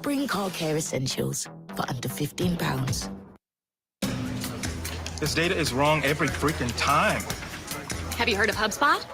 Spring Car Care Essentials for under £15. This data is wrong every freaking time. Have you heard of HubSpot?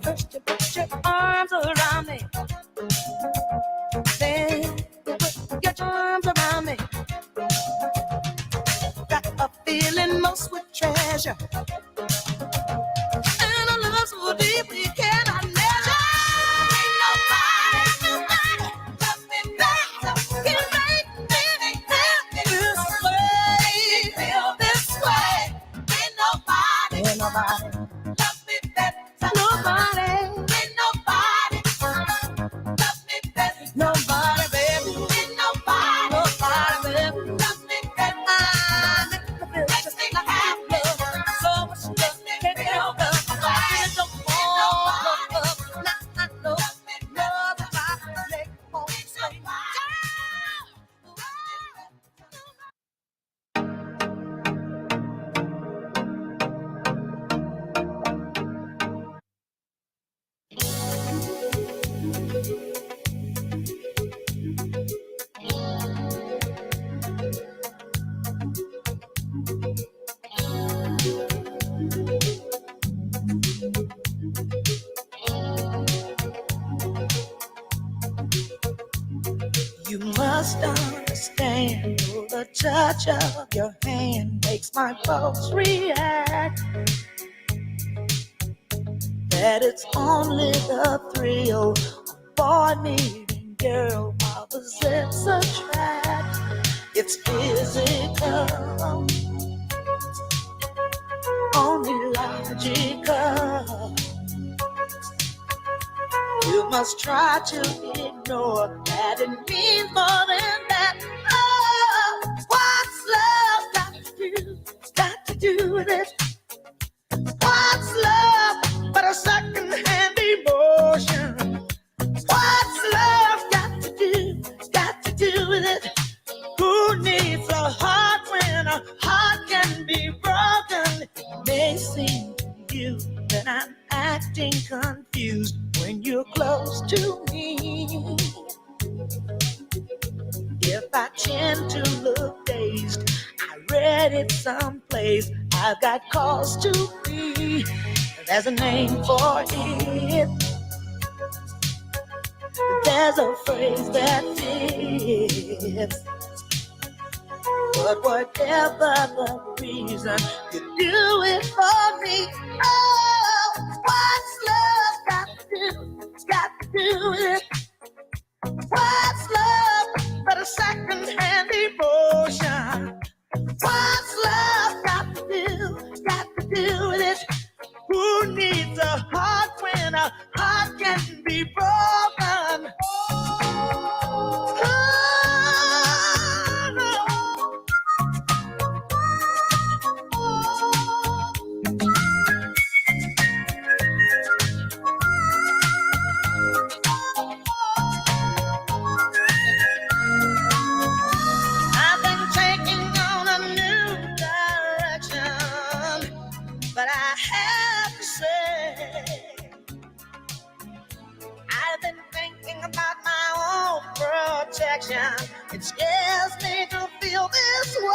First you put your arms around me, then you put You must understand, oh, the touch of your hand makes my pulse react. That it's only the thrill of boy meeting girl, opposites attract. It's physical, only logical. You must try to ignore that it means more than that. Oh, what's love got to do? Got to do with it. What's love but a second-hand emotion? What's love got to do? Got to do with it. Who needs a heart when a heart can be broken? It may seem to you that I'm acting confused when you're close to me. If I tend to look dazed, I read it someplace. I've got cause to be. There's a name for it. There's a phrase that fits. But whatever the reason, you do it for me. Oh, what's love got to do? Got to do with it. What's love but a second-hand emotion? What's love got to do? Got to do with it. Who needs a heart when a heart can be broken? It scares me to feel this way.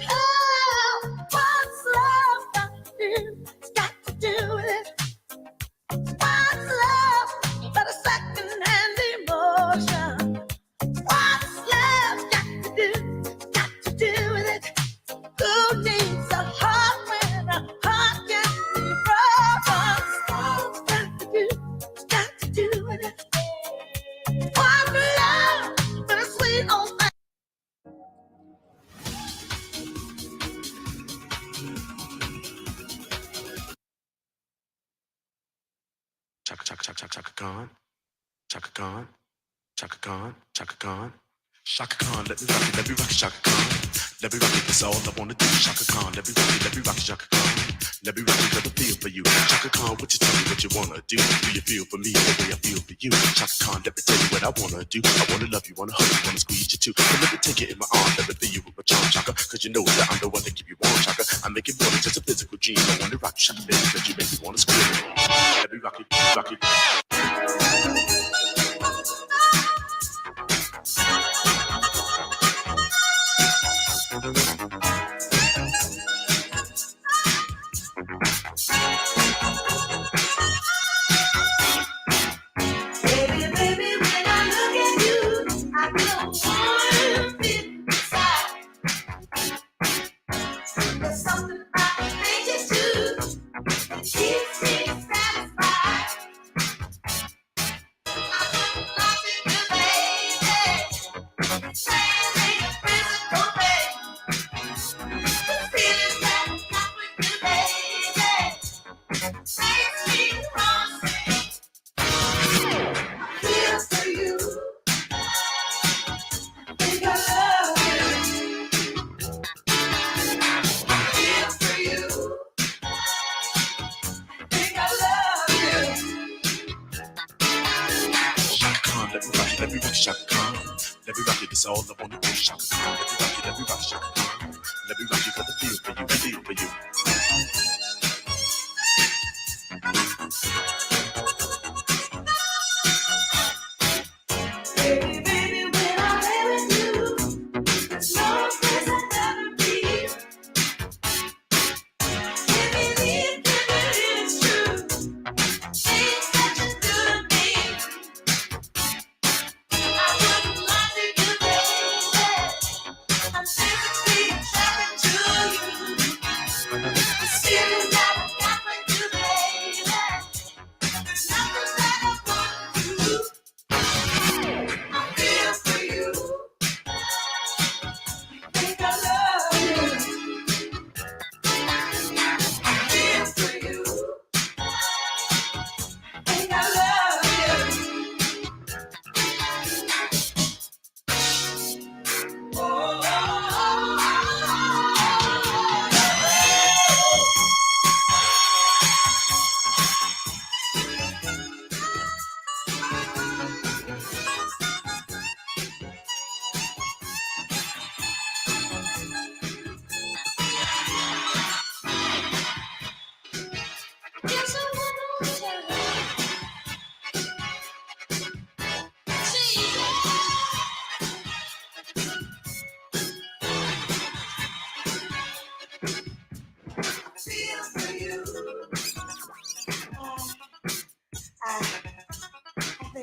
Oh, what's love got to do? It's got to do with it. What's love but a second-hand emotion? What's love got to do? Got to do with it. Who needs a heart when a heart can be broken? Got to do, got to do with it. One love, but a sweet old thing. Chaka chaka chaka chaka Khan, Chaka Khan, Chaka Khan, Chaka Khan, Chaka Khan. Let me rock it, Chaka Khan. Let me rock it, that's all I wanna do. Chaka Khan, let me rock it, Chaka Khan. Let me rock it, let me feel for you. Chaka Khan, what you tell me what you wanna do? Do you feel for me the way I feel for you? Chaka Khan, let me tell you what I wanna do. I wanna love you, wanna hug you, wanna squeeze you too. And let me take it in my arms, let me feel you with my charm, Chaka. Cause you know that I'm the one that keep you warm, Chaka. I make it more than just a physical dream. I wanna rock you, Chaka, baby, cause you make me wanna scream. Let me rock it, rock it. It's all I wanna do, Chaka Khan. Let me rock it, Chaka Khan. Let me rock it for the feel for you, feel for you. Baby, when I'm there with you, there's no place I'd rather be. If you leave, then it's true. Ain't such a good me.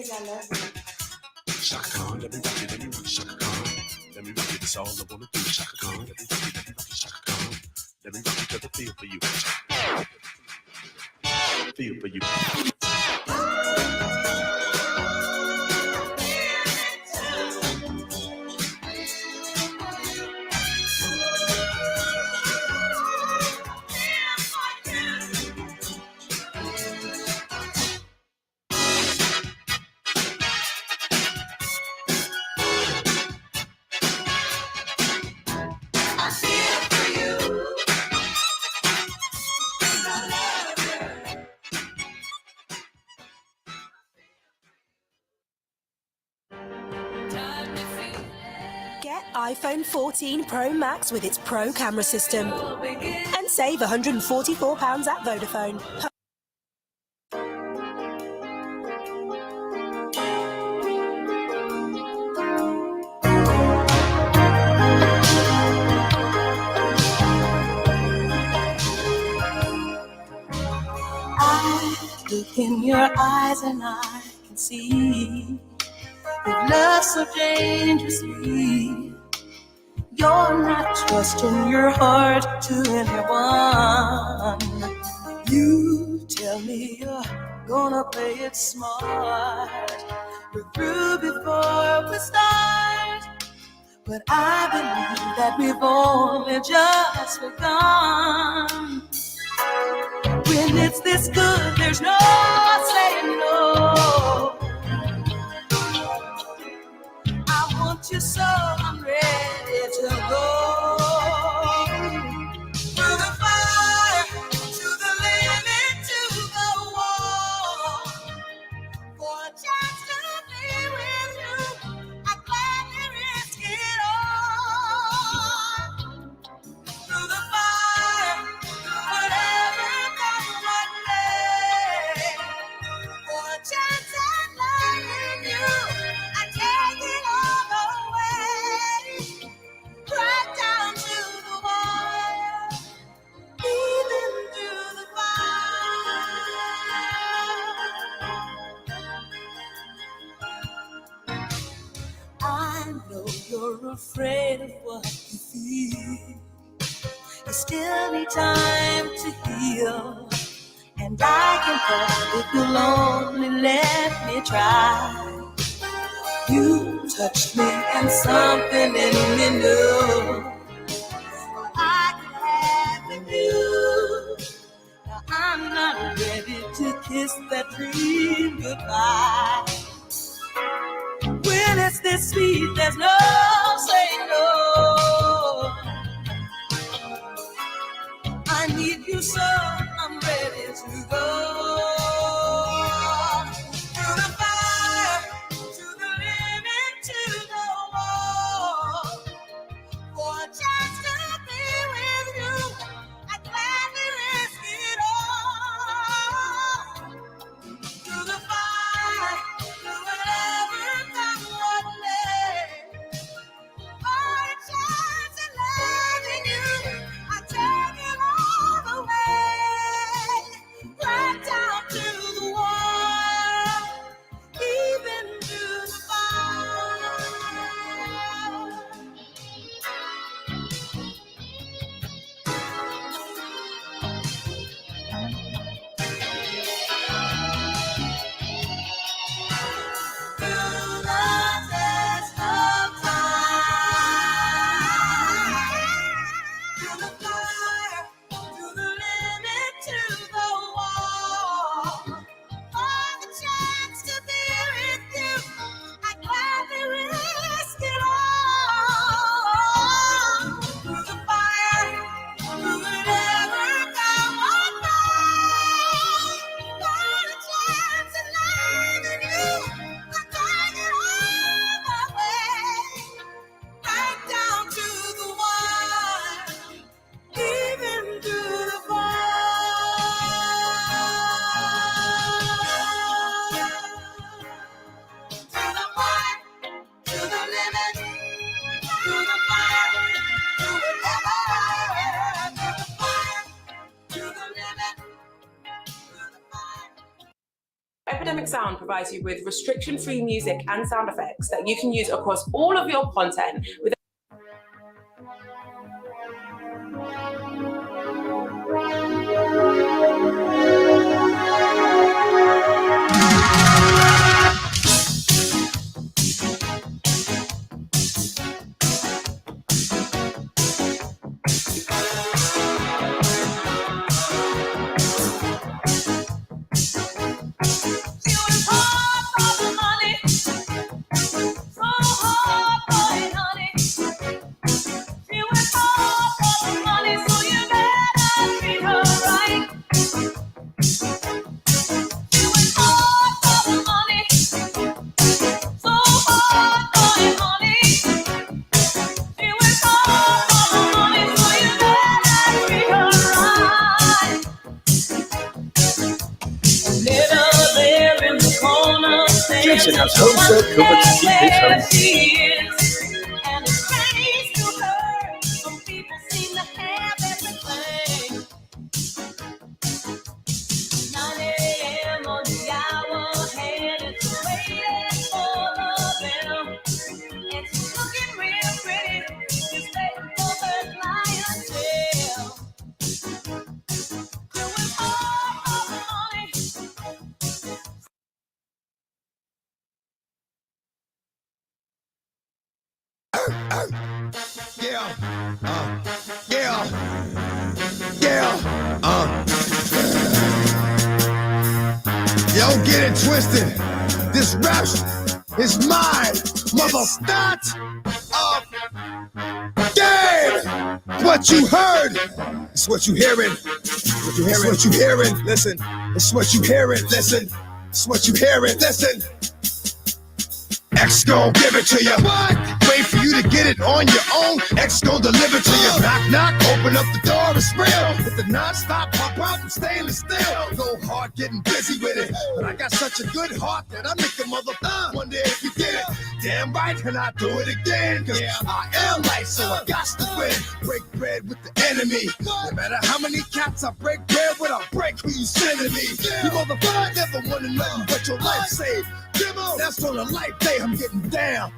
Shaka Khan, let me rock it, let me rock it, Shaka Khan. Let me rock it, it's all I wanna do. Shaka Khan, let me rock it, Shaka Khan. Let me rock it, 'cause I feel for you. Feel for you. Get iPhone 14 Pro Max with its Pro camera system and save £144 at Vodafone. I look in your eyes and I can see your love so dangerously. You're not trusting your heart to anyone. You tell me you're gonna play it smart. We're through before we start, but I believe that we've only just begun. When it's this good, there's no saying no. I want you so I'm ready to go. Through the fire, to the limit, to the wall. For a chance to be with you, I'd gladly risk it all. Through the fire, through whatever comes my way. For a chance at loving you, I take it all the way. Right down to the wire, even through the fire. I know you're afraid of what you feel. You still need time to heal, and I can help if you'll only let me try. You touched me and something in me knew I could have with you. Now I'm not ready to kiss that dream goodbye. When it's this sweet, there's no saying no. I need you so I'm ready to go. Through the fire, to the limit, to the wall. For a chance to be with you, I'd gladly risk it all. Through the fire, through whatever comes what may. Epidemic Sound provides you with restriction-free music and sound effects that you can use across all of your content with Jason has home serve covered to keep his home. And it's strange to her. Some people seem to have everything. 9 a.m. on the hour, headed to waiting for the bell. And she's looking real pretty, just waiting for her clientele. Doing all of the money. Yo, get it twisted. This rap is mine, mother. Start up game. What you heard, it's what you hearing. It's what you hearing. Listen, it's what you hearing. Listen, it's what you hearing. Listen. X gon' give it to you. What? Wait for you to get it on your own. X gon' deliver to you. Knock, knock, open up the door, it's real. Hit the non-stop, pop out and stainless steel. Go hard, getting busy with it. But I got such a good heart that I make a mother wonder if you get it. Damn right, and I do it again. Cause I am light, so I got to win. Break bread with the enemy. No matter how many cats I break bread with, I break who you sending me. You motherfucker never wanna know but your life saved. That's on a life day, I'm getting down,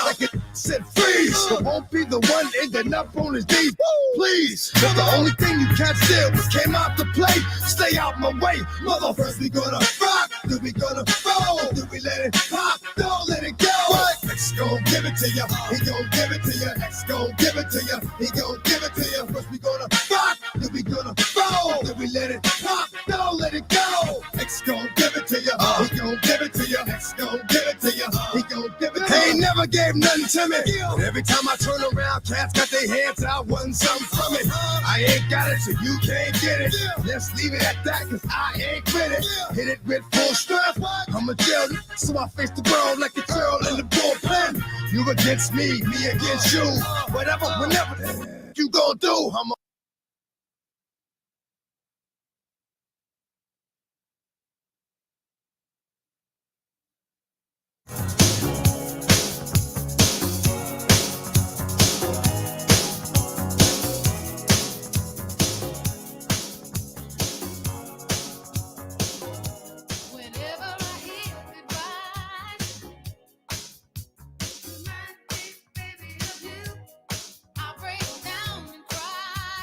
like it said freeze. So won't be the one ending up on his deep, please. But the only thing you can't steal was came out to play. Stay out my way, mother. First we gonna rock, then we gonna roll, then we let it pop, don't let it go. What? X gon' give it to you, he gon' give it to you. X gon' give it to you, he gon' give it to you. First we gonna rock, then we gonna roll, then we let it pop, don't let it go. X gon' give it to you, he gon' give it to you. X gon' give it to you, he gon' give it to you. He ain't never gave nothing to me. But every time I turn around, cats got their hands out, wanting something from it. I ain't got it, so you can't get it. Let's leave it at that, cause I ain't with it. Hit it with full strength. I'm a jail, so I face the world like a girl in the bullpen. You against me, me against you. Whatever, whenever you gon' do, I'm a I break down and cry.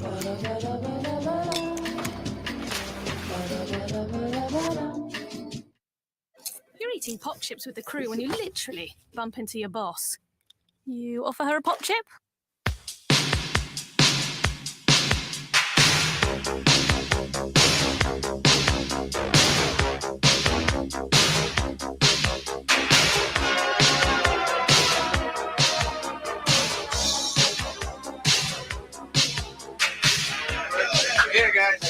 You're eating pop chips with the crew when you literally bump into your boss. You offer her a pop chip? Hey guys.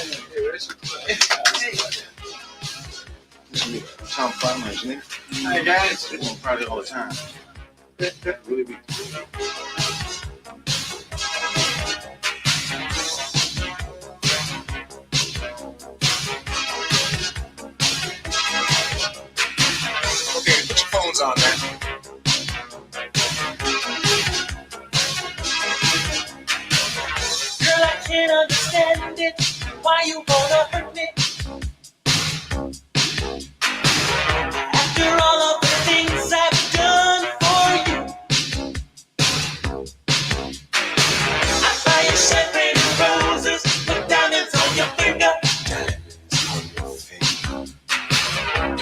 Some farmers, man. Hey guys. They want party all the time. Really big. Okay, put your phones on, man. Girl, I can't understand it. Why you wanna hurt me? After all of the things I've done for you, I buy you champagne and roses, put diamonds on your finger.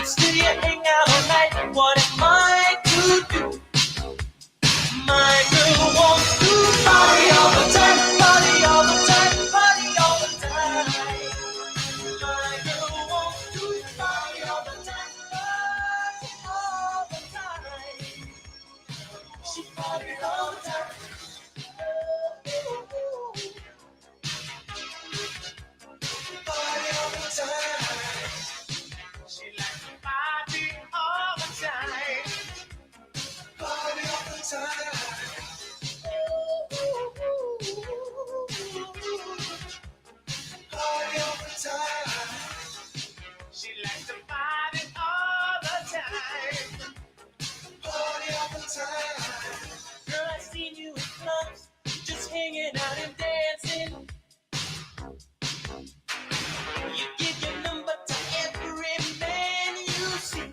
Still you hang out all night. What am I to do? My girl wants to party all the time, party all the time, party all the time. My girl wants to party all the time, party all the time. She parties all the time. Party all the time. She likes to party all the time. Party all the time. Party all the time. She likes to party all the time. Party all the time. Girl, I seen you in clubs, just hanging out and dancing. You give your number to every man you see.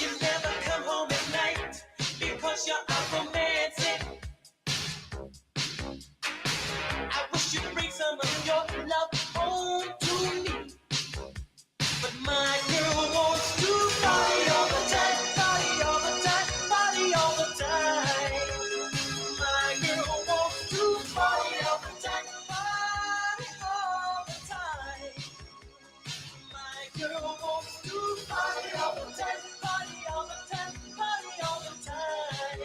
You never come home at night because you're out romancing. I wish you'd bring some of your love home to me. But my girl wants to party all the time, party all the time, party all the time. My girl wants to party all the time, party all the time. My girl wants to party all the time, party all the time, party all the time.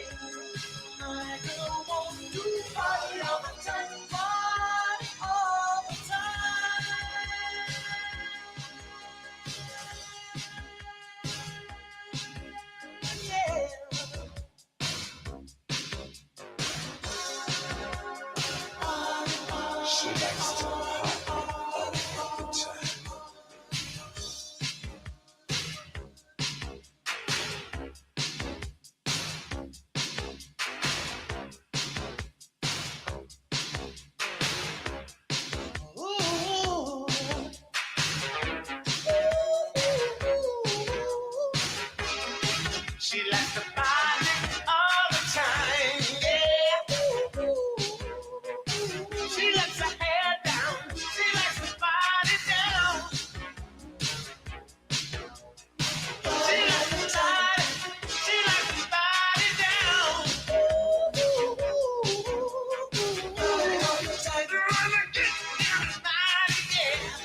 My girl wants to party all the time, party all the time. Yeah. She likes to party all the time. Ooh. She likes to party all the time, yeah. She lets her hair down, she likes to party down. She likes to party, she likes to party down. Party all the time, wanna get down and party, yeah.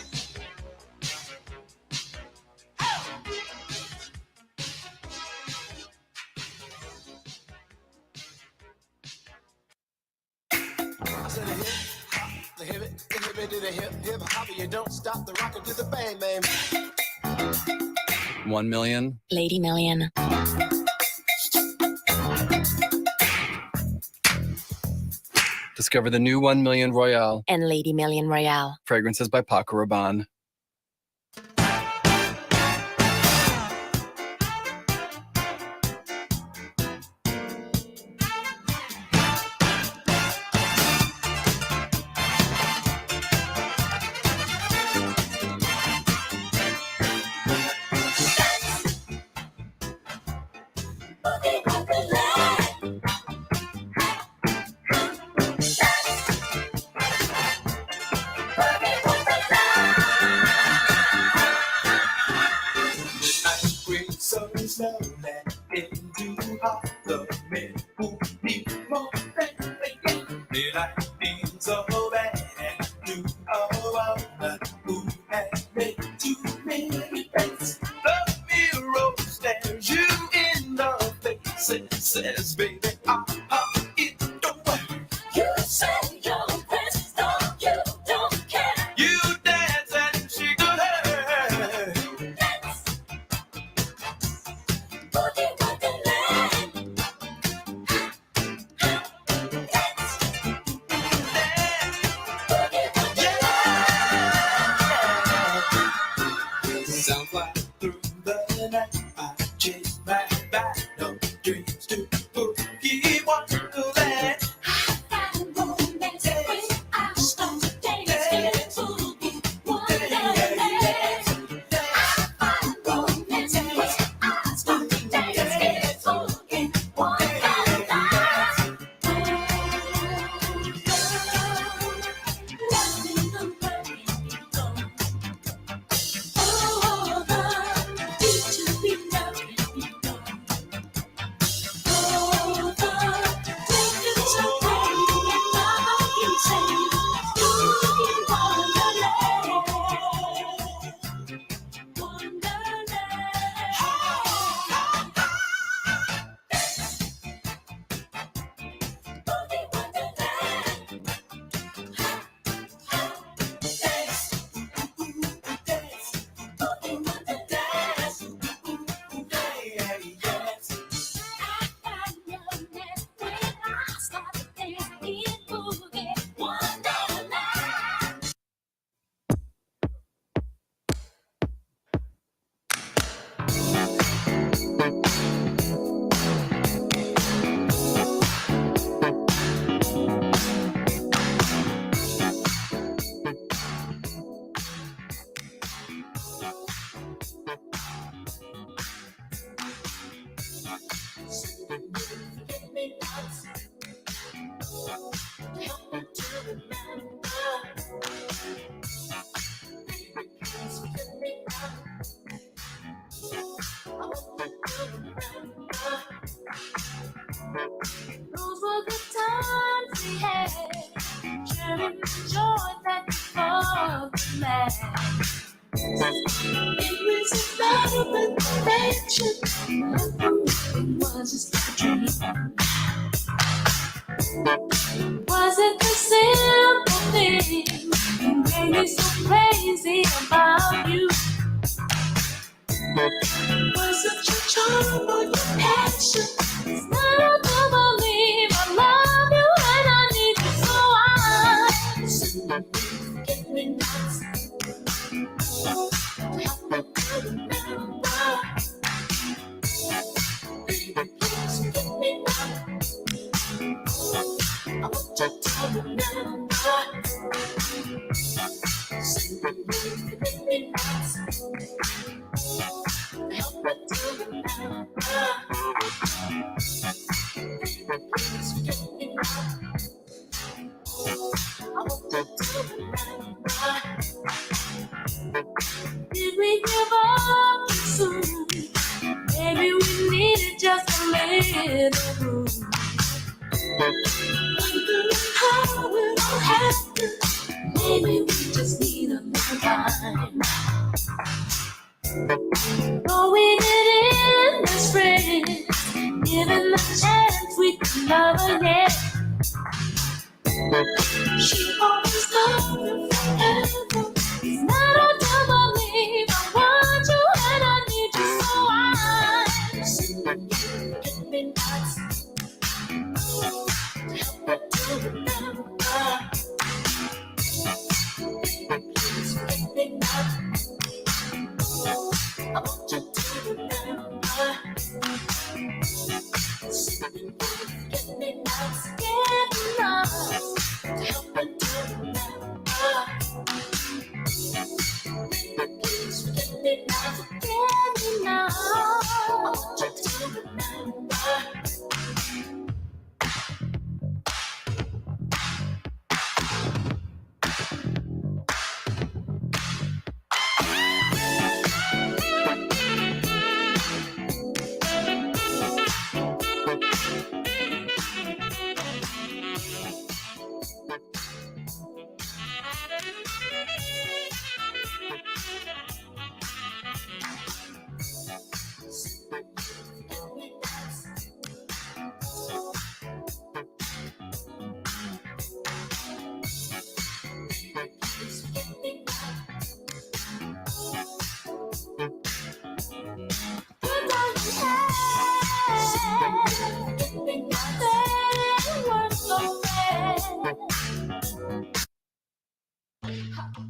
The hip it to the hip hop, you don't stop the rocket to the bang bang. 1 million. Lady Million. Discover the new 1 Million Royale. And Lady Million Royale. Fragrances by Paco Rabanne. Daylight feels so bad and blue. Oh, but who has made too many mistakes? The mirror stares you in the face and says, baby, it don't work. You say your precious, don't you don't care. You dance and shake your hair. That's boogie wonderland. That's boogie wonderland. Sounds like through the night I chase my battle dreams to boogie wonderland. Find romance when I start to dance in boogie wonderland. Find romance when I start to dance in boogie wonderland. Nothing but oh, the future we love it. Oh, the twinkles so pretty and love you say, boogie wonderland, wonderland. Boogie wonderland. Dance, dance, boogie wonderland. I find your nest when I start to dance in boogie wonderland. Those were the times we had. Sure enjoyed that before the man. It was a love and connection. It was just a dream. Was it the simple thing that made me so crazy about you? Was it your charm or your passion? It's not to believe I love you and I need you, so I get me nuts. Help me to remember. Baby, please get me nuts. I want you to remember. Get me nuts. Help me to remember. Baby, please get me nuts. I want you to remember. Did we give up too soon? Maybe we needed just a little room. Wondering how it all happened. Maybe we just need a little time. Going it in as friends, given the chance we could love again. She always loved me forever. It's not hard to believe I want you and I need you, so I get me nuts. Help me to remember. Baby, please get me nuts. I want you to remember. Get me nuts. Help me to remember.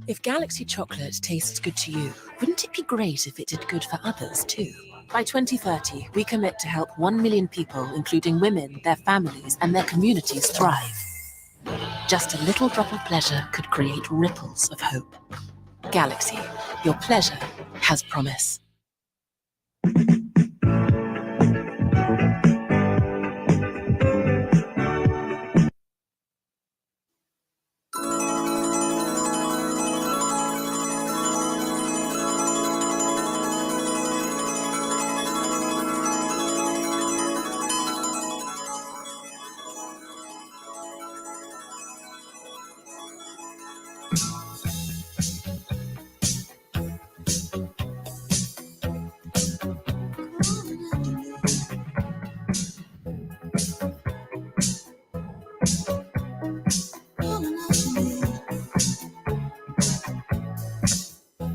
If Galaxy chocolate tastes good to you, wouldn't it be great if it did good for others too? By 2030, we commit to help 1 million people, including women, their families, and their communities thrive. Just a little drop of pleasure could create ripples of hope. Galaxy, your pleasure has promise.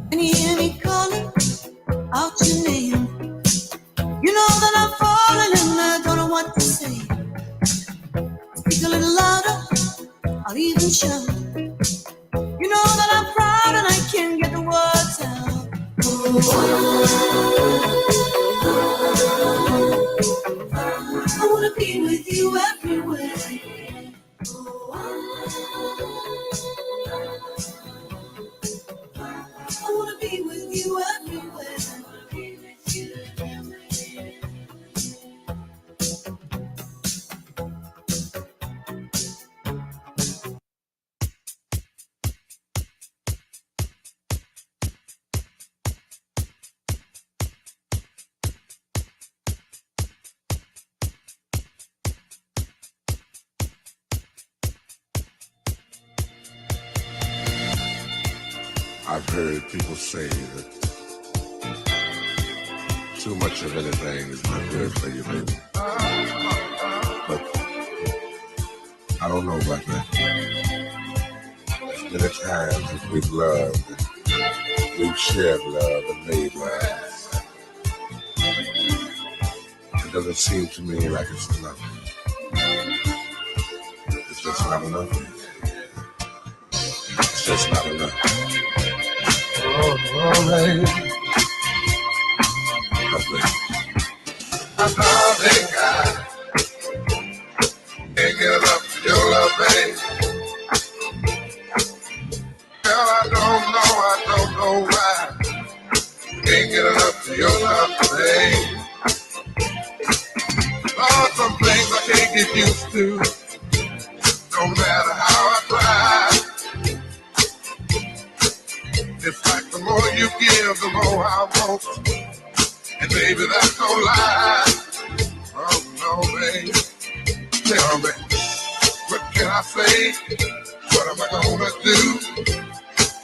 Can you hear me calling out your name? You know that I'm falling and I don't know what to say. Speak a little louder, I'll even shout. You know that I'm proud and I can't get the words out. I wanna be with you everywhere. I wanna be with you everywhere. I've heard people say that too much of anything is not good for you, baby. But I don't know about that. There's many times that we've loved, and we've shared love and made love. It doesn't seem to me like it's enough. It's just not enough. It's just not enough. Oh, baby. Darling, I can't get enough of your love, baby. Girl, I don't know why. Can't get enough of your love, baby. Lord, some things I can't get used to. No matter how I try. It's like the more you give, the more I want. And baby, that's no lie. Oh no, baby. Tell me, what can I say? What am I gonna do?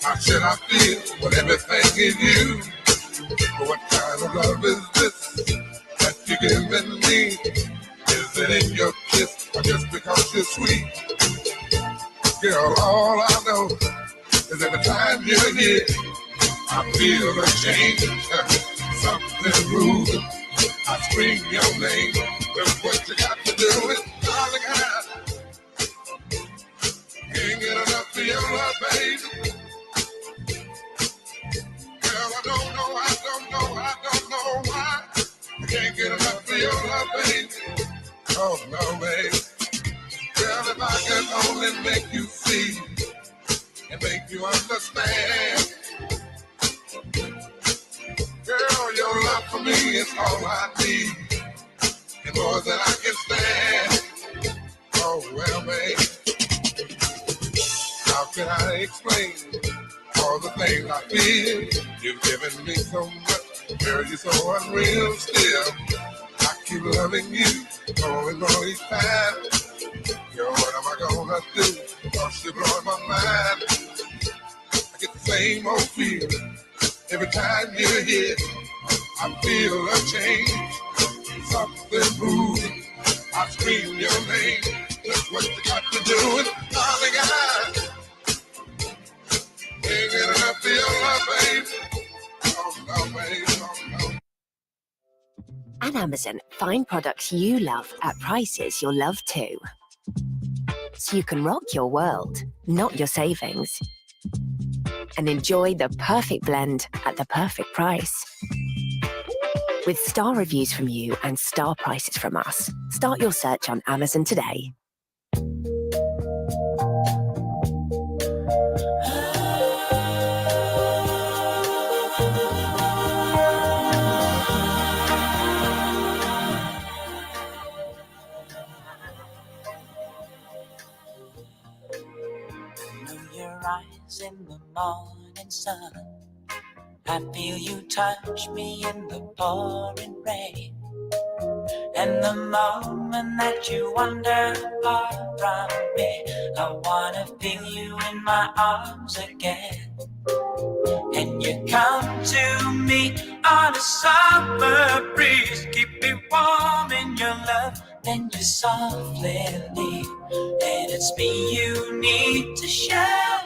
How should I feel when everything is you? What kind of love is this that you're giving me? Is it in your kiss or just because you're sweet? Girl, all I know is every time you're here, I feel a change, something moving. I scream your name. That's what you got to do is, darling, I can't get enough of your love, baby. Girl, I don't know why. I can't get enough of your love, baby. Oh no, baby. Girl, if I can only make you see and make you understand. Girl, your love for me is all I need, and more than I can stand. Oh, well, babe, how can I explain all the things I feel? You've given me so much, girl, you're so unreal still. I keep loving you more and more each time. Girl, what am I gonna do? Cause you're blowing my mind. I get the same old feeling every time you're here. I feel a change, something moving. I scream your name. That's what you got to do. And darling, I can't get enough of your love, baby. Oh no, baby, oh no. At Amazon, find products you love at prices you'll love too. So you can rock your world, not your savings. and enjoy the perfect blend at the perfect price. With star reviews from you and star prices from us, start your search on Amazon today. Your eyes in the morning sun. I feel you touch me in the pouring rain. And the moment that you wander apart from me, I wanna feel you in my arms again. And you come to me on a summer breeze, keep me warm in your love, then you softly leave. And it's me you need to show.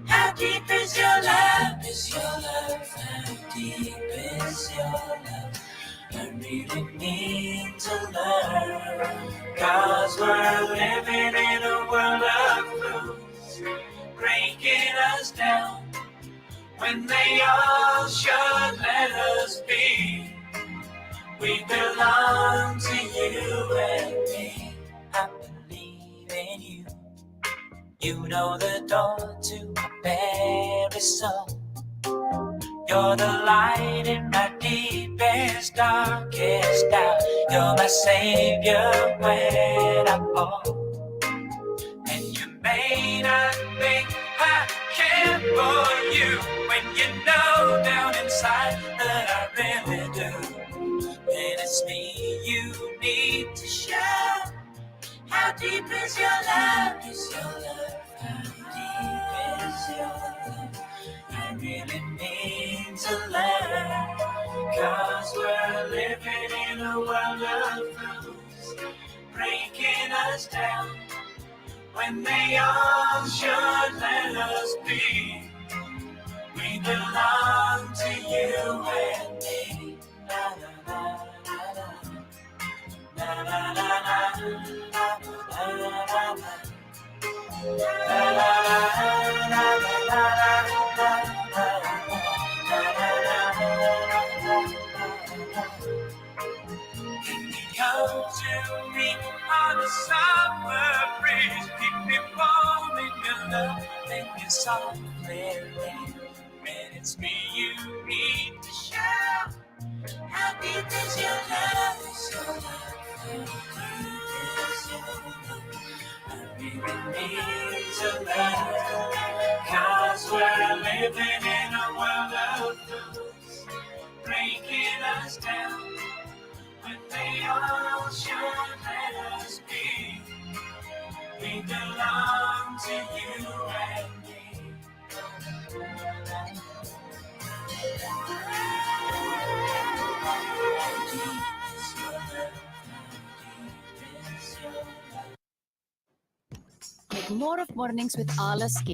How deep is your love? Is your love? How deep is your love? I really need to learn. 'Cause we're living in a world of fools, breaking us down when they all should let us be. We belong to you and me. I believe in you. You know the door to my very soul. You're the light in my deepest, darkest doubt. You're my savior when I fall. And you may not think I care for you when you know down inside that I really do. And it's me you need to show. How deep is your love? Is your love? How deep is your love? I really need to learn. 'Cause we're living in a world of fools, breaking us down when they all should let us be. We belong to you and me. Na, na, na, na, na, na, na, na. Come to me on a summer breeze, keep me warm in your love, then you softly leave. When it's me you need to show. How deep is your love? Is your love? How deep is your love? I really need to learn. 'Cause we're living in a world of fools, breaking us down when they all should let us be. We belong to you and me. Make more of mornings with Arla Skin.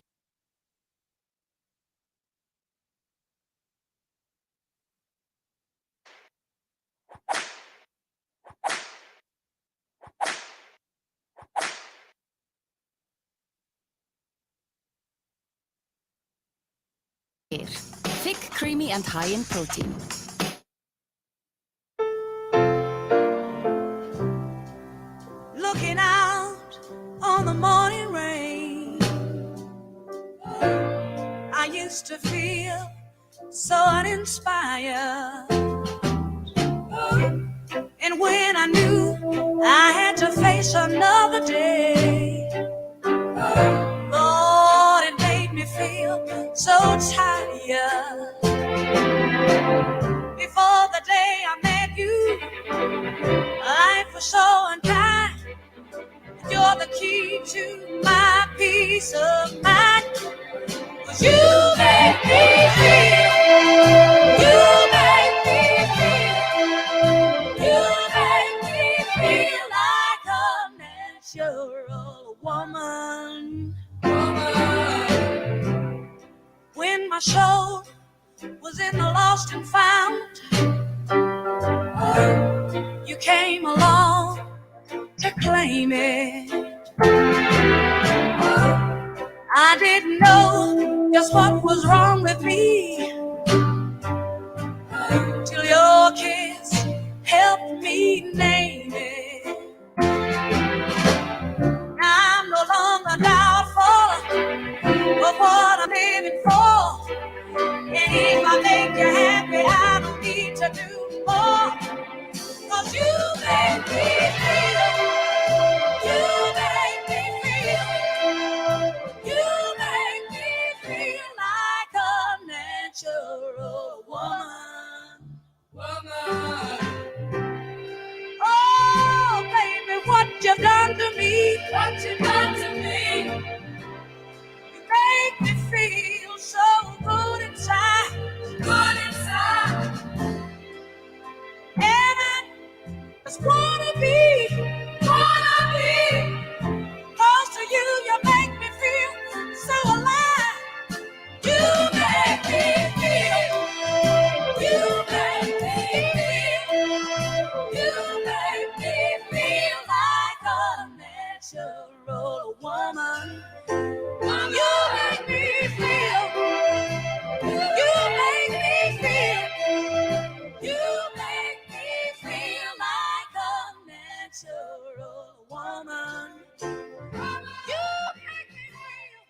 Thick, creamy, and high in protein. Looking out on the morning rain, I used to feel so uninspired. And when I knew I had to face another day, Lord, it made me feel so tired. Before the day I met you, life was so unkind. You're the key to my peace of mind. 'Cause you make me feel, you make me feel, you make me feel like a natural woman. When my soul was in the lost and found, you came along to claim it. I didn't know just what was wrong with me. Till your kiss helped me name it. I'm no longer doubtful of what I'm living for. And if I make you happy, I don't need to do more. 'Cause you make me feel, you make me feel, you make me feel like a natural woman. Oh, baby, what you done to me? What you done to me? You make me feel so good inside, good inside. And I just wanna be close to you. You make me feel so alive. You make me feel, you make me feel, you make me feel like a natural woman. You make me feel, you make me feel, you make me feel like a natural woman. You make me feel.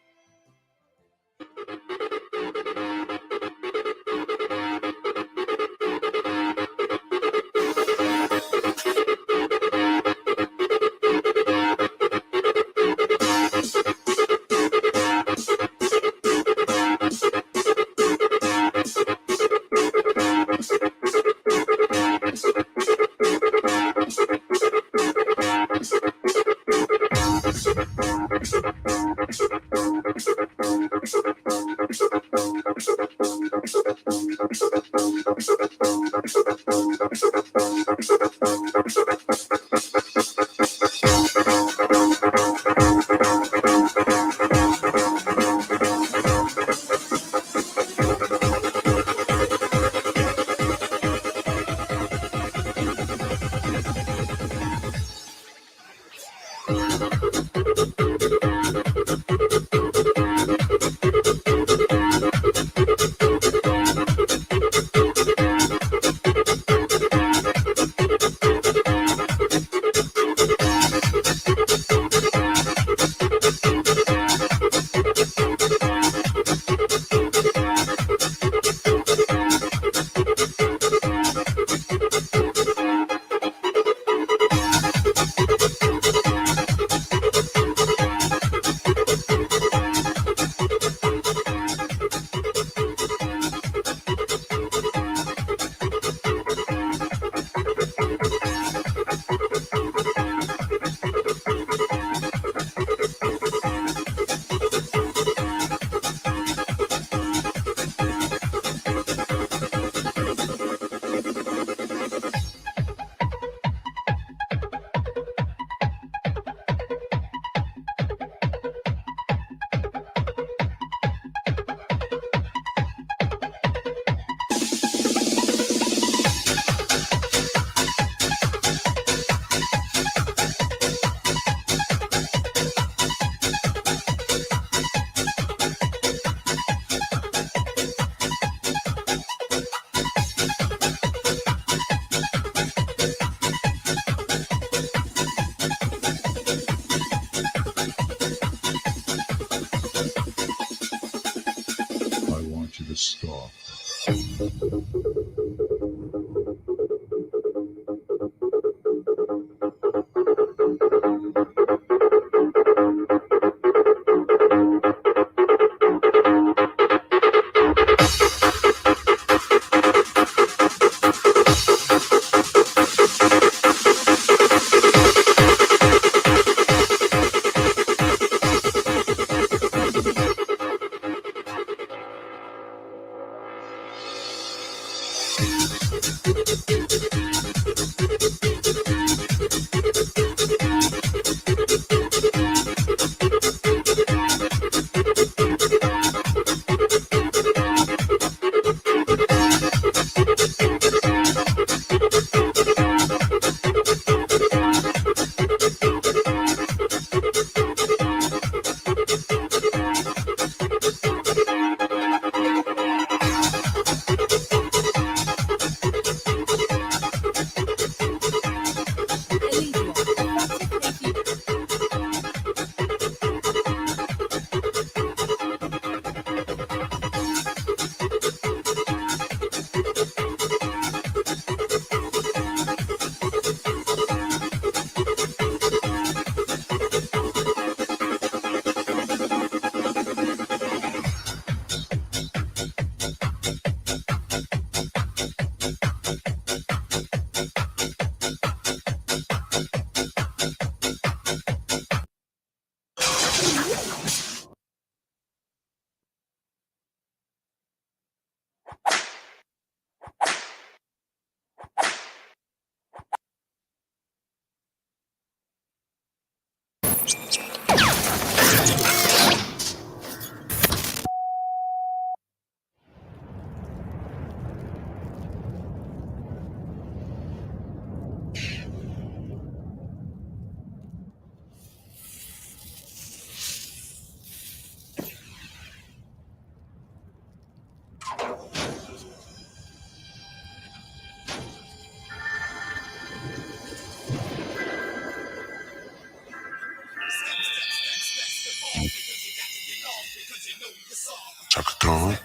Chaka Khan.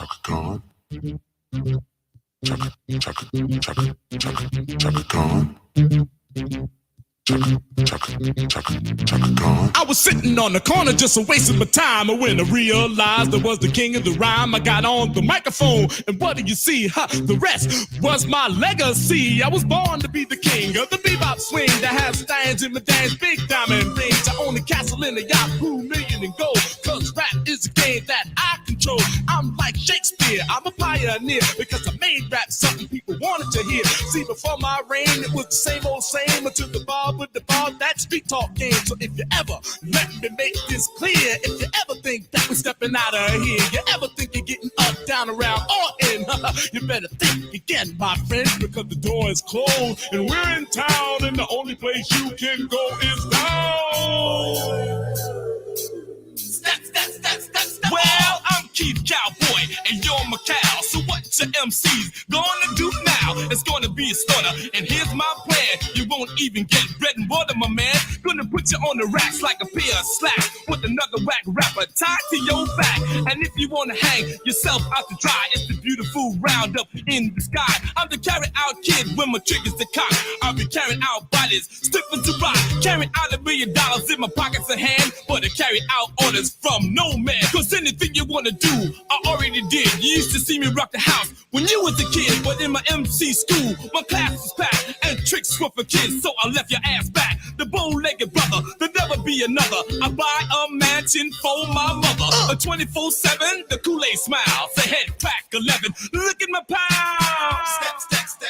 Chaka Khan. Chaka Khan. I was sitting on the corner just wasting my time, and when I realized I was the king of the rhyme, I got on the microphone, and what do you see? The rest was my legacy. I was born to be the king of the bebop swing that has stands in my dance, big diamond rings. I own a castle in a Yahoo million in gold, cause rap is a game that I control. I'm like Shakespeare, I'm a pioneer, because I made rap something people wanted to hear. See, before my reign, it was the same old same until the bar with the bar, that street talk game. So if you ever, let me make this clear, if you ever think that we're stepping out of here, you ever think you're getting up, down, around, or in, you better think again, my friend, because the door is closed, and we're in town, and the only place you can go is down. Well, I'm Keith Cowboy, and you're my cow. So what your MC's gonna do now? It's gonna be a starter, and here's my plan. You won't even get bread and water, my man. Gonna put you on the racks like a pair of slacks with another whack rapper tied to your back. And if you wanna hang yourself out to dry, it's the beautiful roundup in the sky. I'm the carry out kid when my trigger's the cock. I'll be carrying out bodies, sticking to rock, carrying out $1 million in my pockets of hand, but I carry out orders from no man. Cause anything you wanna do, I already did. You used to see me rock the house when you was a kid, but in my MC school, my class was packed and tricks were for kids, so I left your ass back. The bow-legged brother, there'll never be another. I buy a mansion for my mother, a 24/7, the Kool-Aid smile, say head crack 11. Look at my pound.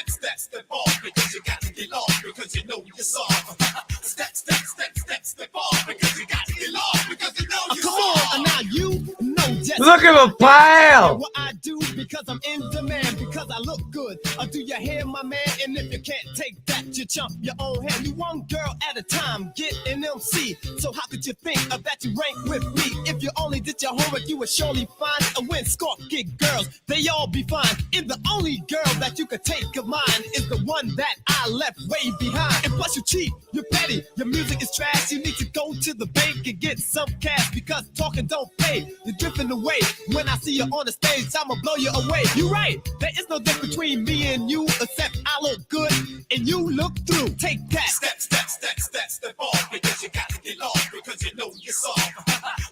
Step off, because you got to get off, because you know you're soft. Step off, because you got to get off, because you know you're soft. Come on, now you know just Look at my pile. what I do, because I'm in demand, because I look good. Do you hear, my man? And if you can't take that, you chump your own hand. You one girl at a time, get an MC. So how could you think of that you rank with me? If you only did your homework, you would surely find a win. Scorpion girls, they all be fine. And the only girl that you could take of mine is the one that I left way behind. And plus you cheat, you're petty, your music is trash. You need to go to the bank and get some cash, because talking don't pay. You're drifting away. When I see you on the stage, I'ma blow you away. You're right, there is no difference between me and you, except I look good and you look through. Take that. Step off, because you got to get off, because you know you're soft.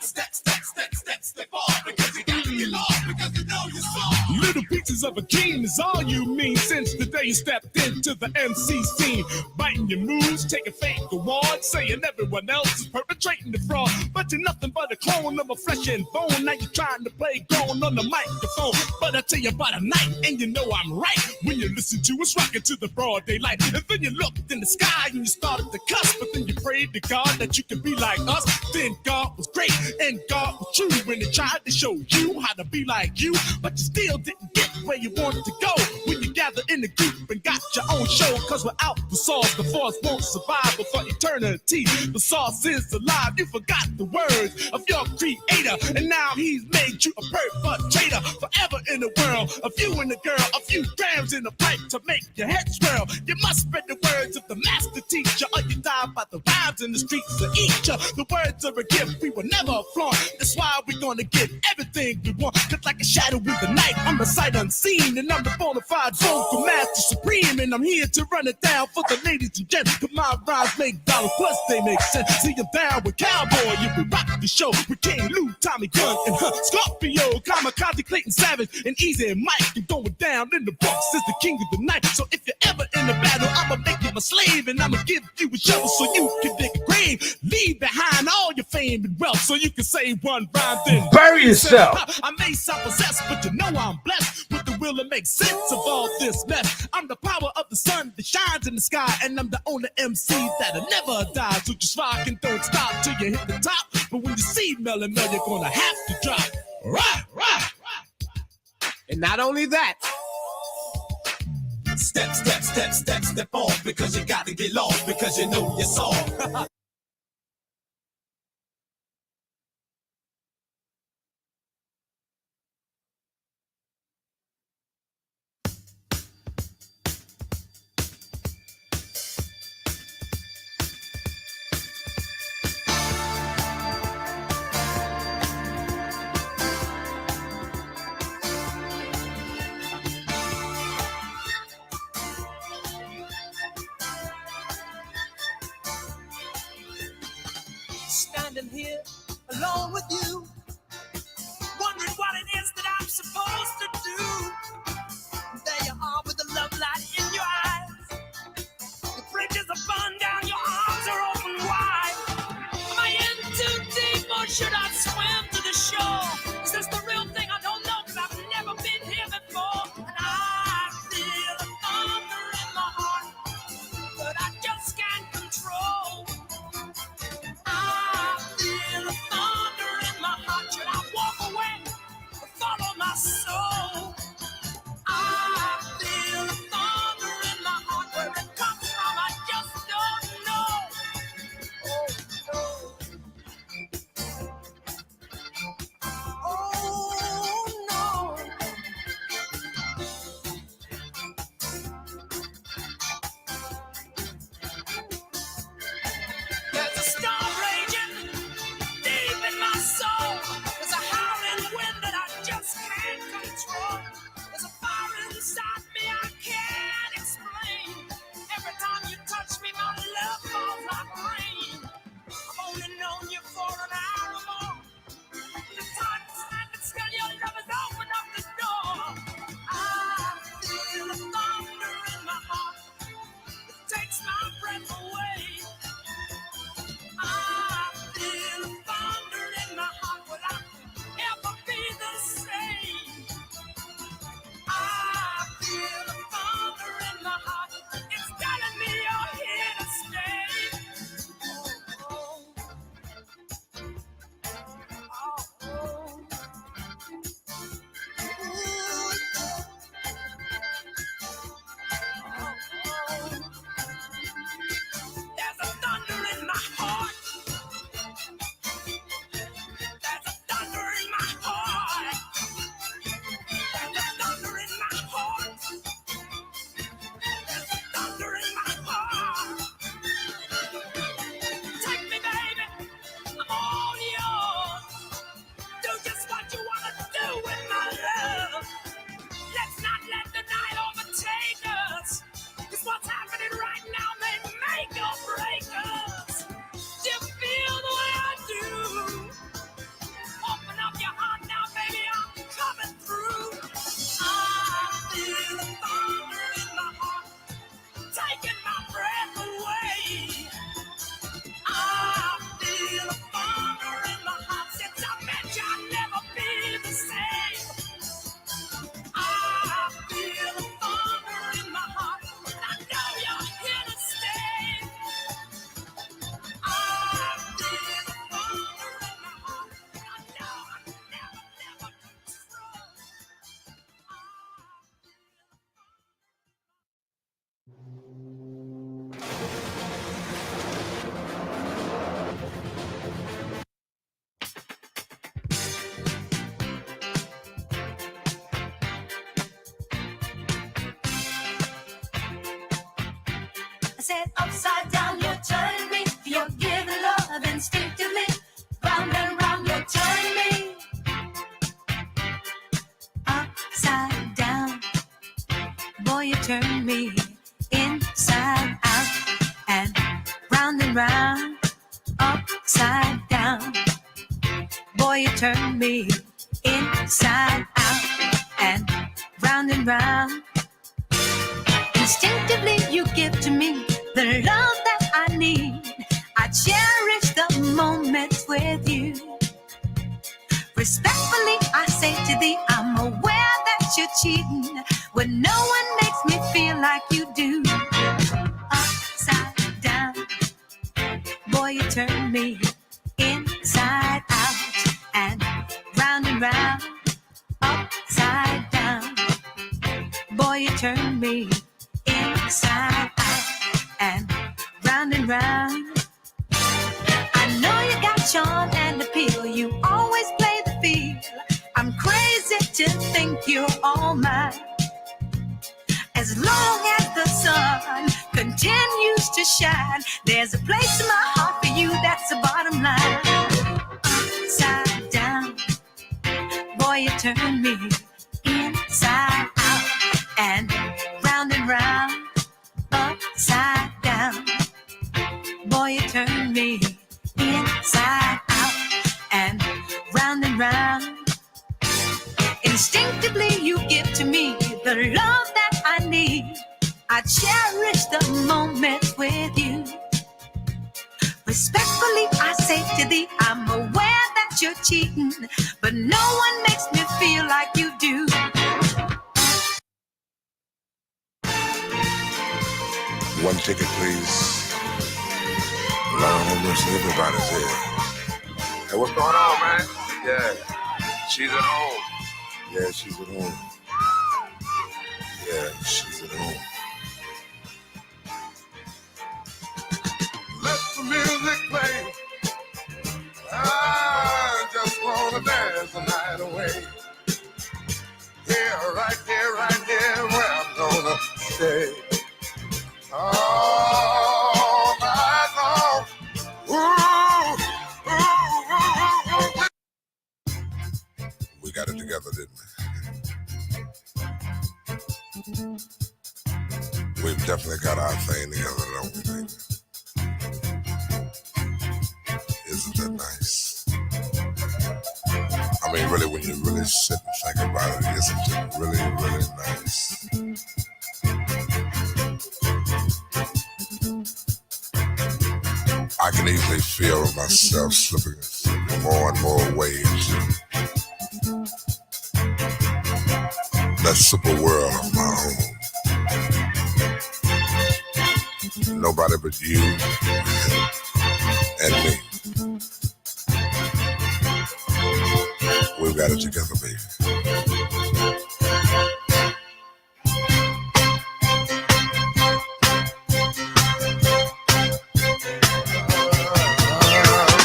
Step off, because you got to get off, because you know you're soft. Little pieces of a king is all you mean since the day you stepped into the MC scene. Biting your moves, taking fake awards, saying everyone else is perpetrating the fraud. But you're nothing but a clone of a flesh and bone. Now you're trying to play grown on the microphone. But I tell you about a night, and you know I'm right. When you listen to us rocking to the broad daylight, and then you looked in the sky and you started to cuss, but then you prayed to God that you could be like us. Then God was great, and God was true when He tried to show you how to be like you, but you still didn't get where you wanted to go. When you gather in the group and got your own show, cause without the sauce, the force won't survive for eternity. The sauce is alive. You forgot the words of your creator, and now He's made you a perpetrator. Forever in the world of you and the girl, a few grams in the pipe to make your head swirl. You must spread the words of the master teacher, or you die by the rhymes in the streets of each. The words are a gift we will never flaunt. That's why we're gonna get everything we want. Just like a shadow in the night, I'm the sight unseen, and I'm the bona fide vocal master supreme, and I'm here to run it down for the ladies and gents. Cause my rhymes make dollars, plus they make sense. See you down with Cowboy, you be rocking the show with King Lou, Tommy Gunn, and Scorpio, Kamikaze, Clayton Savage, and Easy Mike. You're going down in the Bronx as the king of the night. So if you're ever in a battle, I'ma make you my slave, and I'ma give you a shovel so you can dig a grave. Leave behind all your fame and wealth so you can say one rhyme, then bury yourself. I may sound possessed, but you know I'm blessed with the will to make sense of all this mess. I'm the power of the sun that shines in the sky, and I'm the only MC that'll never die. So just rock and don't stop till you hit the top. But when you see Melly Mel, you're gonna have to drop. Right. And not only that, Step off, because you got to get lost, because you know you're soft. standing here alone with you, wondering what it is that I'm supposed to do. There you are with the love light in your eyes. The bridges are burned down, your arms are open wide. Am I in too deep or should I swim to the shore? Is this the real thing? I don't know, 'cause I've never been here before. And I feel a thunder in my heart, but I just can't control. I feel a thunder in my heart. Should I walk away or follow my soul? I feel a thunder in my heart. Where it comes from, I just don't know. Oh, no. Oh, no. There's a storm raging deep in my soul. There's a howling wind that I just can't control. There's a fire inside me I can't explain. Every time you touch me, my love falls like rain. I've only known you for an hour or more. The time is standing still, your love has opened up the door. I feel a thunder in my heart. It takes my breath away. I feel a thunder in my heart. Will I ever be the same? I feel a thunder in my heart. It's telling me you're here to stay. Oh, oh. Oh, oh. Ooh, there's a thunder in my heart. There's a thunder in my heart. There's a thunder in my heart. There's a thunder in my heart. Take me, baby. I'm all yours. Do just what you want to do with my love. Let's not let the night overtake us. 'Cause what's happening right now may make or break us. Do you feel the way I do? Open up your heart now, baby, I'm coming through. I feel a thunder in my heart, taking my breath away. I feel a thunder in my heart. Since I met you, I'll never be the same. I feel a thunder in my heart, and I know you're here to stay. I feel a thunder in my heart, and I know I'm never control. I said upside down, you turn me. You're giving love instinctively. Round and round, you turn me. Upside down, boy, you turn me inside out and round, upside down. Boy, you turn me inside out and round. Instinctively, you give to me the love that I need. I cherish the moments with you. Respectfully, I say to thee, I'm aware that you're cheating when no one makes me feel like you do. Upside down, boy, you turn me inside out and round, upside down. Boy, you turn me inside out and round. I know you got charm and appeal. You always play the field. I'm crazy to think you're all mine. As long as the sun continues to shine, there's a place in my heart for you. That's the bottom line. Upside down, boy, you turn me inside out and round, upside down. Boy, you turn me inside to me the love that I need. I cherish the moments with you. Respectfully, I say to thee, I'm aware that you're cheating, but no one makes me feel like you do. One ticket, please. Lord have mercy, everybody's here. Hey, what's going on, man? Yeah, she's at home. Yeah, she's at home. Yeah, she's at home. Let the music play. I just wanna dance the night away. Here, right here, where I'm gonna stay. All night long. Ooh, ooh, ooh, ooh. We got it together, didn't we? We've definitely got our thing together, don't we, baby? Isn't that nice? I mean, really, when you really sit and think about it, isn't it really, really nice? I can easily feel myself slipping more and more away into that super world of my own. Nobody but you and me. We've got it together, baby.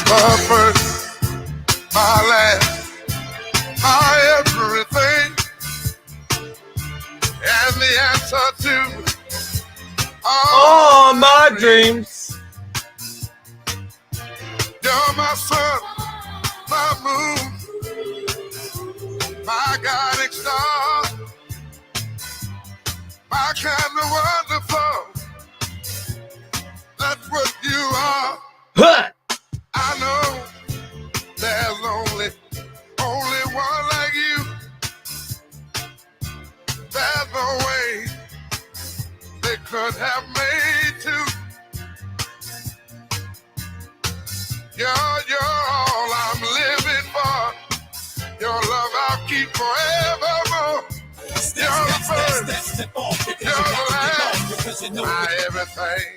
My first, my last, my everything, and the answer to all my dreams. You're my sun, my moon, my guiding star, my kind of wonderful. That's what you are. Huh. I know there's only one like you. There's no way they could have made two. You're all I'm living for. Your love I'll keep forevermore. You're the first, you're the last, my everything.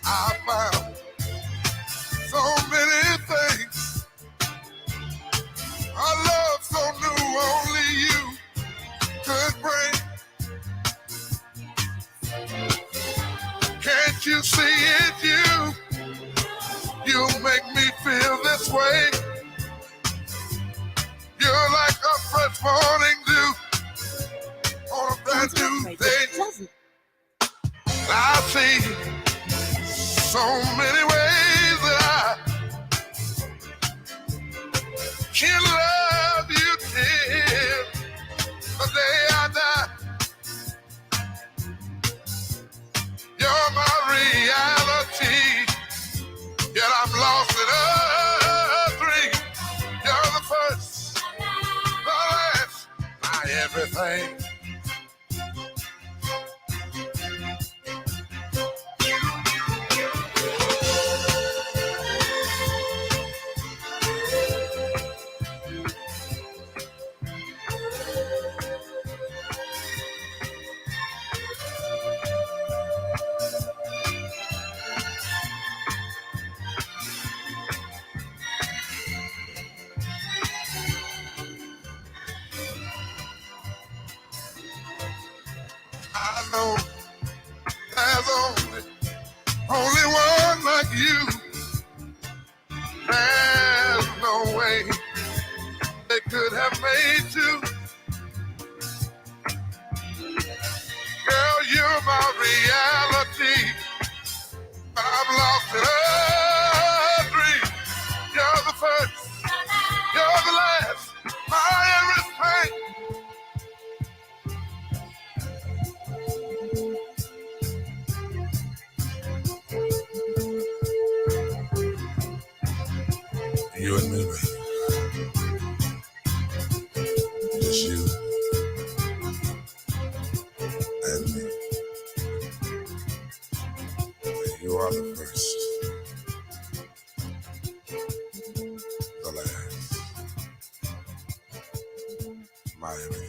I found so many things. A love so new, only you could bring. Can't you see it, you? You make me feel this way. You're like a fresh morning dew on a brand new day. I see so many ways that I can love you till the day I die. You're my reality, yet I'm lost in a dream. You're the first, the last, my everything. I know there's only one like you. There's no way they could have made two. Girl, you're my reality, but I'm lost in a dream. You're the first, you're the last, my everything. me, baby. Just you and me. You are the first, the last, my everything.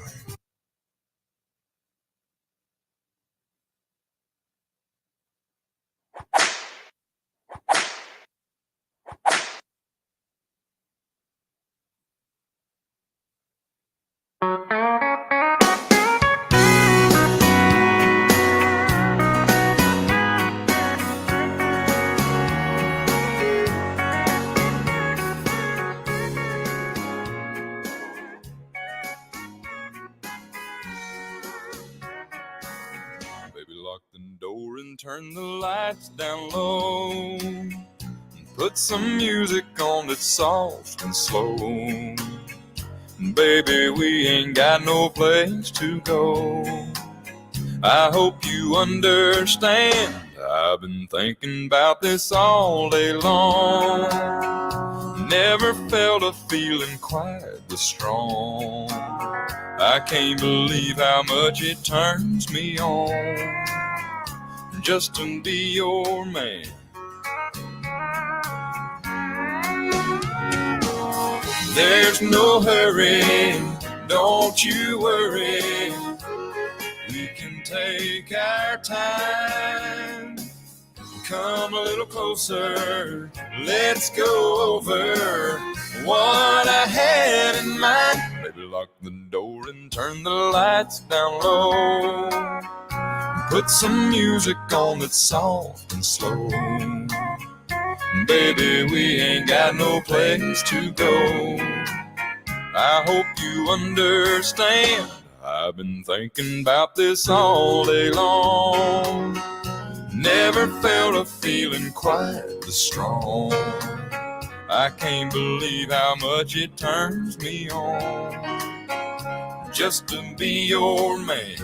Baby, lock the door and turn the lights down low. Put some music on that's soft and slow. Baby, we ain't got no place to go. I hope you understand. I've been thinking about this all day long. Never felt a feeling quite this strong. I can't believe how much it turns me on just to be your man. There's no hurry, don't you worry. We can take our time. Come a little closer, let's go over what I had in mind. Baby, lock the door and turn the lights down low. Put some music on that's soft and slow. Baby, we ain't got no place to go. I hope you understand. I've been thinking about this all day long. Never felt a feeling quite this strong. I can't believe how much it turns me on just to be your man.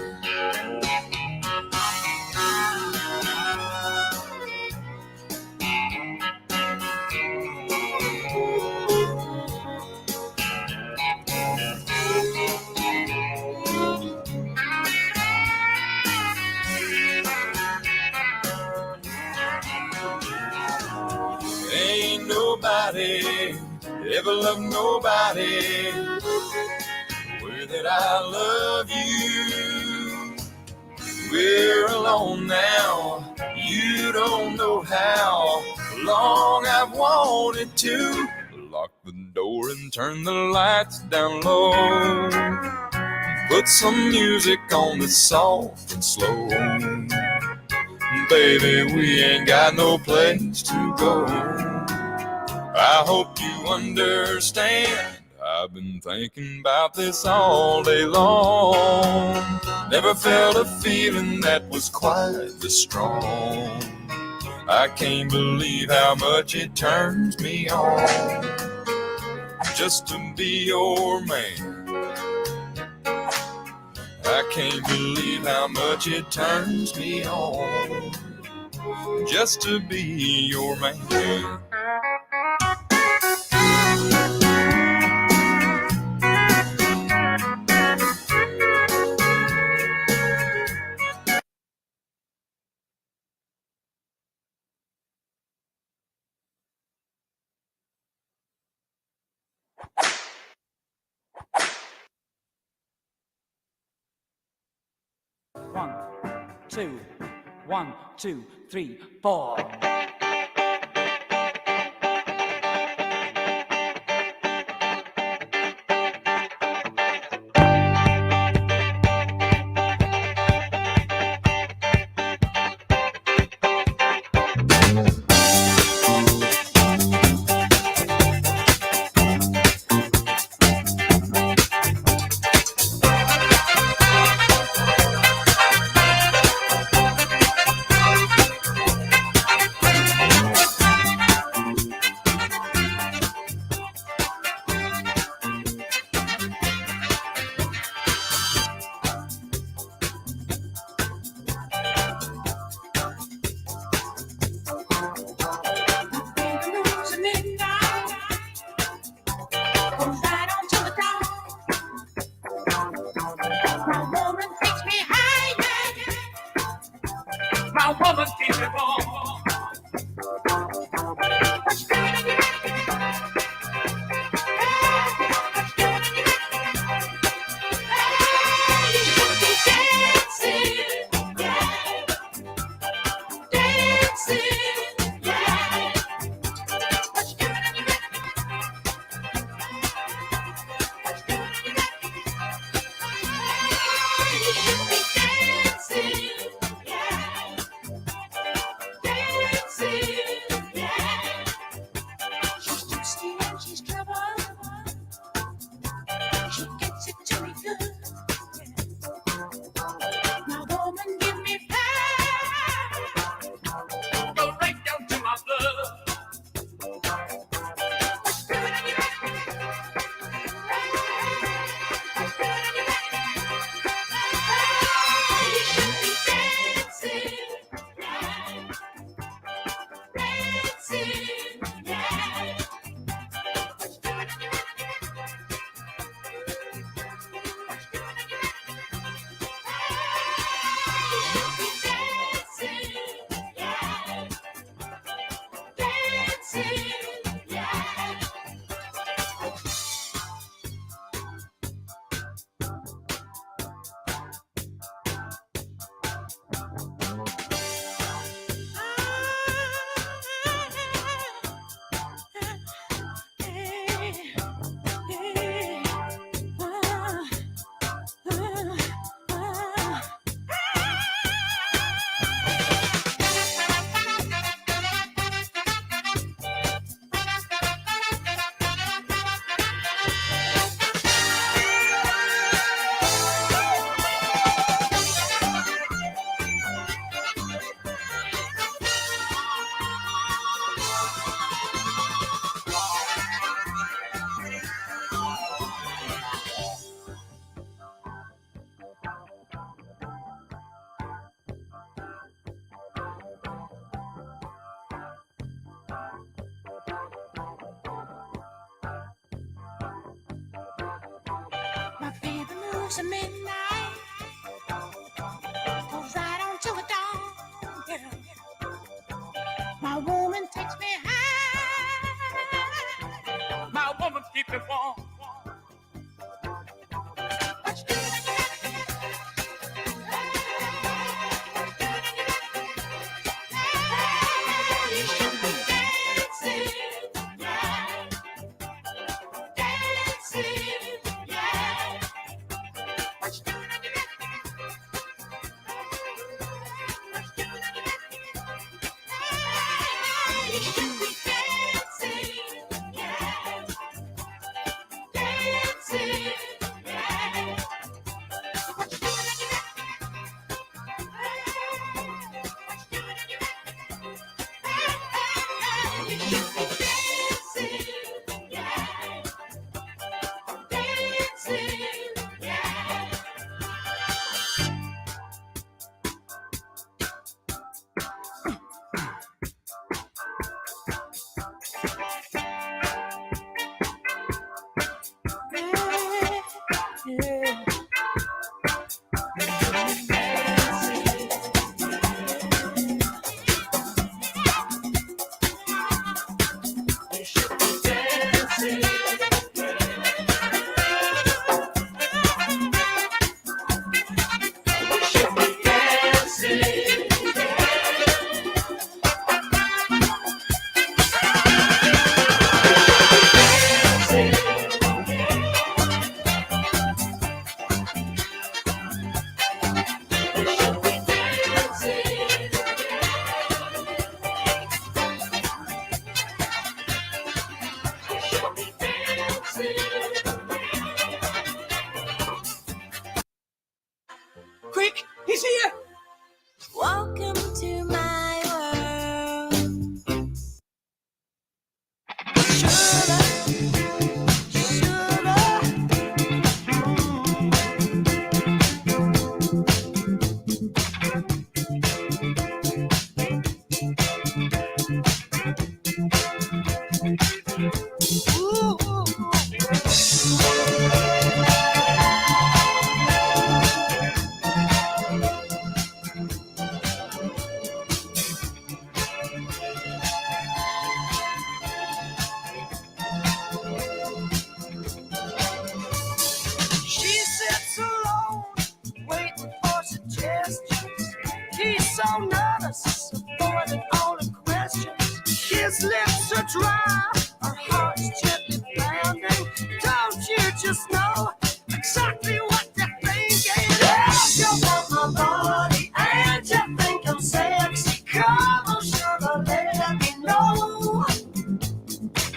Ain't nobody ever loved nobody the way that I love you. We're alone now, you don't know how long I've wanted to. Lock the door and turn the lights down low. Put some music on that's soft and slow. Baby, we ain't got no place to go. I hope you understand. I've been thinking about this all day long. Never felt a feeling that was quite this strong. I can't believe how much it turns me on just to be your man. I can't believe how much it turns me on just to be your man. One, two, 1, 2, 3, 4. close to midnight, goes right on to the dawn. Yeah. My woman takes me high. My woman keep me warm. Quick, he's here. Welcome to my world. She sits alone, waiting for suggestions. He's so nervous, avoiding all the questions. His lips are dry, her heart's gently pounding. Don't you just know exactly what they're thinking? If you want my body and you think I'm sexy, come on, sugar, let me know.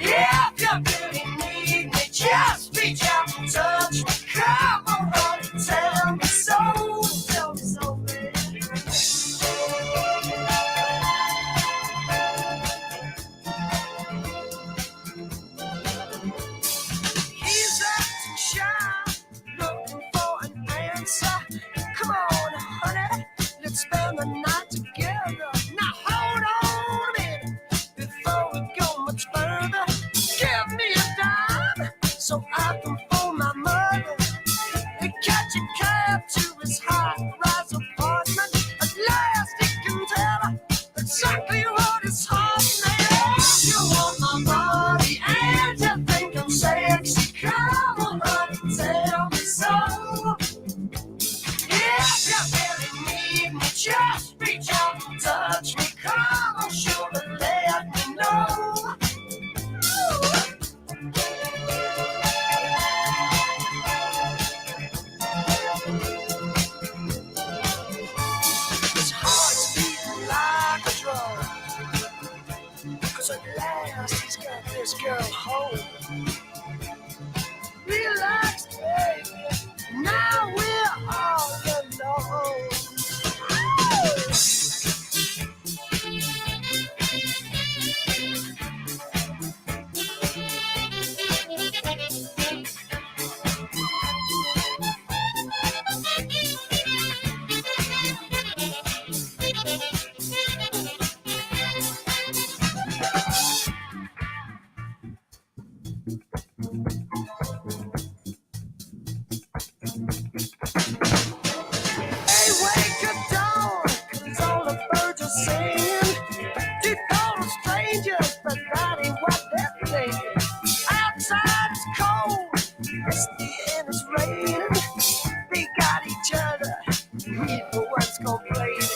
If you really need me, just reach out and touch me. Come on, honey, tell me so, baby. He's acting shy, looking for an answer. Come on, honey, let's spend the night together. Now hold on a minute before we go much further. Give me a dime so I can phone my mother and catch a cab to his high-rise apartment. At last he can tell her exactly what his heart needs. You want my body and you think I'm sexy. Come on, honey, tell me so. If you really need me, just reach out and touch me. Come on, sugar, let me know. Misty and it's raining. They got each other. Neither one's complaining.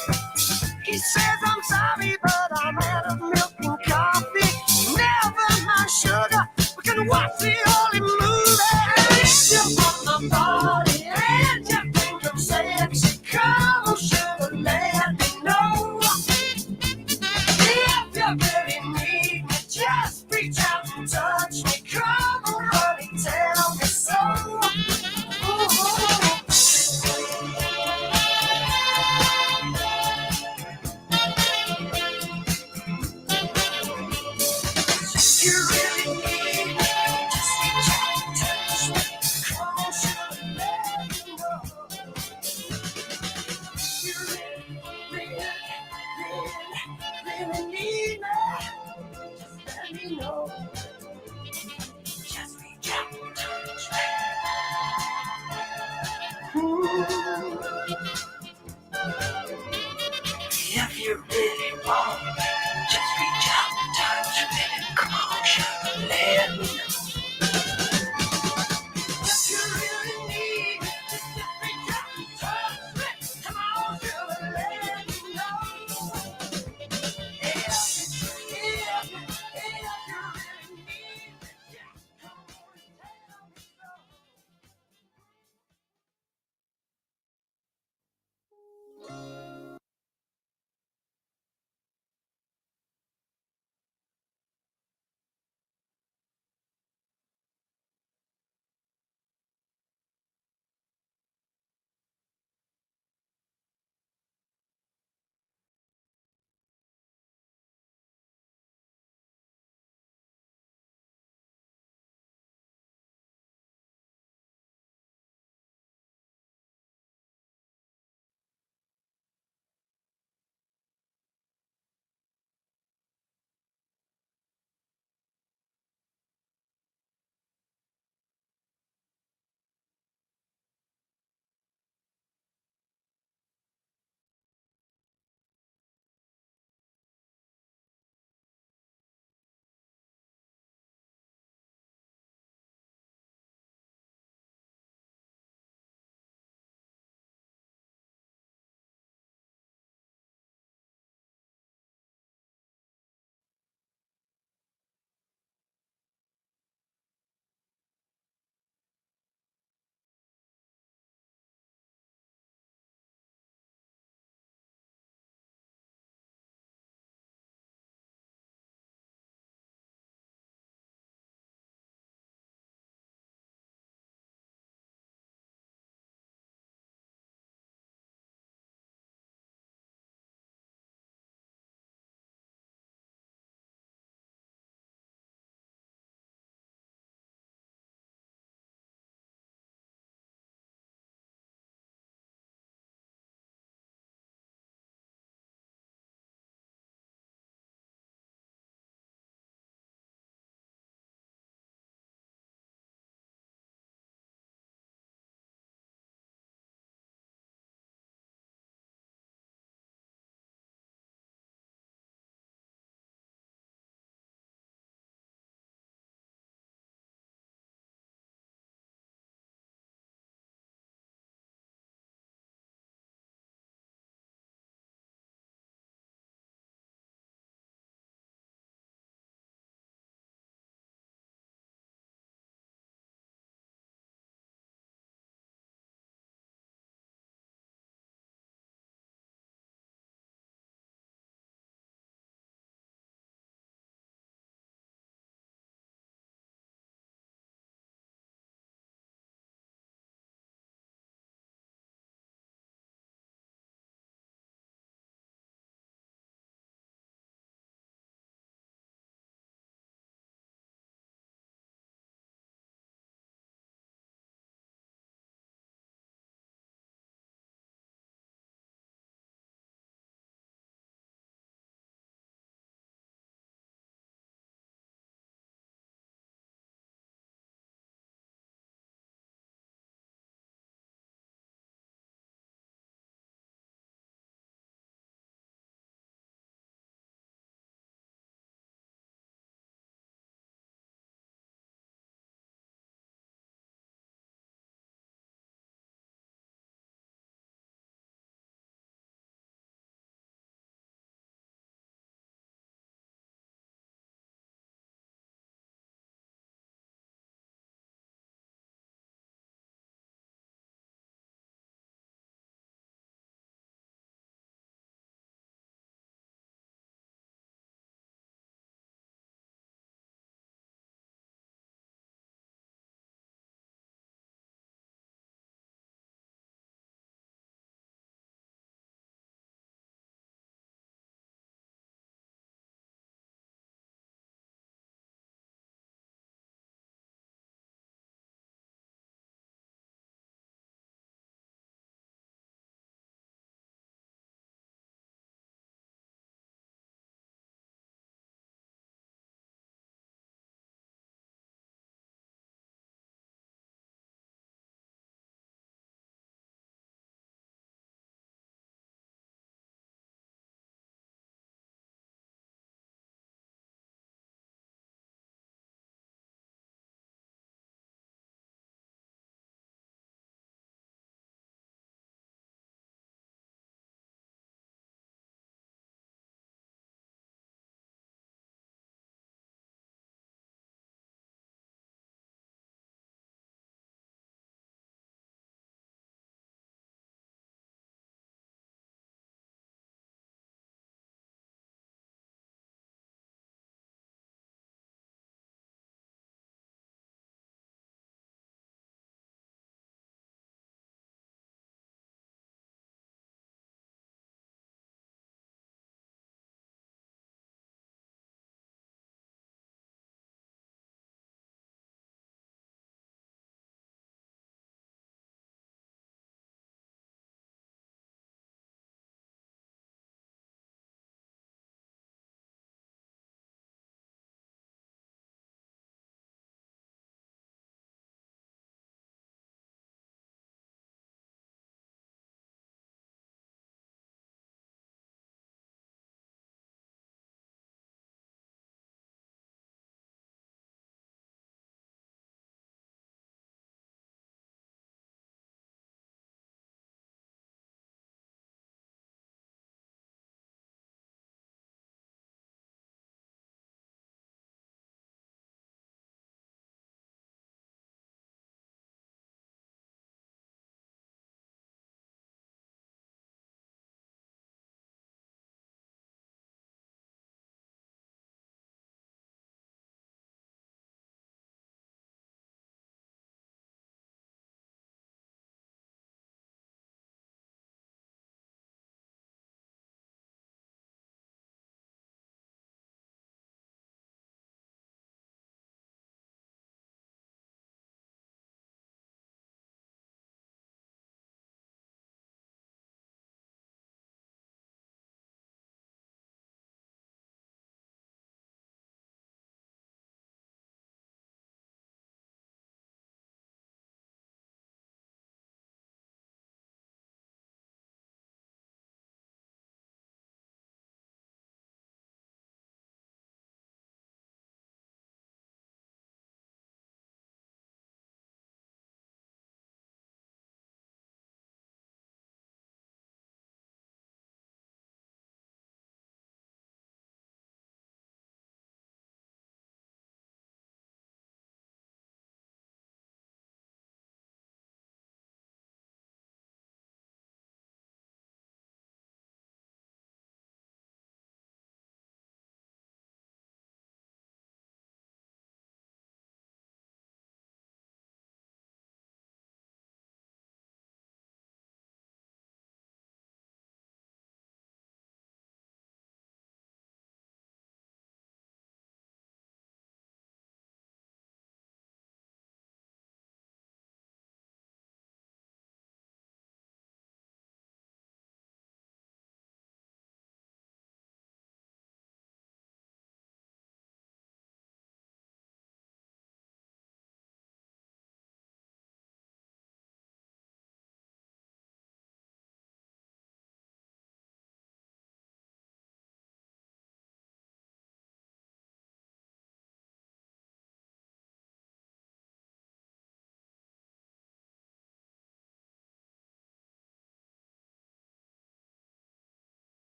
He says, I'm sorry, but I'm out of milk and coffee. Never mind sugar. We're gonna watch the only movie. If you want my body and you think I'm sexy, come on, sugar, let me know. If you really need me, just reach out and touch me. Come on, honey, tell me so.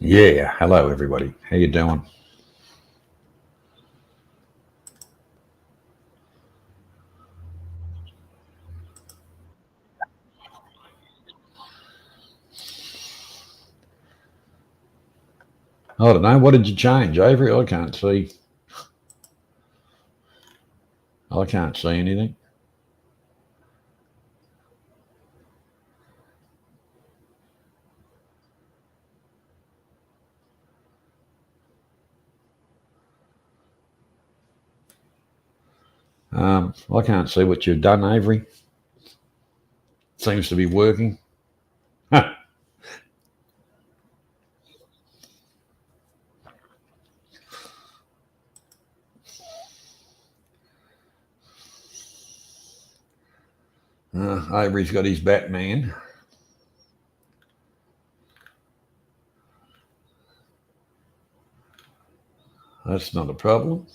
Yeah, hello everybody. How you doing? I don't know. What did you change, Avery? I can't see. I can't see anything. I can't see what you've done, Avery. Seems to be working. Avery's got his Batman. That's not a problem.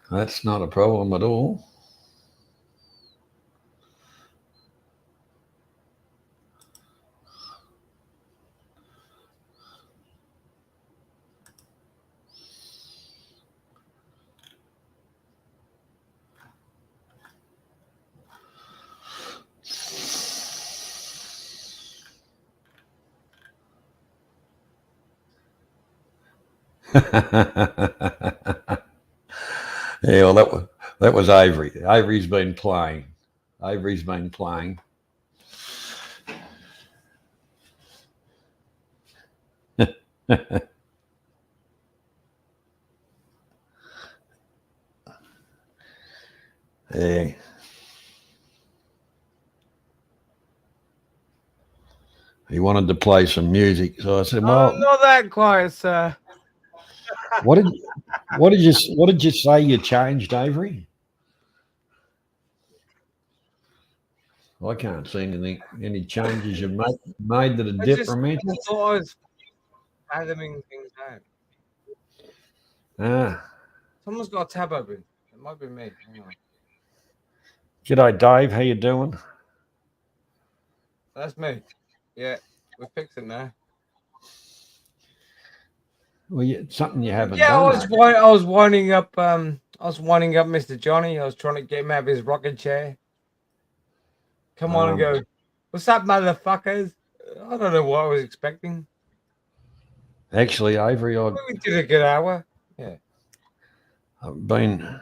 That's not a problem at all. Yeah, well, that was Avery. Avery's been playing. Avery's been playing. Yeah. He wanted to play some music, so I said, "Well, not that quiet, sir." what did you say you changed, Avery?" I can't see anything. Any changes you made that are detrimental? I thought I was fathoming things out. Ah, Someone's got a tab open. It might be me. Hang on. g'day, Dave. How you doing? That's me. Yeah, we fixed it now. Well, something you haven't Yeah, done. I was winding up. I was winding up Mr. Johnny. I was trying to get him out of his rocking chair. Come on and go. What's up, motherfuckers? I don't know what I was expecting. Actually, Avery, We did a good hour. Yeah. I've been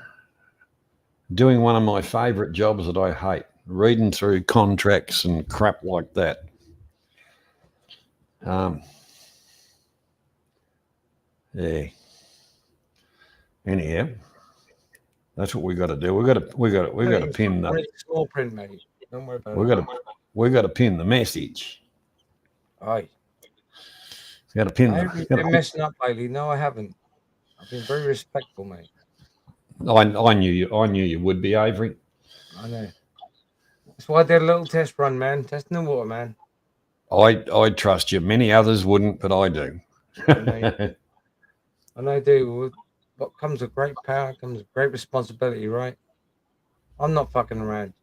doing one of my favourite jobs that I hate, reading through contracts and crap like that. Yeah. Anyhow, that's what we got to do. We got to pin the Small print, mate. Don't worry about it. we got to pin the message. Aye. Got to pin. I've been messing up lately. No, I haven't. I've been very respectful, mate. I knew you would be, Avery. I know. That's why I did a little test run, man. Testing the water, man. I trust you. Many others wouldn't, but I do. And I do. What comes with great power comes with great responsibility, right? I'm not fucking around.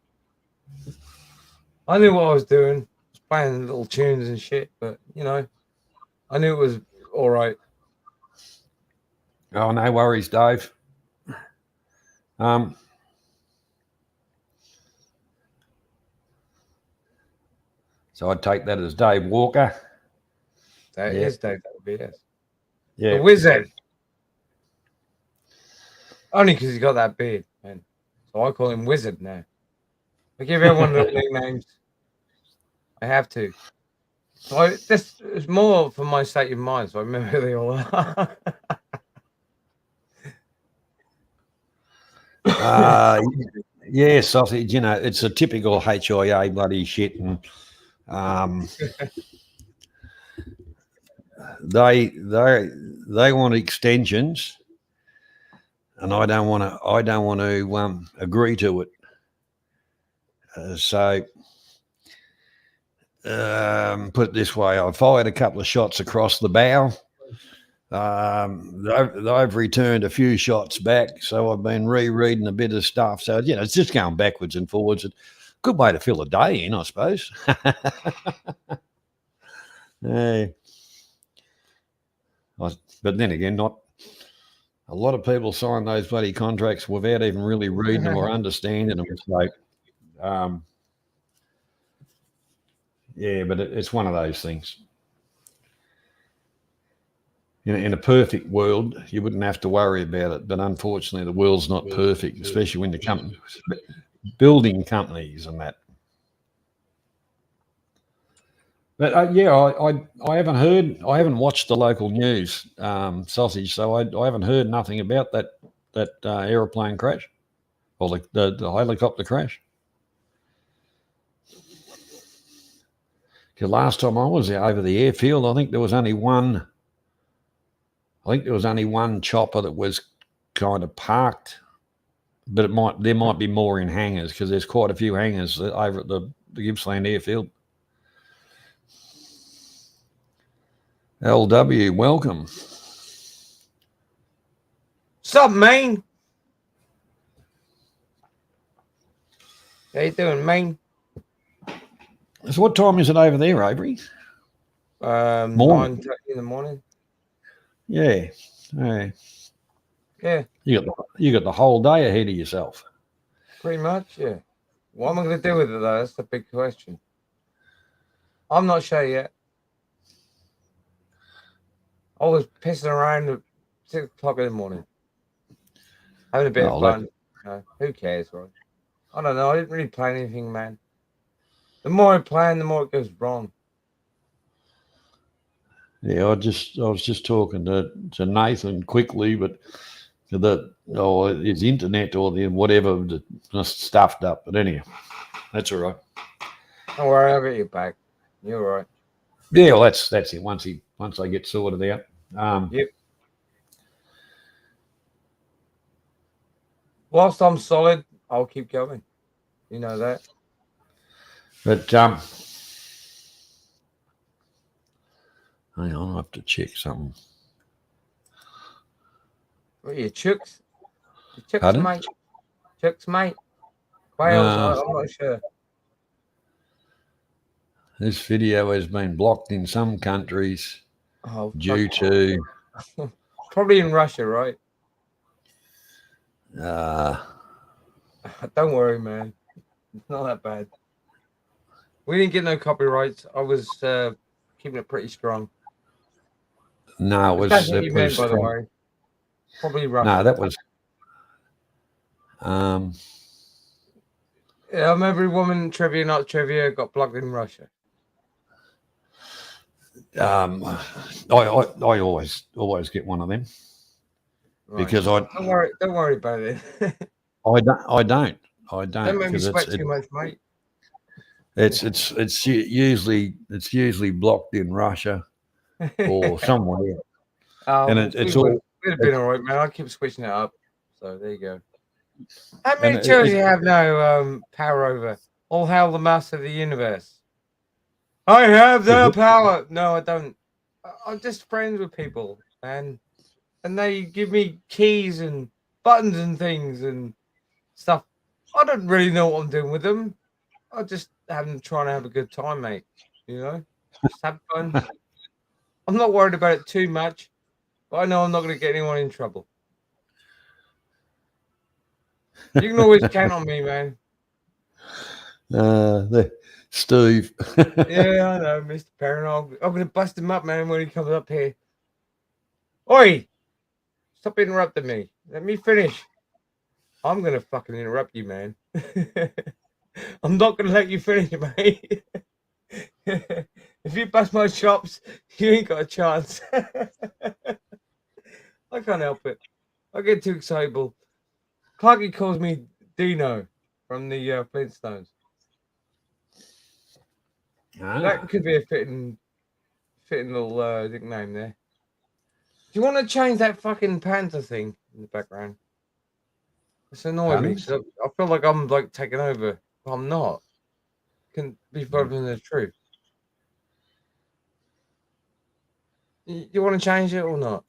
I knew what I was doing. I was playing little tunes and shit, but you know, I knew it was all right. Oh, no worries, Dave. So I'd take that as Dave Walker. That is Dave. That would be yes. Yeah. The Wizard. Only because he's got that beard, man. So I call him Wizard now. I give everyone little nicknames. I have to. So this is more for my state of mind, so I remember who they all are. Yeah, sausage. You know, it's a typical HIA bloody shit, and they want extensions, and I don't want to agree to it. So put it this way: I fired a couple of shots across the bow. I've returned a few shots back, so I've been rereading a bit of stuff. So you know, it's just going backwards and forwards. Good way to fill a day in, I suppose. But then again, not a lot of people sign those bloody contracts without even really reading them or understanding them. So, yeah, but it's one of those things. In a perfect world, you wouldn't have to worry about it. But unfortunately, the world's not perfect, especially when the building companies and that. But I haven't heard. I haven't watched the local news, Sausage. So I haven't heard nothing about that aeroplane crash or the helicopter crash. Because last time I was over the airfield, I think there was only one. I think there was only one chopper that was kind of parked, but there might be more in hangars because there's quite a few hangars over at the Gippsland airfield. LW, welcome. Sup, man? How you doing, man? So what time is it over there, Avery? 9:30 in the morning. Yeah. Yeah. You got the whole day ahead of yourself. Pretty much, yeah. What am I going to do with it, though? That's the big question. I'm not sure yet. I was pissing around at 6 o'clock in the morning. Having a bit of fun. Who cares, right? I don't know. I didn't really plan anything, man. The more I plan, the more it goes wrong. Yeah, I was just talking to Nathan quickly, but his internet or the whatever just stuffed up. But anyhow, that's all right. Don't worry, I'll get you back. You're all right. Yeah, well, that's it. Once I get sorted out. Yep. Whilst I'm solid, I'll keep going. You know that. But hang on, I have to check something. What are you, Chooks? Chooks, Pardon? mate. Chooks, mate. Wales, I'm not sure. This video has been blocked in some countries due to... Probably in Russia, right? Don't worry, man. It's not that bad. We didn't get no copyrights. I was keeping it pretty strong. No, it was... That's what you meant, by the way. Probably Russia. No, that was... Yeah, I'm every woman trivia, not trivia, got blocked in Russia. I always get one of them. Right. Because Don't worry about it. I don't. Don't make me sweat too much, mate. It's usually blocked in Russia or somewhere. And it's all. It'd have been all right, man. I keep switching it up. So there you go. How many children you have no power over? All hail the master of the universe. I have the power. No, I don't. I'm just friends with people, and they give me keys and buttons and things and stuff. I don't really know what I'm doing with them. I just trying to have a good time, mate. You know, just have fun. I'm not worried about it too much, but I know I'm not going to get anyone in trouble. You can always count on me, man. Steve. Yeah, I know, Mr. Paranoid. I'm going to bust him up, man, when he comes up here. Oi! Stop interrupting me. Let me finish. I'm going to fucking interrupt you, man. I'm not going to let you finish, mate. If you bust my chops, you ain't got a chance. I can't help it. I get too excitable. Clarky calls me Dino from the Flintstones. That could be a fitting little nickname there. Do you want to change that fucking panther thing in the background? It's annoying me. I feel like I'm like taking over. But I'm not. Can be further than the truth. You want to change it or not?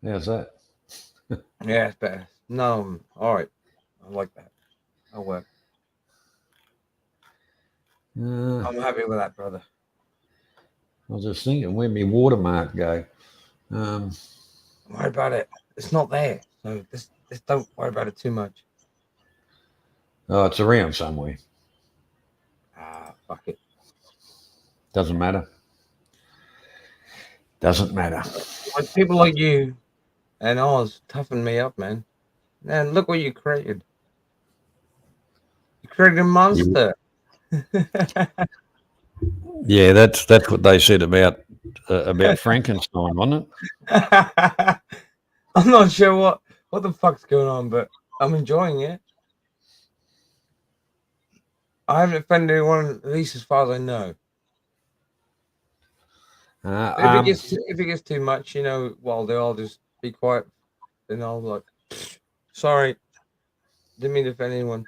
How's that? Yeah, it's better. No, all right. I like that. I'll work. I'm happy with that, brother. I was just thinking, where'd my watermark go? Don't worry about it. It's not there. So just don't worry about it too much. Oh, it's around somewhere. Fuck it. Doesn't matter. Doesn't matter. Like people like you and Oz toughen me up, man. Man, look what you created. You created a monster. Yeah, that's what they said about Frankenstein, wasn't it? I'm not sure what the fuck's going on, but I'm enjoying it. I haven't offended anyone, at least as far as I know. If it gets too much, you know, well, they'll just be quiet. Then I'll like, sorry, didn't mean to offend anyone.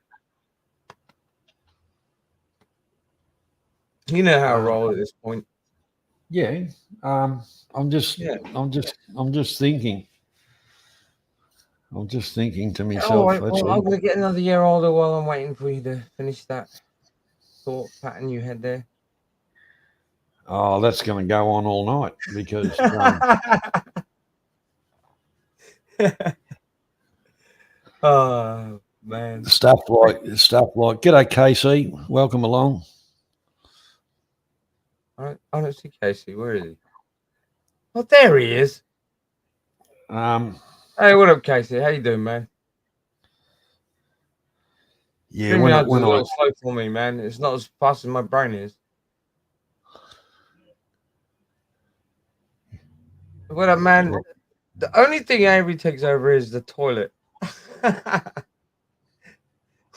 You know how I roll at this point. Yeah. I'm just thinking. I'm just thinking to myself. Oh, right, well, I'm going to get another year older while I'm waiting for you to finish that thought pattern you had there. Oh, that's going to go on all night because oh man, stuff like g'day Casey, welcome along. I don't see Casey. Where is he? Oh, there he is. Hey, what up, Casey? How you doing, man? Yeah, when when a little slow for me, man. It's not as fast as my brain is. What up, man? The only thing Avery takes over is the toilet.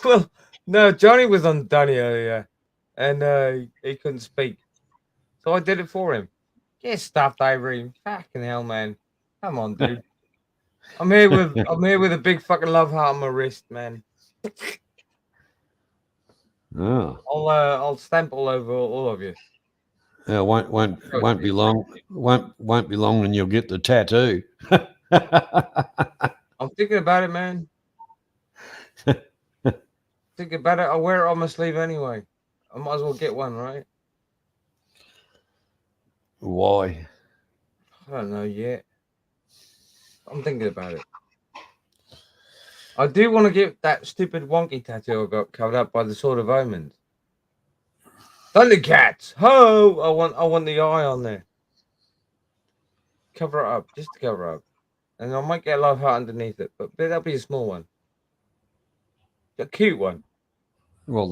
Well, no, Johnny was on Dunny earlier, and he couldn't speak, so I did it for him. Get stuffed, Avery. Fucking hell, man. Come on, dude. I'm here with a big fucking love heart on my wrist, man. Oh. I'll stamp all over all of you. Yeah, won't be long. Won't be long, and you'll get the tattoo. I'm thinking about it, man. Thinking about it. I'll wear it on my sleeve anyway. I might as well get one, right? Why? I don't know yet. I'm thinking about it. I do want to get that stupid wonky tattoo I got covered up by the Sword of Omens. Thundercats! Ho! I want the eye on there. Cover it up, just to cover it up. And I might get a love heart underneath it, but that'll be a small one. A cute one. Well,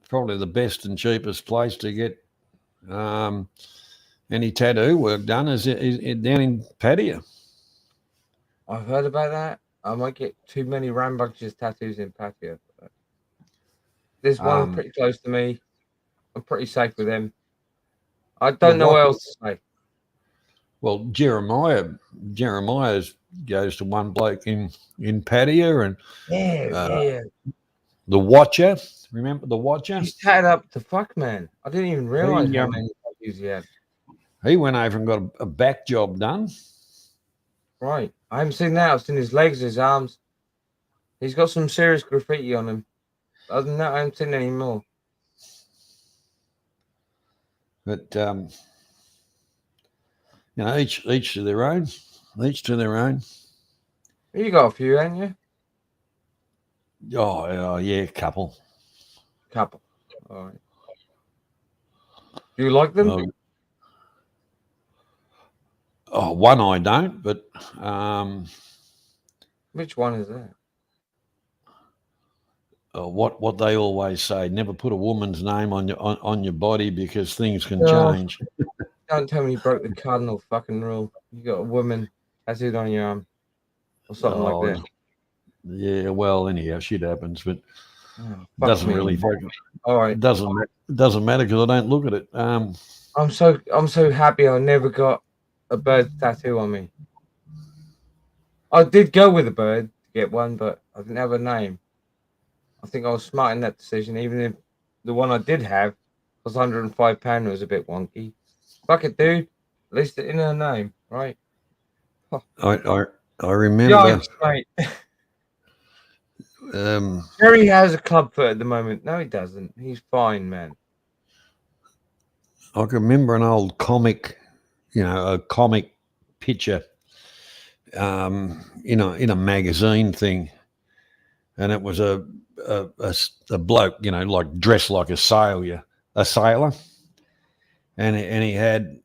probably the best and cheapest place to get any tattoo work done is down in Pattaya. I've heard about that. I might get too many rambunctious tattoos in Pattaya. There's one pretty close to me. I'm pretty safe with them. I don't know what else to say. Well, Jeremiah goes to one bloke in Pattaya, and yeah. The Watcher. Remember the Watcher? He's tatted up to fuck, man. I didn't even realize how many tattoos he had. He went over and got a back job done. Right. I haven't seen that. I've seen his legs, his arms. He's got some serious graffiti on him. Other than that, I haven't seen any more. But you know, each to their own. Each to their own. You got a few, haven't you? Oh yeah, couple. All right. Do you like them? Oh, one I don't, but which one is that? What they always say: never put a woman's name on your body because things can change. Don't tell me you broke the cardinal fucking rule. You got a woman tattooed on your arm or something like that. Yeah, well, anyhow, shit happens, but doesn't really. All right, doesn't matter because I don't look at it. I'm so happy I never got a bird tattoo on me. I did go with a bird to get one, but I didn't have a name. I think I was smart in that decision, even if the one I did have was £105 and it was a bit wonky. Fuck it, dude. At least it's in her name, right? Oh. I remember. Yikes, mate. Jerry has a club foot at the moment. No, he doesn't. He's fine, man. I can remember an old comic, a comic picture in a magazine thing, and it was a bloke, like dressed like a sailor, and he had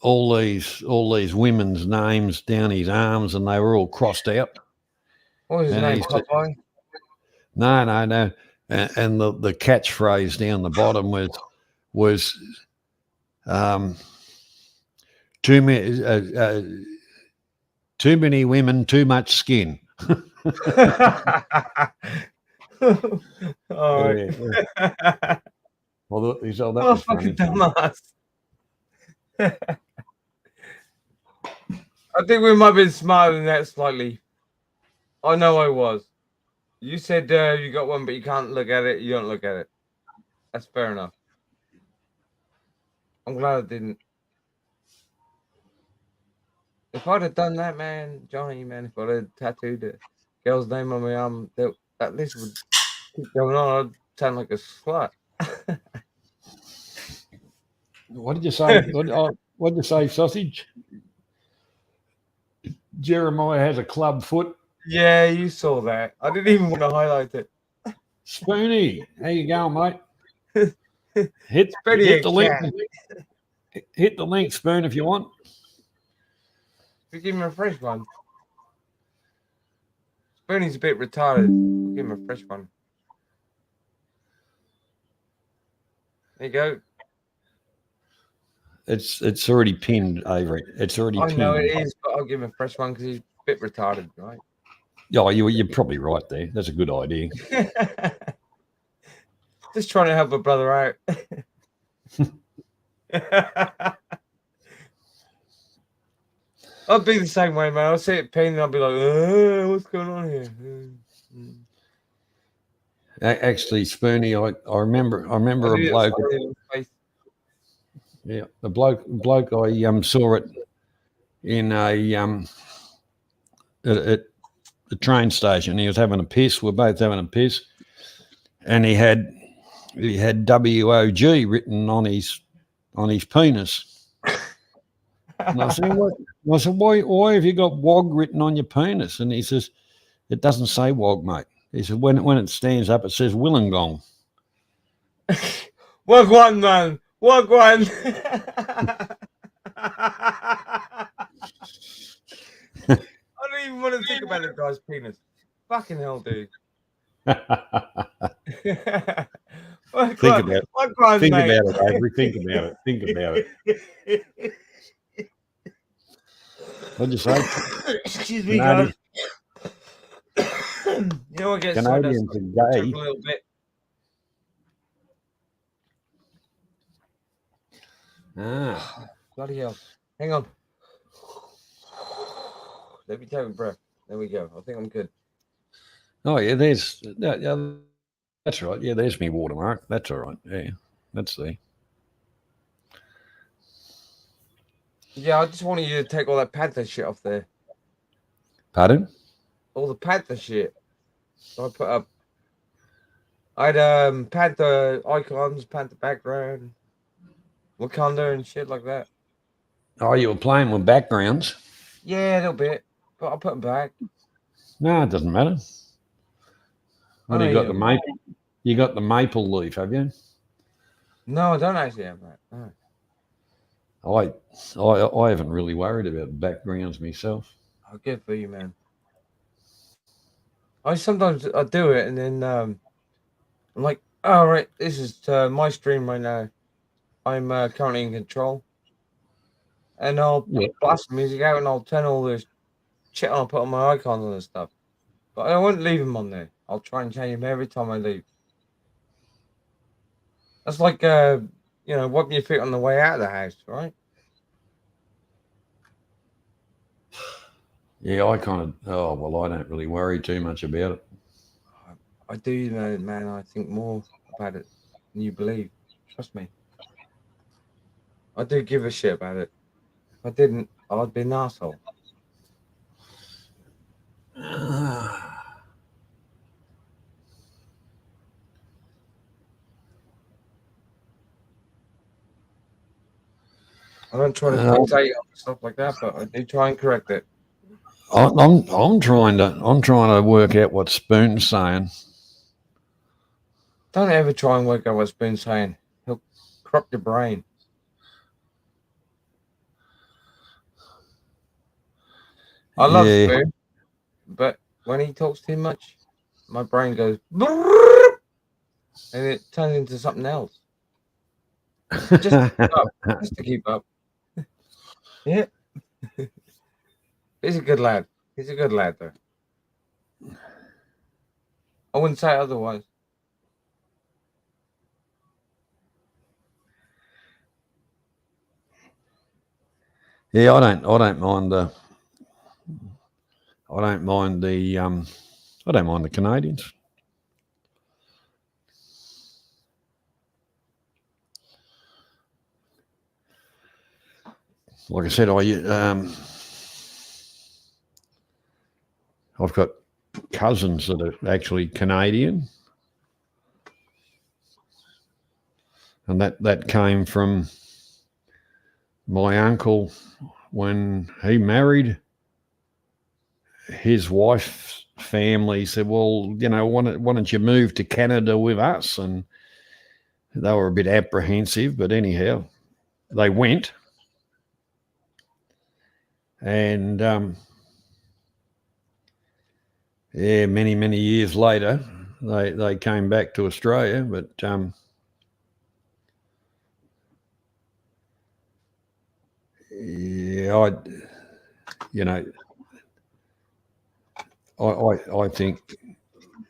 all these women's names down his arms, and they were all crossed out. What was his And name? he said- Popeye? No. And the catchphrase down the bottom was too many women, too much skin. All right. Yeah. Well, he said that What a was funny. fucking dumbass. I think we might have been smarter than that slightly. I know I was. You said you got one, but you can't look at it. You don't look at it. That's fair enough. I'm glad I didn't. If I'd have done that, man, Johnny, man, if I'd have tattooed a girl's name on my arm, that list would keep going on. I'd sound like a slut. What did you say? What did you say, sausage? Jeremiah has a club foot. Yeah, you saw that. I didn't even want to highlight it. Spoony, how you going, mate? Hit Spoony the link. cat. Hit the link, Spoon, if you want. We give him a fresh one. Spoonie's a bit retarded. We'll give him a fresh one. There you go. It's already pinned, Avery. It's already I pinned. know it is, but I'll give him a fresh one because he's a bit retarded, right? Oh, you're probably right there. That's a good idea. Just trying to help a brother out. I'd be the same way, man. I'll see it pinned and I'll be like, what's going on here? Actually, Spoony, I remember a bloke. Yeah, the bloke I saw it in at the train station. He was having a piss. We're both having a piss, and he had WOG written on his penis. And I said, why have you got WOG written on your penis? And he says, it doesn't say WOG, mate. He said, when it stands up, it says Wollongong. Walk one, man. Walk one. I don't even want to think about the guy's penis. Fucking hell, dude. Think about it. Think about it, Avery. Think about it. Think about it. What'd you say? Excuse me, guys. You know what gets Canadians are gay. a little bit. Ah, Bloody hell. Hang on. Let me take a breath. There we go. I think I'm good. oh yeah, yeah, that's right. Yeah, there's me watermark. That's all right. Yeah, that's there. Yeah, I just wanted you to take all that Panther shit off there. Pardon? All the Panther shit. So I put up. I had Panther icons, Panther background, Wakanda and shit like that. Oh, you were playing with backgrounds? Yeah, a little bit, but I'll put them back. No, it doesn't matter. What do you got? The maple? You got the maple leaf, have you? No, I don't actually have that. No. I haven't really worried about backgrounds myself. Oh, good for you, man. Sometimes I do it and then I'm like, all right, this is my stream right now. I'm currently in control. And I'll blast the music out and I'll turn all this shit on, I'll put on my icons and stuff. But I won't leave them on there. I'll try and change them every time I leave. That's like, wiping your feet on the way out of the house, right? Yeah, I kind of, I don't really worry too much about it. I do, man. I think more about it than you believe. Trust me. I do give a shit about it. If I didn't, I'd be an asshole. I don't try to dictate on stuff like that, but I do try and correct it. I'm trying to work out what Spoon's saying. Don't ever try and work out what Spoon's saying. He'll corrupt your brain. I love Spoon, but when he talks too much, my brain goes and it turns into something else. Just to keep up. Yeah. He's a good lad. He's a good lad, though. I wouldn't say otherwise. Yeah, I don't mind the I don't mind the Canadians. Like I said, I've got cousins that are actually Canadian, and that came from my uncle when he married. His wife's family said, well, you know, why don't you move to Canada with us? And they were a bit apprehensive, but anyhow, they went. And many years later, they came back to Australia, but I think,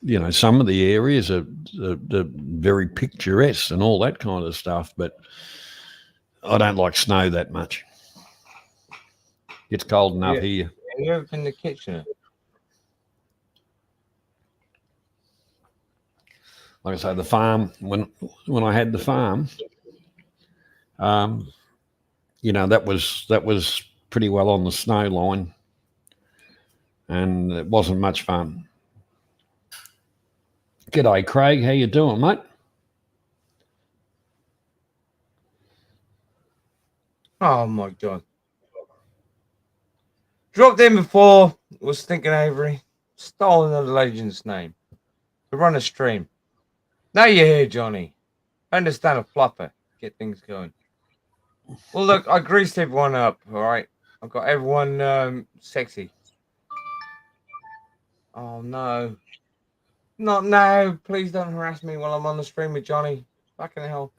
you know, some of the areas are very picturesque and all that kind of stuff, but I don't like snow that much. It's cold enough here. Have you ever been to Kitchener? Like I say, the farm, when I had the farm, you know, that was pretty well on the snow line, and it wasn't much fun. G'day, Craig. How you doing, mate? Oh my God. Dropped in before, was thinking Avery. Stole another legend's name to run a stream. Now you're here, Johnny. I understand a flopper. Get things going. Well, look, I greased everyone up, all right? I've got everyone sexy. Oh, no. Not now. Please don't harass me while I'm on the stream with Johnny. Fucking hell.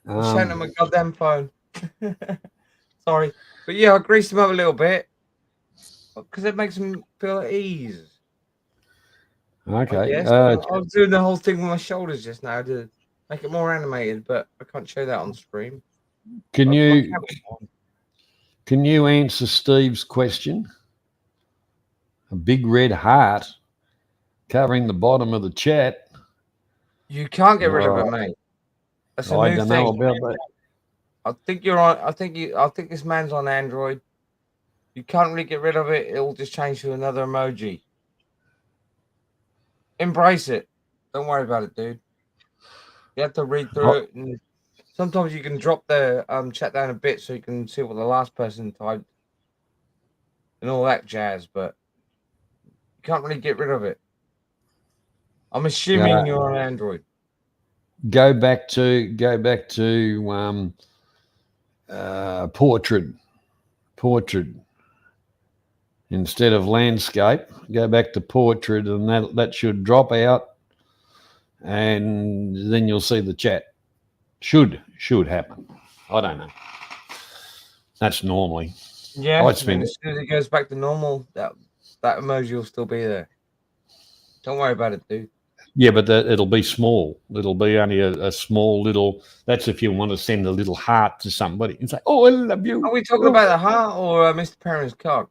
I'm shouting at my goddamn phone. Sorry. But yeah, I greased him up a little bit because it makes him feel at ease. Okay. Yes, I was doing the whole thing with my shoulders just now to make it more animated, but I can't show that on the stream. Can you answer Steve's question? A big red heart covering the bottom of the chat. You can't get rid of it, mate. That's a I new don't thing. know about that. I think you're on. I think this man's on Android. You can't really get rid of it. It'll just change to another emoji. Embrace it. Don't worry about it, dude. You have to read through it, and sometimes you can drop the chat down a bit so you can see what the last person typed and all that jazz. But you can't really get rid of it. I'm assuming you're on Android. Go back to portrait instead of landscape. Go back to portrait, and that should drop out, and then you'll see the chat. Should happen. I don't know. That's normally. Yeah. As soon as it goes back to normal, that emoji will still be there. Don't worry about it, dude. Yeah, but it'll be small. It'll be only a small little. That's if you want to send a little heart to somebody and say, "Oh, I love you." Are we talking about the heart or Mr. Perrin's cock?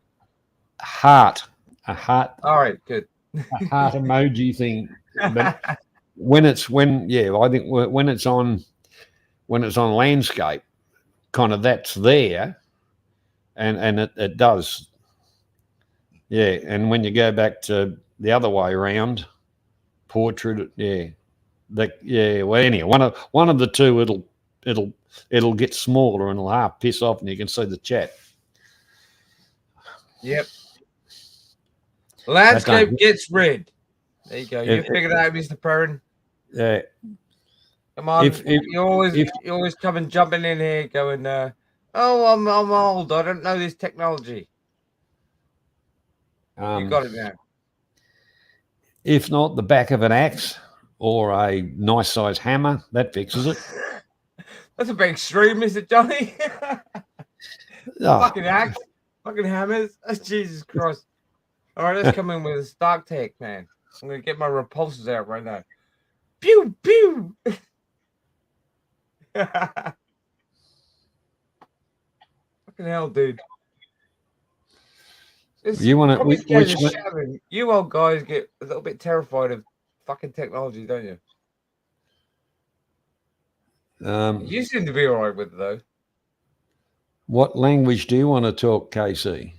Heart. A heart. All right, good. A heart emoji thing. But I think when it's on landscape, kind of that's there, and it does. Yeah, and when you go back to the other way around. Portrait, well, anyway, one of the two, it'll get smaller and it'll half piss off, and you can see the chat. Yep. Landscape don't- gets red. There you go. You If- figured out, Mr. Perrin. Yeah. Come on. If- you always come and jumping in here going, oh, I'm old. I don't know this technology. You got it now. If not, the back of an axe or a nice size hammer, that fixes it. That's a bit extreme, Mr. Johnny. Oh. Fucking axe, fucking hammers. Oh, Jesus Christ. All right, let's come in with a Stark Tech, man. I'm going to get my repulsors out right now. Pew, pew. Fucking hell, dude. You want to? You old guys get a little bit terrified of fucking technology, don't you? You seem to be all right with it, though. What language do you want to talk, KC?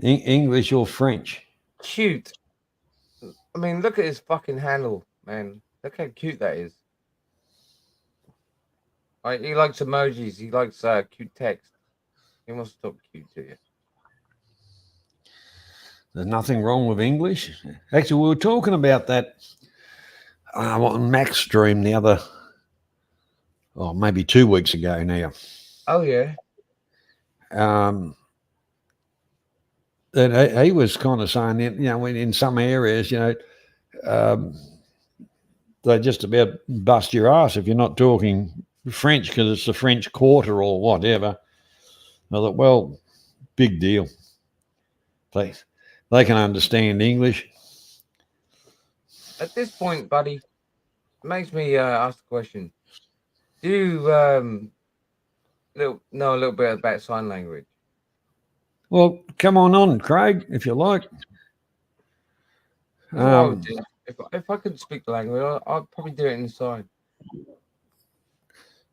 English or French? Cute. I mean, look at his fucking handle, man. Look how cute that is. He likes emojis. He likes cute text. He wants to talk cute to you. There's nothing wrong with English. Actually, we were talking about that on Mac's stream the other, maybe 2 weeks ago now. Oh, yeah. That he was kind of saying that, in some areas, they just about bust your ass if you're not talking French because it's the French Quarter or whatever. I thought, well, big deal. They can understand English. At this point, buddy, it makes me ask the question. Do you know a little bit about sign language? Well, come on, Craig, if you like. If I could speak the language, I'd probably do it inside.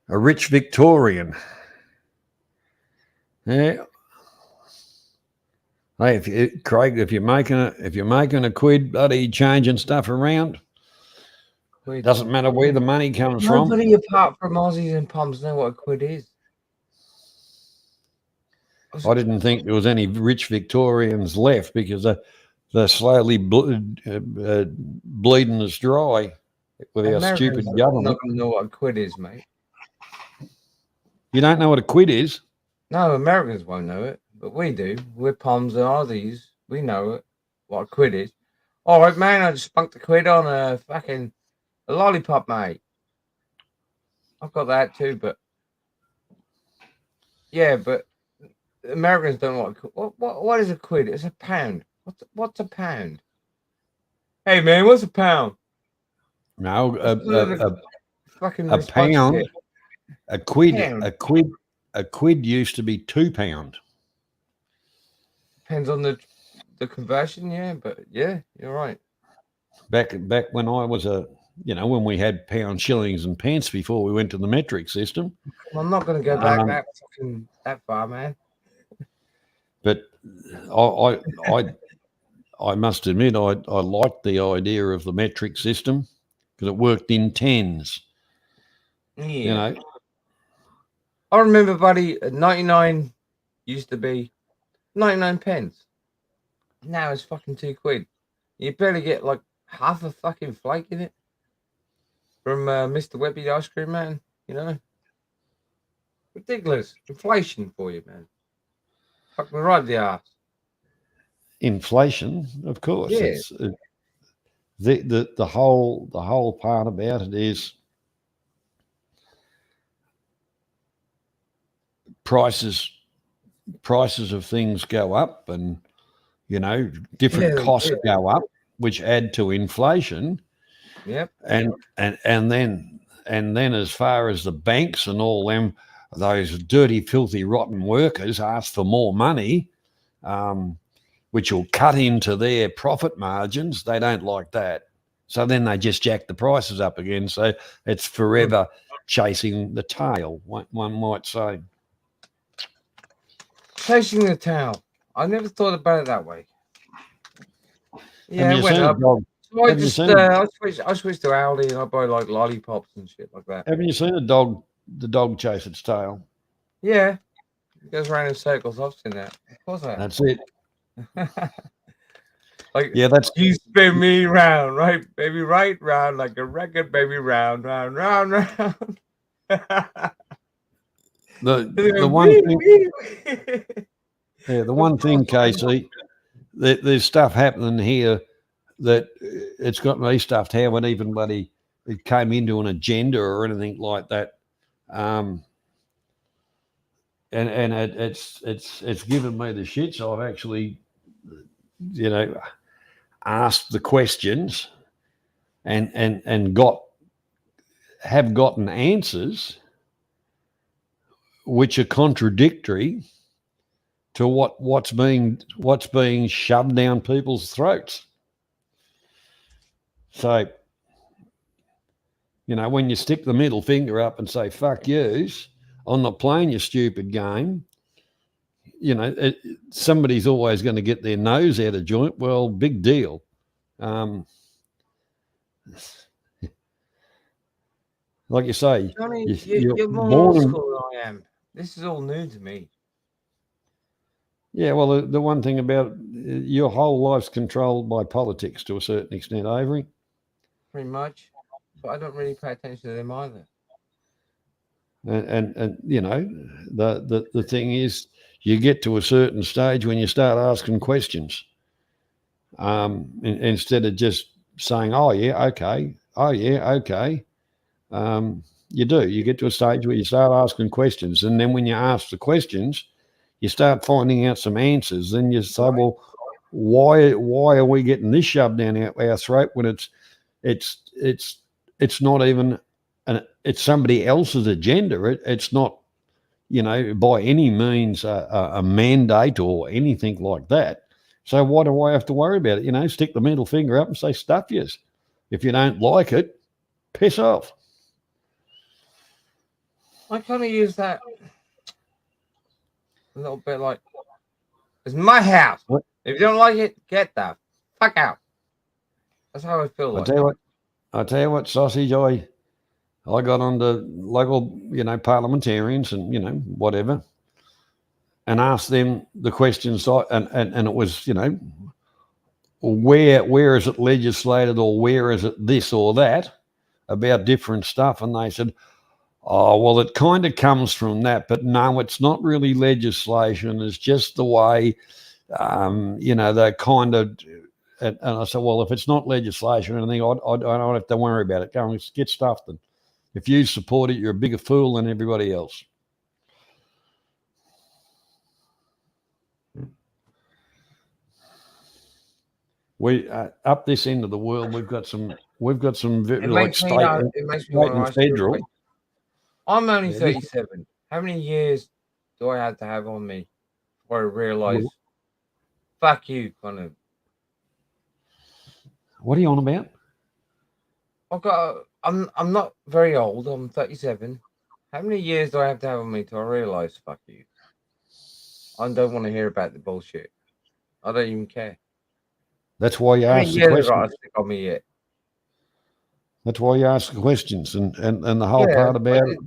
A rich Victorian. Yeah. Hey, Craig, if you're making a quid, buddy, changing stuff around, it doesn't matter where the money comes from. Nobody apart from Aussies and Pums know what a quid is. I didn't think there was any rich Victorians left because they're slowly bleeding us dry with our stupid government. Not going to know what a quid is, mate. You don't know what a quid is? No, Americans won't know it, but we do. We're Poms and Aussies. We know it, what a quid is. All right, man, I just spunked a quid on a lollipop, mate. I've got that too, but yeah, but Americans don't know what is a quid? It's a pound. What's a pound? Hey, man, what's a pound? No, a pound. A quid used to be £2. Depends on the conversion, yeah. But yeah, you're right. Back when I was when we had pound, shillings, and pence before we went to the metric system. I'm not going to go back that far, man. But I must admit I liked the idea of the metric system because it worked in tens. Yeah. I remember, buddy, 99 used to be 99 pence. Now it's fucking 2 quid. You barely get like half a fucking flake in it from Mr. Webby Ice Cream Man, Ridiculous. Inflation for you, man. Fucking right the ass. Inflation, of course. Yeah. The whole part about it is prices of things go up, and different costs go up, which add to inflation. Yep. And then as far as the banks and all them, those dirty, filthy, rotten workers ask for more money, which will cut into their profit margins. They don't like that. So then they just jack the prices up again. So it's forever chasing the tail, one might say. Chasing the tail. I never thought about it that way. Yeah, Have it you went seen up. So I Have you just seen? I switch to Aldi and I buy like lollipops and shit like that. Haven't you seen the dog chase its tail? Yeah, it goes around in circles. I've seen that. Of course I have. That's it. Like, Yeah, that's you spin me round, right, baby, right round like a record, baby, round, round, round, round. the one thing. Yeah, the one thing, Casey, there's stuff happening here that it's got me stuffed. How it even it came into an agenda or anything like that. And it's given me the shits. I've actually, asked the questions and have gotten answers which are contradictory to what's being shoved down people's throats. So, when you stick the middle finger up and say "fuck yous," I'm not playing your stupid game. Somebody's always going to get their nose out of joint. Well, big deal. Like you say, Johnny, you're you're more born old in- school than I am. This is all new to me. Yeah, well, the one thing about your whole life's controlled by politics to a certain extent, Avery. Pretty much, but I don't really pay attention to them either. And the thing is, you get to a certain stage when you start asking questions, instead of just saying, "Oh yeah, okay, oh yeah, okay." You get to a stage where you start asking questions, and then when you ask the questions, you start finding out some answers. Then you say, "Well, why are we getting this shoved down our throat when it's not even it's somebody else's agenda? It's not, by any means a mandate or anything like that. So why do I have to worry about it? Stick the middle finger up and say, stuff yous. If you don't like it, piss off." I kind of use that a little bit like, it's my house. If you don't like it, get the fuck out. That's how I feel. I tell you what, sausage. I got on the local, parliamentarians and whatever, and asked them the questions. And it was, where is it legislated, or where is it this or that about different stuff? And they said, "Oh, well, it kind of comes from that, but no, it's not really legislation. It's just the way, they kind of." And I said, "Well, if it's not legislation or anything, I don't have to worry about it. Go and get stuffed. Then, if you support it, you're a bigger fool than everybody else." We up this end of the world, we've got some like state and federal. I'm only 37. How many years do I have to have on me before I realize, fuck you, kind of? What are you on about? I'm not very old. I'm 37. How many years do I have to have on me till I realize, fuck you? I don't want to hear about the bullshit. I don't even care. That's why you How ask many the years have I questions. stick on me yet? That's why you ask the questions, and the whole part about it.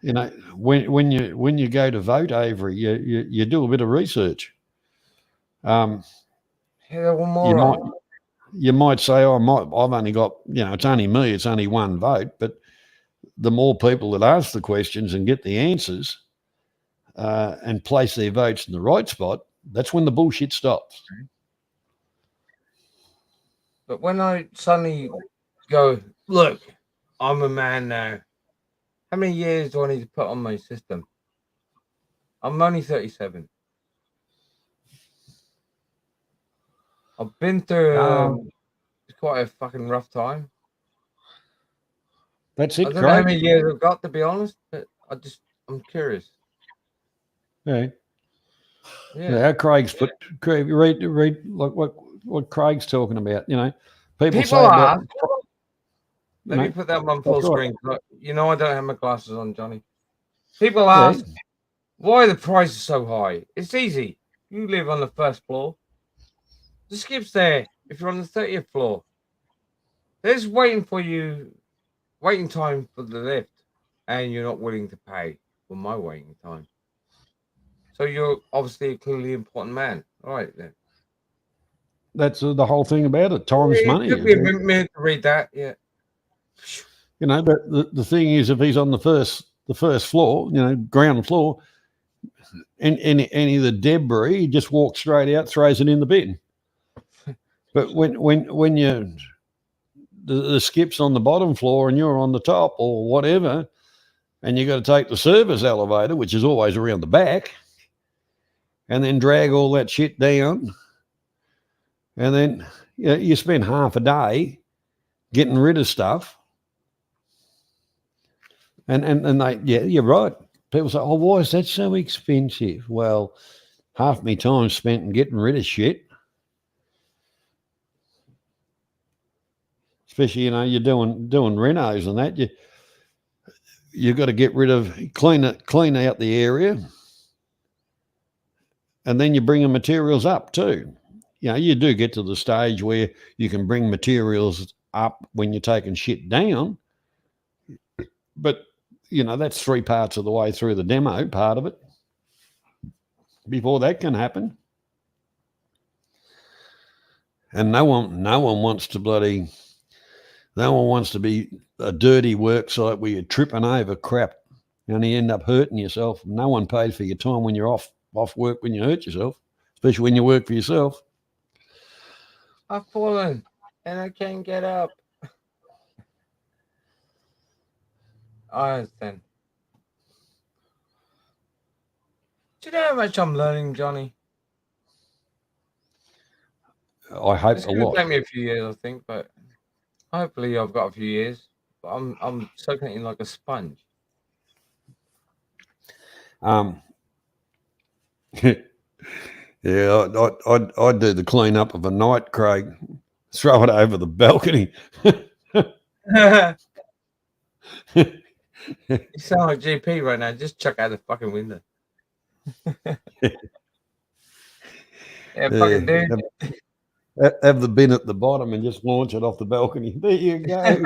Yeah. When you go to vote, Avery, you do a bit of research. Yeah, one more. You might say, "Oh, I've only got, it's only me, it's only one vote." But the more people that ask the questions and get the answers, and place their votes in the right spot, that's when the bullshit stops. But when I suddenly go, look, I'm a man now. How many years do I need to put on my system? I'm only 37. I've been through quite a fucking rough time. That's it, I don't know how Craig. many years I've got, to be honest, but I'm curious. Yeah. Yeah. How Craig's put. Craig, read like what Craig's talking about. People say People about. ask. Let me put that on full screen. I don't have my glasses on, Johnny. People ask, why the price is so high? It's easy. You live on the first floor. The skip's there if you're on the 30th floor. There's waiting time for the lift, and you're not willing to pay for my waiting time. So you're obviously a clearly important man. All right then. That's the whole thing about it. Time's money. It took me a minute to read that. Yeah. You know, but the thing is, if he's on the first floor, you know, ground floor, and any of the debris, he just walks straight out, throws it in the bin. But when you the skip's on the bottom floor and you're on the top or whatever, and you got to take the service elevator, which is always around the back, and then drag all that shit down, and then you spend half a day getting rid of stuff. And they, yeah, you're right. People say, oh, why is that so expensive? Well, half my time spent in getting rid of shit. Especially, you know, you're doing renos and that. You got to get rid of, clean out the area, and then you bring the materials up too. You know, you do get to the stage where you can bring materials up when you're taking shit down, but you know, that's 3 parts of the way through the demo part of it before that can happen. And no one wants to be a dirty work site where you're tripping over crap and you end up hurting yourself. No one pays for your time when you're off work when you hurt yourself, especially when you work for yourself. I've fallen and I can't get up. I understand. Do you know how much I'm learning, Johnny? I hope It's a going to lot. take me a few years, I think, but hopefully I've got a few years. But I'm soaking it in like a sponge. Yeah, I'd do the clean up of a night, Craig. Throw it over the balcony. You sound like GP right now. Just chuck out the fucking window. Yeah, fucking dude. Have the bin at the bottom and just launch it off the balcony. There you go.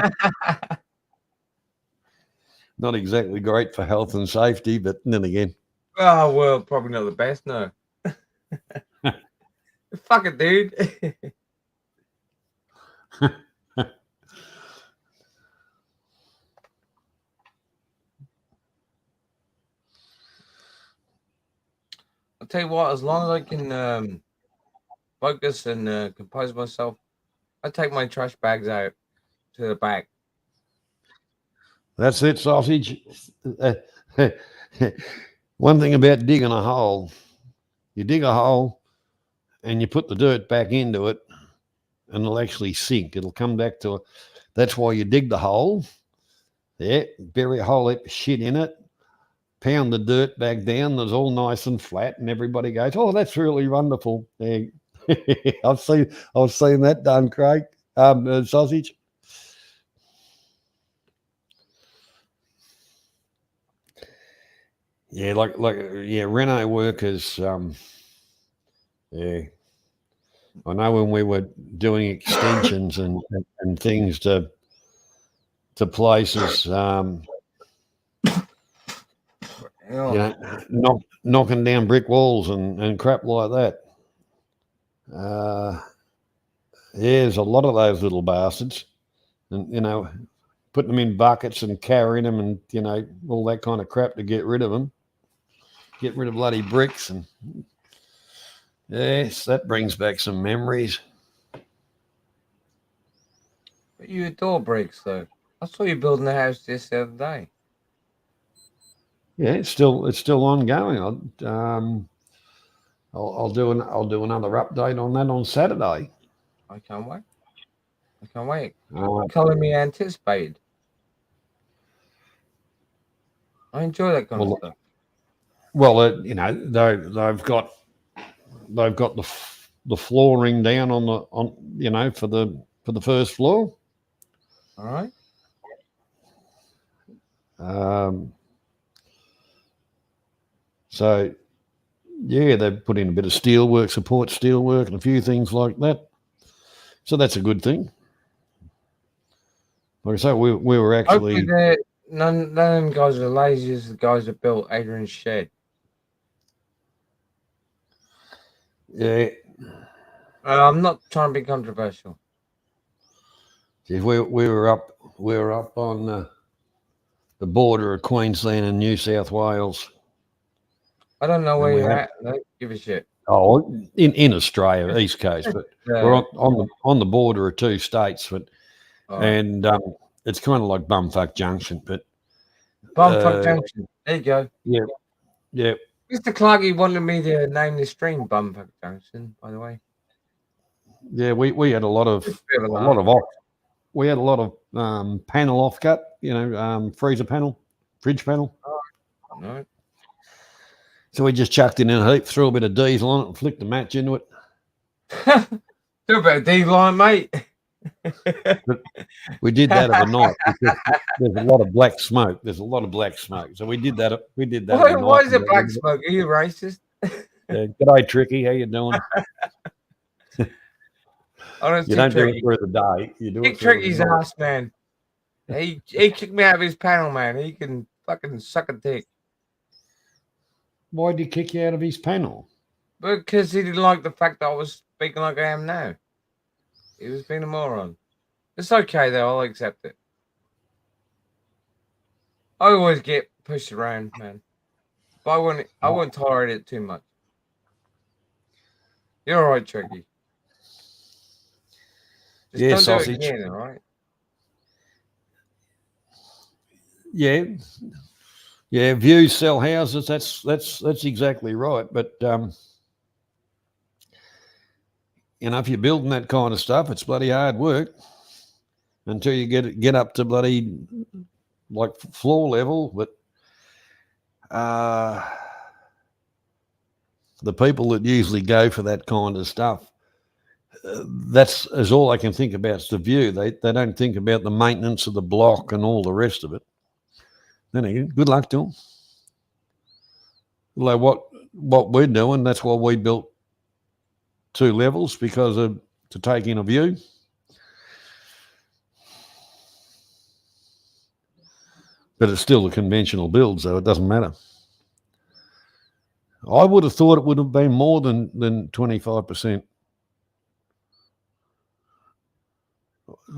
Not exactly great for health and safety, but then again. Oh, well, probably not the best, no. Fucking dude. I'll tell you what, as long as I can focus and compose myself, I take my trash bags out to the back. That's it, sausage. One thing about digging a hole, you dig a hole and you put the dirt back into it and it'll actually sink. It'll come back to it. That's why you dig the hole. Yeah, bury a whole heap of shit in it. Pound the dirt back down. It's all nice and flat, and everybody goes, "Oh, that's really wonderful." Yeah. I've seen that done, Craig. Sausage. Yeah, like reno workers. Yeah, I know when we were doing extensions and things to places. You know, knocking down brick walls and crap like that. Yeah, there's a lot of those little bastards, and you know, putting them in buckets and carrying them, and you know, all that kind of crap to get rid of them. Get rid of bloody bricks, and yes, that brings back some memories. But you adore bricks, though. I saw you building a house just the other day. Yeah, it's still ongoing. I'll do another update on that on Saturday. I can't wait. Color me anticipated. I enjoy that kind of stuff. Well, you know, they've got the flooring down on you know, for the first floor. All right. So, yeah, they've put in a bit of steelwork, support steelwork, and a few things like that. So that's a good thing. Like I say, we were Hopefully, actually. none of them guys are lazy as the guys that built Adrian's shed. Yeah. I'm not trying to be controversial. Geez, we were up on the border of Queensland and New South Wales. I don't know where And we you're had- at. I don't give a shit. Oh, in Australia, East Coast, but Yeah. we're on the border of two states, but Alright. and it's kind of like Bumfuck Junction, but Bumfuck Junction. There you go. Yeah, yeah. Mr. Clarkey wanted me to name this stream Bumfuck Junction, by the way. Yeah, we had a lot of bit of a off. We had a lot of panel offcut, freezer panel, fridge panel. No. So we just chucked it in a heap, threw a bit of diesel on it, and flicked the match into it. Do a bit of D-line, mate. We did that overnight because there's a lot of black smoke. There's a lot of black smoke, so we did that. We did that. Why overnight. is it black smoke? Are you racist? G'day, Tricky. How you doing? You don't do it through the day. You do it Kick through Tricky's the night. ass, man. He kicked me out of his panel, man. He can fucking suck a dick. Why did he kick you out of his panel? Because he didn't like the fact that I was speaking like I am now. He was being a moron. It's okay though. I'll accept it. I always get pushed around, man. But I wouldn't tolerate it too much. You're all right, Tricky. Just Yeah, don't sausage. do it again, all right? Yeah, yeah. Views sell houses. That's exactly right. But if you're building that kind of stuff, it's bloody hard work until you get up to bloody like floor level. But the people that usually go for that kind of stuff, that's all they can think about is the view. They don't think about the maintenance of the block and all the rest of it. Then again, good luck to them. Like what we're doing, that's why we built 2 levels, because to take in a view. But it's still a conventional build, so it doesn't matter. I would have thought it would have been more than 25%.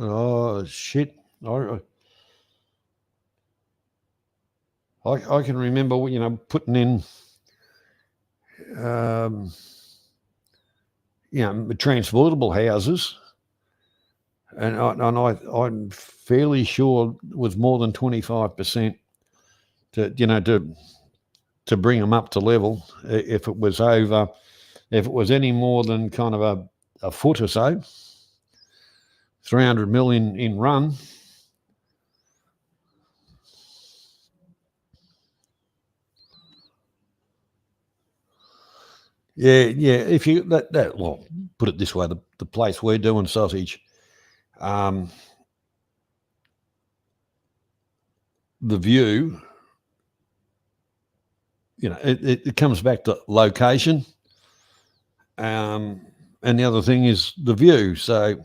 Oh shit! I can remember, putting in, transportable houses, and I'm fairly sure it was more than 25% to bring them up to level. If it was any more than kind of a foot or so, 300 million in run. Yeah. If you well, put it this way, the place we're doing sausage, the view, it comes back to location, and the other thing is the view. So,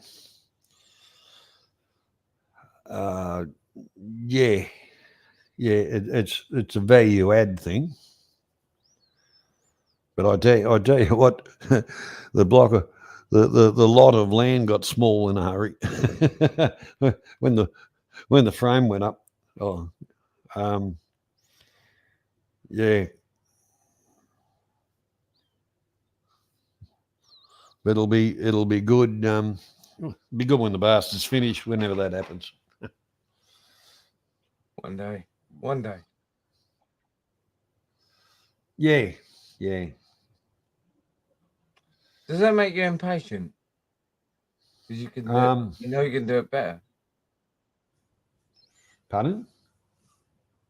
it's a value add thing. But I tell you what, the block of the lot of land got small in a hurry when the frame went up. Yeah. But it'll be good. Be good when the bastard's finished. Whenever that happens. One day. Yeah. Does that make you impatient? Because you can, you can do it better. Pardon?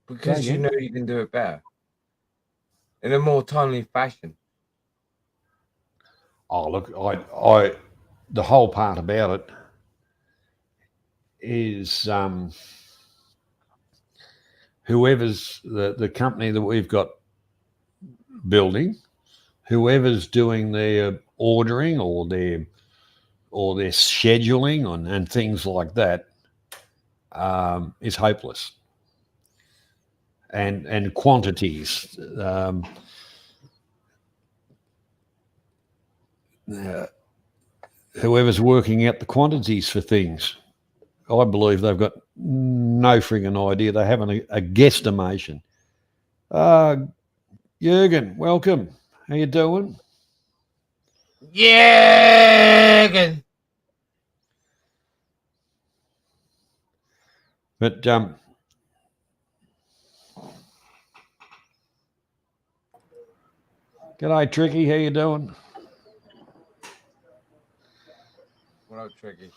Because you know you can do it better in a more timely fashion. Oh, look, I the whole part about it is whoever's the company that we've got building, whoever's doing their ordering or their scheduling and things like that, is hopeless. And quantities. Whoever's working out the quantities for things, I believe they've got no friggin' idea. They're having a guesstimation. Jürgen, welcome. How you doing? Jürgen. But g'day, Tricky. How you doing? What up, Tricky?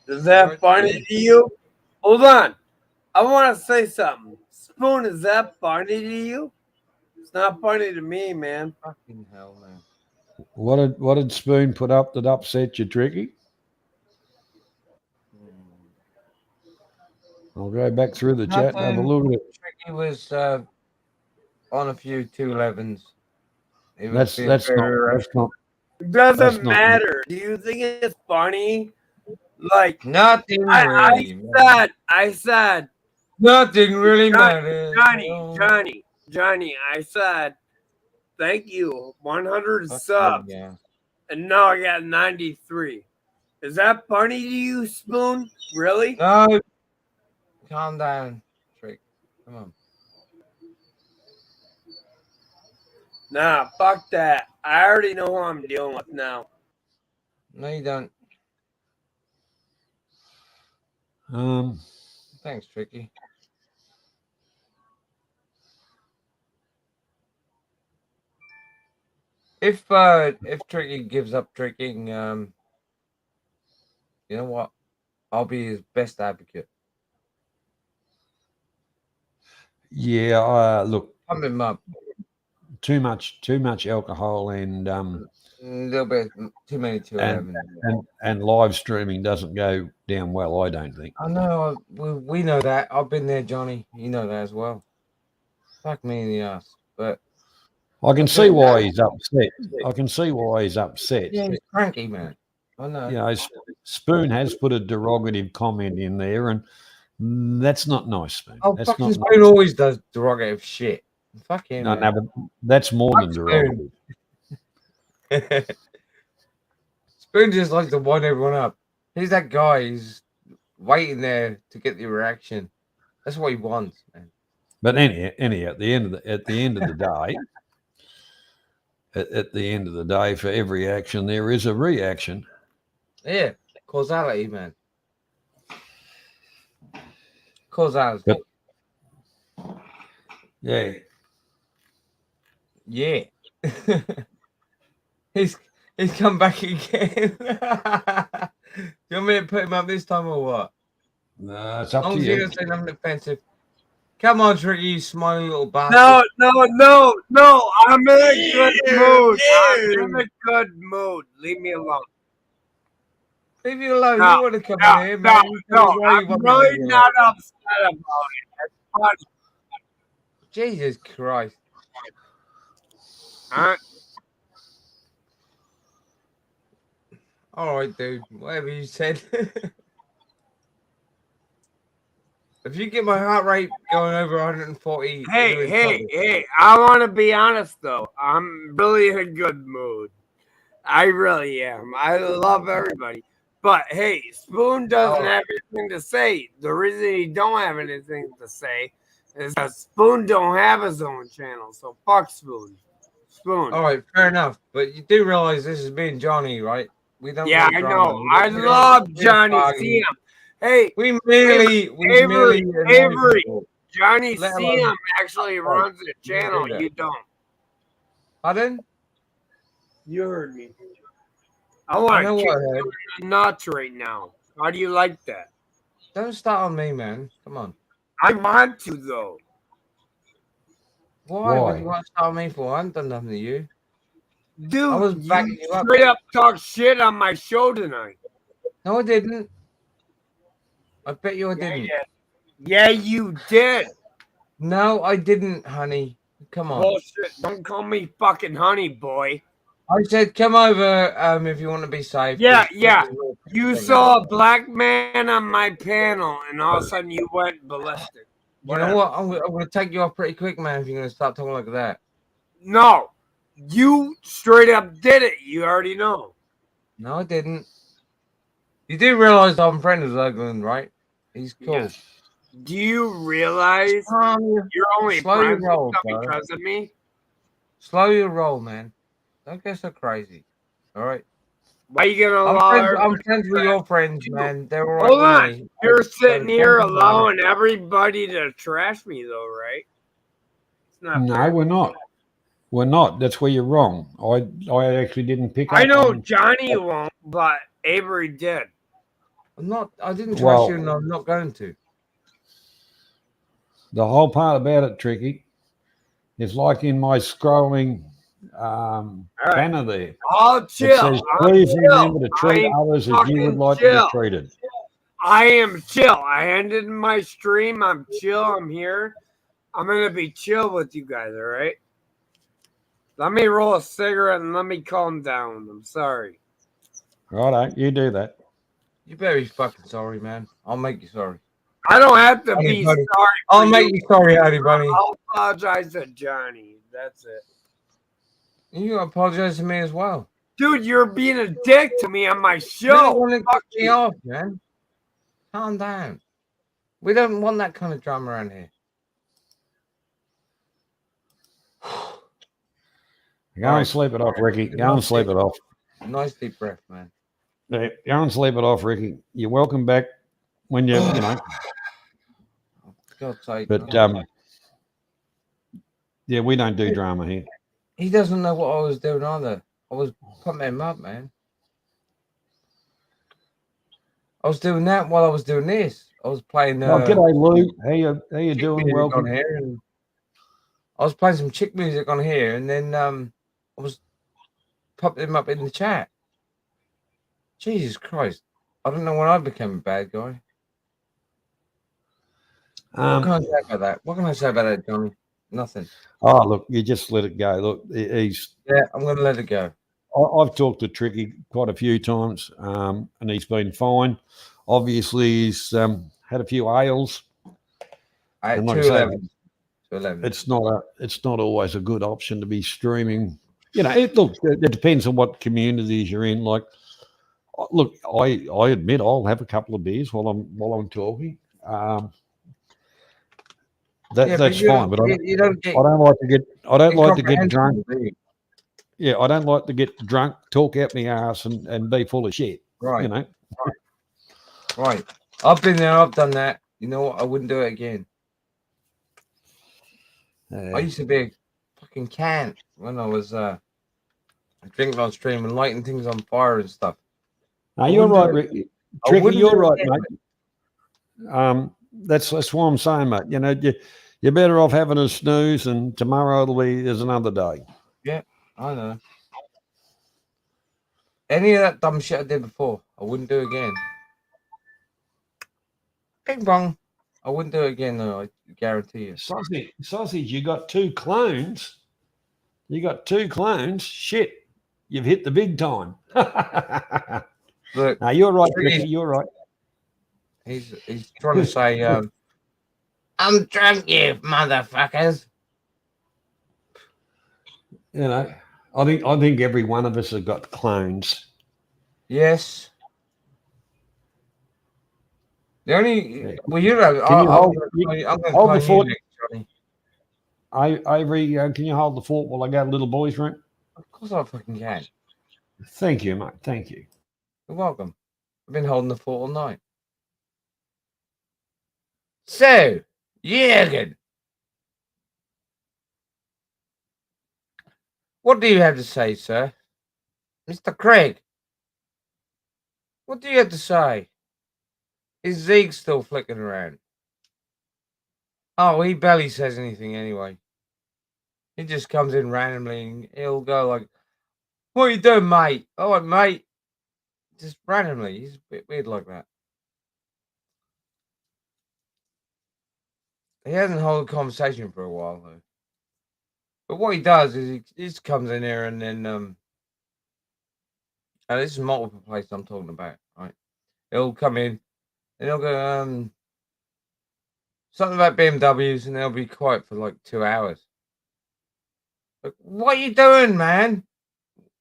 Is that funny to you? Hold on. I want to say something. Spoon, is that funny to you? It's not funny to me, man. Fucking hell, man. What did Spoon put up that upset you, Tricky? I'll go back through the chat and have a look at it. Tricky was on a few 211s. That's not. It doesn't That's not- matter. Do you think it's funny? Like nothing really. I said nothing really matters. Johnny, I said thank you, 100 Fuck subs, yeah. and now I got 93. Is that funny to you, Spoon? Really? No. Calm down, Trick. Come on. Nah, fuck that. I already know who I'm dealing with now. No, you don't. Thanks, Tricky. If Tricky gives up tricking, you know what? I'll be his best advocate. Yeah, look. Pump him up. Too much alcohol and A little bit too many 211. and live streaming doesn't go down well, I don't think. I know. We know that. I've been there, Johnny. You know that as well. Fuck me in the ass. But I can see why he's upset. I can see why he's upset. yeah, he's cranky, man. I know. You know, Spoon has put a derogative comment in there, and that's not nice, Spoon. Oh, That's fucking not Spoon always does derogative shit. Fuck him. No, man. but that's more than Spoon. derogative. Spoon just likes to wind everyone up. He's that guy. He's waiting there to get the reaction. That's what he wants, man. But anyhow, at the end of the day, for every action there is a reaction. Yeah, causality, man. Causality. But, yeah. Yeah. He's come back again. You want me to put him up this time or what? No, it's up As long to as you. you don't say nothing offensive. Come on, Tricky, you smiley little bastard. No. I'm in a good mood. I'm in a good mood. Leave me alone. Leave you alone. No, you want to come in here, man. I'm really not upset about it. It's funny. Jesus Christ. All right, dude. Whatever you said. If you get my heart rate going over 140, Hey, I want to be honest, though. I'm really in a good mood. I really am. I love everybody. But, hey, Spoon doesn't have anything to say. The reason he don't have anything to say is that Spoon don't have his own channel. So, fuck Spoon. Spoon. All right, fair enough. But you do realize this is me and Johnny, right? We don't. Yeah, want I drama. know. I love Johnny CM. Hey, Avery, Johnny Let CM alone- actually runs the channel. You don't. Pardon? You heard me. I want know to kick what I you heard. in the nuts right now. How do you like that? Don't start on me, man. Come on. I want to, though. Why? What do you want to start on me for? I haven't done nothing to you. Dude, I was backing you up. straight up talk shit on my show tonight. No, I didn't. I bet you I didn't. Yeah, you did. No, I didn't, honey. Come on. Bullshit. Don't call me fucking honey, boy. I said, come over if you want to be safe. Yeah, There's yeah. plenty more You things. saw a black man on my panel, and all of a sudden you went ballistic. You know what? I'm going to take you off pretty quick, man, if you're going to start talking like that. No, you straight up did it. You already know. No, I didn't. You do realize I'm friends with Ugland, right? He's cool. Yes. Do you realize you're only slow your friends roll, with him bro. because of me? Slow your roll, man. Don't get so crazy. All right. Why you gonna allow I'm friends with your friends, man. They're all right Hold with on. me. You're sitting So here don't be allowing everybody to trash me, though, right? It's not No, fair. we're not. We're not. That's where you're wrong. I actually didn't pick up. I know on- Johnny won't, but Avery did. I didn't trust Well- you, and I'm not going to. The whole part about it, Tricky, is like in my scrolling banner there. I'll It chill. says, I'm please chill. remember to treat I'm others as you would fucking like to chill. be treated. I am chill. I ended my stream. I'm chill. I'm here. I'm gonna be chill with you guys. All right. Let me roll a cigarette and let me calm down. I'm sorry. Righto, you do that. You better be fucking sorry, man. I'll make you sorry. I don't have to Honey be bunny. sorry. I'll for make you sorry, honey bunny. I'll apologize to Johnny. That's it. You apologize to me as well. Dude, you're being a dick to me on my You show. don't want to Fuck cut me you. off, man. Calm down. We don't want that kind of drama around here. Go and sleep it off, Ricky. Go and sleep it off. Nice deep breath, man. Yeah, go and sleep it off, Ricky. You're welcome back when you know. God's sake. But yeah, we don't do drama here. He doesn't know what I was doing either. I was putting him up, man. I was doing that while I was doing this. I was playing. Oh, g'day, Lou. How you doing? music Welcome. on here, and I was playing some chick music on here, and then I was popping him up in the chat. Jesus Christ! I don't know when I became a bad guy. What can I say about that? What can I say about that, Johnny? Nothing. Oh, look, you just let it go. Look, he's. Yeah, I'm going to let it go. I've talked to Tricky quite a few times, and he's been fine. Obviously, he's had a few ails. And like I say, 211. It's not always a good option to be streaming. You know, it depends on what communities you're in. Like, look, I admit I'll have a couple of beers while I'm talking. That's fine, but I don't like to get drunk. Yeah, I don't like to get drunk, talk out my ass, and be full of shit. Right. You know. Right. I've been there. I've done that. You know what? I wouldn't do it again. I used to be a fucking can when I was drinking on stream and lighting things on fire and stuff. No, you're right, Rick. Tricky, you're right, mate. That's what I'm saying, mate. You know, you're better off having a snooze, and tomorrow there's another day. Yeah, I know. Any of that dumb shit I did before, I wouldn't do again. Bing bong. I wouldn't do it again, though. I guarantee you. Sausage, you got two clones. Shit, you've hit the big time. Look, no, you're right, Ricky. You're right. He's trying to say, I'm drunk, you motherfuckers. You know, I think every one of us has got clones. Yes. The only well, you know, Can you hold the fort? Johnny. Avery, can you hold the fort while I go to little boy's room? Of course I fucking can. Thank you, mate. Thank you. You're welcome. I've been holding the fort all night. So, Jürgen, what do you have to say, sir? Mr. Craig, what do you have to say? Is Zeke still flicking around? Oh, he barely says anything anyway. He just comes in randomly and he'll go like, what are you doing, mate? Oh, mate. Just randomly. He's a bit weird like that. He hasn't held a conversation for a while, though. But what he does is he just comes in here and then Now, this is multiple places I'm talking about, right? He'll come in and he'll go, something about BMWs, and they'll be quiet for like 2 hours. Like, what are you doing, man?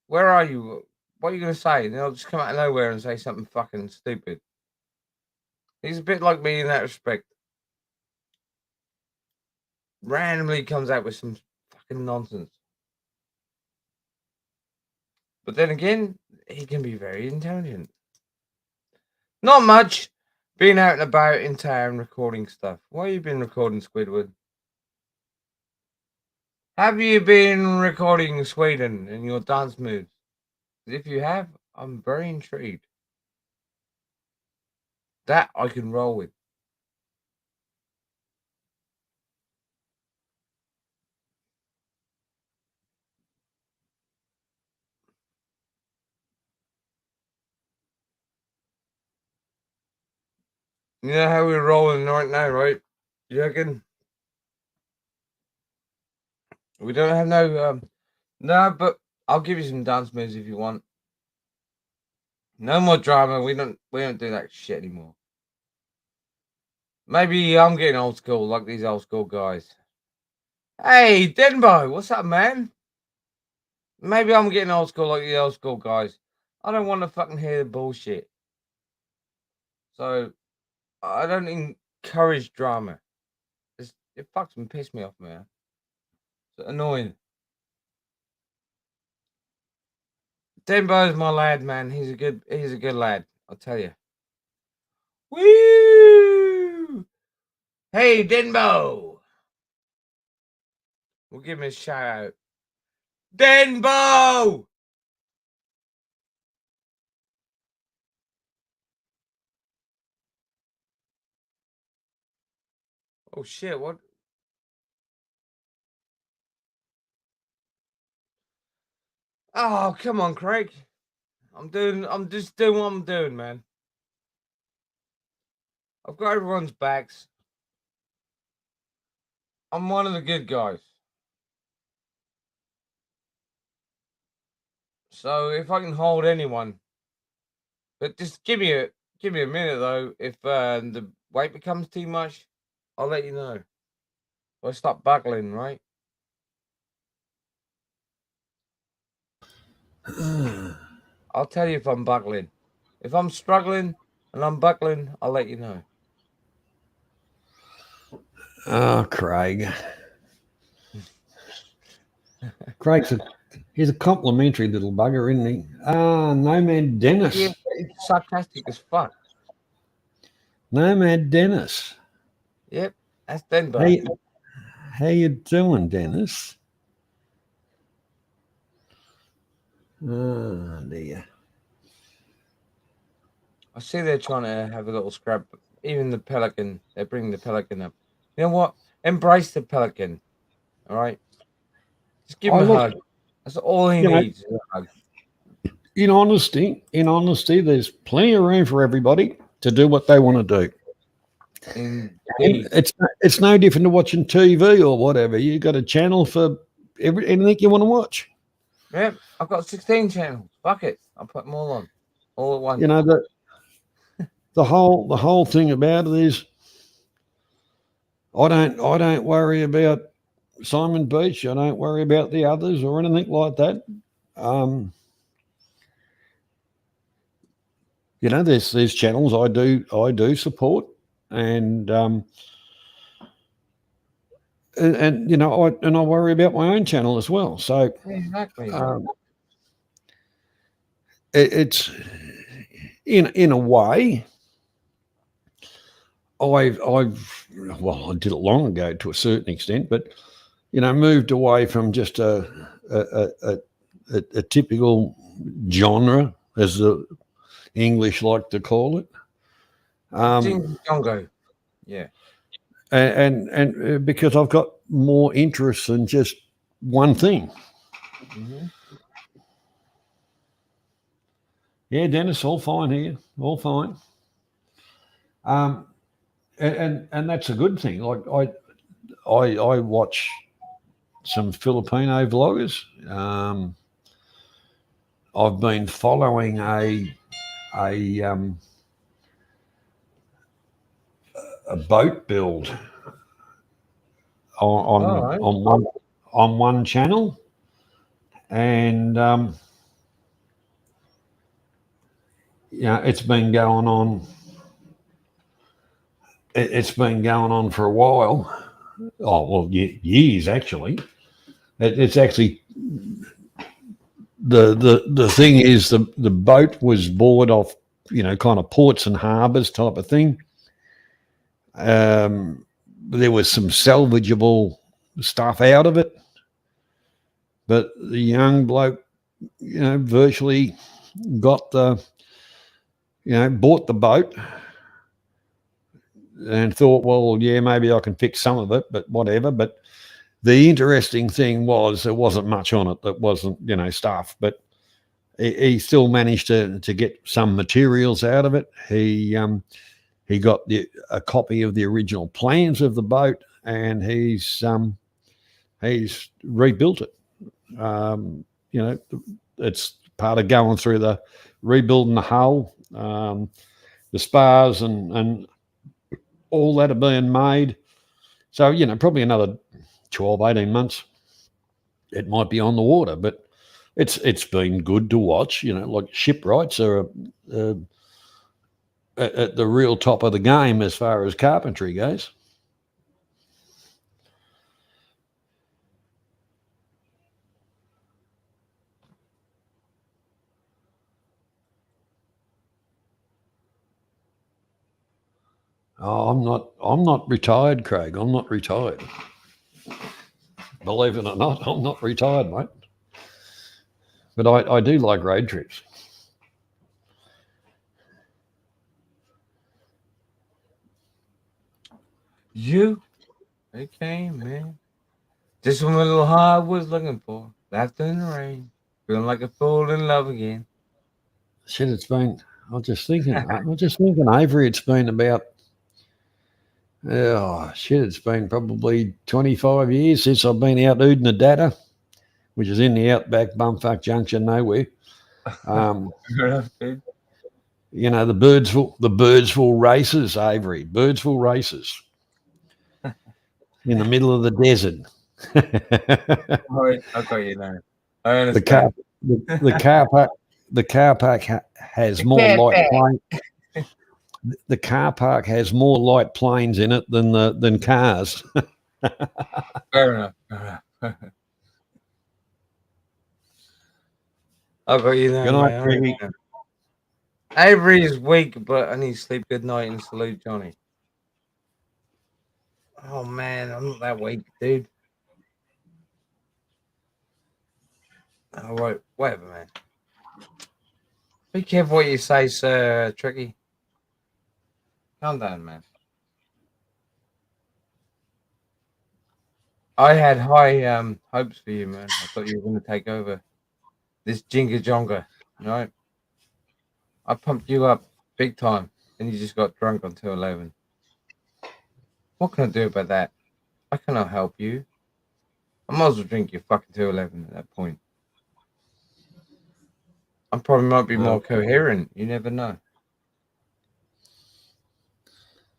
Where are you? What are you going to say? And they'll just come out of nowhere and say something fucking stupid. He's a bit like me in that respect. Randomly comes out with some fucking nonsense. But then again, he can be very intelligent. Not much. Being out and about in town recording stuff. Why have you been recording, Squidward? Have you been recording Sweden in your dance moves? If you have, I'm very intrigued. That I can roll with. You know how we're rolling right now, right? You reckon? We don't have no, but I'll give you some dance moves if you want. No more drama. We don't do that shit anymore. Maybe I'm getting old school like these old school guys. Hey, Denbo, what's up, man? Maybe I'm getting old school like the old school guys. I don't want to fucking hear the bullshit. So I don't encourage drama. It fucking pissed me off, man. It's annoying. Denbo's my lad, man. He's a good lad. I'll tell you. Woo! Hey, Denbo. We'll give him a shout out. Denbo! Oh shit, what? Oh, come on, Craig. I'm just doing what I'm doing, man. I've got everyone's backs. I'm one of the good guys. So if I can hold anyone, but just give me a minute though. If the weight becomes too much, I'll let you know. I start buckling, right? I'll tell you if I'm buckling. If I'm struggling and I'm buckling, I'll let you know. Oh, Craig. He's a complimentary little bugger, isn't he? Nomad Dennis. Yeah, it's sarcastic as fuck. Nomad Dennis. Yep, that's Denver. How you doing, Dennis? Oh, dear. I see they're trying to have a little scrap. Even the pelican, they're bringing the pelican up. You know what? Embrace the pelican. All right? Just give him a hug. That's all he needs. Is a hug. In honesty, there's plenty of room for everybody to do what they want to do. It's no different to watching TV or whatever. You got a channel for anything you want to watch. Yeah, I've got 16 channels. Fuck it, I'll put them all on, all at once. You know the whole thing about it is, I don't worry about Simon Beach. I don't worry about the others or anything like that. You know, there's channels I do support, and you know, I worry about my own channel as well. So exactly, it's in a way. I did it long ago to a certain extent, but you know, moved away from just a typical genre, as the English like to call it. Congo, yeah. And because I've got more interests than just one thing. Mm-hmm. Yeah, Dennis, all fine here, all fine. And that's a good thing. Like I watch some Filipino vloggers. I've been following a boat build on one channel, and it's been going on. It's been going on for a while. Oh well, years actually. It's actually the thing is the boat was bought off kind of ports and harbours type of thing. There was some salvageable stuff out of it, but the young bloke, virtually got bought the boat and thought, well, yeah, maybe I can fix some of it, but whatever. But the interesting thing was there wasn't much on it that wasn't, stuff, but he still managed to get some materials out of it. He got a copy of the original plans of the boat, and he's rebuilt it. It's part of going through the rebuilding the hull, the spars and all that are being made. So, probably another 12, 18 months, it might be on the water, but it's been good to watch. Like shipwrights are at the real top of the game as far as carpentry goes. Oh, I'm not retired, Craig. I'm not retired. Believe it or not, I'm not retired, mate. But I do like road trips. You? Okay, man. Just what my little heart was looking for. Laughter in the rain. Feeling like a fool in love again. Shit, it's been. I was just thinking, Avery. It's been about. Oh shit! It's been probably 25 years since I've been out Oodnadatta, which is in the outback, bumfuck junction, nowhere. The Birdsville races, Avery. Birdsville races in the middle of the desert. I got you now. I The car park has more light planes. The car park has more light planes in it than cars. Fair enough. I got you there. Good night, Craigie. Avery is weak, but I need to sleep good night and salute Johnny. Oh man, I'm not that weak, dude. All right, whatever, man. Be careful what you say, Sir Tricky. Calm down, man. I had high hopes for you, man. I thought you were going to take over this Jinga Jonga, right? I pumped you up big time, and you just got drunk on 211. What can I do about that? I cannot help you. I might as well drink your fucking 211 at that point. I probably might be more coherent. You never know.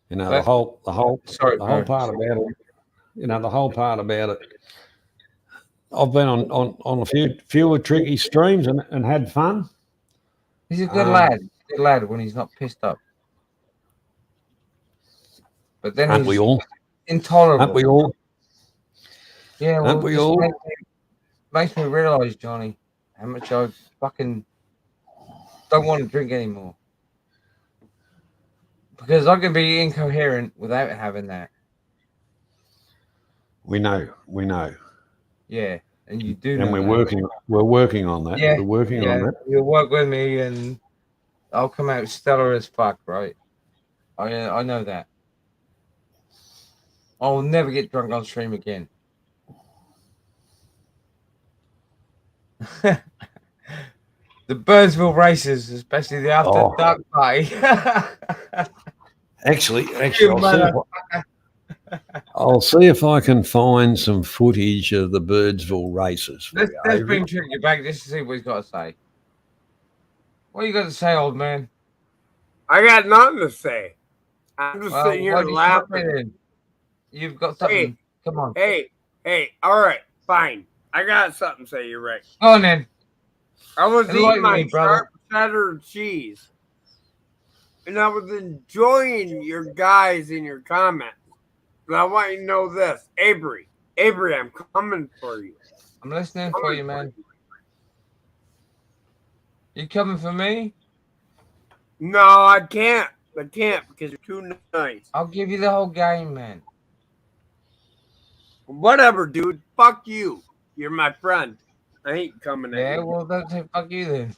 The whole part about it. The whole part about it. I've been on a few of Tricky's streams and had fun. He's a good lad. Good lad when he's not pissed up. But then aren't we all? Intolerable. Aren't we all? Yeah, well, aren't we all? Makes me realise, Johnny, how much I fucking don't want to drink anymore. Because I can be incoherent without having that. We know. Yeah, and you do. And we're working on that. Yeah, we're working on that. You'll work with me, and I'll come out stellar as fuck, right? I know that. I'll never get drunk on stream again. The Burnsville races, especially the after dark party. Actually, I'll see if I can find some footage of the Birdsville races. Let's bring Tricky back just to see what he's got to say. What you got to say, old man? I got nothing to say. I'm just Well, sitting here why do you stop laughing. me then? You've got something. Come on. Hey, all right, fine. I got something to say. You're right. Go on then. I was Enlighten eating my me, brother. sharp cheddar cheese, and I was enjoying your guys in your comments. But I want you to know this, Avery, I'm coming for you. I'm listening for you, man. You coming for me? No, I can't. I can't because you're too nice. I'll give you the whole game, man. Whatever, dude. Fuck you. You're my friend. I ain't coming at Yeah, you. well, don't say fuck you then.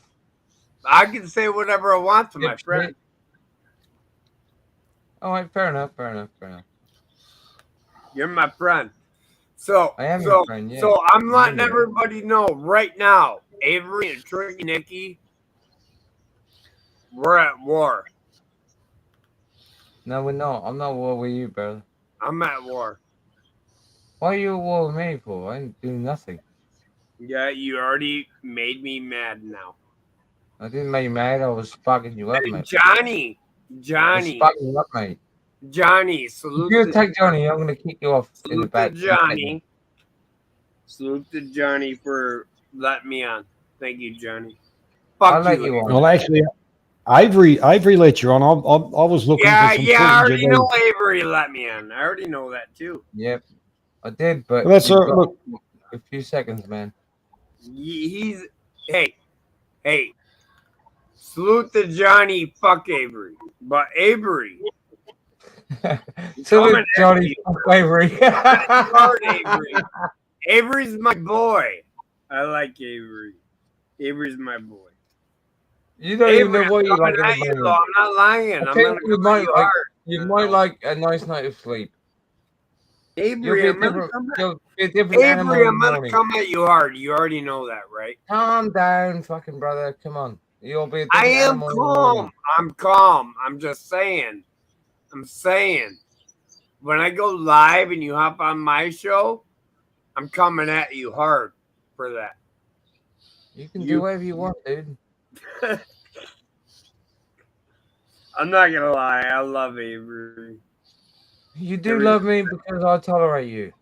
I can say whatever I want to my Dipshit. friend. All right, fair enough. You're my friend. So I am your friend, yeah. So I'm letting Yeah. everybody know right now, Avery and Tricky Nicky, we're at war. No, we're not. I'm not at war with you, brother. I'm at war. Why are you at war with me for? I didn't do nothing. Yeah, you already made me mad now. I didn't make you mad. I was fucking you up, mate. Johnny, I was fucking you up, mate. Johnny, If salute you to, attack Johnny, I'm gonna kick you off in the salute back. to Johnny. Salute to Johnny for letting me on. Thank you, Johnny. Fuck I'll let you. you on. Well, actually, Avery let you on. I was looking Yeah, for some I already footage of know these. Avery let me on. I already know that too. Yep, I did, but Well, that's you've all right. got Look, a few seconds, man. He's hey. Salute to Johnny. Fuck Avery, but Avery. Salute coming at Johnny you. fuck Avery. Hard, Avery. Avery's my boy. I like Avery. Avery's my boy. You don't even know Avery, what I'm you like coming at at the you, though. moment. I'm not lying. I I'm think gonna you come might at you like hard. you might like a nice night of sleep. You'll Avery, be a I'm gonna different, come at you'll be a different animal Avery, in I'm the gonna morning. come at you hard. You already know that, right? Calm down, fucking brother. Come on. You'll be a I different am animal in the morning. calm. I'm calm. I'm just saying. I'm saying. When I go live and you hop on my show, I'm coming at you hard for that. You can do whatever you want, dude. I'm not gonna lie. I love Avery. You do love me because I tolerate you.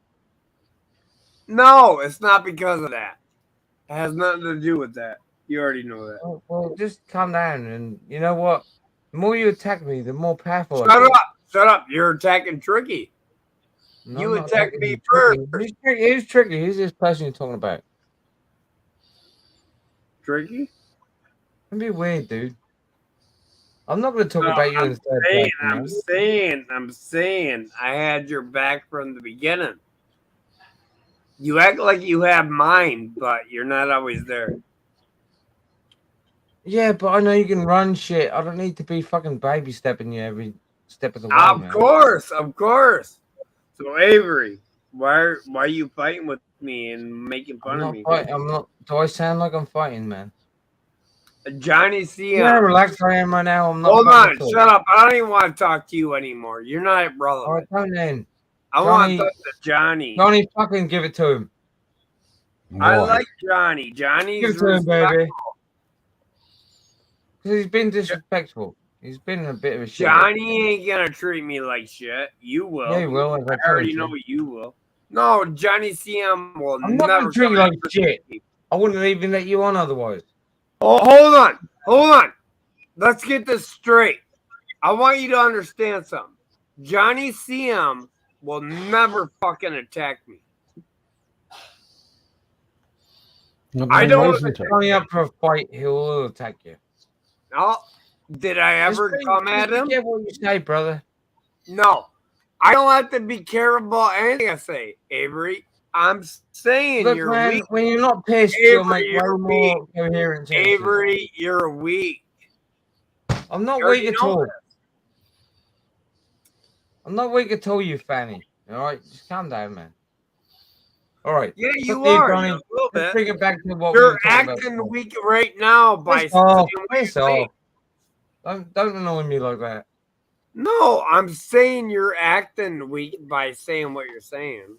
No, it's not because of that. It has nothing to do with that. You already know that. Well, just calm down, and you know what? The more you attack me, the more powerful I Shut get. up. Shut up. You're attacking Tricky. No, You I'm not attacked attacking me you. first. Who's tricky? Who's this person you're talking about? Tricky? Don't be weird, dude. I'm not going to talk No, about you in the third person. I'm saying, I had your back from the beginning. You act like you have mine, but you're not always there. Yeah, but I know you can run shit. I don't need to be fucking baby stepping you every step of the way, Of man. course. So Avery, why are you fighting with me and making fun I'm of not me? fighting. I'm not. Do I sound like I'm fighting, man? Johnny C. Yeah, relax. I am right now. I'm not. Hold fighting on, at all. shut up. I don't even want to talk to you anymore. You're not relevant. All right, don't then. I want Johnny- to talk to Johnny. Johnny, fucking give it to him. I Why? like Johnny. Johnny's Give it to him, baby. respectful. Because he's been disrespectful. He's been a bit of a shit. Johnny ain't gonna treat me like shit. You will. Yeah, he will, if I I tell already him to. know you will. No, Johnny CM will I'm not never going to treat come you like after shit. me. I wouldn't even let you on otherwise. Oh, hold on. Let's get this straight. I want you to understand something. Johnny CM will never fucking attack me. I don't If it's coming up for a fight, he'll attack you. No. Did I ever come at him? Be careful what you say, brother. No. I don't have to be careful about anything I say, Avery. I'm saying Look, you're man, weak. when you're not pissed, Avery, you'll make way you're more weak. coherent sentences. Avery, you're weak. I'm not You already weak at know all. this. I'm not weak at all, you fanny. All right, just calm down, man. All right. Yeah, Fuck you you, are. Johnny. A little Let's bit. bring it back to what we You're were talking about. acting weak right now by Piss saying off. what Piss you're saying. off. Don't annoy me like that. No, I'm saying you're acting weak by saying what you're saying.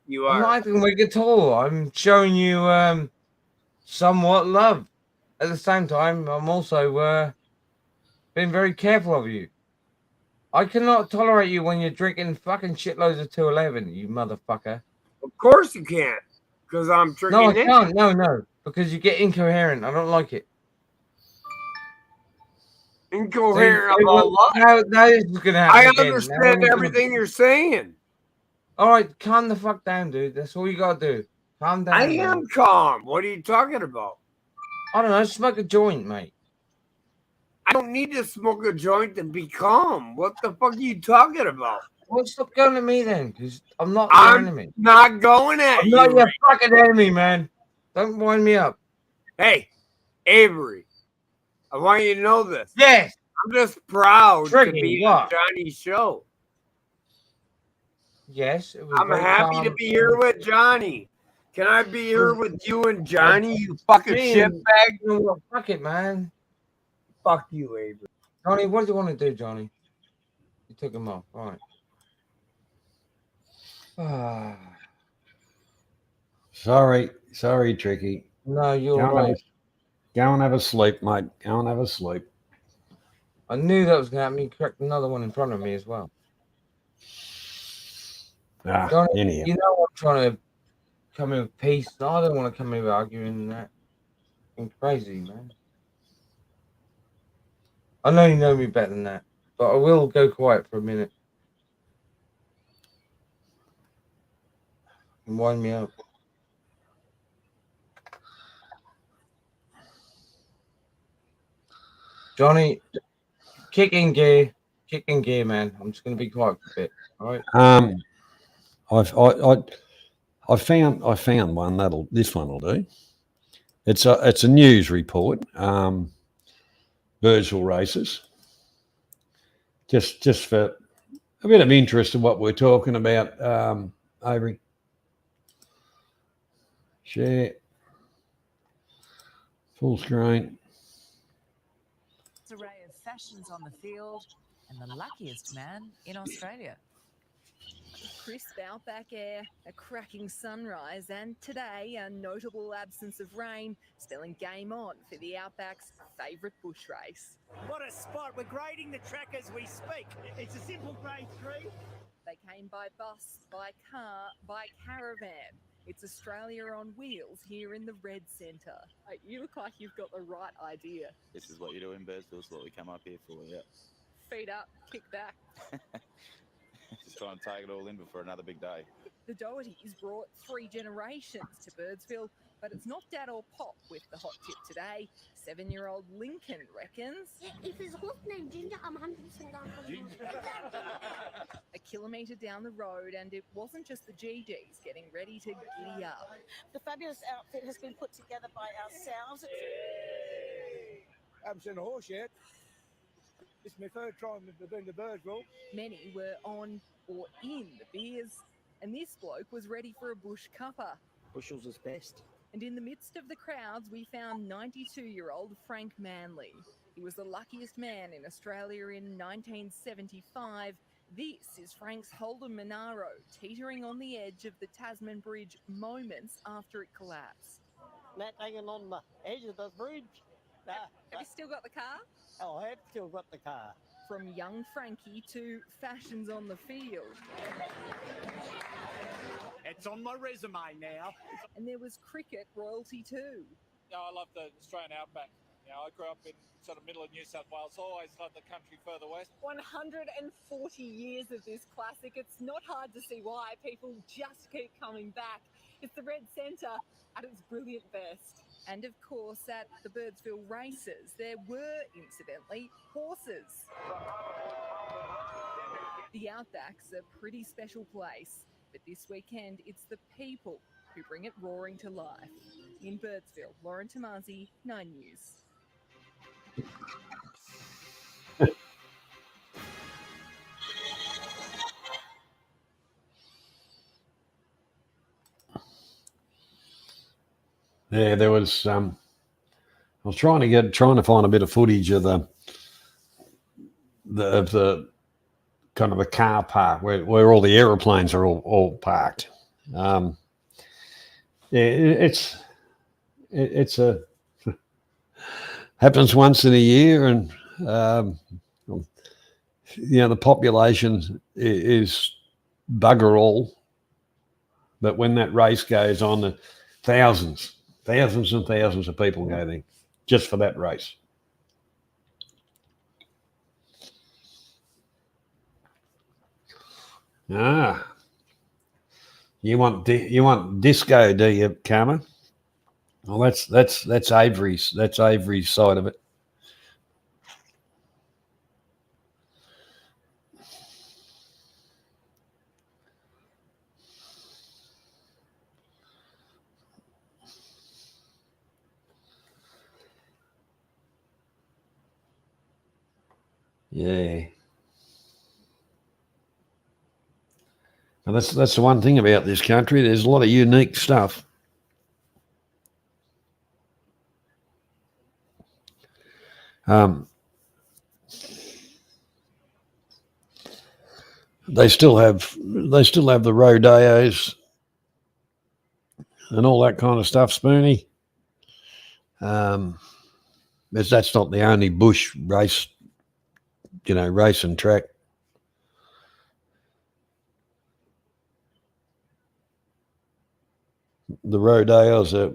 You I'm are. not acting weak at all. I'm showing you somewhat love. at the same time, I'm also being very careful of you. I cannot tolerate you when you're drinking fucking shitloads of 211, you motherfucker. Of course you can't, because I'm drinking No, I it. can't. No, because you get incoherent. I don't like it. Incoherent See, about what? Now this is gonna happen I again. understand everything you're saying. All right, calm the fuck down, dude. That's all you gotta do. Calm down. I man. am calm. What are you talking about? I don't know. Smoke a joint, mate. I don't need to smoke a joint to be calm. What the fuck are you talking about? Well, stop going at me then, because I'm not your enemy. Not going at I'm you. not your fucking enemy, man. Don't wind me up. Hey, Avery, I want you to know this. Yes. I'm just proud to Tricky, be what? on Johnny's show. Yes. It was I'm very happy calm. to be here with Johnny. Can I be here with you and Johnny, you fucking shitbag? Fuck it, man. Fuck you, Avery. Johnny, what do you want to do, Johnny? You took him off. All right. Sorry, Tricky. No, you're Go and right. have a- Go and have a sleep, mate. Go and have a sleep. I knew that was going to happen. You cracked another one in front of me as well. Johnny, anyhow. you know I'm trying to come in with peace. I don't want to come in with arguing and that. I'm crazy, man. I know you know me better than that, but I will go quiet for a minute. And wind me up. Johnny, kick in gear, man. I'm just going to be quiet for a bit. All right. I found one this one will do. It's a news report. Birdsville races. Just for a bit of interest in what we're talking about, Avery. Share. Full screen. Array of fashions on the field and the luckiest man in Australia. Crisp outback air, a cracking sunrise, and today a notable absence of rain, spelling game on for the Outback's favourite bush race. What a spot. We're grading the track as we speak. It's a simple grade 3. They came by bus, by car, by caravan. It's Australia on wheels here in the Red Centre. You look like you've got the right idea. This is what you do in Birdsville. It's what we come up here for, yeah. Feet up, kick back. Just trying to take it all in before another big day. The Dohertys brought 3 generations to Birdsville, but it's not Dad or Pop with the hot tip today. 7-year-old Lincoln reckons. If there's a horse named Ginger, I'm 100% going for Ginger. A kilometre down the road, and it wasn't just the GDs getting ready to giddy up. The fabulous outfit has been put together by ourselves. Haven't seen a horse yet. It's my third time I've been to Birdsville. Many were on or in the beers, and this bloke was ready for a bush cuppa. Bushels is best. And in the midst of the crowds, we found 92-year-old Frank Manley. He was the luckiest man in Australia in 1975. This is Frank's Holden Monaro, teetering on the edge of the Tasman Bridge moments after it collapsed. Matt hanging on the edge of the bridge. Have you still got the car? Oh, I have still got the car. From young Frankie to fashions on the field. It's on my resume now. And there was cricket royalty too. Yeah, I love the Australian outback. You know, I grew up in sort of middle of New South Wales. So I always loved the country further west. 140 years of this classic. It's not hard to see why people just keep coming back. It's the Red Centre at its brilliant best. And of course, at the Birdsville races, there were, incidentally, horses. The Outback's a pretty special place, but this weekend it's the people who bring it roaring to life. In Birdsville, Lauren Tomasi, 9 News. Yeah, there was. I was trying to find a bit of footage of the kind of the car park where all the aeroplanes are all parked. Yeah, it's a Happens once in a year, and the population is bugger all. But when that race goes on, thousands and thousands of people go there just for that race. You want disco, do you, Karma? Well, that's Avery's. That's Avery's side of it. Yeah. And that's the one thing about this country. There's a lot of unique stuff. They still have the rodeos and all that kind of stuff, Spoonie. That's not the only bush race, race and track. The rodeos are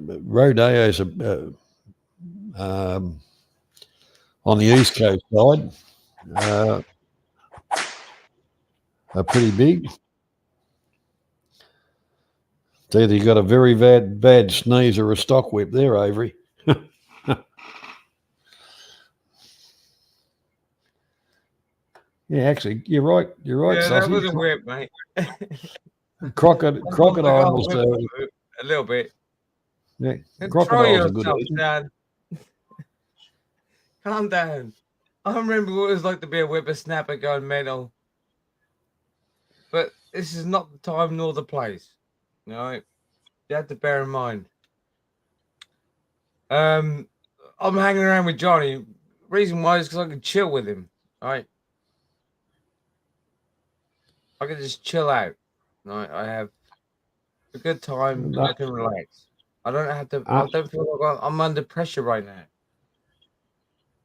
on the East Coast side are pretty big. It's either you got a very bad sneeze or a stock whip there, Avery. Yeah, actually, you're right. You're right, Yeah, Sausage. that was a whip, mate. Crocodile was a little bit. yeah. Control Crocodile's a good yourself, one. Dad. Calm down. I remember what it was like to be a whippersnapper going mental. But this is not the time nor the place. You know, you have to bear in mind. I'm hanging around with Johnny. Reason why is because I can chill with him. Right? I can just chill out. Right? I have a good time. I can relax. I don't have to. I don't feel like I'm under pressure right now.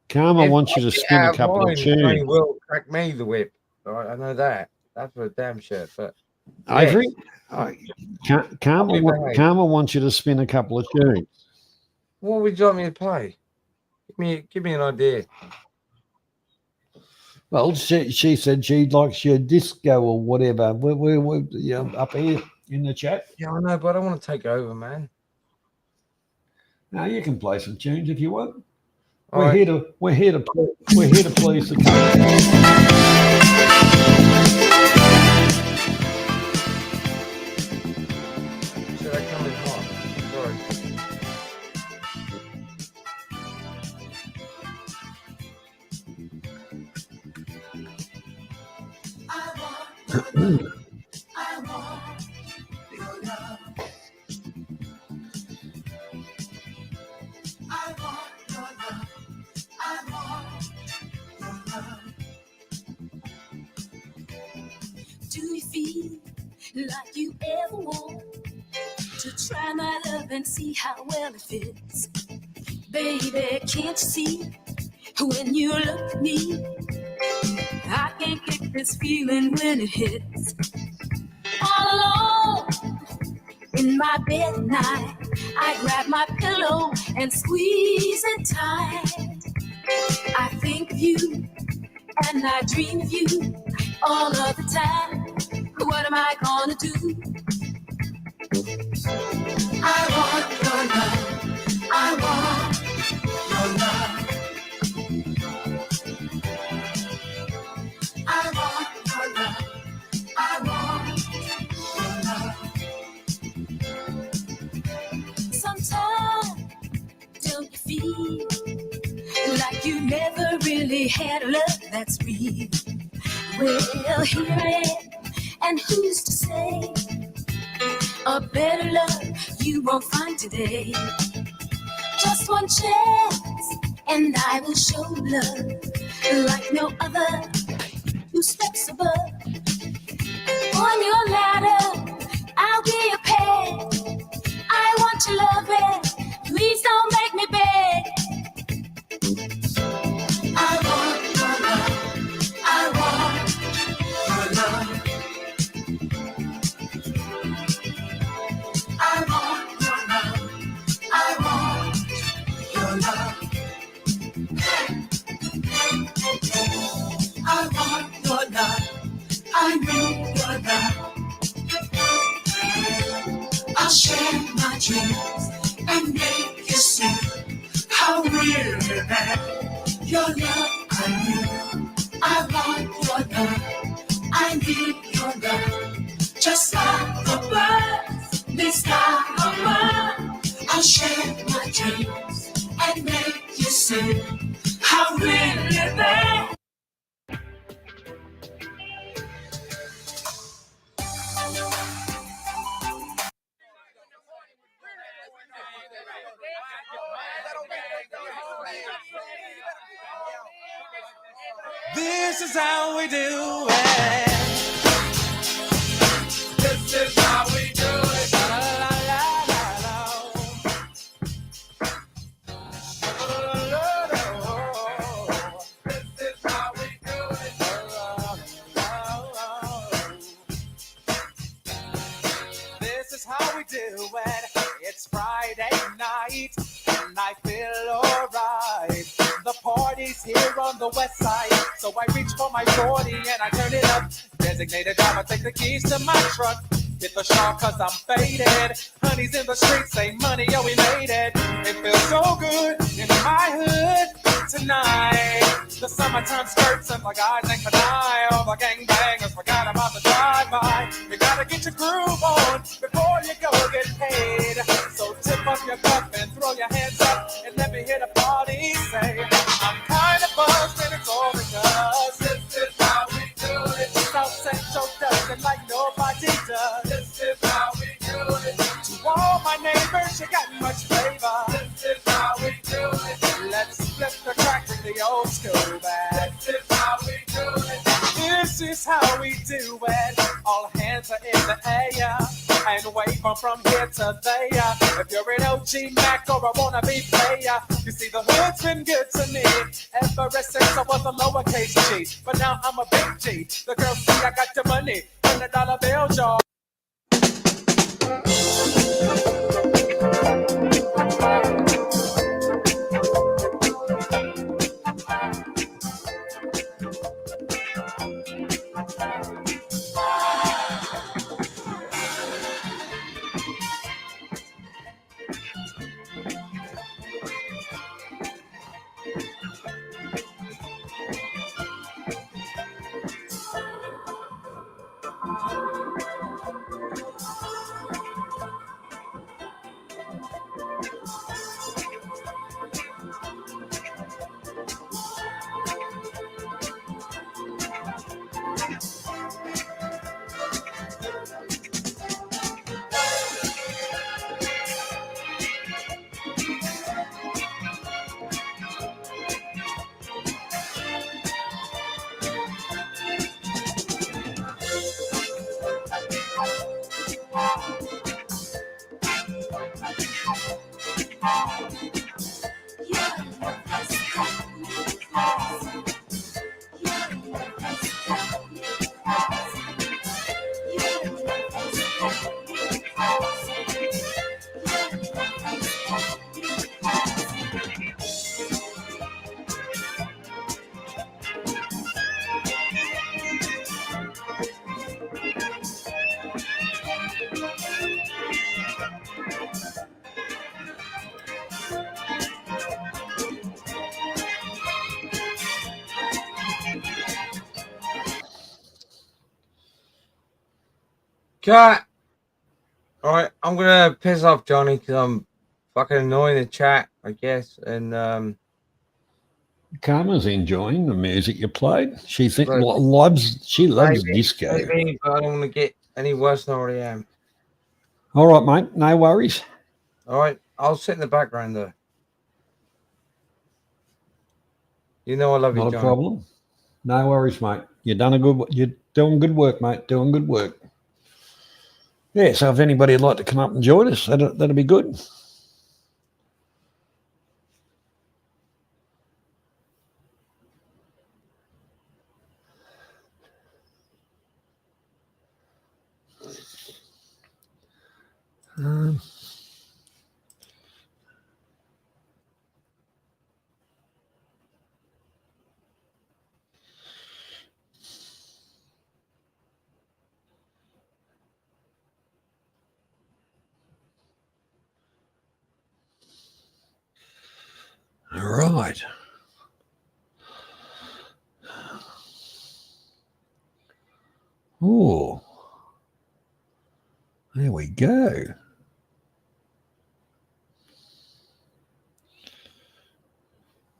Karma If wants you I to get spin out a of couple of line, Johnny tunes. will crack me the whip. All right, I know that. That's for a damn sure. But Avery, yes, Karma wants you to spin a couple of tunes. what would you like me to play? Give me an idea. Well, she said she likes your disco or whatever. We're up here in the chat. Yeah, I know, but I don't want to take over, man. No, you can play some tunes if you want. All We're right. here to please the country. Should I come in hot? Sorry. Do you feel like you ever want to try my love and see how well it fits? Baby, can't you see when you look at me? I can't get this feeling when it hits. All alone in my bed at night, I grab my pillow and squeeze it tight. I think of you and I dream of you all of the time. What am I gonna do? I want your love. I want your love. I want your love. I want your love. Sometimes don't you feel like you never really had a love that's real? Well, here I am, and who's to say a better love you won't find today? Just one chance, and I will show love like no other. 2 steps above. On your ladder, I'll be your pet. I want your loving. Please don't make me beg. dreams and make you see how real it is. Your love, I need. I want your love. I need your love. Just like the birds, the sky above. I'll share my dreams and make you see how real it is. This is how we do it. This is how we do it. La, la, la, la, la. La, la, la, la. This is how we do it. La, la, la, la. This is how we do it. It's Friday night and I feel alright. The party's here on the west side, so I reach for my 40 and I turn it up. Designated driver, take the keys to my truck. Hit the shop cause I'm faded. Honey's in the streets, say money, yo, we made it. It feels so good in my hood tonight. The summertime skirts and the guys ain't deny. All the gangbangers forgot about the drive-by. You gotta get your groove on before you go get paid. So tip up your cup and throw your hands up and let me hear the party say, I'm kind of buzzed and it's all because this is how we do it. South Central does it like nobody does. This is how we do it. To all my neighbors, you got much flavor. This is how we do it. Let's flip the track, bring the old school back. This is how we do it. This is how we do it. All hands are in the air and wave from here to there. If you're an OG Mac or a wannabe player, you see the hood's been good to me ever since I was a lowercase G. But now I'm a big G. The girls see I got the money, $100 bills, y'all. Cut. All right, I'm gonna piss off Johnny because I'm fucking annoying the chat, I guess. And Karma's enjoying the music you played. She Right. loves maybe, disco. maybe, but I don't want to get any worse than I already am. All right, mate. No worries. All right, I'll sit in the background though. You know I love you, Not a Johnny. problem. No worries, mate. You're doing good work, mate. Doing good work. Yeah, so if anybody would like to come up and join us, that'd be good. Right. Oh, there we go.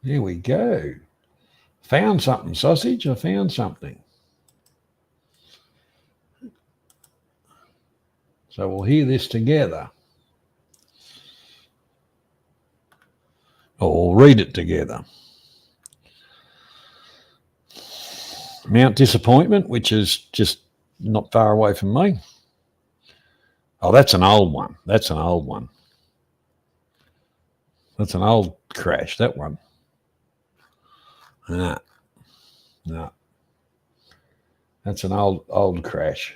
There we go. Found something, Sausage. I found something. So we'll hear this together. Or we'll read it together. Mount Disappointment, which is just not far away from me. Oh, that's an old one. That's an old one. That's an old crash, that one. No. That's an old crash.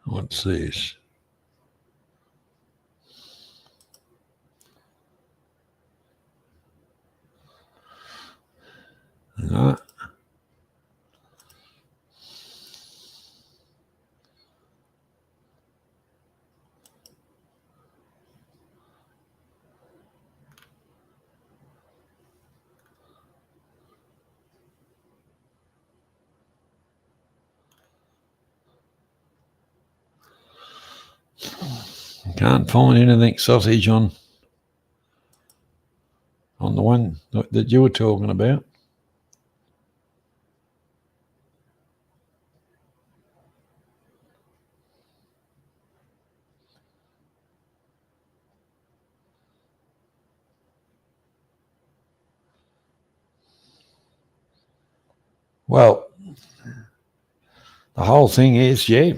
What's this? No. Can't find anything, Sausage, on the one that you were talking about. Well, the whole thing is, yeah,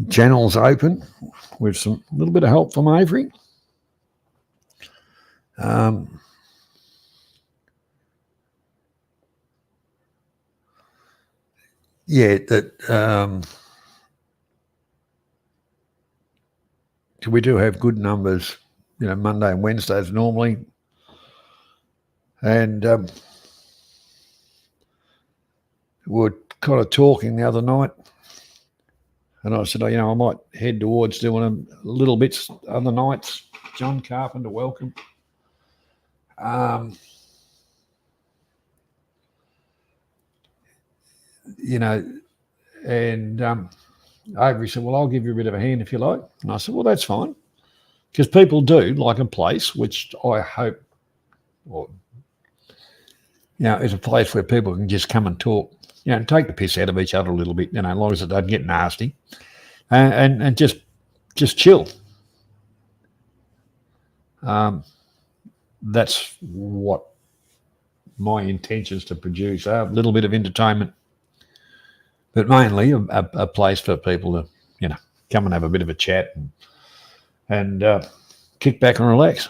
channels open with some little bit of help from Avery. Yeah, that we do have good numbers, you know, Monday and Wednesdays normally. And we were kind of talking the other night, and I said, oh, you know, I might head towards doing a little bits other nights. John Carpenter, welcome. You know, and Avery said, well, I'll give you a bit of a hand if you like. And I said, well, that's fine. Because people do like a place, which I hope, or, you know, is a place where people can just come and talk, you know, and take the piss out of each other a little bit, you know, as long as it doesn't get nasty, and just chill. That's what my intention is to produce, a little bit of entertainment, but mainly a place for people to, you know, come and have a bit of a chat and kick back and relax,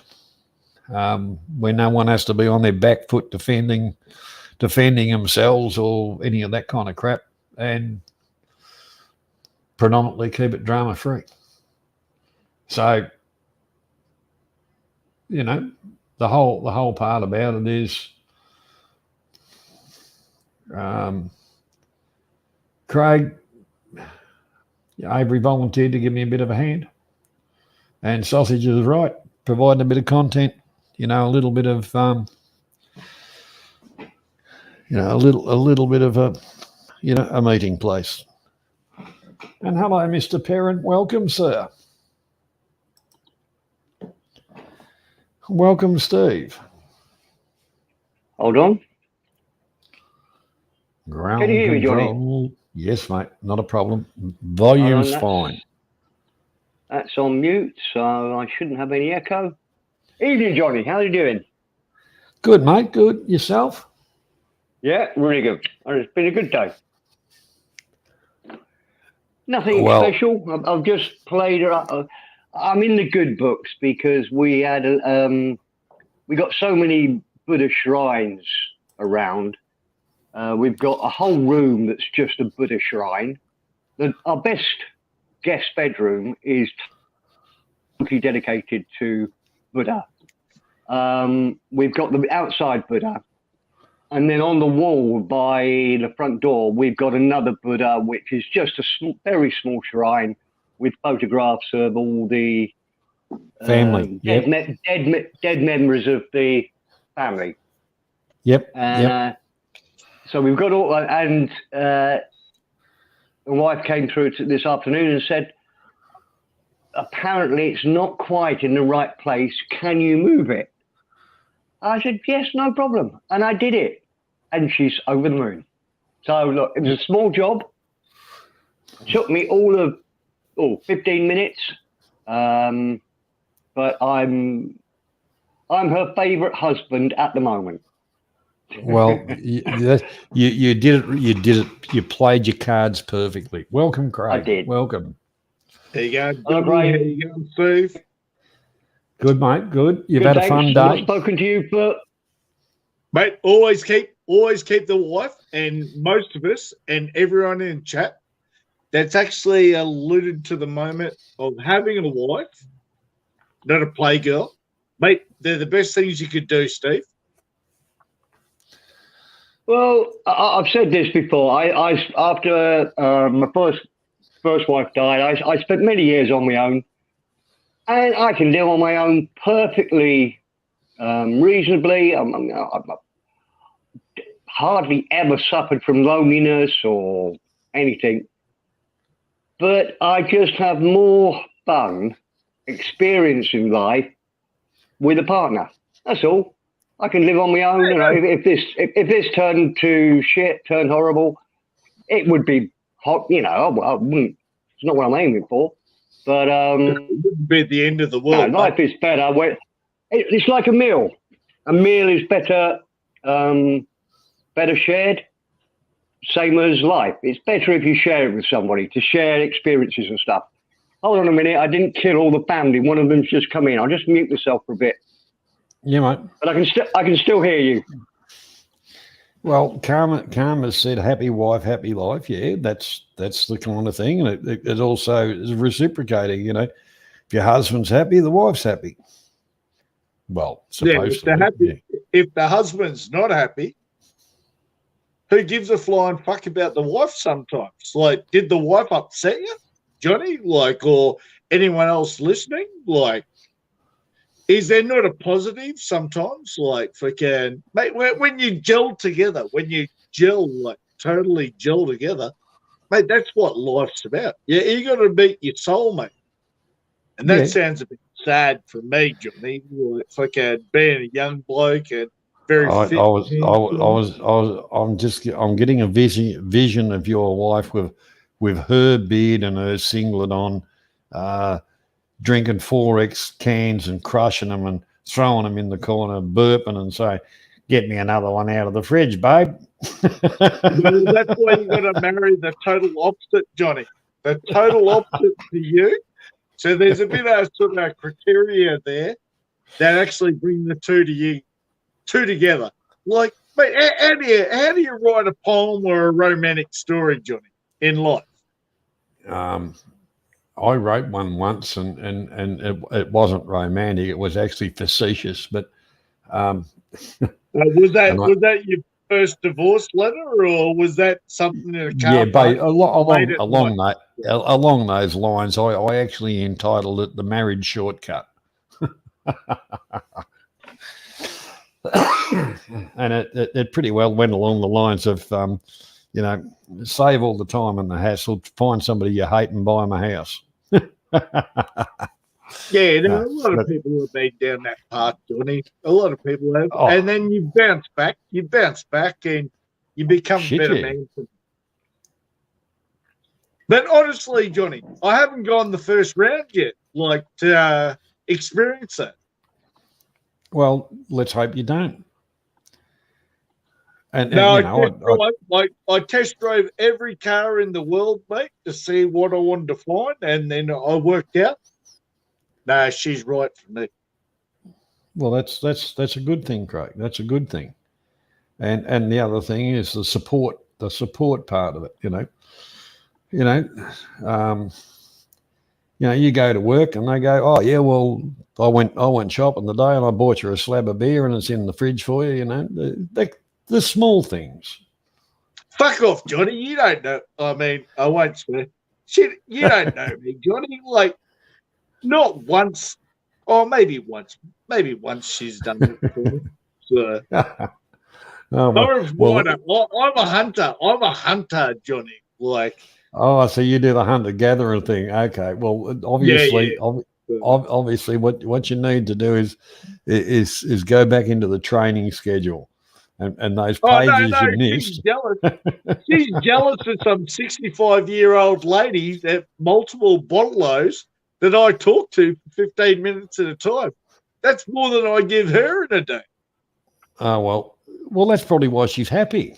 where no one has to be on their back foot defending themselves or any of that kind of crap, and predominantly keep it drama free. So, you know, the whole part about it is Craig, Avery volunteered to give me a bit of a hand, and Sausage is right, providing a bit of content, you know, a little bit of you know, a little bit of a, you know, a meeting place. And hello, Mr. Perrin, welcome, sir. Welcome, Steve. Hold on. Ground Can you hear me, Johnny? control. Yes, mate, not a problem. Volume's fine. That's on mute, so I shouldn't have any echo. Evening, Johnny. How are you doing? Good, mate. Good. Yourself? Yeah, really good. It's been a good day. Nothing Well- special. I've just played. I'm in the good books because we had we got so many Buddha shrines around We've got a whole room that's just a Buddha shrine. Our best guest bedroom is totally dedicated to Buddha. We've got the outside Buddha. And then on the wall by the front door, we've got another Buddha, which is just a very small shrine with photographs of all the Family. dead members of the family. Yep. So we've got all, and the wife came through this afternoon and said, apparently it's not quite in the right place. Can you move it? I said, yes, no problem. And I did it. And she's over the moon. So look, it was a small job. It took me all of 15 minutes. But I'm her favourite husband at the moment. Well, you did it. You did it. You played your cards perfectly. Welcome, Craig. I did. Welcome. There you go. Hello, Craig. How you going, Steve? Good, mate. Good. You've Good, had a fun thanks. I've day. spoken to you for... Mate, always keep the wife, and most of us and everyone in chat that's actually alluded to the moment of having a wife, not a playgirl. Mate, they're the best things you could do, Steve. Well, I've said this before. I after my first wife died, I spent many years on my own, and I can live on my own perfectly reasonably. I've hardly ever suffered from loneliness or anything, but I just have more fun experiencing life with a partner. That's all. I can live on my own. You know, if this turned to shit, turned horrible, it would be hot. You know, I wouldn't. It's not what I'm aiming for. But it wouldn't be the end of the world. No, life is better. It's like a meal. A meal is better, better shared. Same as life. It's better if you share it with somebody, to share experiences and stuff. Hold on a minute. I didn't kill all the family. One of them's just come in. I'll just mute myself for a bit. Yeah, mate. But I can still hear you. Well, Karma said, "Happy wife, happy life." Yeah, that's the kind of thing, and it also is reciprocating. You know, if your husband's happy, the wife's happy. Well, supposed if they're to. happy. If the husband's not happy, who gives a flying fuck about the wife? Sometimes, like, did the wife upset you, Johnny? Like, or anyone else listening? Like, is there not a positive sometimes? Like, freaking, mate, when you gel together, like totally gel together, mate, that's what life's about. Yeah, you got to meet your soulmate. And that sounds a bit sad for me, Johnny. Like, freaking being a young bloke and very fit. I'm getting a vision of your wife with her beard and her singlet on, drinking 4X cans and crushing them and throwing them in the corner, burping and saying, "Get me another one out of the fridge, babe." Well, that's why you got to marry the total opposite, Johnny. The total opposite to you. So there's a bit of sort of criteria there that actually bring the two together. Like, mate, how do you write a poem or a romantic story, Johnny, in life? I wrote one once, and it wasn't romantic. It was actually facetious. But was that your first divorce letter, or was that something in a car? Yeah, but along those lines, I actually entitled it "The Marriage Shortcut," and it pretty well went along the lines of, you know, save all the time and the hassle, find somebody you hate and buy them a house. Yeah, there are a lot of people who have been down that path, Johnny. A lot of people have. Oh. And then you bounce back and you become a better man. But honestly, Johnny, I haven't gone the first round yet, like, to experience that. Well, let's hope you don't. And no, you know, I test drove every car in the world, mate, to see what I wanted to find, and then I worked out, no, she's right for me. Well, that's a good thing, Craig. That's a good thing. And the other thing is the support part of it. You go to work and they go, oh yeah, well, I went shopping today and I bought you a slab of beer and it's in the fridge for you. The small things. Fuck off, Johnny. You don't know. I mean, I won't swear. Shit, you don't know me, Johnny. Like, not once, or maybe once she's done it before. So, I'm a hunter. I'm a hunter, Johnny. Like, oh, so you do the hunter-gatherer thing. Okay. Well, obviously, obviously, what you need to do is go back into the training schedule, and those pages you missed. She's jealous. She's jealous of some 65-year-old lady that multiple bottle-os that I talk to for 15 minutes at a time. That's more than I give her in a day. Oh well, that's probably why she's happy.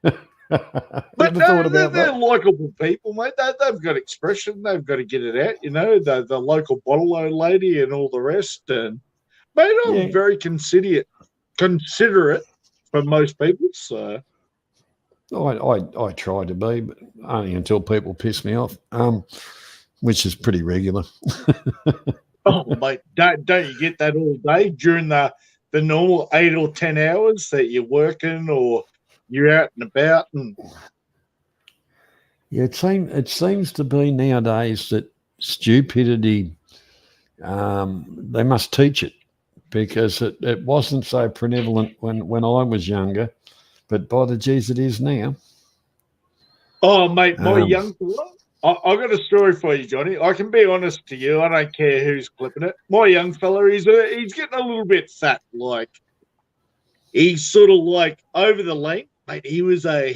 But no, they're likable people, mate. They've got expression. They've got to get it out, the local bottle-o lady and all the rest. And, mate, I'm very considerate for most people. So I try to be, but only until people piss me off, which is pretty regular. Oh, mate, don't you get that all day during the normal 8 or 10 hours that you're working or you're out and about? And yeah, it seems to be nowadays that stupidity, they must teach it, because it wasn't so prevalent when I was younger, but by the geez, it is now. Oh, mate, my young fella, I got a story for you, Johnny. I can be honest to you. I don't care who's clipping it. My young fella, he's getting a little bit fat. Like, he's sort of like over the length. Mate, he was a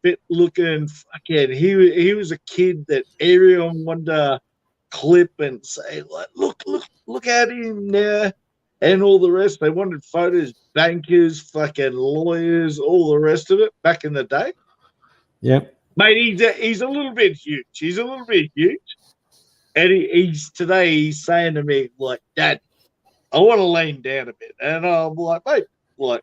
fit looking fucking. He was a kid that everyone wanted to clip and say, like, look at him now, and all the rest. They wanted photos, bankers, fucking lawyers, all the rest of it back in the day. Yep. Mate, he's a little bit huge. He's a little bit huge, and he's saying to me, like, Dad, I want to lean down a bit, and I'm like, mate, like,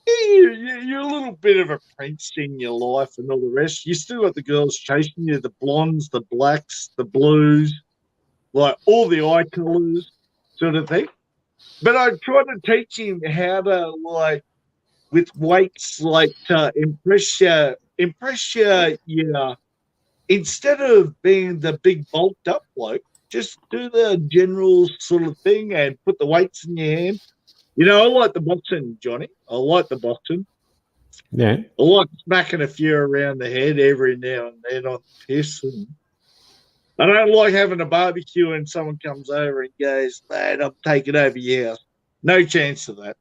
you're a little bit of a prince in your life and all the rest. You still got the girls chasing you, the blondes, the blacks, the blues, like all the eye colours sort of thing. But I tried to teach him how to, like, with weights, like, to impress you, instead of being the big bulked up bloke, just do the general sort of thing and put the weights in your hand. I like the boxing, Johnny. I like the boxing. Yeah. I like smacking a few around the head every now and then on the piss. And I don't like having a barbecue and someone comes over and goes, mate, I'm taking over your house. No chance of that.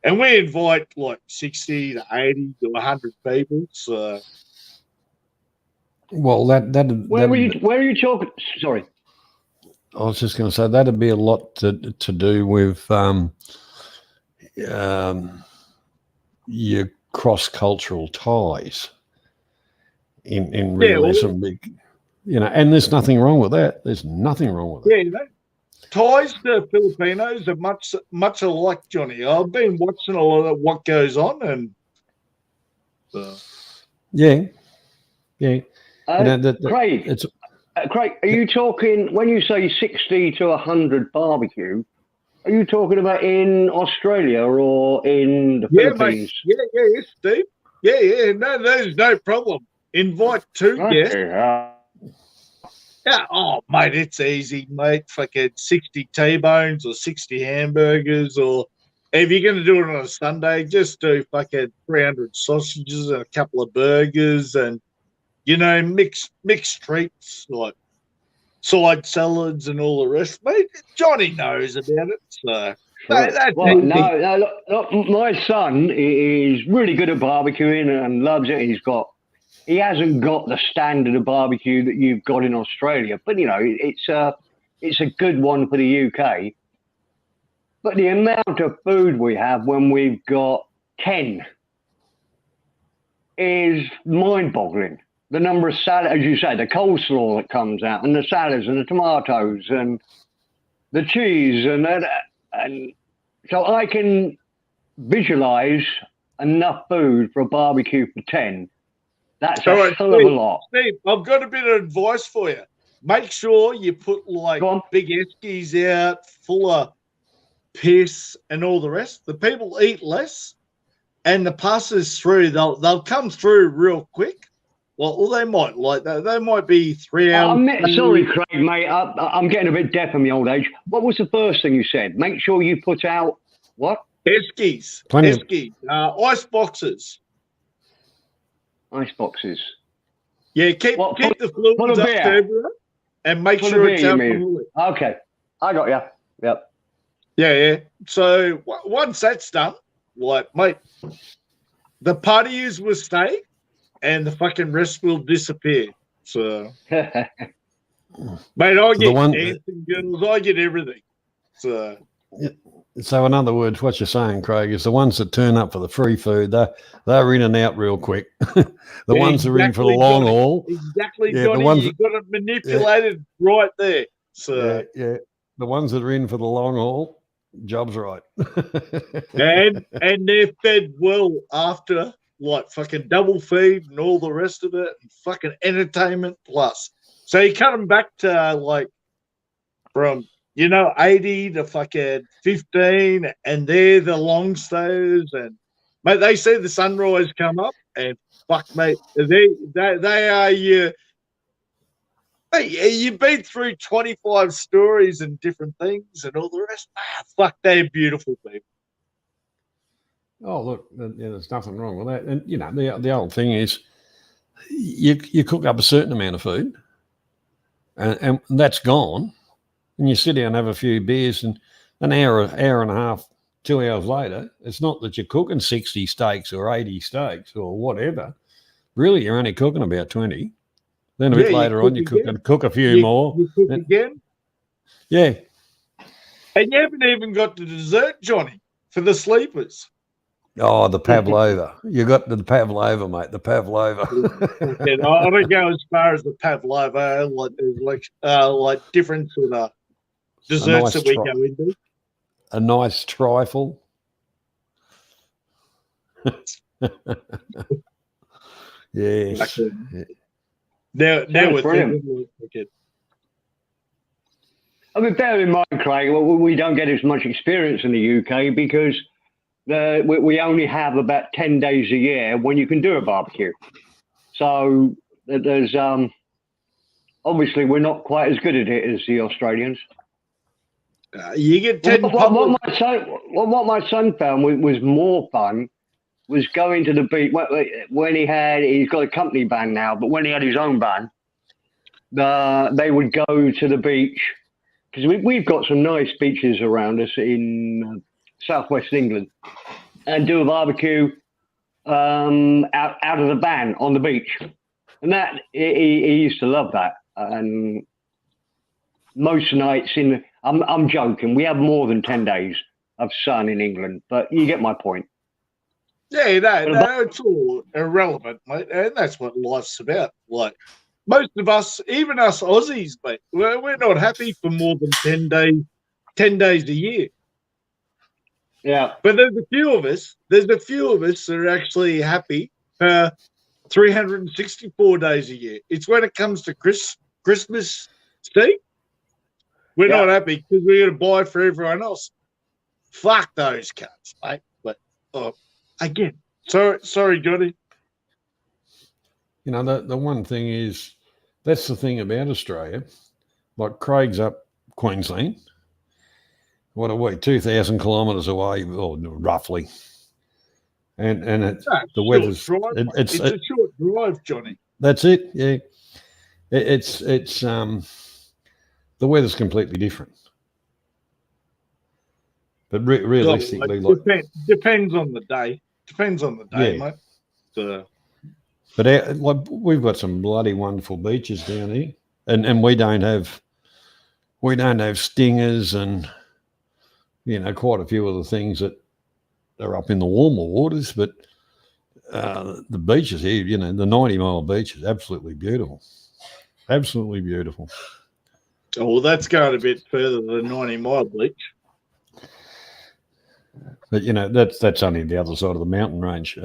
And we invite like 60 to 80 to 100 people. So, well, where are you talking? Sorry, I was just going to say that'd be a lot to do with your cross-cultural ties in realism. And there's nothing wrong with that. There's nothing wrong with it. Yeah, ties to Filipinos are much alike, Johnny. I've been watching a lot of what goes on, and yeah. Craig, are you talking, when you say 60 to 100 barbecue, are you talking about in Australia or in the Philippines? Mate. Yeah, Steve. Yeah. No, there's no problem. Invite two guests. Yeah, oh, mate, it's easy, mate. Fucking 60 T-bones or 60 hamburgers, or if you're going to do it on a Sunday, just do fucking 300 sausages and a couple of burgers and, mixed treats like side salads and all the rest. Mate, Johnny knows about it, so that's no, look, my son is really good at barbecuing and loves it. He hasn't got the standard of barbecue that you've got in Australia, but it's a good one for the UK. But the amount of food we have when we've got 10 is mind-boggling. The number of salad, as you say, the coleslaw that comes out, and the salads, and the tomatoes, and the cheese, and So I can visualize enough food for a barbecue for 10. That's All a right, hell of a lot. Steve, I've got a bit of advice for you. Make sure you put like big eskies out full of piss and all the rest. The people eat less, and the passes through, they'll come through real quick. Well, they might they might be 3 hours. Sorry, Craig, mate. I'm getting a bit deaf in my old age. What was the first thing you said? Make sure you put out what? Eskies. Plenty of- Eskies. Ice boxes. Ice boxes. Yeah, keep What, the fluids up beer? to everyone and make Full of sure beer, it's you mean? alcoholic. Okay, I got you. Yep. Yeah. So once that's done, like, mate, the partiers will stay and the fucking rest will disappear. So, mate, I get dancing girls, I get everything. So, So, in other words, what you're saying, Craig, is the ones that turn up for the free food, they're in and out real quick. The ones that are in for the long Johnny. haul, Exactly, yeah, Johnny. the ones You've got it manipulated right there. So, yeah, the ones that are in for the long haul, job's right. and they're fed well after, like fucking double feed and all the rest of it, and fucking entertainment plus. So you cut them back to like from 80 to fucking 15, and they're the long stayers, and mate, they see the sunrise come up, and fuck, mate, they are you. Hey, you've been through 25 stories and different things and all the rest. Fuck, they're beautiful people. Oh, look, there's nothing wrong with that. And, the old thing is you cook up a certain amount of food and that's gone. And you sit down and have a few beers, and an hour and a half, 2 hours later, it's not that you're cooking 60 steaks or 80 steaks or whatever. Really, you're only cooking about 20. Then a bit later on, you cook a few more. You cook again? Yeah. And you haven't even got the dessert, Johnny, for the sleepers. Oh, the pavlova. You got the pavlova, mate. The pavlova. Yeah, I don't go as far as the pavlova. Like different sort of desserts that we go into. A nice trifle. Yes. Now we're brilliant. thinking. I mean, bear in mind, Craig, we don't get as much experience in the UK because we only have about 10 days a year when you can do a barbecue. So there's obviously we're not quite as good at it as the Australians. You get 10. What my son found was more fun was going to the beach when he's got a company band now, but when he had his own band, they would go to the beach because we've got some nice beaches around us in southwest England, and do a barbecue out of the van on the beach, and that he used to love that. And most nights I'm joking, we have more than 10 days of sun in England, but you get my point. Yeah, no, it's all irrelevant, mate, and that's what life's about. Like most of us, even us Aussies, mate, we're not happy for more than 10 days a year. Yeah, but there's a few of us that are actually happy for 364 days a year. It's when it comes to Christmas, Steve, we're not happy because we're going to buy for everyone else. Fuck those cunts, mate. But again, sorry, Johnny. The one thing is, that's the thing about Australia. Like Craig's up Queensland. What are we? 2,000 kilometres away, or roughly. And the weather's it's a short drive, Johnny. That's it. Yeah, it's the weather's completely different. But realistically, depends on the day. Depends on the day, mate. So. But we've got some bloody wonderful beaches down here, and we don't have stingers and quite a few of the things that are up in the warmer waters. But the beaches here, the 90-mile beach is absolutely beautiful, absolutely beautiful. Oh, well, that's going a bit further than 90-mile beach. But you know, that's only the other side of the mountain range.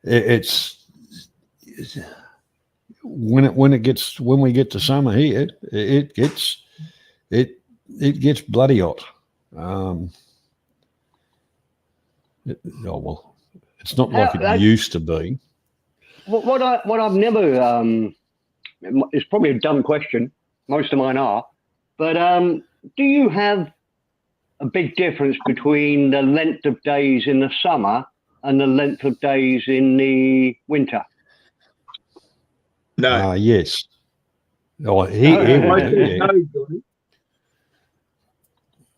It's when we get to summer here, it gets bloody hot. It's not like it used to be. What I've never it's probably a dumb question. Most of mine are, but do you have a big difference between the length of days in the summer and the length of days in the winter? No. Yes. Oh, here we do,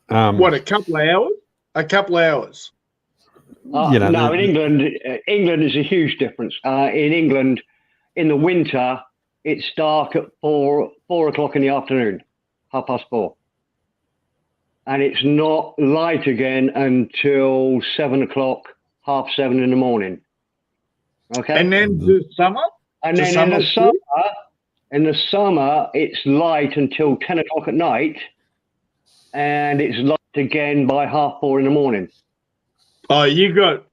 yeah. What, a couple of hours? A couple of hours. No, in England is a huge difference. In England, in the winter, it's dark at 4 o'clock in the afternoon, 4:30. And it's not light again until 7 o'clock, 7:30 in the morning. Okay. And then the summer? And then in the summer, it's light until 10 o'clock at night, and it's light again by 4:30 in the morning. Oh, you got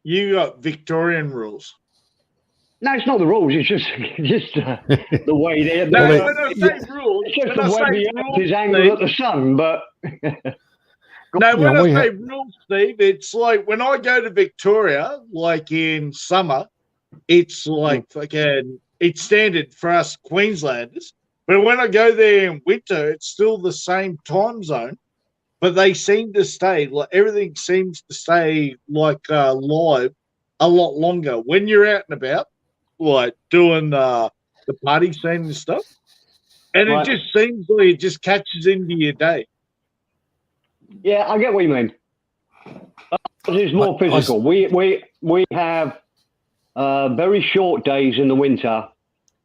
Victorian rules. No, it's not the rules. It's just the way they. When I say rules, it's just the way the Earth is angled at the sun. But no, when I say rules, Steve, it's like when I go to Victoria, like in summer, it's like fucking. It's standard for us Queenslanders, but when I go there in winter, it's still the same time zone. But they seem to stay like everything seems to stay like live a lot longer when you're out and about, like doing the party scene and stuff. And it just seems like it just catches into your day. Yeah, I get what you mean. It's more physical. We have very short days in the winter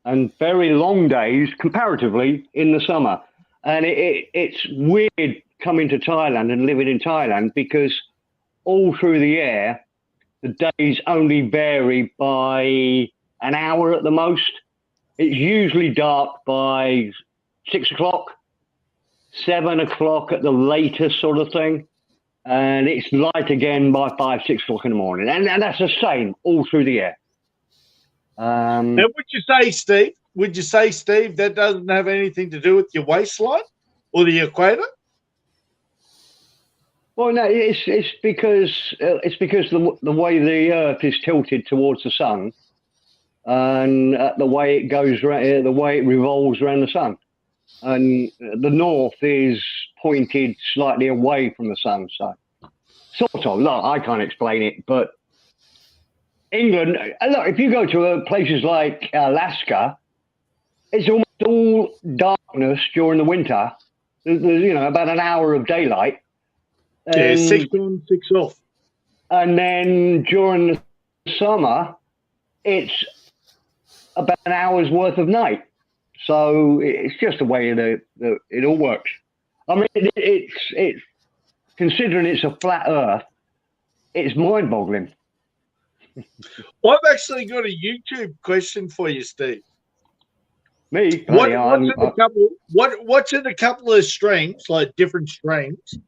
and very long days comparatively in the summer. And it's weird coming to Thailand and living in Thailand because all through the year, the days only vary by an hour at the most. It's usually dark by 6 o'clock, 7 o'clock at the latest sort of thing. And it's light again by 5, 6 o'clock in the morning. And that's the same all through the year. And would you say, Steve, that doesn't have anything to do with your waistline or the equator? Well, no, it's because the way the Earth is tilted towards the sun, and the way it goes, the way it revolves around the sun, and the north is pointed slightly away from the sun. So, sort of. Look, I can't explain it, but England. Look, if you go to places like Alaska, it's almost all darkness during the winter. There's about an hour of daylight. Yeah, 6 on, 6 off. And then during the summer, it's about an hour's worth of night. So it's just the way it all works. I mean, it's considering it's a flat Earth, it's mind-boggling. I've actually got a YouTube question for you, Steve. Me? What's in a couple of streams, like different streams?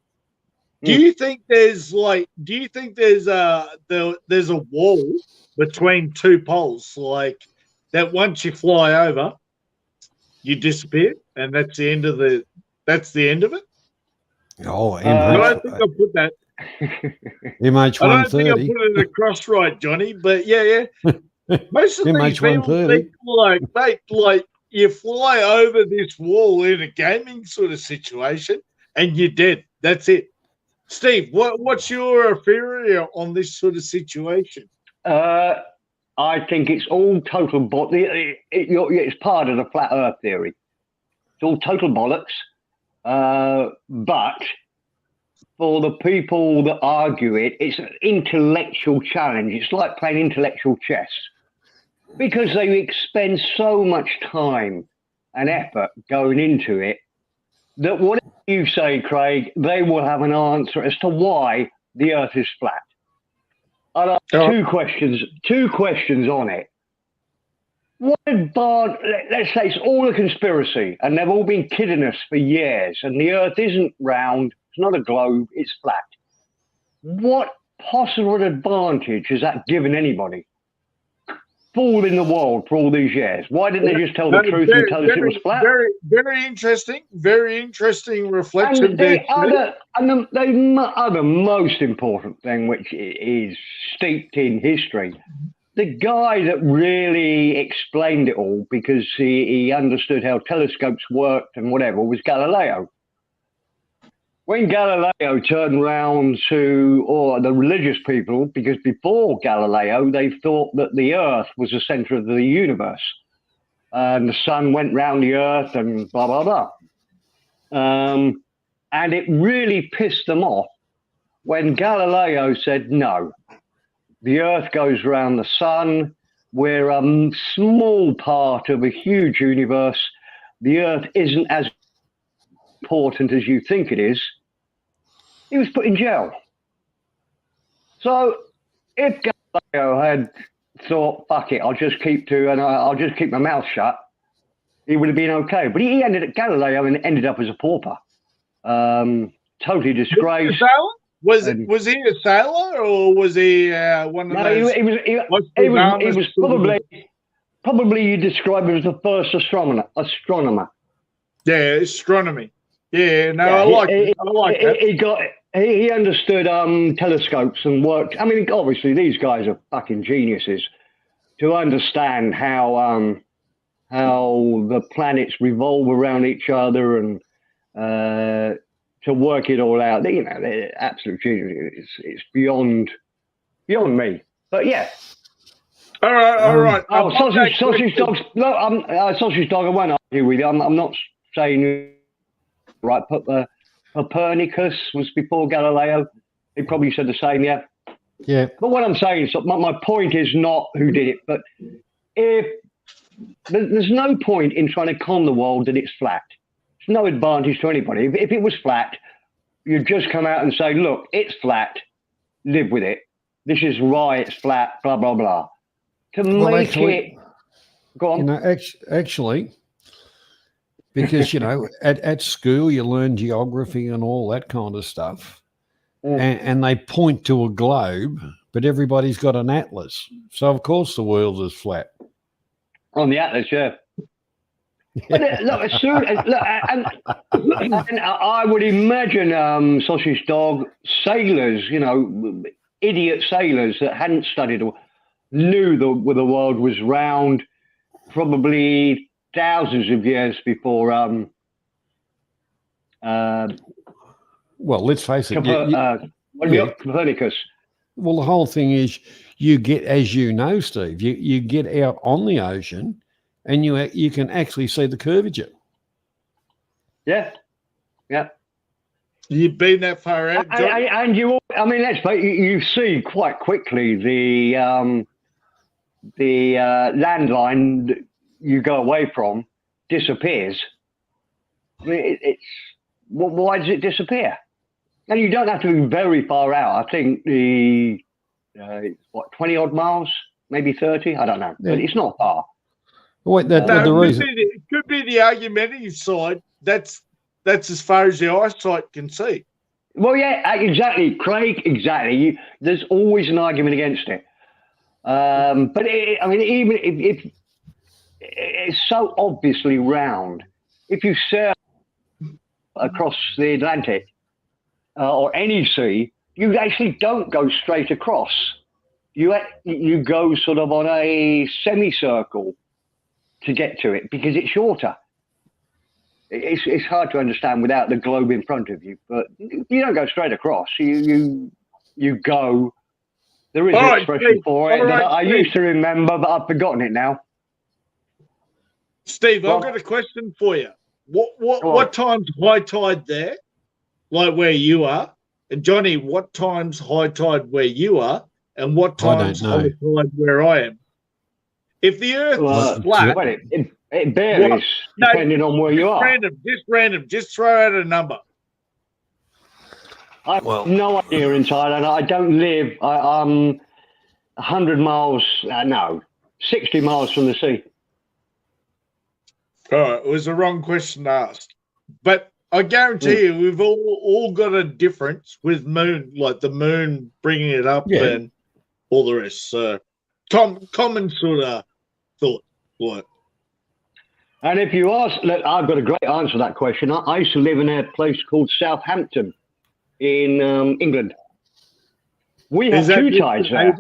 Do you think there's a wall between two poles, like that once you fly over, you disappear, and that's the end of it? Oh, I don't think I put that. MH130. I don't think I put it across right, Johnny. But yeah. Most of these people think like you fly over this wall in a gaming sort of situation, and you're dead. That's it. Steve, what's your theory on this sort of situation? I think it's all total it's part of the flat Earth theory. It's all total bollocks. But for the people that argue it, it's an intellectual challenge. It's like playing intellectual chess because they expend so much time and effort going into it that whatever you say, Craig, they will have an answer as to why the Earth is flat. I'll ask two questions on it. What advantage? Let's say it's all a conspiracy, and they've all been kidding us for years. And the Earth isn't round; it's not a globe; it's flat. What possible advantage has that given anybody? Fool in the world for all these years. Why didn't they just tell the truth and tell us it was flat? Very interesting reflection. And the other most important thing, which is steeped in history, the guy that really explained it all because he understood how telescopes worked and whatever was Galileo. When Galileo turned round to the religious people, because before Galileo, they thought that the Earth was the center of the universe. And the sun went round the Earth and blah, blah, blah. And it really pissed them off when Galileo said, no, the Earth goes around the sun. We're a small part of a huge universe. The Earth isn't as important as you think it is. He was put in jail. So if Galileo had thought, fuck it, I'll just keep my mouth shut, he would have been okay. But he ended up as a pauper. Totally disgraced. Was he a sailor or was he one of those? He was probably you describe him as the first astronomer. Yeah, astronomy. Yeah, no, I like that. He understood telescopes and worked. I mean, obviously these guys are fucking geniuses to understand how the planets revolve around each other and to work it all out. You know, they're absolute geniuses. It's beyond me. But yeah. All right. Oh, sausage dogs. No, sausage dog. I won't argue with you. I'm not saying. Right, Copernicus was before Galileo. He probably said the same, yeah. Yeah. But what I'm saying is, my point is not who did it, but if there's no point in trying to con the world that it's flat. It's no advantage to anybody. If it was flat, you'd just come out and say, look, it's flat, live with it. This is why it's flat, blah, blah, blah. Go on. You know, actually, because, you know, at school you learn geography and all that kind of stuff. And they point to a globe, but everybody's got an atlas. So, of course, the world is flat. On the atlas, yeah. But look, as soon as, and I would imagine sausage dog sailors, you know, idiot sailors that hadn't studied or knew the world was round, probably thousands of years before. Well, let's face it. Copernicus. Well, the whole thing is you get, as you know, Steve, you get out on the ocean and you can actually see the curvature. Yeah. Yeah. You've been that far out, John? And you see quite quickly the landline that you go away from disappears. I mean, why does it disappear? And you don't have to be very far out. I think 20 odd miles, maybe 30. I don't know, but it's not far. Wait, the reason it could be the argumentative side. That's as far as the eyesight can see. Well, yeah, exactly, Craig. Exactly. There's always an argument against it. But even if it's so obviously round, if you sail across the Atlantic or any sea, you actually don't go straight across. You go sort of on a semicircle to get to it because it's shorter. It's hard to understand without the globe in front of you, but you don't go straight across. You go. There is an expression for it that I used to remember, but I've forgotten it now. Steve, I've got a question for you. What time's high tide there, like where you are? And Johnny, what time's high tide where you are? And what time's high tide where I am? If the Earth is flat, it varies depending on where you are. Random. Just throw out a number. I have no idea in Thailand. I don't live. I'm 100 miles. 60 miles from the sea. All right, it was the wrong question asked. But I guarantee you, we've all got a difference with moon, like the moon bringing it up and all the rest. So, common sort of thought. What? And if you ask, look, I've got a great answer to that question. I used to live in a place called Southampton in England. We have two tides there.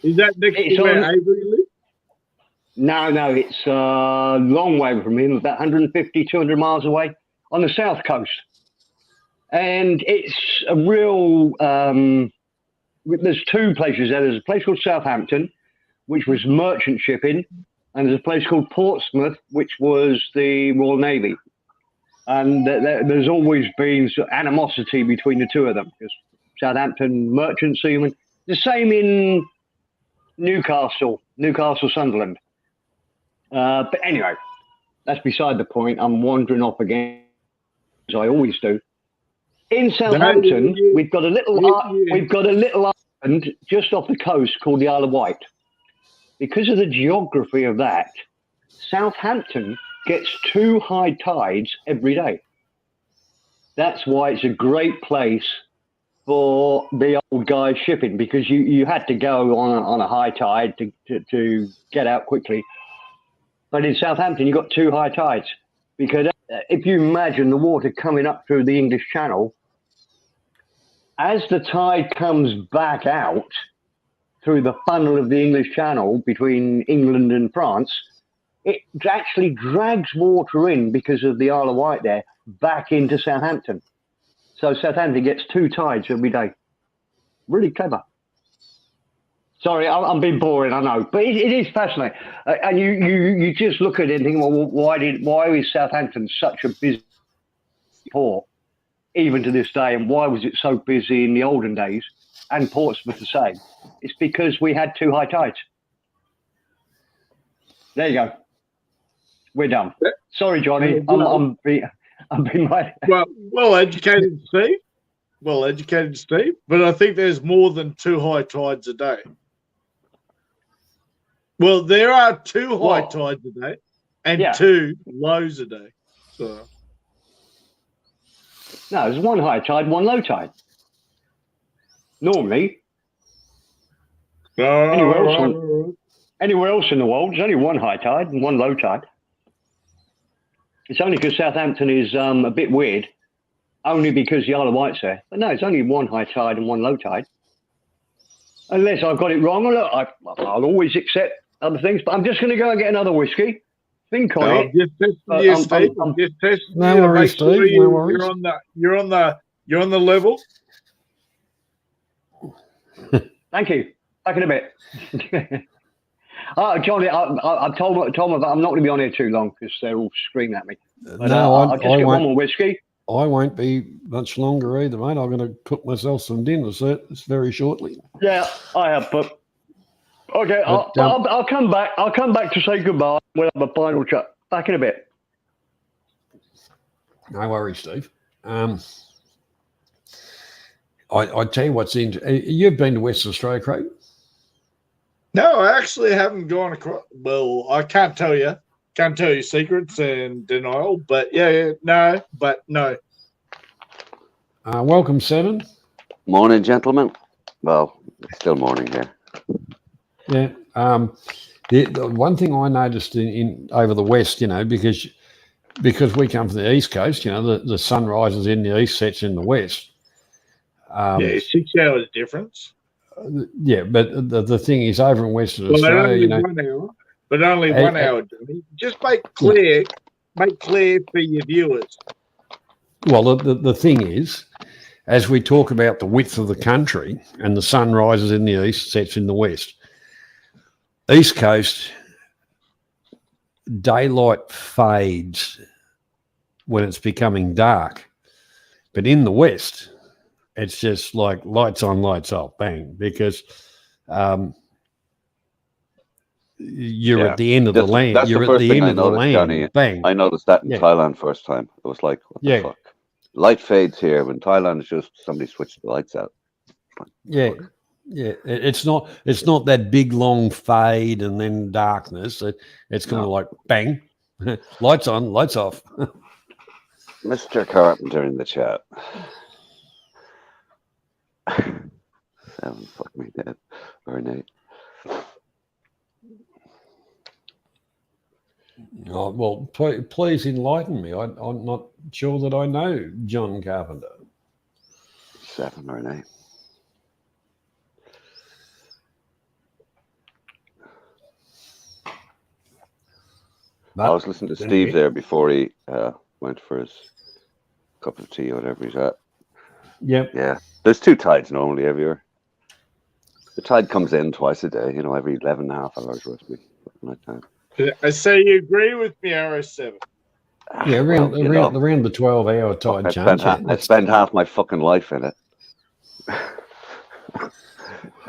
Is that next to where Avery lives? No, it's a long way from him, about 150, 200 miles away on the south coast. And it's a real, there's two places there. There's a place called Southampton, which was merchant shipping, and there's a place called Portsmouth, which was the Royal Navy. And there's always been sort of animosity between the two of them, because Southampton merchant seamen. The same in Newcastle, Sunderland. But anyway, that's beside the point. I'm wandering off again, as I always do. In Southampton, we've got a little island just off the coast called the Isle of Wight. Because of the geography of that, Southampton gets 2 high tides every day. That's why it's a great place for the old guys shipping, because you had to go on a high tide to get out quickly. But in Southampton, you've got 2 high tides, because if you imagine the water coming up through the English Channel, as the tide comes back out through the funnel of the English Channel between England and France, it actually drags water in because of the Isle of Wight there back into Southampton. So Southampton gets 2 tides every day. Really clever. Sorry, I'm being boring, I know, but it is fascinating. And you just look at it and think, well, why is Southampton such a busy port, even to this day, and why was it so busy in the olden days? And Portsmouth the same. It's because we had 2 high tides. There you go. We're done. Sorry, Johnny. I'm being right. Well educated, Steve. Well educated, Steve. But I think there's more than 2 high tides a day. Well, there are 2 high tides a day and 2 lows a day. So. No, there's 1 high tide, 1 low tide. Normally, anywhere else in the world, there's only 1 high tide and 1 low tide. It's only because Southampton is a bit weird, only because the Isle of Wight's there. But no, it's only 1 high tide and 1 low tide. Unless I've got it wrong, look, I'll always accept other things. But I'm just going to go and get another whiskey. Think on it. I'm just testing No you. worries, Make sure Steve. No worries. You're on the level. Thank you. Back in a bit. Johnny, I told them that I'm not going to be on here too long because they're all screaming at me. But, I'll just get 1 more whiskey. I won't be much longer either, mate. I'm going to cook myself some dinner, so it's very shortly. Yeah, I have, but okay, I'll come back. I'll come back to say goodbye. We'll have a final chat. Back in a bit. No worries, Steve. I tell you what's interesting. You've been to Western Australia, Craig? No, I actually haven't gone across. Well, I can't tell you. Can't tell you secrets and denial. But no. Welcome, Seven. Morning, gentlemen. Well, it's still morning here. Yeah. The one thing I noticed in over the west, because we come from the east coast, the sun rises in the east, sets in the west. 6 hours difference. Yeah, but the thing is, over in Western only Australia, 1 hour, but only 1 hour. Just make clear for your viewers. Well, the thing is, as we talk about the width of the country and the sun rises in the east, sets in the west, east coast, daylight fades when it's becoming dark, but in the west, it's just like lights on, lights off, bang, because you're at the end of the land. That's You're the at first the thing end I of the noticed, land, Johnny. bang. I noticed that in Thailand first time. It was like, what the fuck? Light fades here. When Thailand is just somebody switched the lights out. Yeah. It's not that big long fade and then darkness. It's kind of like bang. Lights on, lights off. Mr. Carpenter in the chat. 7, fuck me dead. Or an 8. Oh, well, please enlighten me. I'm not sure that I know John Carpenter. 7 or an 8. I was listening to Steve there before he went for his cup of tea or whatever he's at. Yep. Yeah. There's 2 tides normally every year. The tide comes in twice a day, every 11 and a half hours roughly. Like that. I say you agree with me, RS7. Yeah, around the 12-hour tide change. I spend half my fucking life in it.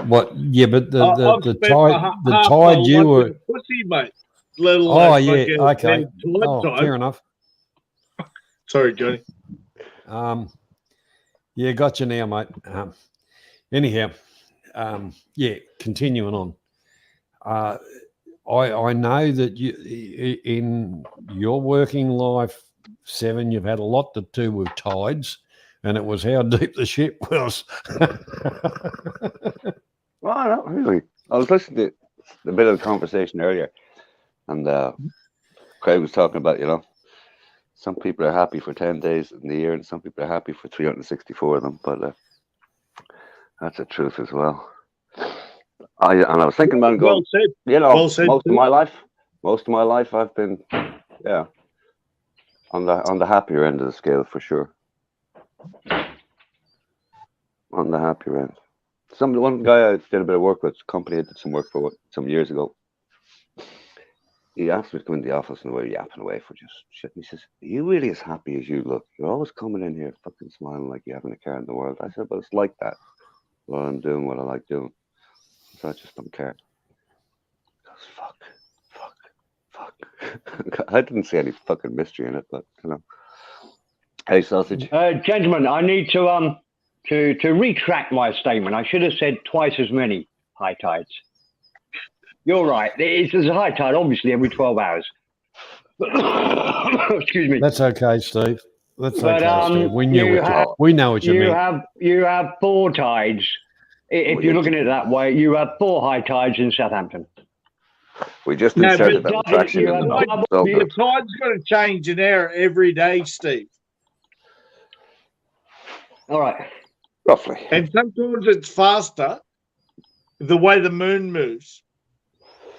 What? Yeah, but the I've tide you were. Pussy, mate. Let Oh alone yeah, okay. time. Fair enough. Sorry, Johnny. Yeah, got you now, mate. Anyhow, yeah, continuing on. I know that you in your working life, 7, you've had a lot to do with tides, and it was how deep the ship was. Well, not really. I was listening to a bit of the conversation earlier, and Craig was talking about, some people are happy for 10 days in the year, and some people are happy for 364 of them. But that's the truth as well. I was thinking about going. Well said. Most of my life, I've been, on the happier end of the scale for sure. On the happier end. One guy I did a bit of work with, company I did some work for some years ago. He asked me to come in the office and we were yapping away for just shit. And he says, "Are you really as happy as you look? You're always coming in here fucking smiling like you haven't a care in the world." I said, "But it's like that. Well, I'm doing what I like doing. So I just don't care." He goes, fuck. I didn't see any fucking mystery in it, but Hey, sausage. Gentlemen, I need to retract my statement. I should have said twice as many high tides. You're right. There's a high tide, obviously, every 12 hours. Excuse me. That's okay, Steve. That's okay, Steve. We know what you mean. You have 4 tides. If you're looking at it that way, you have 4 high tides in Southampton. We just inserted that attraction in the note. The tide's going to change an hour every day, Steve. All right. Roughly. And sometimes it's faster the way the moon moves.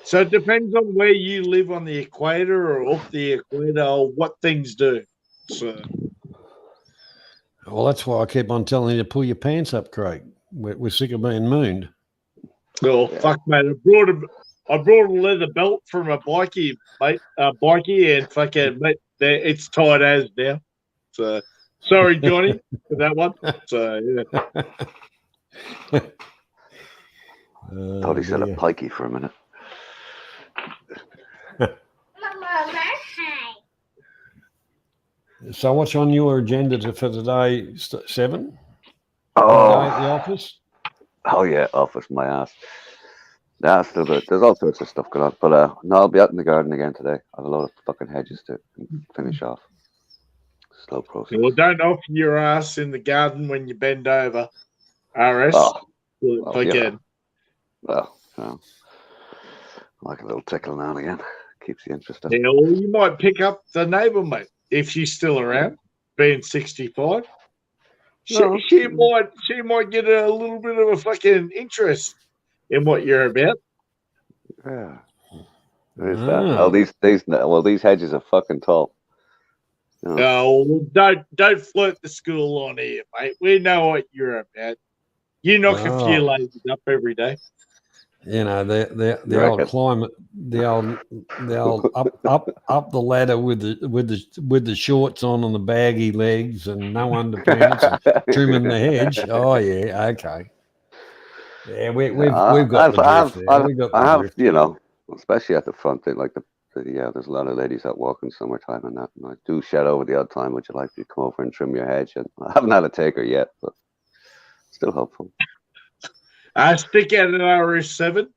So it depends on where you live on the equator or off the equator or what things do. So, well, that's why I keep on telling you to pull your pants up, Craig. We're sick of being mooned. Oh, fuck, mate. I brought a leather belt from a bikie, mate. Bikie, and fucking, mate, it's tight as now. So, sorry, Johnny, for that one. So, yeah. Thought he said a pikey for a minute. So what's on your agenda for today, 7? Oh, today at the office? Oh yeah, office my ass. Yeah, still good. There's all sorts of stuff going on. But no, I'll be out in the garden again today. I have a lot of fucking hedges to finish off. Slow process. Well, don't offer your ass in the garden when you bend over, RS. Again. Well, like a little tickle now and again. Keeps you interested. Yeah, well, you might pick up the neighbour, mate, if she's still around, being 65. No. She might get a little bit of a fucking interest in what you're about. Yeah. There's that. Oh, these hedges are fucking tall. No, don't flirt the school on here, mate. We know what you're about. You knock a few ladies up every day. The old climate, the old up the ladder with the shorts on and the baggy legs and no underpants, and trimming the hedge. Oh yeah, okay. Yeah, we've got I have, especially at the front. Like there's a lot of ladies out walking summertime and that. And I do shout over the odd time, "Would you like to come over and trim your hedge?" And I haven't had a taker yet, but still hopeful. I stick out an RS7.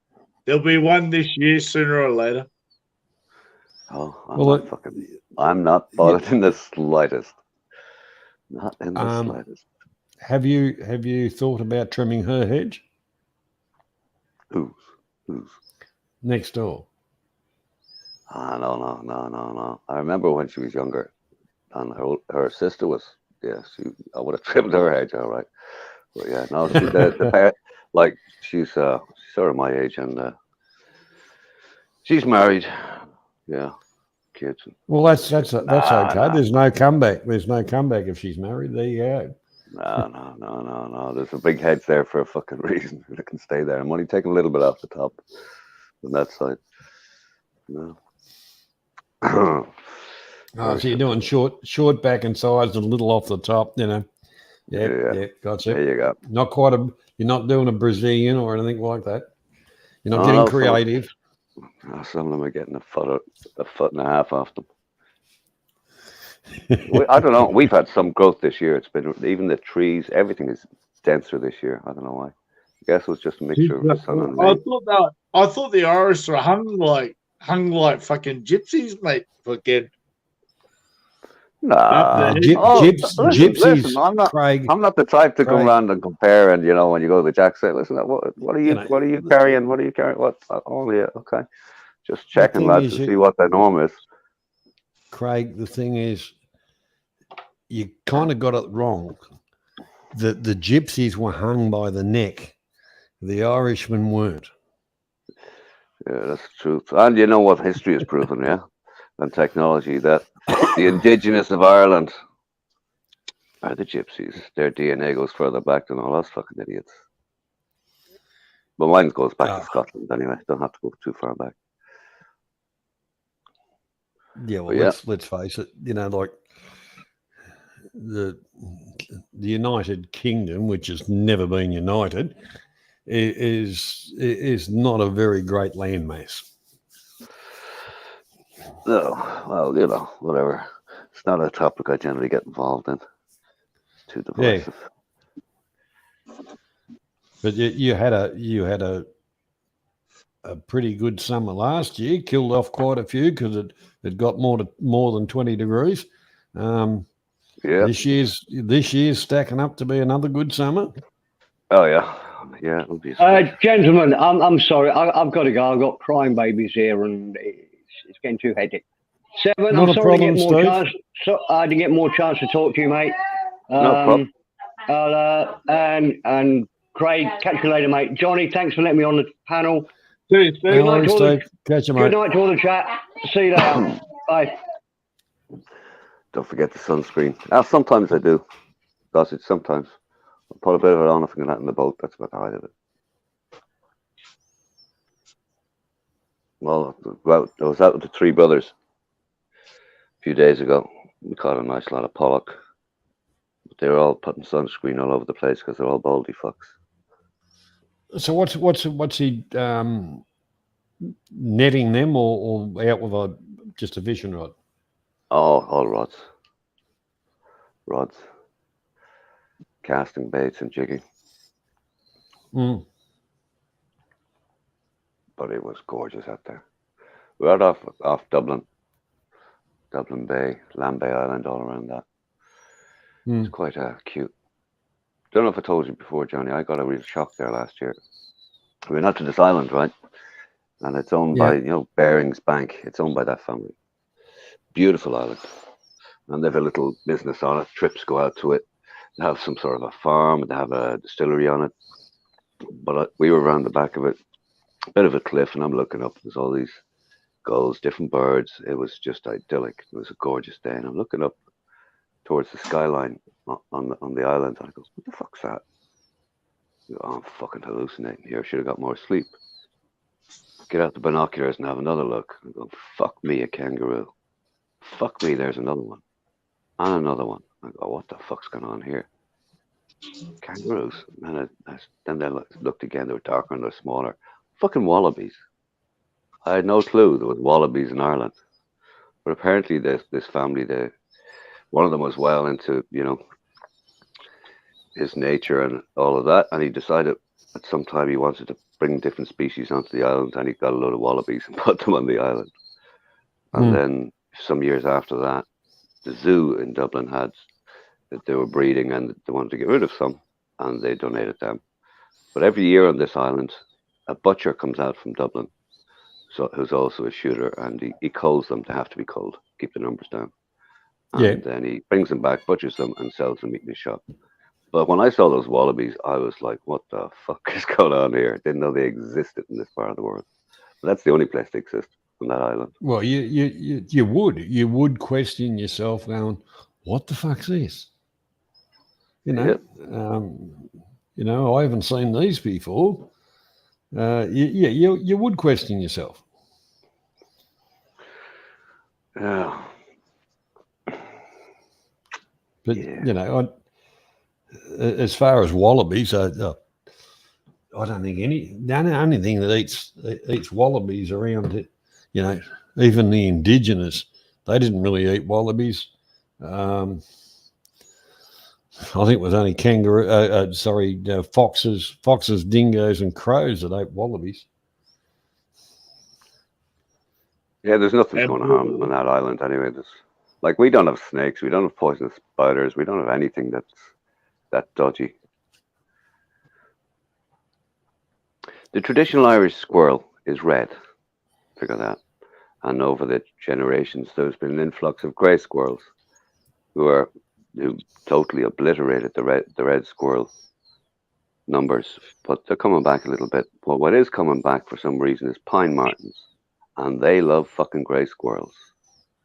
There'll be one this year, sooner or later. Oh, Well, I'm not bothered in the slightest. Not in the Um, slightest. have you thought about trimming her hedge Who's? next door? Ah, no. I remember when she was younger, and her sister was. Yeah, I would have trimmed her hedge, all right. But yeah, no, the pair, like she's sort of my age, and she's married. Yeah, kids. Well, that's okay. Nah. There's no comeback. There's no comeback if she's married. There you go. No. There's a big hedge there for a fucking reason. It can stay there. I'm only taking a little bit off the top on that side. No. Oh, so you're doing short back and sides and a little off the top, you know. Yeah, gotcha. There you go. Not quite you're not doing a Brazilian or anything like that. You're not getting creative. Some of them are getting a foot and a half off them. I don't know. We've had some growth this year. It's been even the trees, everything is denser this year. I don't know why. I guess it was just a mixture of the sun and rain. I thought the Irish were hung like fucking gypsies, mate. Fucking. Nah, gypsies. Listen, I'm not the type to go Craig. around and compare. And when you go to the Jack, say, listen, what are you carrying? What are you carrying? What? Oh yeah, okay. Just checking, lads, to see what the norm is. Craig, the thing is, you kind of got it wrong. The gypsies were hung by the neck. The Irishmen weren't. Yeah, that's the truth. And you know what history has proven, yeah? And technology, that the indigenous of Ireland are the gypsies. Their DNA goes further back than all us fucking idiots. But mine goes back to Scotland anyway. Don't have to go too far back. Yeah, well, let's face it. Like the United Kingdom, which has never been united, is not a very great landmass. No, well, whatever. It's not a topic I generally get involved in. It's too divisive. Yeah. But you had a pretty good summer last year. Killed off quite a few because it got more than 20 degrees. This year's stacking up to be another good summer. Oh yeah. It'll be gentlemen, I'm sorry. I've got to go. I've got crying babies here, and it's getting too hectic. Seven, Not I'm a sorry problem, to get more Steve. chance. So I didn't get more chance to talk to you, mate. No problem. And Craig, catch you later, mate. Johnny, thanks for letting me on the panel. Good No worries, Steve. Catch you, mate. Good night to all the chat. See you later. Bye. Don't forget the sunscreen. Sometimes I do. Sometimes. I'll put a bit of it on if I can get in the boat. That's about the height of it. Well, I was out with the three brothers a few days ago. We caught a nice lot of pollock. They were all putting sunscreen all over the place because they're all baldy fucks. So what's he netting them or out with just a fishing rod? Oh, all rods. Casting baits and jigging. Mm. But it was gorgeous out there. We're out off Dublin Bay, Lambay Island, all around that. It's quite cute. Don't know if I told you before, Johnny. I got a real shock there last year. We went out to this island, right? And it's owned by, Barings Bank. It's owned by that family. Beautiful island. And they have a little business on it. Trips go out to it. They have some sort of a farm. They have a distillery on it. But we were around the back of it. A bit of a cliff, and I'm looking up. There's all these gulls, different birds. It was just idyllic. It was a gorgeous day. And I'm looking up towards the skyline on the island. I go, what the fuck's that? I go, I'm fucking hallucinating here. Should have got more sleep. Get out the binoculars and have another look. I go, fuck me, a kangaroo. Fuck me, there's another one. And another one. I go, what the fuck's going on here? Kangaroos. And then they looked again. They were darker and they're smaller. Fucking wallabies. I had no clue there was wallabies in Ireland. But apparently this family, one of them was well into, his nature and all of that. And he decided at some time he wanted to bring different species onto the island, and he got a load of wallabies and put them on the island. And then some years after that, the zoo in Dublin had that they were breeding and they wanted to get rid of some, and they donated them. But every year on this island, a butcher comes out from Dublin, so who's also a shooter, and he culls them. They have to be culled, keep the numbers down. And then he brings them back, butchers them, and sells them meat in his shop. But when I saw those wallabies, I was like, what the fuck is going on here? Didn't know they existed in this part of the world. But that's the only place they exist on that island. Well, you would question yourself, going, what the fuck's this? You know, I haven't seen these before. You would question yourself. Yeah. But you know, as far as wallabies, I don't think the only thing that eats wallabies around it, you know, even the indigenous, they didn't really eat wallabies. I think it was only foxes, dingoes, and crows that ate wallabies. Yeah, there's nothing going to harm them on that island anyway. Like, we don't have snakes, we don't have poisonous spiders, we don't have anything that's that dodgy. The traditional Irish squirrel is red. Figure that. And over the generations, there's been an influx of grey squirrels who totally obliterated the red squirrel numbers. But they're coming back a little bit. But what is coming back for some reason is pine martens. And they love fucking grey squirrels.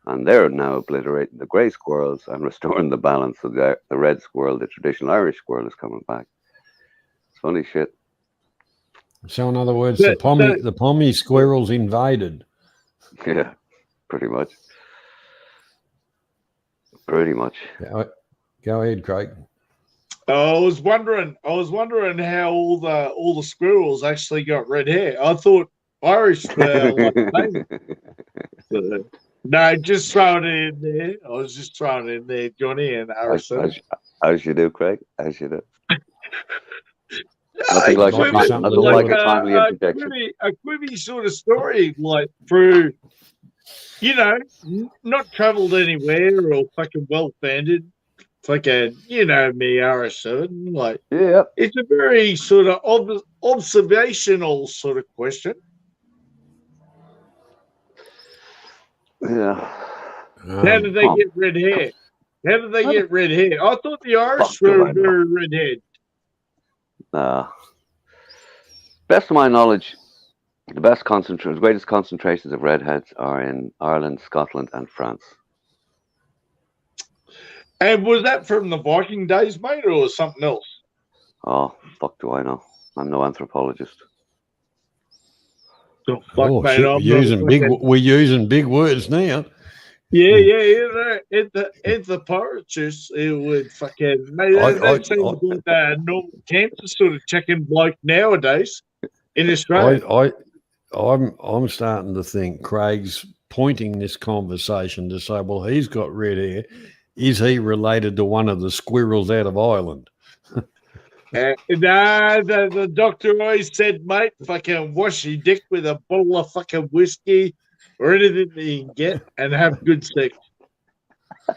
And they're now obliterating the grey squirrels and restoring the balance of the red squirrel. The traditional Irish squirrel is coming back. It's funny shit. So in other words, the pommy squirrels invaded. Yeah, pretty much. Pretty much. Go ahead, Craig. I was wondering how all the squirrels actually got red hair. I thought Irish no, just throwing it in there. I was just throwing it in there, Johnny and Harrison. As you do, Craig. As you do. Nothing like a timely interjection. A quibby sort of story, like through, you know, not travelled anywhere or fucking well-founded. Fucking, you know me, Harrison. Like, yeah, it's a very sort of observational sort of question. Yeah. How did they get red hair? How did they get red hair? I thought the Irish were very red-haired. Best of my knowledge, the greatest concentrations of redheads are in Ireland, Scotland, and France. And was that from the Viking days, mate, or something else? Oh, fuck do I know? I'm no anthropologist. Oh, fuck, mate, shit, we're using big words now. Yeah. Anthropologists, it would fucking, mate, that seems like normal cancer sort of checking bloke nowadays in Australia. I'm starting to think Craig's pointing this conversation to say, well, he's got red hair. Is he related to one of the squirrels out of Ireland? The doctor always said, mate, fucking wash your dick with a bottle of fucking whiskey or anything that you can get and have good sex.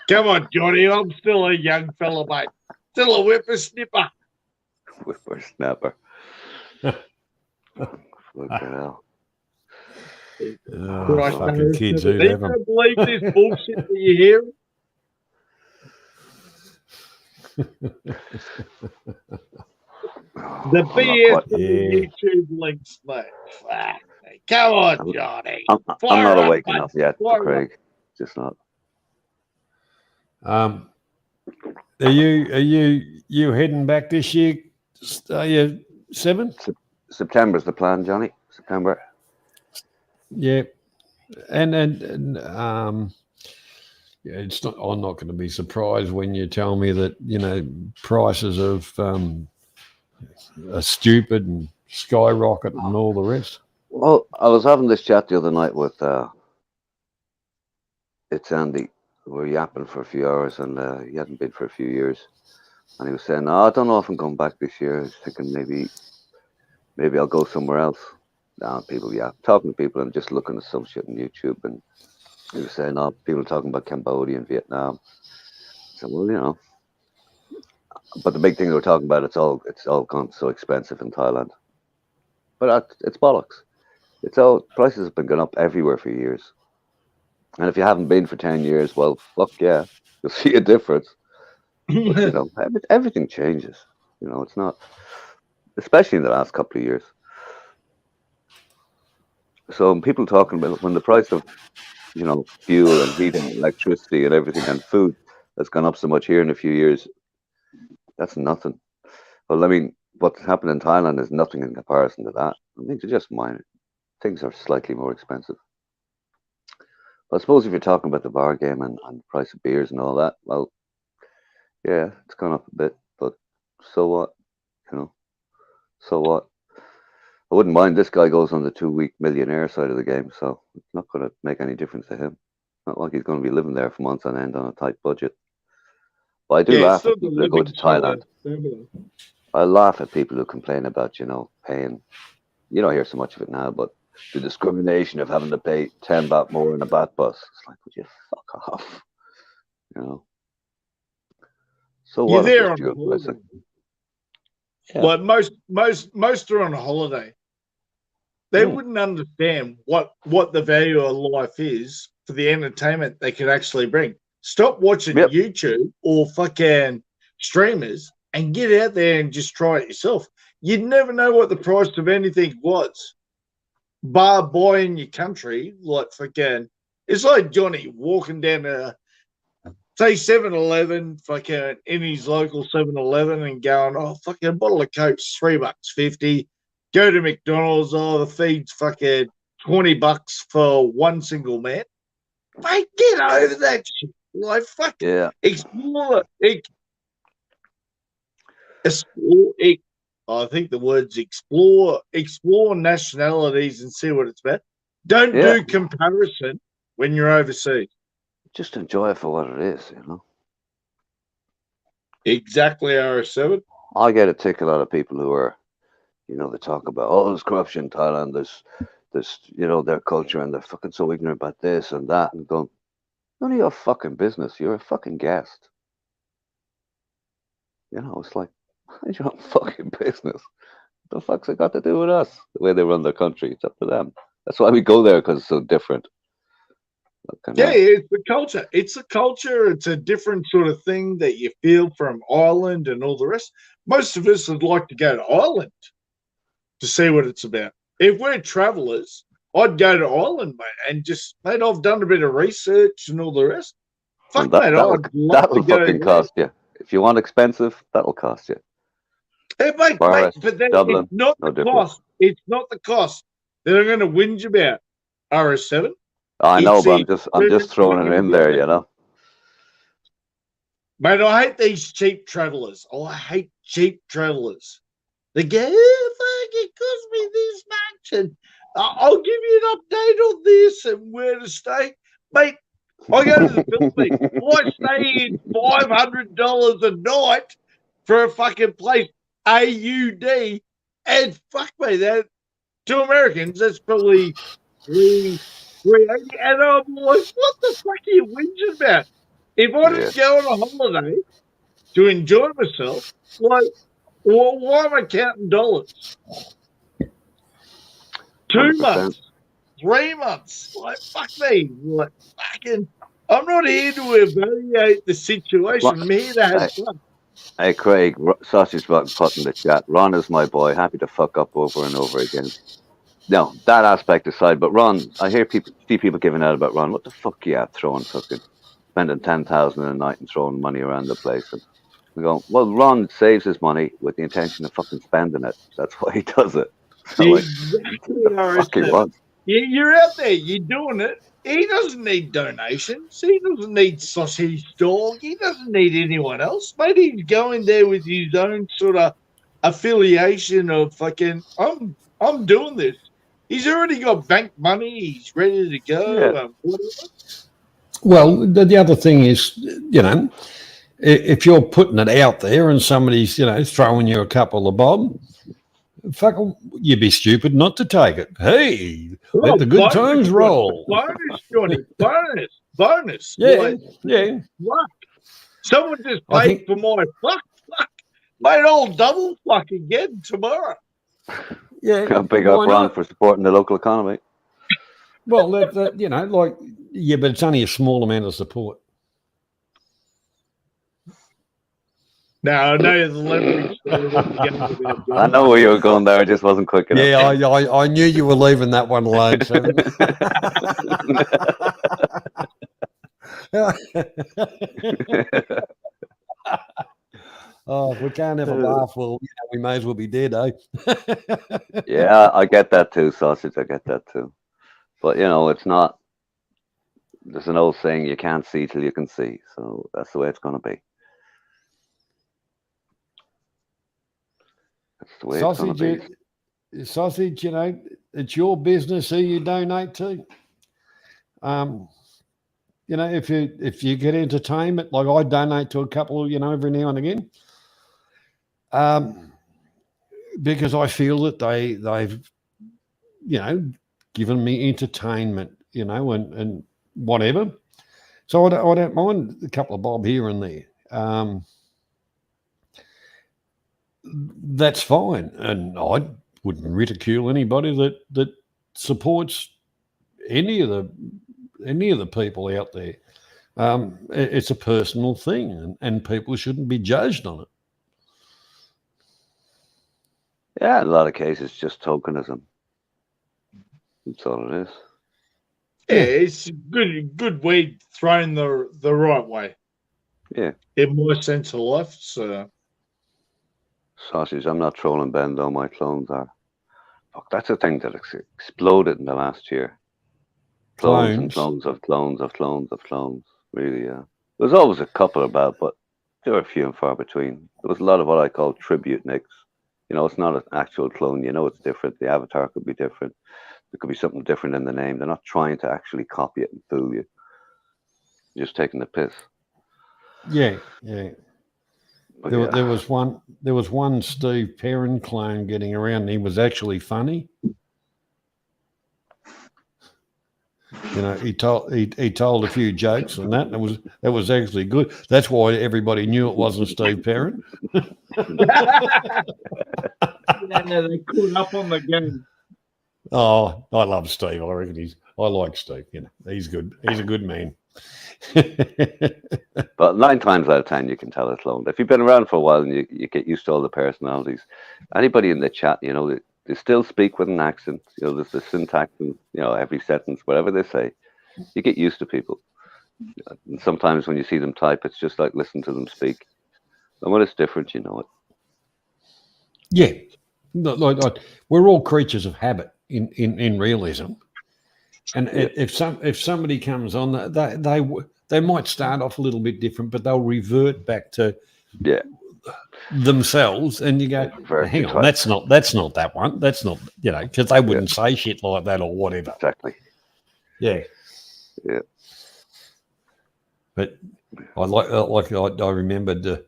Come on, Johnny, I'm still a young fella, mate. Still a whippersnipper. Whippersnapper. What the hell? Fucking kids who You don't believe this bullshit that you hear? The BS of the YouTube links, mate. Come on, Johnny. I'm not awake enough yet, Craig. Just not. Are you heading back this year? Are you 7? September's the plan, Johnny. September. Yeah, and yeah, it's not. I'm not going to be surprised when you tell me that, you know, prices of are stupid and skyrocket and all the rest. Well, I was having this chat the other night with it's Andy. We were yapping for a few hours, and he hadn't been for a few years, and he was saying, "Oh, I don't know if I'm going back this year." I was thinking maybe I'll go somewhere else. Now people, talking to people and just looking at some shit on YouTube, and He was saying, "Oh, people are talking about Cambodia and Vietnam." So, well, you know, but the big thing they were talking about, it's all gone so expensive in Thailand. But it's bollocks. It's all prices have been going up everywhere for years. And if you haven't been for 10 years, well, fuck yeah, you'll see a difference. But, you know, everything changes. You know, it's not, especially in the last couple of years. So people talking about when the price of, you know, fuel and heating, electricity and everything and food has gone up so much here in a few years, that's nothing. Well, I mean, what's happened in Thailand is nothing in comparison to that. Things are just minor. Things are slightly more expensive. I suppose if you're talking about the bar game and the price of beers and all that, well, yeah, it's gone up a bit, but so what? You know, so what? I wouldn't mind. This guy goes on the 2-week millionaire side of the game, so it's not going to make any difference to him. Not like he's going to be living there for months on end on a tight budget. But I do laugh at people who go to Thailand. I laugh at people who complain about, you know, paying. You don't hear so much of it now, but the discrimination of having to pay 10 baht more in a baht bus. It's like, would you fuck off? You know. So You're what? there If on it's your blessing? Yeah. Like most are on holiday. They wouldn't understand what the value of life is for the entertainment they could actually bring. Stop watching YouTube or fucking streamers and get out there and just try it yourself. You'd never know what the price of anything was. Bar boy in your country, like fucking, it's like Johnny walking down to say 7-Eleven, fucking in his local 7-Eleven and going, oh, fucking a bottle of Coke's $3.50. Go to McDonald's, oh, the feed's fucking $20 for one single man. Mate, get over that shit. Like, fuck, explore it. I think the words explore nationalities and see what it's about. Don't do comparison when you're overseas. Just enjoy it for what it is, you know. Exactly, RS7. I get a tick a lot of people who are, you know, they talk about, oh, there's corruption in Thailand, there's, you know, their culture, and they're fucking so ignorant about this and that, and going, none of your fucking business. You're a fucking guest. You know, it's like, it's your own fucking business. What the fuck's it got to do with us? The way they run their country, it's up to them. That's why we go there, because it's so different. Yeah, it's the culture. It's a culture. It's a different sort of thing that you feel from Ireland and all the rest. Most of us would like to go to Ireland to see what it's about. If we're travelers, I'd go to Ireland, mate, and just, mate, I've done a bit of research and all the rest. Fuck, mate, I'd love that'll to go fucking there. cost you. If you want expensive, that'll cost you. Hey, mate, Paris, but then Dublin, it's not no the difference. cost. It's not the cost that I'm going to whinge about. RS7. I know, It's but the I'm just throwing it in there, you know. Mate, I hate these cheap travelers. Oh, I hate cheap travelers. They go, oh, fuck, it cost me this much, and I'll give you an update on this and where to stay. Mate, I go to the Philippines. I stay in $500 a night for a fucking place, AUD, and fuck me, that to Americans, that's probably $380. And I'm like, what the fuck are you whinging about? If I didn't go on a holiday to enjoy myself, like, well, why am I counting dollars? 2 100%. months, 3 months, like, fuck me, like, fucking, I'm not here to evaluate the situation. I'm here to have fun. Hey, Craig, Sausage Button put in the chat. Ron is my boy. Happy to fuck up over and over again. No, that aspect aside, but Ron, I see people giving out about Ron. What the fuck you at throwing fucking, spending 10,000 a night and throwing money around the place? And we go, well, Ron saves his money with the intention of fucking spending it. That's why he does it. So, like, Exactly, fuck he RS7. wants. You're out there, you're doing it. He doesn't need donations. He doesn't need Sausage Dog. He doesn't need anyone else. Maybe he's going there with his own sort of affiliation of fucking, I'm doing this. He's already got bank money. He's ready to go. Whatever. Well, the other thing is, you know, if you're putting it out there and somebody's, you know, throwing you a couple of bob, fuck, you'd be stupid not to take it. Hey, let Oh, the good bonus, times Johnny, roll. Bonus, Johnny. Bonus. Yeah, Like, yeah. fuck. Someone just I paid for my fuck. Mate, I'll double fuck again tomorrow. Yeah, Big why up Ron not? for supporting the local economy. Well, that you know, like, yeah, but it's only a small amount of support. Now I know the leverage. I know where you were going there. I just wasn't quick enough. Yeah, I knew you were leaving that one alone. So. Oh, if we can't have a laugh, well, you know, we may as well be dead, eh? Yeah, I get that too, Sausage. I get that too. But, you know, it's not. There's an old saying, you can't see till you can see. So that's the way it's going to be. That's the way it's going to be. Sausage, you know, it's your business who you donate to. You know, if you get entertainment, like I donate to a couple, you know, every now and again, because I feel that they've, you know, given me entertainment, you know, and whatever. So I don't mind a couple of bob here and there. That's fine, and I wouldn't ridicule anybody that supports any of the people out there. It's a personal thing, and people shouldn't be judged on it. Yeah, in a lot of cases, just tokenism. That's all it is. Yeah, it's good weed thrown the right way. Yeah. In my sense of life, so. Sausage, I'm not trolling Ben, though my clones are. Fuck, that's a thing that exploded in the last year. Clones and clones of clones of clones of clones. Really, yeah. There's always a couple about, but they were few and far between. There was a lot of what I call tribute nicks. You know, it's not an actual clone. You know, it's different. The avatar could be different. There could be something different in the name. They're not trying to actually copy it and fool you. You're just taking the piss. Yeah, yeah. There was one Steve Perrin clone getting around, and he was actually funny. You know, he told a few jokes and that, and that was actually good. That's why everybody knew it wasn't Steve Perrin. Yeah, they caught up on the game. Oh, I love Steve. I reckon I like Steve. You know, he's good. He's a good man. But 9 times out of 10, you can tell it's cloned. If you've been around for a while and you get used to all the personalities, anybody in the chat, you know, they still speak with an accent. You know, there's the syntax and, you know, every sentence, whatever they say, you get used to people. And sometimes when you see them type, it's just like listen to them speak. And when it's different, you know it. Yeah, like we're all creatures of habit in realism. And if somebody comes on, they might start off a little bit different, but they'll revert back to themselves, and you go, hang on, that's not that one. That's not, you know, because they wouldn't say shit like that or whatever. Exactly. Yeah. Yeah. But I remembered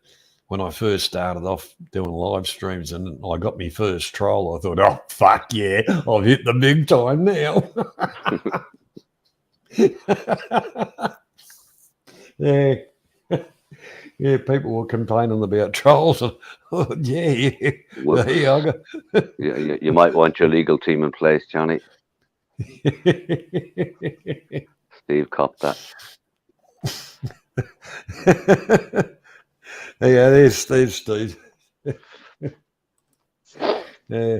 when I first started off doing live streams and I got my first troll, I thought, oh, fuck yeah, I've hit the big time now. Yeah. Yeah, people were complaining about trolls. Yeah. You might want your legal team in place, Johnny. Steve copped that. Yeah, there's Steve. Yeah.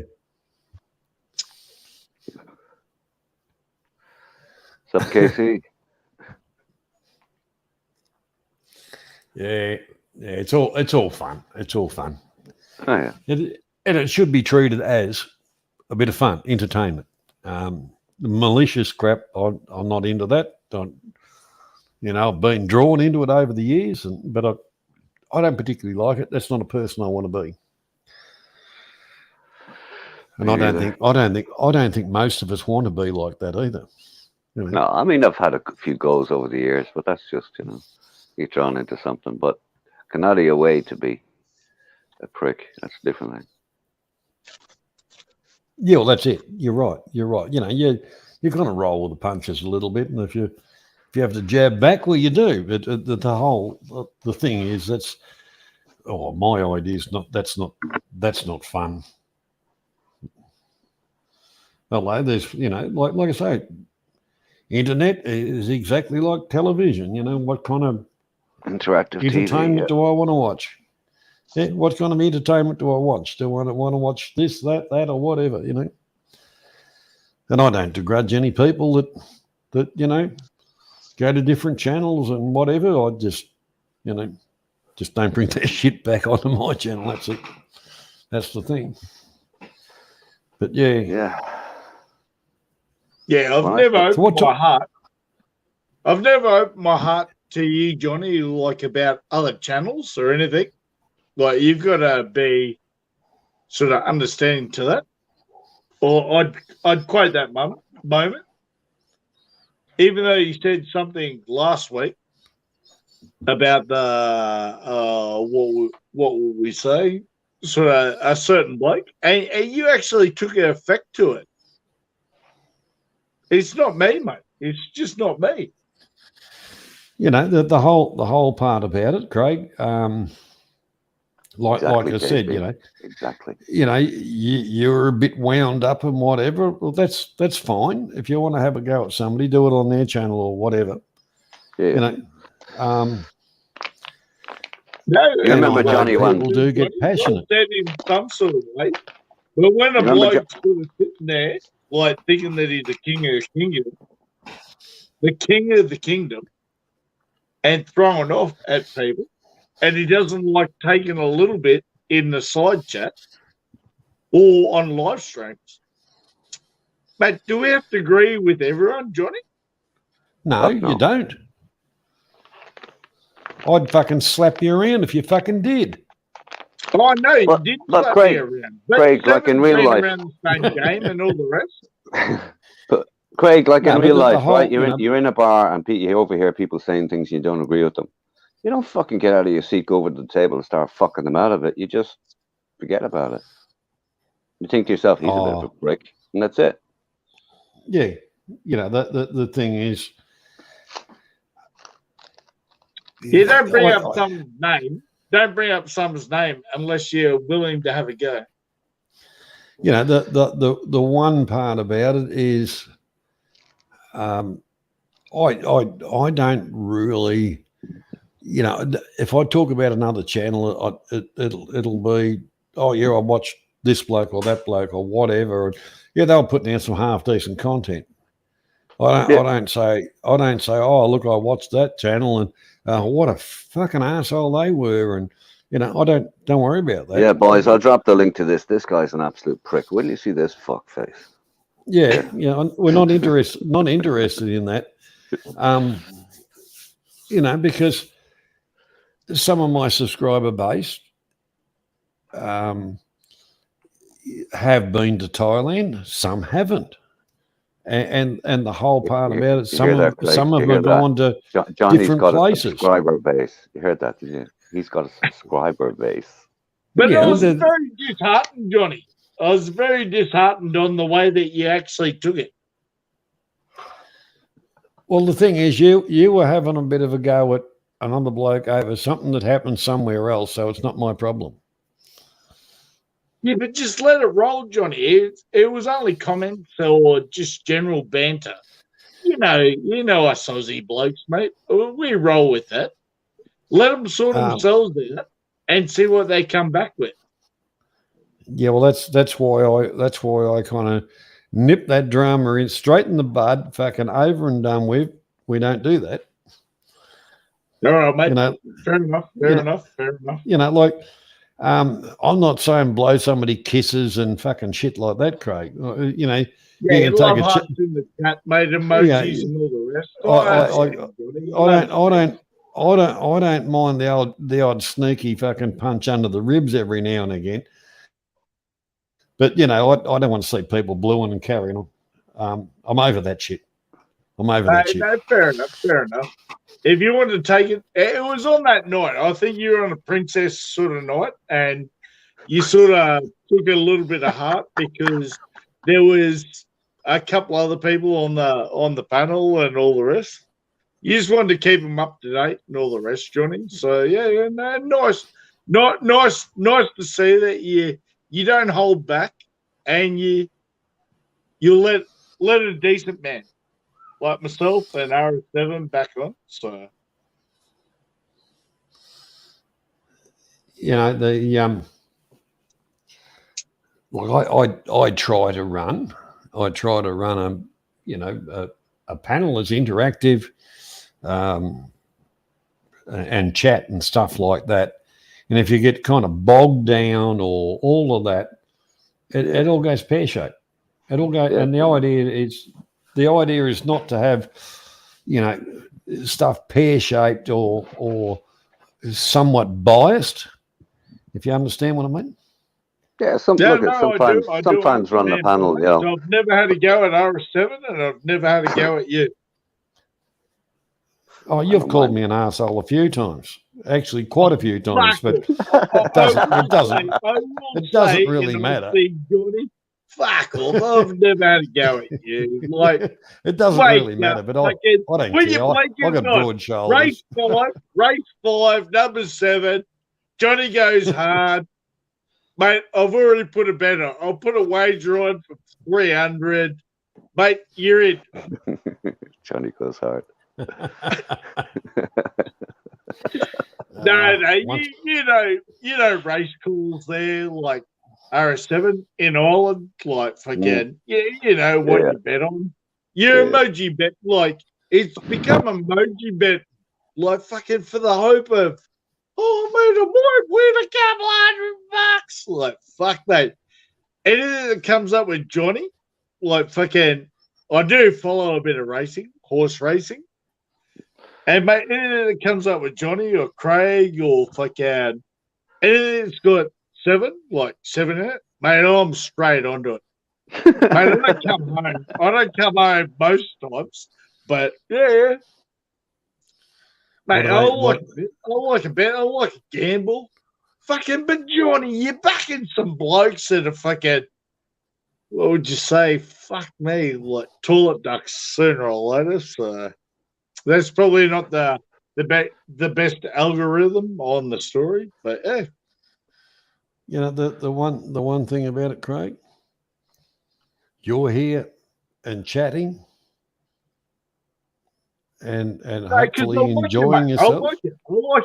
What's up, Casey? Yeah, it's all fun. It's all fun. Oh yeah, and it should be treated as a bit of fun, entertainment. Malicious crap, I'm not into that. I've been drawn into it over the years, but I don't particularly like it. That's not a person I want to be. And I don't think most of us want to be like that either. You know? No, I mean, I've had a few goals over the years, but that's just, you know, get drawn into something. But can out of your way to be a prick, that's a different thing. Yeah, well, that's it. You're right. You're right. You know, you're going to roll with the punches a little bit, and if you have to jab back, well, you do. But the thing is, my idea is that's not fun. Although there's, you know, like I say, internet is exactly like television. You know, what kind of interactive entertainment TV, do I want to watch? Yeah, what kind of entertainment do I watch? Do I want to watch this, that, or whatever? You know. And I don't begrudge any people that you know go to different channels and whatever. I just, you know, just don't bring that shit back onto my channel. That's it. That's the thing. But yeah. Yeah, I've never opened my heart. I've never opened my heart to you, Johnny, like about other channels or anything. Like, you've got to be sort of understanding to that. Or I'd quote that moment. Even though you said something last week about the what would we say? Sort of a certain bloke, and you actually took an effect to it. It's not me, mate. It's just not me. You know, the whole part about it, Craig. Like I said, you know, exactly. You know, you're a bit wound up and whatever. Well, that's fine. If you want to have a go at somebody, do it on their channel or whatever. Yeah. You know. No, you remember Johnny one? People do get passionate. Said in some sort of way, but when a bloke sort of sitting there, like thinking that he's the king of the kingdom, and throwing off at people. And he doesn't like taking a little bit in the side chat or on live streams. But do we have to agree with everyone, Johnny? No, you don't. I'd fucking slap you around if you fucking did. Oh, no, you did slap Craig, me around. But Craig, like in real life. around the same game and all the rest. But Craig, like in real life, whole, right? You're in a bar and you overhear people saying things you don't agree with them. You don't fucking get out of your seat, go over to the table and start fucking them out of it. You just forget about it. You think to yourself, he's a bit of a prick, and that's it. Yeah. You know, the thing is... You don't bring up someone's name. Don't bring up someone's name unless you're willing to have a go. You know, the one part about it is I don't really... You know, if I talk about another channel, it'll be, oh yeah, I watched this bloke or that bloke or whatever. Yeah, they'll put down some half decent content. I don't say, oh look, I watched that channel and what a fucking asshole they were, and you know, don't worry about that. Yeah, boys, I'll drop the link to this. This guy's an absolute prick. Will you see this fuckface? Yeah, we're not interested in that. You know, because some of my subscriber base have been to Thailand, some haven't, and the whole part about it, some of them have gone to different places. A subscriber base. You heard that, did you? He's got a subscriber base. But I was very disheartened, Johnny. I was very disheartened on the way that you actually took it. Well, the thing is, you were having a bit of a go at another bloke over something that happened somewhere else, so it's not my problem. Yeah, but just let it roll, Johnny. It was only comments or just general banter. You know us Aussie blokes, mate. We roll with that. Let them sort themselves out and see what they come back with. Yeah, well, that's why I kind of nip that drama in straight in the bud, fucking over and done with. We don't do that. All right, mate. You know, fair enough. You know, like I'm not saying blow somebody kisses and fucking shit like that, Craig. You know, yeah, you can take hearts in the chat, mate, emojis and all the rest. I don't mind the odd sneaky fucking punch under the ribs every now and again. But, you know, I don't want to see people blueing and carrying on. I'm over that shit. No, fair enough. If you wanted to take it, it was on that night. I think you were on a princess sort of night, and you sort of took a little bit of heart because there was a couple other people on the panel and all the rest. You just wanted to keep them up to date and all the rest, Johnny. So yeah, no, nice to see that you don't hold back and you let a decent man like myself and RS7 back on. So you know, the like I try to run a panel as interactive and chat and stuff like that. And if you get kind of bogged down or all of that, it all goes pear-shaped. It all goes, and the idea is not to have, you know, stuff pear-shaped or somewhat biased, if you understand what I mean. Yeah, sometimes run the panel. Yeah, So I've never had a go at RS7 and I've never had a go at you. Oh, you've called me an arsehole a few times, actually quite a few times, but it doesn't really matter. Fuck off! I've never had a go at you. Like it doesn't really matter, but I don't care. I got broad shoulders. Race 5, number 7. Johnny goes hard. Mate, I've already put a bet on. I'll put a wager on for 300. Mate, you're in. Johnny goes hard. No, you know race calls there, like RS7 in Ireland, like fucking, you know what you bet on. Your emoji bet, like, it's become emoji bet, like fucking for the hope of, oh, mate, I might win a couple $100. Like, fuck, mate. Anything that comes up with Johnny, like, fucking, I do follow a bit of racing, horse racing. And, mate, anything that comes up with Johnny or Craig or fucking, anything that's got 7 in it, mate, I'm straight onto it. Mate, I don't come home. I don't come home most times, but, yeah. Mate, I like a bet. I like a gamble. Fucking, but Johnny, you're backing some blokes that are fucking, what would you say? Fuck me, like toilet ducks sooner or later. So that's probably not the best algorithm on the story, but yeah. You know, the one thing about it, Craig, you're here and chatting and hopefully enjoying yourself. I like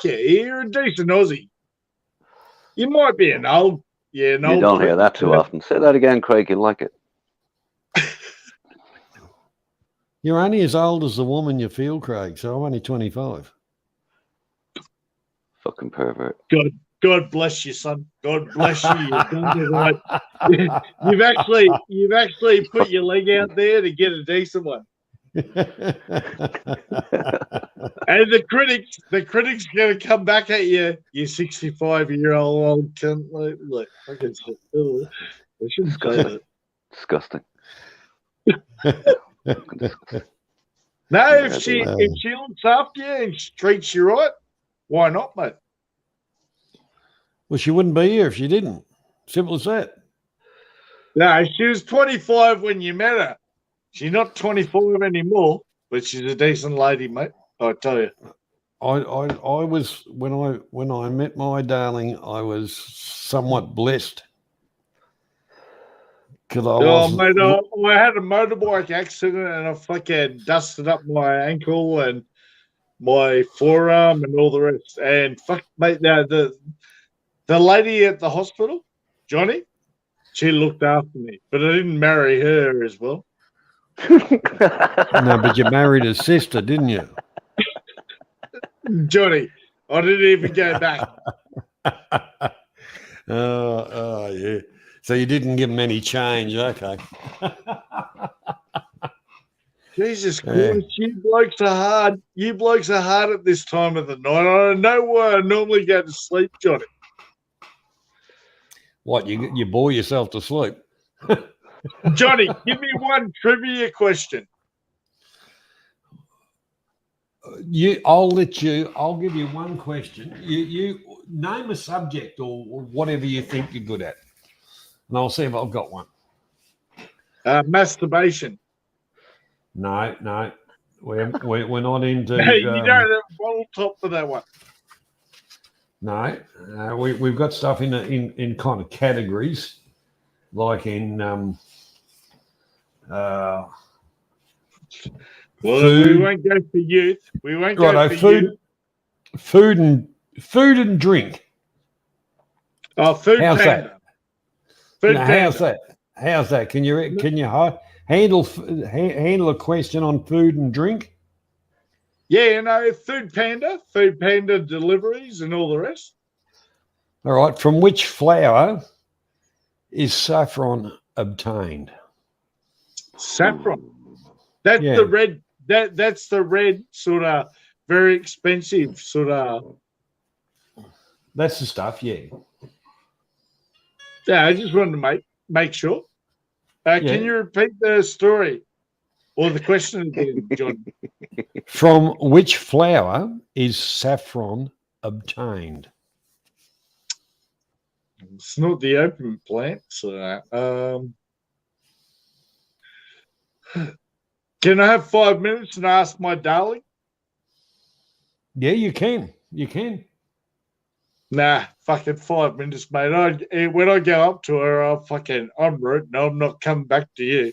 it. You're a decent Aussie. You might be an old, You don't hear that too often. Say that again, Craig. You like it. You're only as old as the woman you feel, Craig, so I'm only 25. Fucking pervert. God bless you, son. God bless you. You've actually put your leg out there to get a decent one. And the critics gonna come back at you, you 65-year-old cunt. Like fucking shit. I shouldn't say that. Disgusting. No, if she looks after you and she treats you right, why not, mate? Well, she wouldn't be here if she didn't. Simple as that. No, she was 25 when you met her. She's not 25 anymore, but she's a decent lady, mate. I tell you. I was when I met my darling, I was somewhat blessed. Because mate, I had a motorbike accident and I fucking dusted up my ankle and my forearm and all the rest. And fuck, mate, now the lady at the hospital, Johnny, she looked after me, but I didn't marry her as well. No, but you married his sister, didn't you? Johnny, I didn't even go back. Oh, yeah. So you didn't give him any change, okay. Jesus Christ, you blokes are hard. You blokes are hard at this time of the night. I don't know where I normally go to sleep, Johnny. What, you bore yourself to sleep? Johnny, give me one trivia question. I'll give you one question. You name a subject or whatever you think you're good at. And I'll see if I've got one. Masturbation. No, we're not into. Hey, you don't have a bottle top for that one. No, we've got stuff in kind of categories, like in Well, food. we won't go for youth. We won't go Righto, for youth. food and drink. Oh, food How's panda. that? Food Now, panda. how's that? Can you handle a question on food and drink? Yeah, food panda deliveries and all the rest. All right. From which flower is saffron obtained? Saffron. That's Yeah. the red. That's the red sort of very expensive sort of. That's the stuff. Yeah. Yeah, I just wanted to make sure. Yeah. Can you repeat the story or the question again, John? From which flower is saffron obtained? It's not the opium plant. So, can I have 5 minutes and ask my darling? Yeah, you can. You can. Nah, fucking 5 minutes, mate. When I go up to her, I'm rude. No, I'm not coming back to you.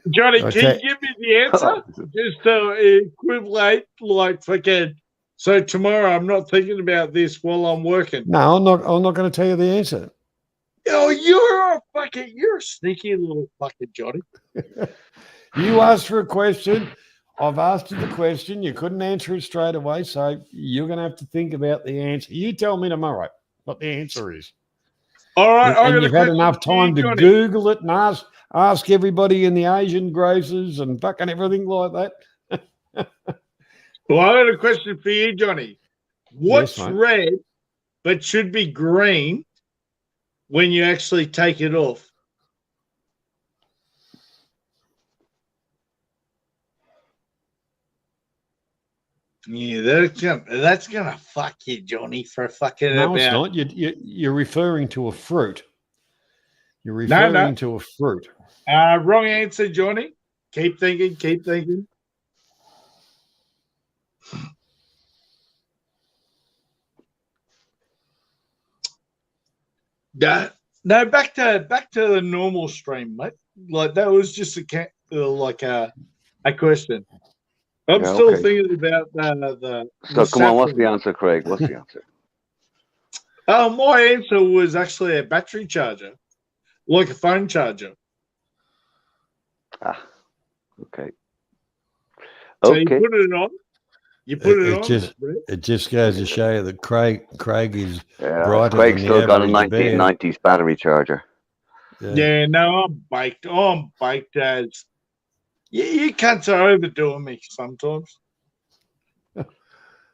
Johnny, can Okay. you give me the answer? Just to equivalent, like fucking. So tomorrow, I'm not thinking about this while I'm working. No, I'm not going to tell you the answer. Oh, you're a sneaky little fucking Johnny. You asked for a question. I've asked you the question. You couldn't answer it straight away, so you're going to have to think about the answer. You tell me tomorrow what the answer is. All right, And you've had enough time to Johnny. Google it and ask everybody in the Asian grocers and fucking everything like that. Well, I got a question for you, Johnny. What's Yes, mate. red but should be green when you actually take it off? Yeah, that's gonna fuck you, Johnny, for fucking No, it's about. not. You're referring to a fruit. You're referring to a fruit. Wrong answer, Johnny. Keep thinking. Keep thinking. No, back to the normal stream, mate. Like that was just a question. I'm Yeah, still okay. thinking about the. So come on, what's saffron. the answer, Craig? What's the answer? My answer was actually a battery charger, like a phone charger. Okay. So you Okay. put it on. You put it on. It just goes to show you that Craig is Yeah, brighter Craig's than the still got a average bear. 1990s battery charger. Yeah, no, I'm baked. I'm baked as. You cunts are overdoing me sometimes.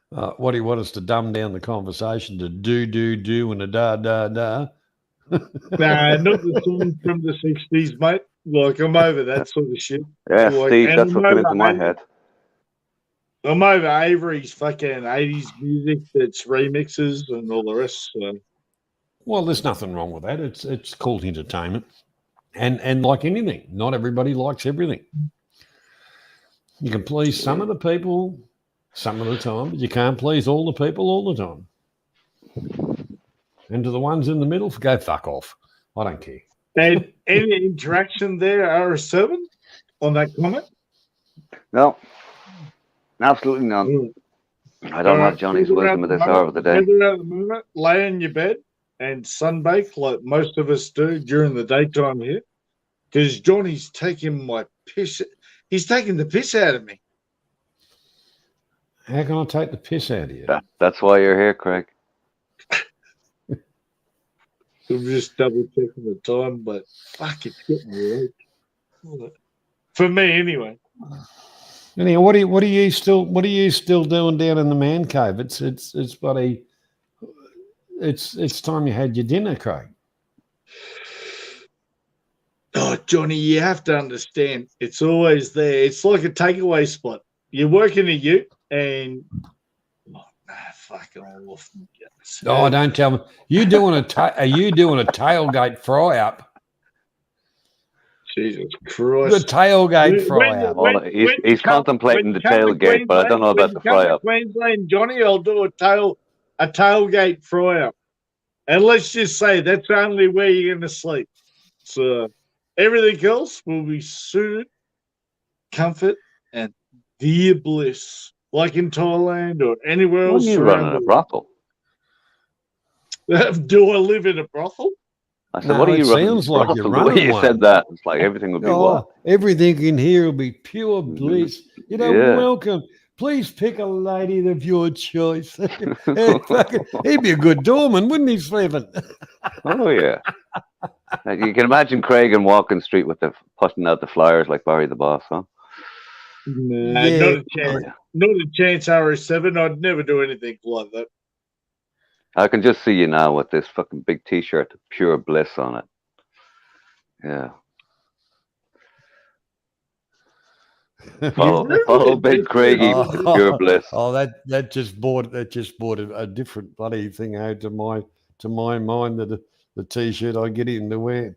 What do you want us to dumb down the conversation to do and a da. Nah, not the song from the 60s, mate. Like, I'm over that sort of shit. Yeah, Like, Steve, and that's I'm what came over into my Avery- head. I'm over Avery's fucking 80s music that's remixes and all the rest. So. Well, there's nothing wrong with that. It's called entertainment, and like anything, not everybody likes everything. You can please some of the people some of the time, but you can't please all the people all the time. And to the ones in the middle, go fuck off. I don't care. And any interaction there, RS7, on that comment? No, absolutely none. I don't have Johnny's wisdom at this hour of the day. At the moment, lay in your bed and sunbake like most of us do during the daytime here, because Johnny's taking my piss. He's taking the piss out of me. How can I take the piss out of you? That's why you're here, Craig. I'm just double checking the time, but fuck, it's getting late. For me, anyway. Anyhow, what are you still doing down in the man cave? It's bloody. It's time you had your dinner, Craig. Oh, Johnny, you have to understand. It's always there. It's like a takeaway spot. You work in a ute, and fucking off. Oh, don't tell me. You doing are you doing a tailgate fry up? Jesus Christ. The tailgate fry up. Well, he's contemplating the tailgate, but I don't know about the fry up. Queensland, Johnny, I'll do a tailgate fry up. And let's just say that's only where you're going to sleep. So everything else will be suited, comfort, and dear bliss, like in Thailand or anywhere else. When you running a brothel? Do I live in a brothel? I said, what are you running? Sounds like you're The way running you one. said that, it's like everything would be what? Everything in here will be pure bliss. You know, Yeah. welcome. Please pick a lady of your choice. He'd be a good doorman, wouldn't he, Stephen? Oh, yeah. Like, you can imagine Craig and walking street with the putting out the flyers like Barry the Boss, huh? Nah, Yeah. not a chance. Not a chance, RS7. I'd never do anything like that. I can just see you now with this fucking big T-shirt, Pure Bliss on it. Yeah. Follow Big Craigie with the Pure Bliss. Oh, that just brought a different bloody thing out to my mind that the T-shirt I get him to wear.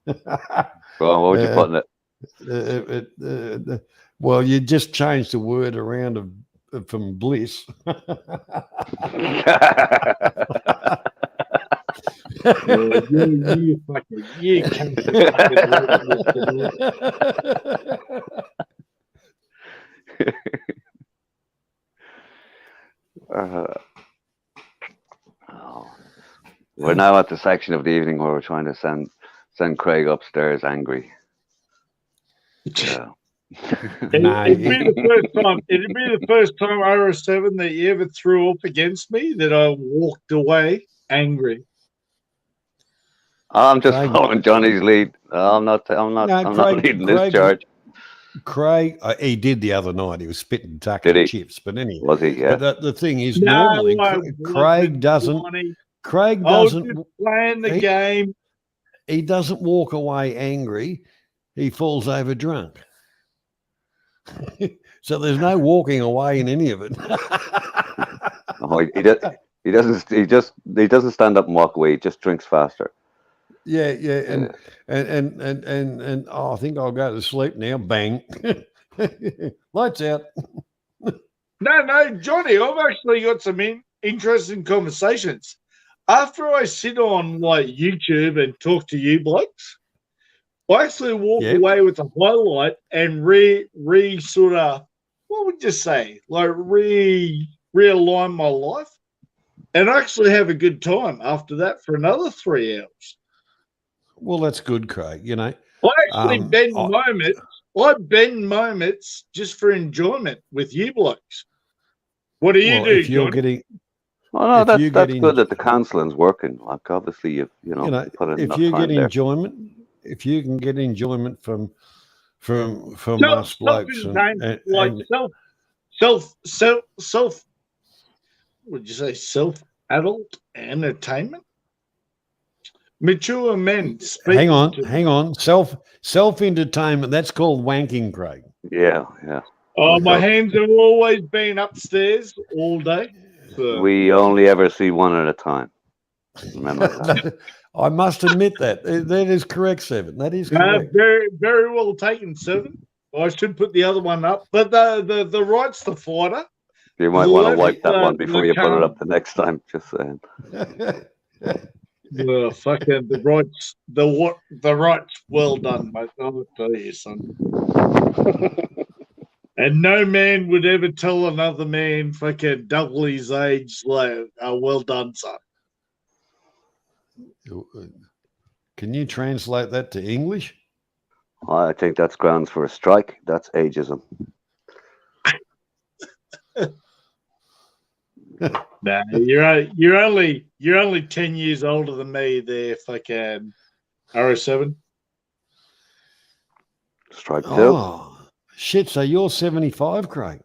Well, what would you put in it? Well, you just changed the word around from bliss. You We're now at the section of the evening where we're trying to send Craig upstairs angry. Yeah. It'd be the first time RS7 that you ever threw up against me that I walked away angry. I'm just following Johnny's lead. I'm not leading this charge. Craig, he did the other night. He was spitting tuck and chips. But anyway, was he? Yeah. But the thing is, normally Craig doesn't. Craig doesn't playing the game. He doesn't walk away angry. He falls over drunk. So there's no walking away in any of it. Oh, he doesn't stand up and walk away. He just drinks faster. Yeah, and I think I'll go to sleep now. Bang, lights out. No, Johnny, I've actually got some interesting conversations. After I sit on like YouTube and talk to you blokes, I actually walk away with a highlight and sort of, what would you say, like realign my life, and actually have a good time after that for another 3 hours. Well, that's good, Craig. You know, I actually bend moments. I bend moments just for enjoyment with you blokes. What do you do, if you're Johnny? getting? Well, no, that's good that the counseling's working. Like, obviously, you know put in if enough you time get there. enjoyment, if you can get enjoyment from us blokes, self, would you say self-adult entertainment? Mature men. Hang on. Self-entertainment. That's called wanking, Craig. Yeah. Oh, my hands have always been upstairs all day. So. We only ever see one at a time. Remember that. I must admit that is correct, Seven. That is correct. Very, very well taken, Seven. I should put the other one up, but the right's the fighter. You might want to wipe that one before you put it up the next time. Just saying. Well, fucking the right's well done, mate. I'll tell you, son. And no man would ever tell another man fucking double his age, like, well done, son. Can you translate that to English? I think that's grounds for a strike. That's ageism. Nah, you're only 10 years older than me there, fucking RS7. Strike two. Oh, shit. So you're 75, Craig.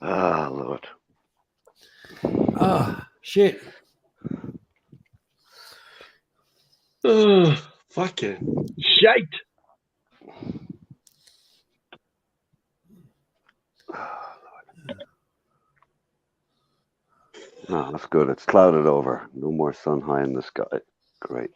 Ah, Lord. Oh, shit. Oh, fuck it. gate. No, that's good. It's clouded over. No more sun high in the sky. Great.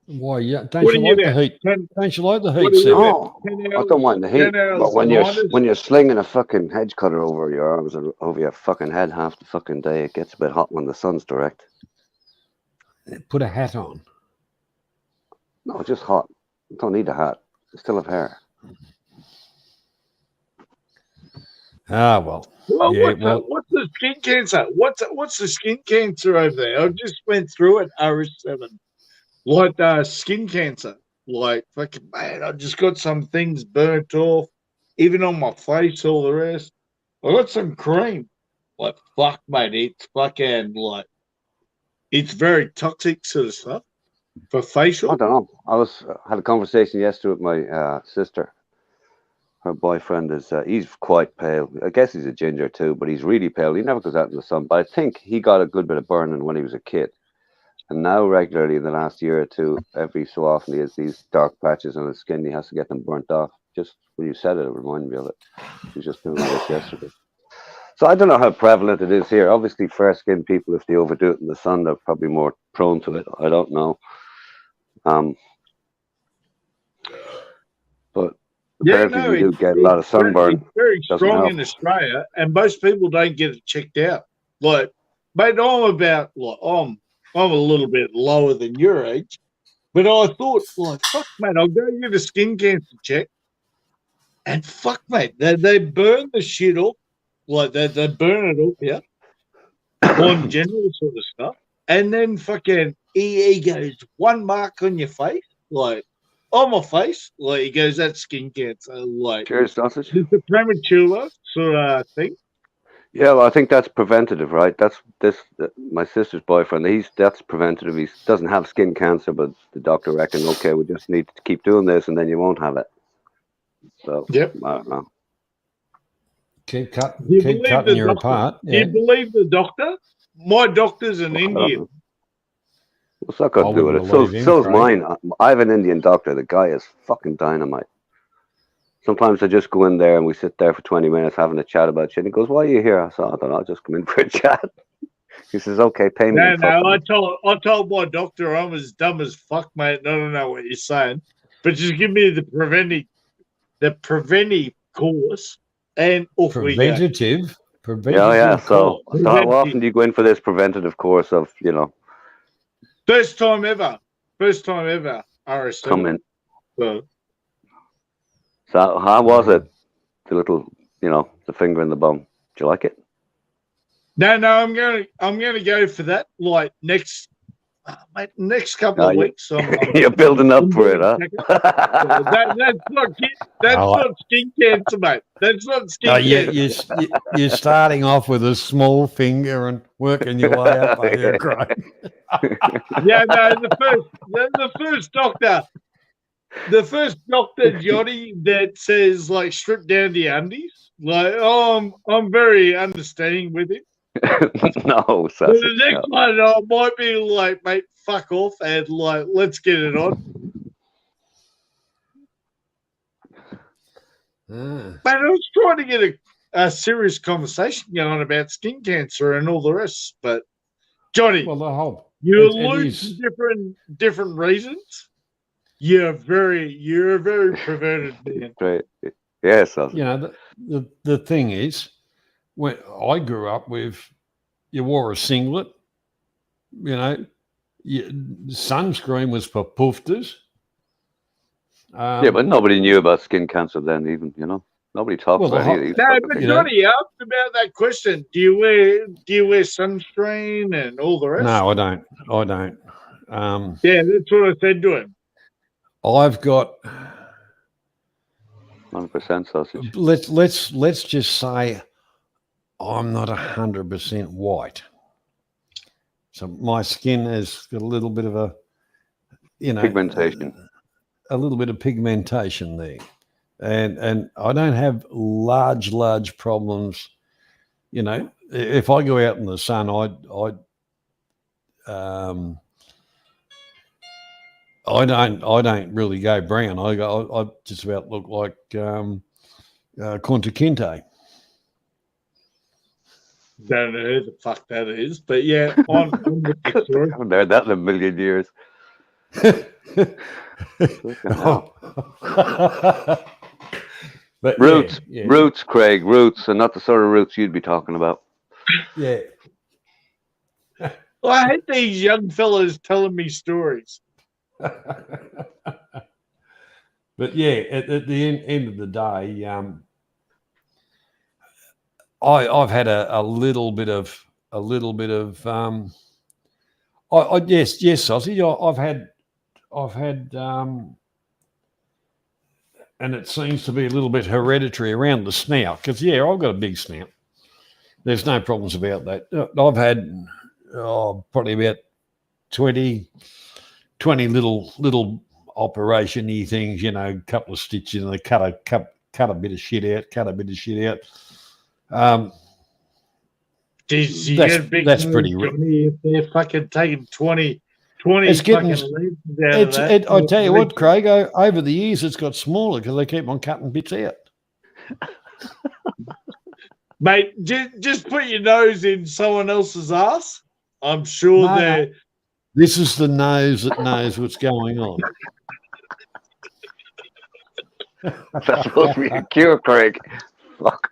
Why? Yeah, don't What you are you like the there? heat? Don't you like the What heat, are you Seb? there? No, 10 I hours, don't mind the heat. 10 hours But when behind us? you're slinging a fucking hedge cutter over your arms or over your fucking head half the fucking day, it gets a bit hot when the sun's direct. Put a hat on. No, just hot. You don't need a hat. You still have hair. Ah, well. Well, Yeah, well, what's the skin cancer? What's the skin cancer over there? I just went through it, RS7. Like skin cancer. Like, fucking, man, I just got some things burnt off, even on my face, all the rest. I got some cream. Like, fuck, mate, it's fucking, like, it's very toxic sort of stuff for facial. I don't know. I had a conversation yesterday with my sister. Her boyfriend is, he's quite pale. I guess he's a ginger too, but he's really pale. He never goes out in the sun. But I think he got a good bit of burning when he was a kid. And now regularly in the last year or two, every so often he has these dark patches on his skin. He has to get them burnt off. Just when you said it, it reminded me of it. He was just doing this yesterday. So I don't know how prevalent it is here. Obviously, fair-skinned people, if they overdo it in the sun, they're probably more prone to it. I don't know. But apparently you do get a lot of sunburn. It's very Doesn't strong help. in Australia, and most people don't get it checked out. Like, mate, I'm a little bit lower than your age, but I thought, like, fuck, mate, I'll go get a skin cancer check, and fuck, mate, they burn the shit off, like they burn it off, yeah, on general sort of stuff, and then fucking he goes, one mark on your face, like. On my face, like he goes, that's skin cancer, like Cheers, sausage. it's a premature sort of thing. Yeah, well, I think that's preventative, right? That's my sister's boyfriend. That's preventative. He doesn't have skin cancer, but the doctor reckoned, okay, we just need to keep doing this, and then you won't have it. So, yep. I don't know. Keep cutting Do you your believe the apart. doctor? Do you believe the doctor? My doctor's an Indian. What's that got I to do with it? wouldn't So, believe him, so's Craig. mine. I have an Indian doctor. The guy is fucking dynamite. Sometimes I just go in there and we sit there for 20 minutes having a chat about shit. He goes, why are you here? I said, I don't know, I'll just come in for a chat. He says, okay, pay me. No, and fuck no, I told my doctor I'm as dumb as fuck, mate. And I don't know what you're saying, but just give me the preventive course, and off we go. Preventative. Yeah. So how Preventative. often do you go in for this preventative course of, First time ever, RSC. come in? So, So how was it? The little, the finger in the bum. Do you like it? no, I'm gonna go for that. Like next couple of weeks. You're building up for it, huh? That's not skin cancer, mate. That's not skin No, cancer. you're starting off with a small finger and working your way up. Here, Craig. Yeah, no, the first doctor, Johnny, that says like strip down the undies. Like, I'm very understanding with it. No, But the next one, I might be like, mate, fuck off, and like, let's get it on. But I was trying to get a serious conversation going about skin cancer and all the rest. But Johnny, you allude to different reasons. You're a very perverted man. Great. Yes. The thing is, when I grew up with, you wore a singlet, sunscreen was for poofters. Yeah, but nobody knew about skin cancer then, even, Nobody talked about any of these. No, fucking but things. Johnny, you asked about that question. Do you wear sunscreen and all the rest? No, I don't. Yeah, that's what I said to him. I've got 100% sausage. let's just say I'm not 100% white, so my skin has got a little bit of a Pigmentation. a little bit of pigmentation there, and I don't have large problems. If I go out in the sun, I don't really go brown. I just about look like Kunta Kinte. Don't know who the fuck that is, but yeah, on with the story. I haven't heard that in a million years. But Roots, yeah. roots, Craig, roots, and not the sort of roots you'd be talking about. Yeah. Well, I hate these young fellas telling me stories. But yeah, at the end of the day, I've had a little bit of yes, Ozzy, I've had and it seems to be a little bit hereditary around the snout because I've got a big snout. There's no problems about that. I've had probably about 20 little operation-y things, a couple of stitches, and they cut a bit of shit out. Geez, that's pretty. If they're fucking taking 20 it's fucking leaves out of that. I tell you what, Craig, over the years it's got smaller because they keep on cutting bits out. Mate, just put your nose in someone else's ass. I'm sure they're. This is the nose that knows what's going on. That's supposed to be a cure, Craig. Fuck.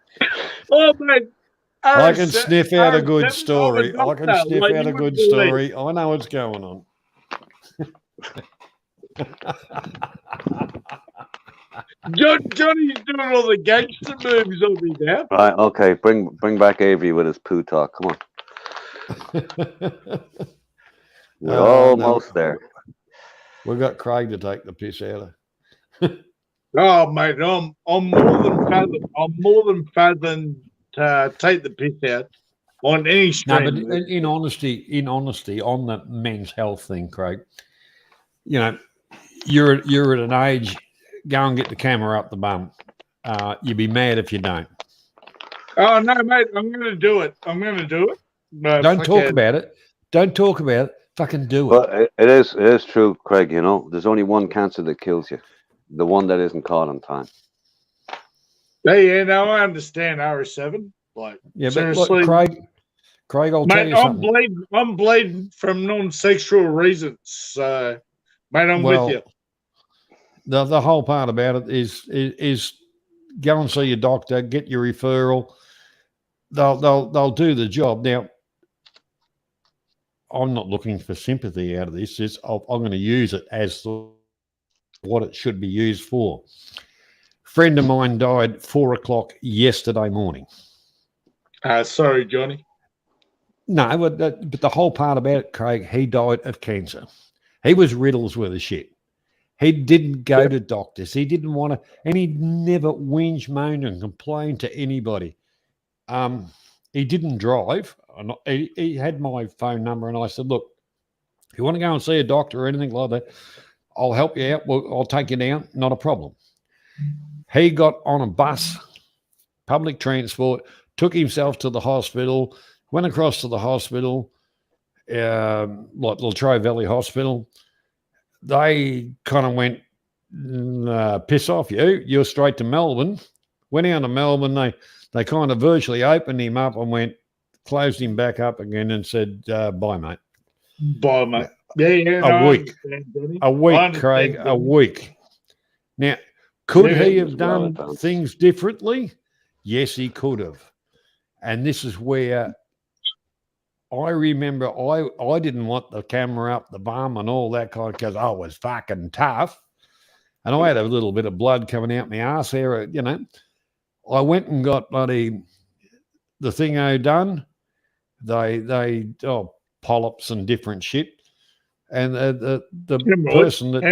Oh, mate. I can sniff out a good story. I can sniff out a good story. I know what's going on. Johnny's doing all the gangster moves on me now. Right, okay, bring back Avery with his poo talk. Come on. We're almost there. We've got Craig to take the piss out of. Oh, mate, I'm more than fathom to take the piss out on any stream. No, but in honesty, on the men's health thing, Craig, you're at an age. Go and get the camera up the bum. You'd be mad if you don't. Oh no, mate! I'm going to do it. No, don't talk about it. Don't talk about it. Fucking do it. But it is true, Craig. There's only one cancer that kills you, the one that isn't caught on time. Yeah, no, I understand RS7. Like, yeah, seriously, but look, Craig, I'll tell you something. I'm bleeding from non-sexual reasons. So, mate, I'm with you. The whole part about it is go and see your doctor, get your referral. They'll do the job. Now, I'm not looking for sympathy out of this. I'm going to use it as what it should be used for. Friend of mine died 4:00 yesterday morning. Sorry, Johnny. No, but the whole part about it, Craig, he died of cancer. He was riddles with the shit. He didn't go to doctors. He didn't want to, and he never whinge, moaned, and complained to anybody. He didn't drive. He had my phone number, and I said, "Look, if you want to go and see a doctor or anything like that, I'll help you out. I'll take you down. Not a problem." He got on a bus, public transport, took himself to the hospital, went across to the hospital, like Latrobe Valley Hospital. They kind of went, piss off you. You're straight to Melbourne. Went down to Melbourne. They kind of virtually opened him up and closed him back up again and said, bye, mate. Bye, mate. Yeah. A week, Craig, a week. Now, could he have done things differently? Yes, he could have. And this is where I remember I didn't want the camera up the bum and all that kind of, because I was fucking tough. And I had a little bit of blood coming out my ass there, I went and got the thing done. They polyps and different shit. And the person, and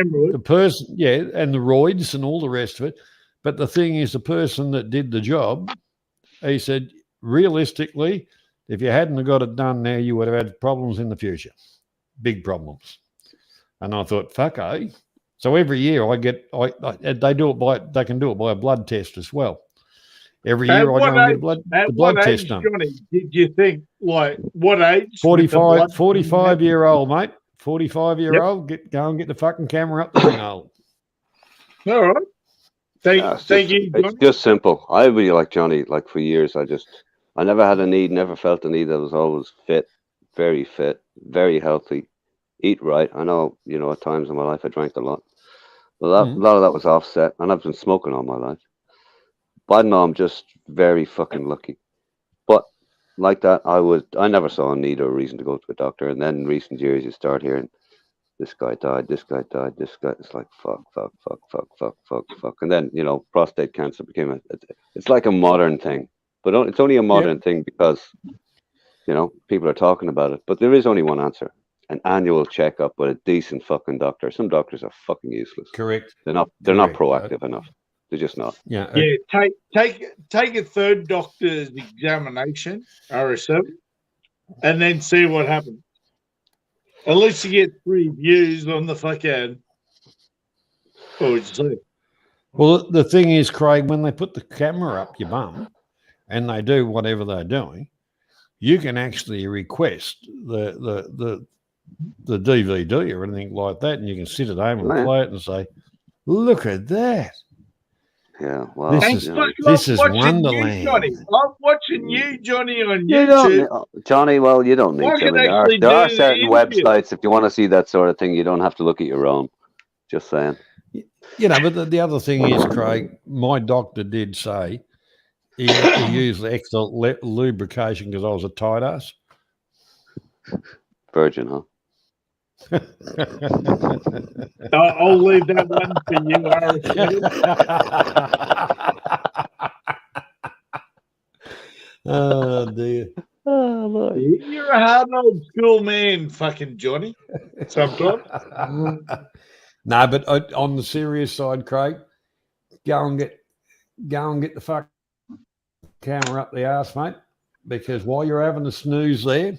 the roids and all the rest of it. But the thing is, the person that did the job, he said, realistically, if you hadn't got it done now, you would have had problems in the future, big problems. And I thought, fuck, eh? So every year they can do it by a blood test as well. Every year I go and get the blood test done. Johnny, did you think, what age? 45-year-old, mate. 45-year-old, go and get the fucking camera up the hole. All right. Yeah, it's just simple. I really like Johnny. Like for years, I never had a need, never felt a need. I was always fit, very healthy, eat right. I know, at times in my life I drank a lot. But a lot of that was offset, and I've been smoking all my life. But I know I'm just very fucking lucky. But like that, I never saw a need or a reason to go to a doctor. And then in recent years, you start hearing, this guy died, this guy died, this guy. It's like, fuck. And then, prostate cancer became it's like a modern thing. But it's only a modern thing because, people are talking about it. But there is only one answer. An annual checkup with a decent fucking doctor. Some doctors are fucking useless. Correct. They're not proactive enough. They're just not. Yeah. Take a third doctor's examination, RSM, and then see what happens. At least you get 3 views on the fucking. Well, the thing is, Craig, when they put the camera up your bum and they do whatever they're doing, you can actually request the DVD or anything like that, and you can sit at home and play it and say, "Look at that." Yeah, well, this is Wonderland. I'm watching you, Johnny, on YouTube. Johnny, well, you don't need to. There are certain websites, if you want to see that sort of thing, you don't have to look at your own. Just saying. But the other thing is, Craig, my doctor did say he used extra lubrication because I was a tight ass. Virgin, huh? I'll leave that one for you, Oh, dear. You're a hard old school man, fucking Johnny. Sometimes. No, but on the serious side, Craig, go and get the fuck camera up the arse, mate, because while you're having a snooze there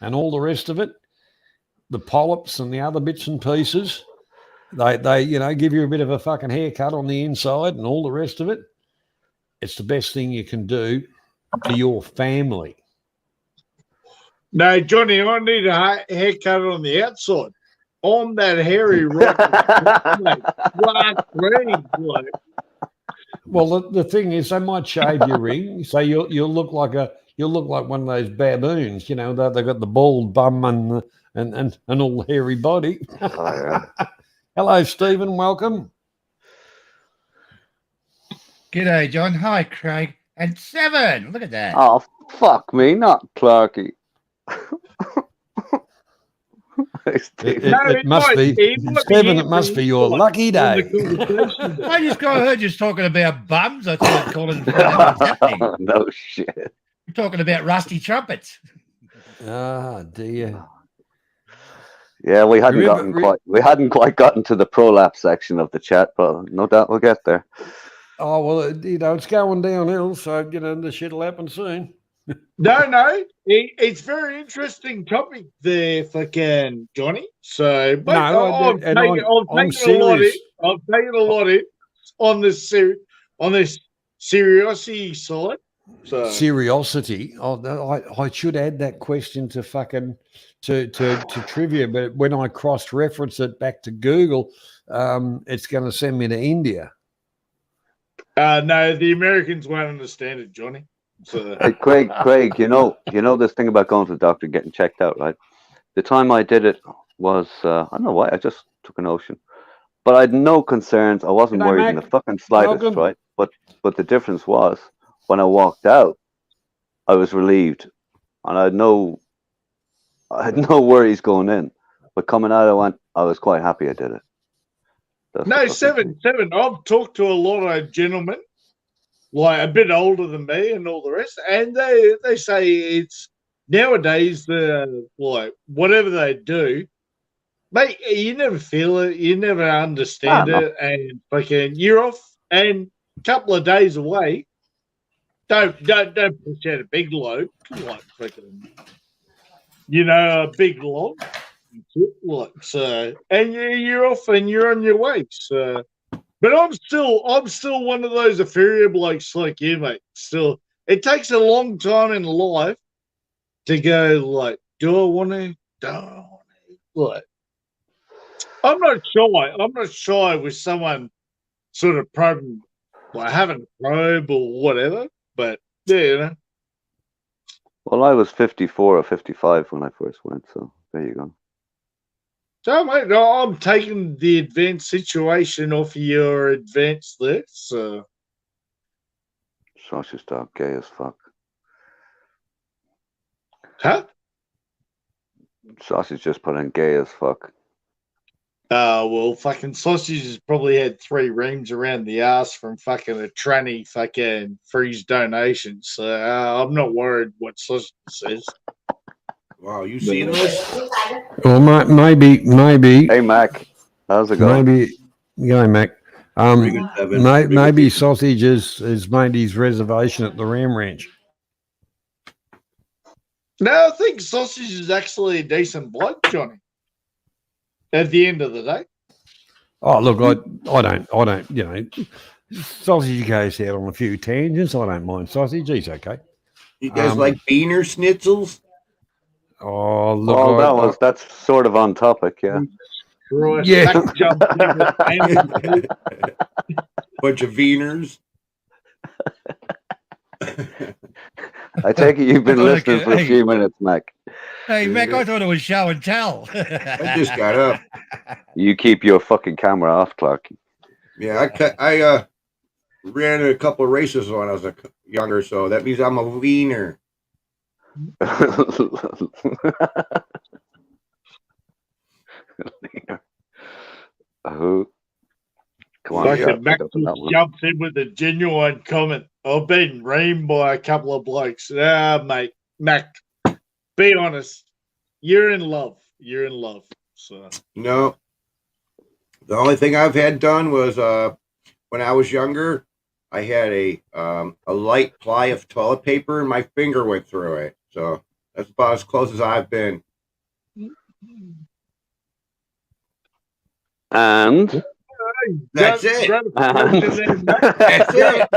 and all the rest of it, the polyps and the other bits and pieces, they give you a bit of a fucking haircut on the inside and all the rest of it. It's the best thing you can do for your family. No, Johnny, I need a haircut on the outside. On that hairy rock. Well, the thing is, they might shave your ring, so you'll look like one of those baboons. They've got the bald bum and all the hairy body. Hello, Stephen. Welcome. G'day, John. Hi, Craig. And 7. Look at that. Oh, fuck me, not Clarky. It must be, Stephen, it must be your lucky day. I heard you talking about bums. I thought calling for what's happening. No shit. You're talking about rusty trumpets. Ah, dear. Yeah, we hadn't quite gotten to the prolapse section of the chat, but no doubt we'll get there. Oh, well, it's going downhill, so, the shit will happen soon. No, it's very interesting topic there, fucking Johnny. So, I've taken a lot in on this seriosity side. So. Seriosity. I should add that question to fucking to trivia, but when I cross-reference it back to Google, it's going to send me to India. No, the Americans won't understand it, Johnny. So. Hey, Craig, you know this thing about going to the doctor, getting checked out, right? The time I did it was, I don't know why, I just took a notion. But I had no concerns. I wasn't worried in the fucking slightest, right? But the difference was, when I walked out, I was relieved. And I had no worries going in. But coming out, I was quite happy I did it. No, 7. I've talked to a lot of gentlemen, like a bit older than me and all the rest, and they say it's nowadays like whatever they do, mate, you never feel it, you never understand it, and fucking you're off and a couple of days away. Don't push out a big load, like fucking, a big log. Like, so, and you're off and you're on your way. So, but I'm still one of those inferior blokes like you, mate. Still, it takes a long time in life to go like, do I want to? Don't I want to? Like, I'm not shy. I'm not shy with someone sort of probing, like having a probe or whatever. But yeah, you know. Well, I was 54 or 55 when I first went, so there you go. So, mate, no, I'm taking the advanced situation off your advanced list. So, Sausage dog, gay as fuck. huh? Sausage just put in gay as fuck. Well, fucking Sausage has probably had 3 reams around the ass from fucking a tranny fucking for his donations. So I'm not worried what Sausage says. Wow, you seen this? Well, maybe. Hey, Mac, how's it going? Maybe, go Mac. Pretty good, Devin. Pretty good. Maybe Sausage has made his reservation at the Ram Ranch. No, I think Sausage is actually a decent bloke, Johnny. At the end of the day. Oh, look, I don't, you know, Sausage goes out on a few tangents. I don't mind Sausage. He's okay. You guys like Beaner Schnitzels? Oh, look. Well, that's sort of on topic, yeah. Yeah. Bunch of Wieners. I take it you've been listening for a few minutes, Mac. Hey, Mac, I thought it was show and tell. I just got up. You keep your fucking camera off, Clarky. Yeah, I ran a couple of races when I was younger, so that means I'm a wiener. Who? Come on, Fucking Mac jumps in with a genuine comment. I've been reamed by a couple of blokes. Mate, Mac, be honest. You're in love. You're in love. So No. The only thing I've had done was when I was younger, I had a light ply of toilet paper and my finger went through it. So that's about as close as I've been. And that's it. That's it.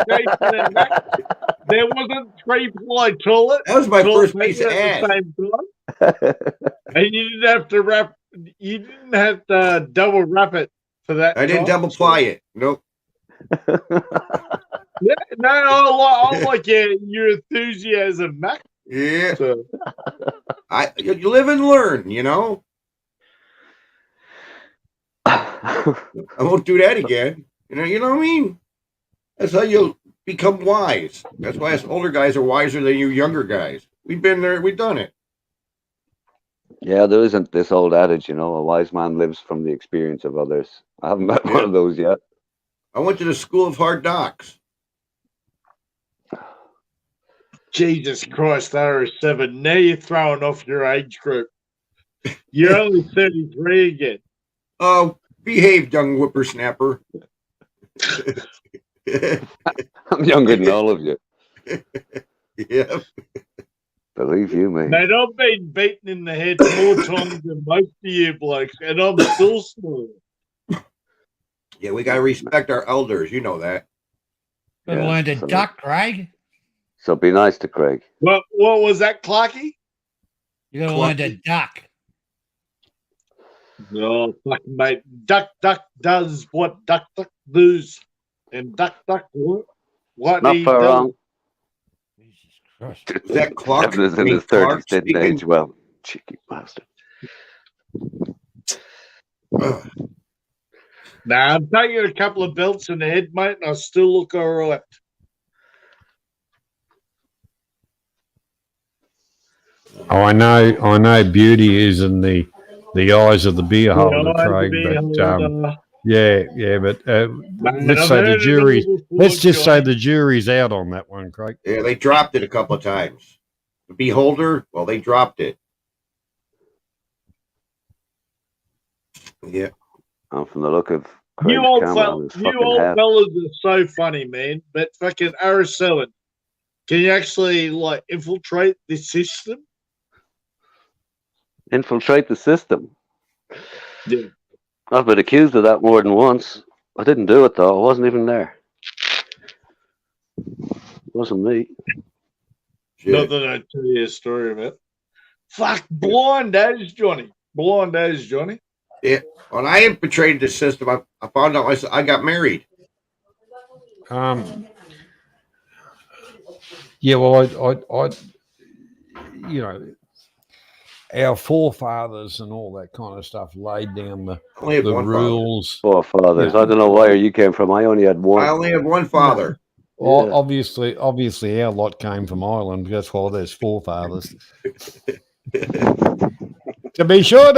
There wasn't 3-ply toilet. That was my toilet first piece of paper at ass. the same time. And you didn't have to wrap. You didn't have to double wrap it for that. I didn't time. double ply it. Nope. Yeah, no, I like your enthusiasm, Mac. Yeah. So. You live and learn, you know. I won't do that again. You know what I mean? That's how you become wise. That's why us older guys are wiser than you younger guys. We've been there, we've done it. yeah, there isn't this old adage, you know, a wise man lives from the experience of others. I haven't met one of those yet. I went to the School of Hard Knocks. Jesus Christ, RS7. Now you're throwing off your age group. You're only 33 again. Oh, behave, young whippersnapper. I'm younger than all of you. Yeah. Believe you me. Mate, I've been beaten in the head more times than most of you blokes, and I'm still small. Yeah, we got to respect our elders. You know that. Gotta learn to duck, Craig. So be nice to Craig. What was that, Clarky? You gotta learn to duck. Oh, fucking mate. Duck does what duck does. And duck what Not he far does. wrong. Is that Clark? Devin is in his 30s, didn't age well. Cheeky bastard. Nah, I'm taking a couple of belts in the head, mate, and I still look all right. Oh, I know beauty is in the eyes of the beer holder, Craig, but let's say the jury. Let's just say the jury's out on that one, Craig. Yeah, they dropped it a couple of times. The Beholder, well, they dropped it. Yeah. And from the look of Craig's You old camera on his fucking head. fellas are so funny, man. But fucking RS7, can you actually like infiltrate the system? Infiltrate the system. Yeah. I've been accused of that more than once. I didn't do it though. I wasn't even there. It wasn't me. Not that I tell you a story about. Fuck blind as Johnny. blind as Johnny. Yeah. When I infiltrated the system, I found out I got married. Yeah, well, I you know, our forefathers and all that kind of stuff laid down the rules. Forefathers. Yeah. I don't know where you came from. I only had one. I only have one father. Well, Yeah. obviously, our lot came from Ireland. That's why there's forefathers. To be sure.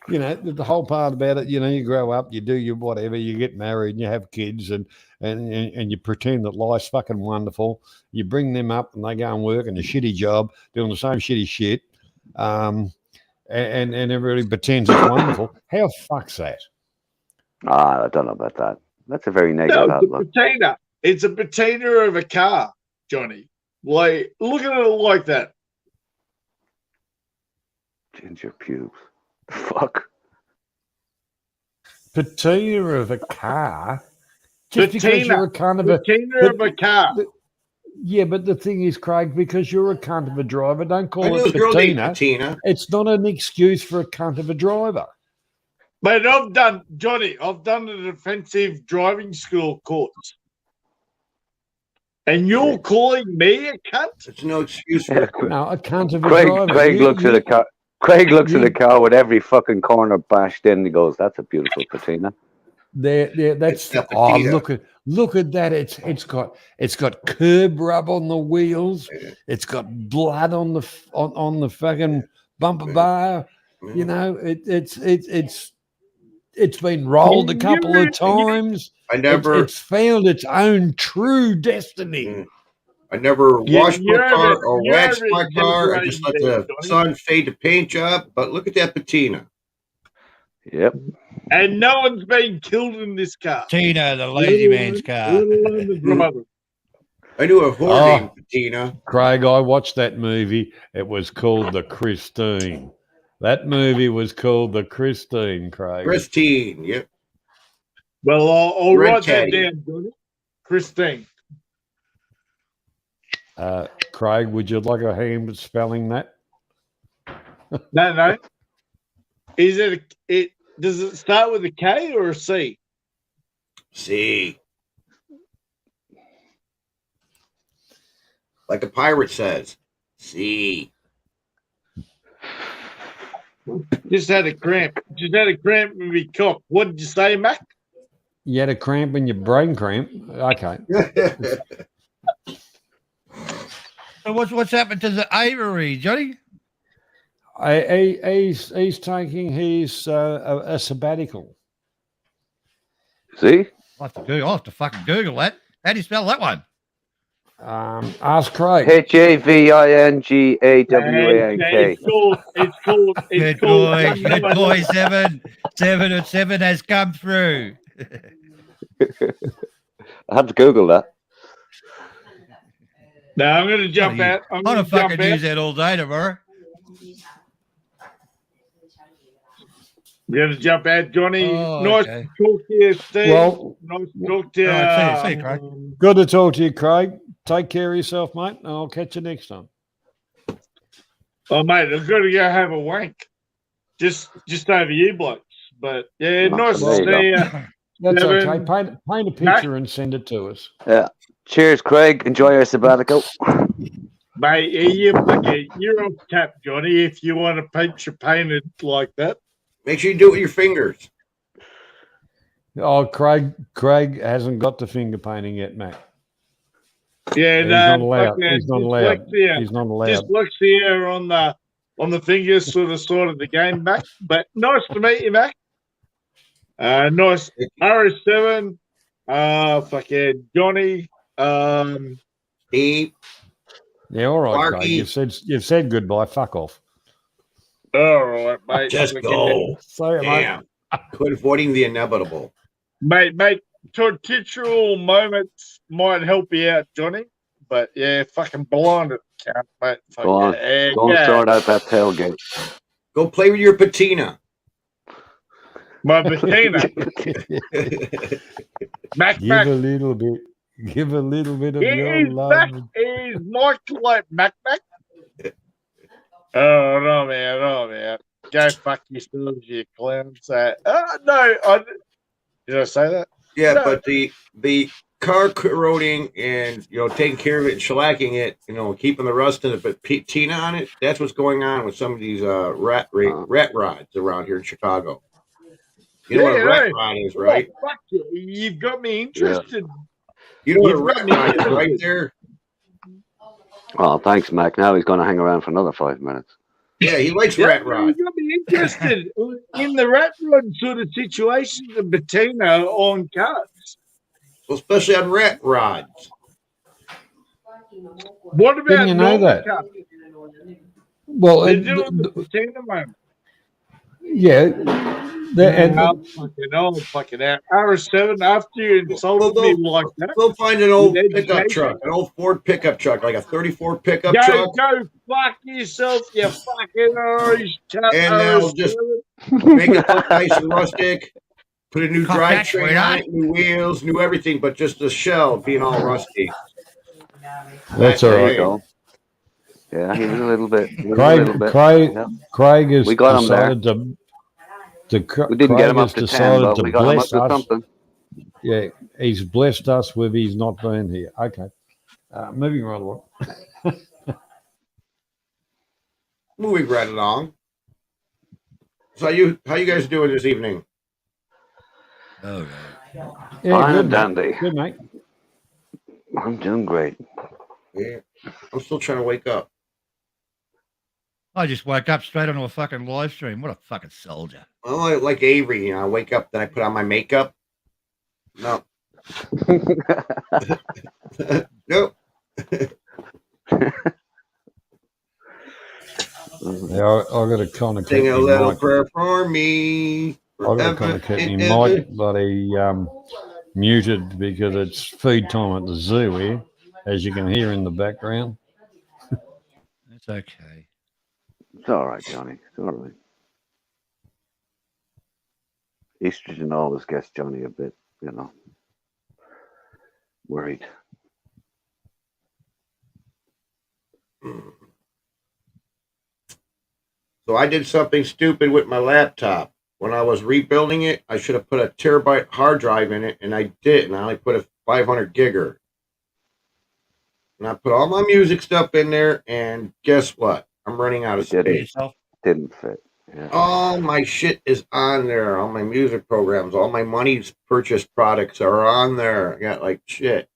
You know, the whole part about it, you know, you grow up, you do your whatever, you get married and you have kids and you pretend that life's fucking wonderful. You bring them up and they go and work in a shitty job, doing the same shitty shit. And everybody pretends it's wonderful. How fuck's that? I don't know about that. That's a very No, negative it's a outlook. patina. It's a patina of a car, Johnny. Like, look at it like that. Ginger pubes. Fuck. Patina of a car. Just because Patina. you're a kind of a Patina of a car. Yeah, but the thing is, Craig, because you're a cunt of a driver, don't I call knew it a girl named patina. Patina. It's not an excuse for a cunt of a driver. Mate, I've done the defensive driving school course. And you're calling me a cunt? It's no excuse for it. No, a cunt of a Craig driver. looks at a car. Craig looks at a car with every fucking corner bashed in. He goes, "That's a beautiful patina." There, that's It's oh, patina. look at that. It's got curb rub on the wheels. It's got blood on the fucking bumper bar. You know, it's been rolled a couple of times. It's found its own true destiny. I never washed my you're car the- or you're waxed the my car. I just let exaggerating the there, sun fade the paint job. But look at that patina. Yep. And no one's been killed in this car. Tina, the lazy man's car. Let alone the driver. I knew a whore Oh. named Patina. Craig, I watched that movie. It was called The Christine. That movie was called The Christine, Craig. Christine. Yep. Well, I'll Red write that Teddy. down, Johnny. Christine. Craig, would you like a hand at spelling that? No. Is it does it start with a K or a C? See. Like a pirate says. See. Just had a cramp. Just had a cramp in my cock. What did you say, Mac? You had a cramp in your brain cramp. Okay. So what's happened to the Avery, Johnny? He's taking his a sabbatical. See? I'll have to fucking Google that. How do you spell that one? Ask Craig. HAVINGAWANK. Good boy, seven. 7 at 7 has come through. I had to Google that. Now I'm going to jump out. I'm I'm going gonna to jump fucking use out. that all day tomorrow. We're going to jump out, Johnny. Oh, Nice okay. to talk to you, Steve. Well- Nice to talk to you. All right, see you, Craig. Good to talk to you, Craig. Take care of yourself, mate. And I'll catch you next time. Oh, mate, I've got to go have a wank. Just over you blokes. But, yeah, nice to there you see go. you. That's Devin, okay. Paint a picture and send it to us. Yeah. Cheers, Craig. Enjoy your sabbatical. Mate, you're on tap, Johnny, if you want to paint your painted like that. Make sure you do it with your fingers. Oh, Craig hasn't got the finger painting yet, Matt. Yeah, He's no, not allowed. fucking He's not allowed. dyslexia. He's not allowed. Dyslexia on the fingers sort of the game, Mac. But nice to meet you, Mac. Nice RS7. Fucking Johnny. Steve. Yeah, all right, Marky. Craig. You've said goodbye. Fuck off. All right, mate. Just Fucking- go. See you, mate. Damn. Quit avoiding the inevitable. Mate, titular moments might help you out, Johnny. But yeah, fucking blinded, count, mate. Fuck Go on. yeah. Go and sort out that tailgate. Go play with your patina. My patina. Mac, Give a little bit. Give a little bit of your Is love. Mike like Mac? Oh no, man! Oh man! Go fuck yourselves, you clowns! No, did I say that? Yeah, No. but the car corroding and taking care of it and shellacking it, keeping the rust in it, but patina on it. That's what's going on with some of these rat rods around here in Chicago. You know what a rat rod is, right? Oh, fuck you! You've got me interested. You know what a You've got rat me rod is, interested. right there? Oh, thanks, Mac. Now he's going to hang around for another 5 minutes. Yeah, he likes rat rod. You got me interested in the rat rod sort of situations of patina on cars. Well, especially on rat rods. What about Didn't you know normal that? cars? Well, They're doing the patina moment. yeah. Fucking out. RS7 after you insulted me like that. They'll find an old with pickup education. truck, an old Ford pickup truck, like a 34 pickup Go truck. fuck yourself, you fucking orange cut. And they'll just make it look nice and rustic. Put a new Fuck that, drivetrain on it, new wheels, new everything, but just the shell being all rusty. That's all right. Go. Yeah, he was a little bit. Craig has We got him there. decided We didn't get him up to 10, but we got him up bless to us. something. Yeah, he's blessed us with his not being here. Okay. Moving right along. Moving right along. So how you guys doing this evening? Oh, Yeah, Fine good, and dandy. Good, mate. I'm doing great. Yeah, I'm still trying to wake up. I just woke up straight onto a fucking live stream. What a fucking soldier. Well, like Avery, I wake up, then I put on my makeup. No. Nope. Yeah, I got to kind of keep Sing a my little mic. prayer for me. I got to kind of keep my mic bloody muted because it's feed time at the zoo here, as you can hear in the background. That's okay. It's all right, Johnny. It's all right. Estrogen always gets Johnny a bit, worried. So I did something stupid with my laptop. When I was rebuilding it, I should have put a terabyte hard drive in it, and I didn't. I only put a 500 gigger. And I put all my music stuff in there, and guess what? I'm running out of space. Didn't fit. Yeah. All my shit is on there. All my music programs, all my money's purchased products are on there. I got like shit.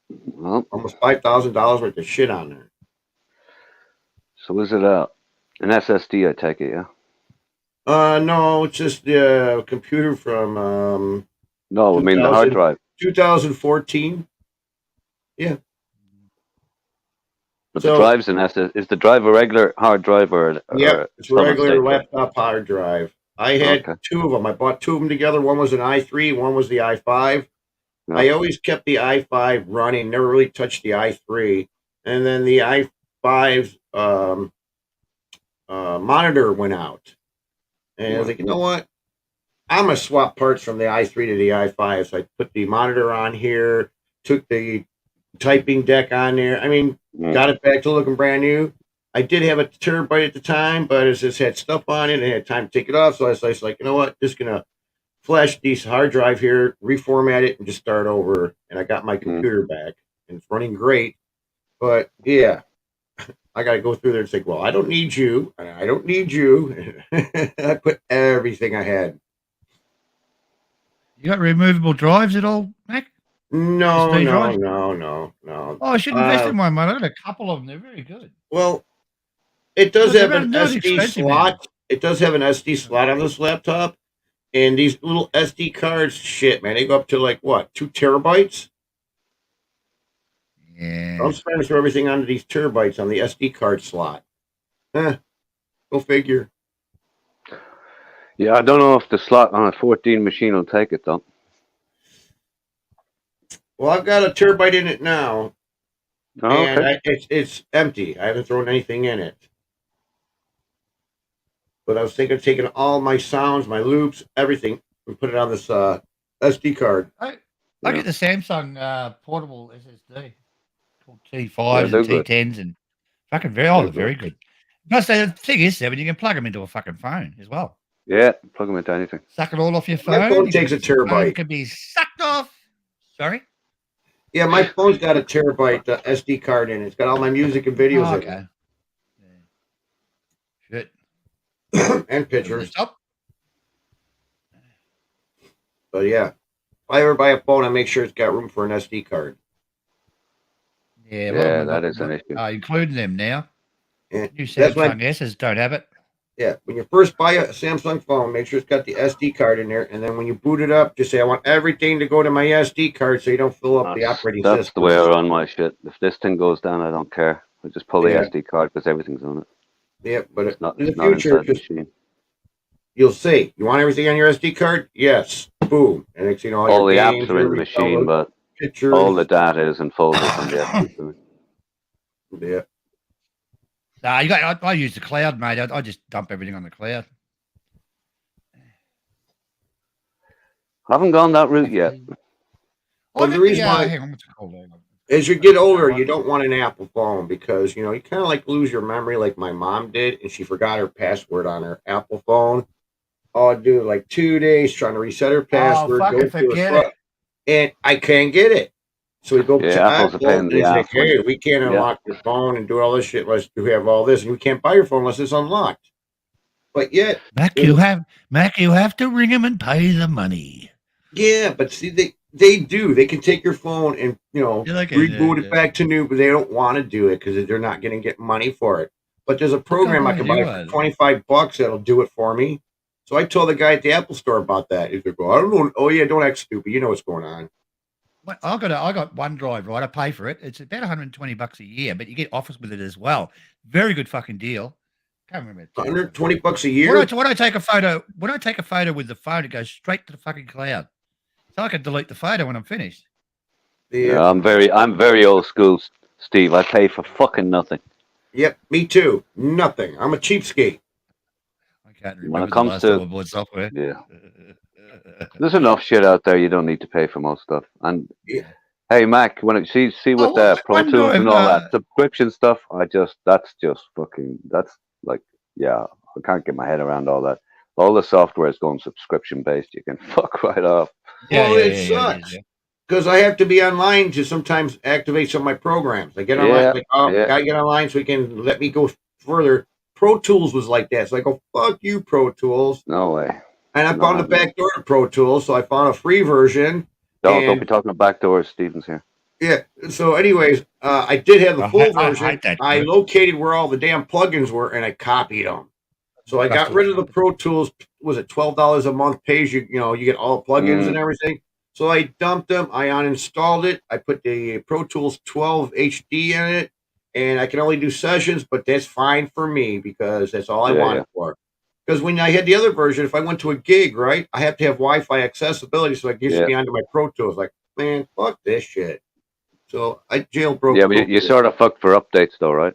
Well, almost $5,000 worth of shit on there. So is it an SSD? I take it, yeah. No, it's just the computer from No, I mean the hard drive. 2014. Yeah. But So- the drive's an SS. Is the drive a regular hard drive or Yeah, it's a solid regular state drive? laptop hard drive. I had Okay. two of them. I bought two of them together. One was an i3, one was the i5. Yeah. I always kept the i5 running, never really touched the i3. And then the i5's monitor went out. And I was like, you know what? I'm going to swap parts from the i3 to the i5. So I put the monitor on here, took the typing deck on there. I mean, got it back to looking brand new. I did have a terabyte at the time, but it just had stuff on it and I had time to take it off. So I was like, you know what? Just going to flash this hard drive here, reformat it, and just start over. And I got my computer back, and it's running great. But yeah, I got to go through there and say, well, I don't need you. I don't need you. I put everything I had. You got removable drives at all, Mac? No, SD no, drives? no. Oh, I should invest in one, man. I had a couple of them. They're very good. Well, it does They're have about an not SD expensive, slot. It does have an SD slot on this laptop. And these little SD cards, shit, man, they go up to like what, 2 terabytes? Yeah. I'm trying to throw everything onto these terabytes on the SD card slot. Go figure. Yeah, I don't know if the slot on a 14 machine will take it though. Well, I've got a terabyte in it now, Oh, and okay. it's empty. I haven't thrown anything in it. But I was thinking of taking all my sounds, my loops, everything, and put it on this SD card. I get the Samsung portable SSD called Yeah, T5s they're and good. T10s and fucking They're they're very good. Plus, the thing is, Seven, you can plug them into a fucking phone as well. Yeah, plug them into anything. Suck it all off your My phone. phone You can- takes a phone terabyte. can be sucked off. Sorry? Yeah, my phone's got a terabyte SD card in it. It's got all my music and videos Oh, in okay. Shit. it. And pictures. Stop. But yeah, if I ever buy a phone, I make sure it's got room for an SD card. Yeah, Yeah, that is an issue. including them now. Yeah, New that's when Samsung S's don't have it. Yeah, when you first buy a Samsung phone, make sure it's got the SD card in there, and then when you boot it up, just say, "I want everything to go to my SD card," so you don't fill up the operating That's system. the way I run my shit. If this thing goes down, I don't care. I just pull the Yeah. SD card because everything's on it. Yeah, but It's not, in the it's not future, inside the just, machine. you'll see. You want everything on your SD card? Yes. Boom. And next, you know, All the your apps games, are in the your machine, downloads, but pictures. all the data is in folders on the SD card. Yeah. Nah, I use the cloud, mate. I just dump everything on the cloud. I haven't gone that route yet. Well, the reason why, hang on, what's it called? as you get older, you don't want an Apple phone because, you know, you kind of like lose your memory like my mom did, and she forgot her password on her Apple phone. Oh, I'd do like 2 days trying to reset her password. fucking go through forget it. And I can't get it. So we go to Yeah, Apple's a Apple pain in and the it's like, ass when- hey, we can't Yeah. unlock your phone and do all this shit unless you have all this, and you can't buy your phone unless it's unlocked. But yet, Mac, you have to ring them and pay the money. yeah, but see, they do. They can take your phone and, you know, Yeah, they can, reboot yeah, it back to new, but they don't want to do it because they're not going to get money for it. But there's a program I can buy for $25 that'll do it for me. So I told the guy at the Apple store about that. He's like, "Well, I don't know. Oh yeah, don't act stupid. You know what's going on." Well, I got OneDrive, right? I pay for it. It's about $120 a year, but you get Office with it as well. Very good fucking deal. Can't remember. $120 a year. When I take a photo with the phone, it goes straight to the fucking cloud, so I can delete the photo when I'm finished. Yeah, I'm very old school, Steve. I pay for fucking nothing. Yep, me too. Nothing. I'm a cheapskate. I can't When remember it the comes last to time I bought software. yeah, there's enough shit out there. You don't need to pay for most stuff. And hey, Mac, when it see with Pro Tools and all that subscription stuff, that's like, yeah, I can't get my head around all that. All the software is going subscription based. You can fuck right off. Well, it sucks because I have to be online to sometimes activate some of my programs. I get online, like, gotta get online so we can let me go further. Pro Tools was like that, so I go, "Fuck you, Pro Tools." No way. And I found the back door to Pro Tools, so I found a free version. Don't be talking about backdoors. Stevens here. Yeah. So, anyways, I did have the full I version. hate that I shit. located where all the damn plugins were, and I copied them. So I got rid of the Pro Tools. Was it $12 a month? Pays you, you get all the plugins and everything. So I dumped them. I uninstalled it. I put the Pro Tools 12 HD in it, and I can only do sessions, but that's fine for me because that's all I want it for. Because when I had the other version, if I went to a gig, right, I have to have Wi-Fi accessibility, so it gets me onto my Pro Tools. Like, man, fuck this shit. So I jailbroke. Yeah, but you sort of fucked for updates though, right?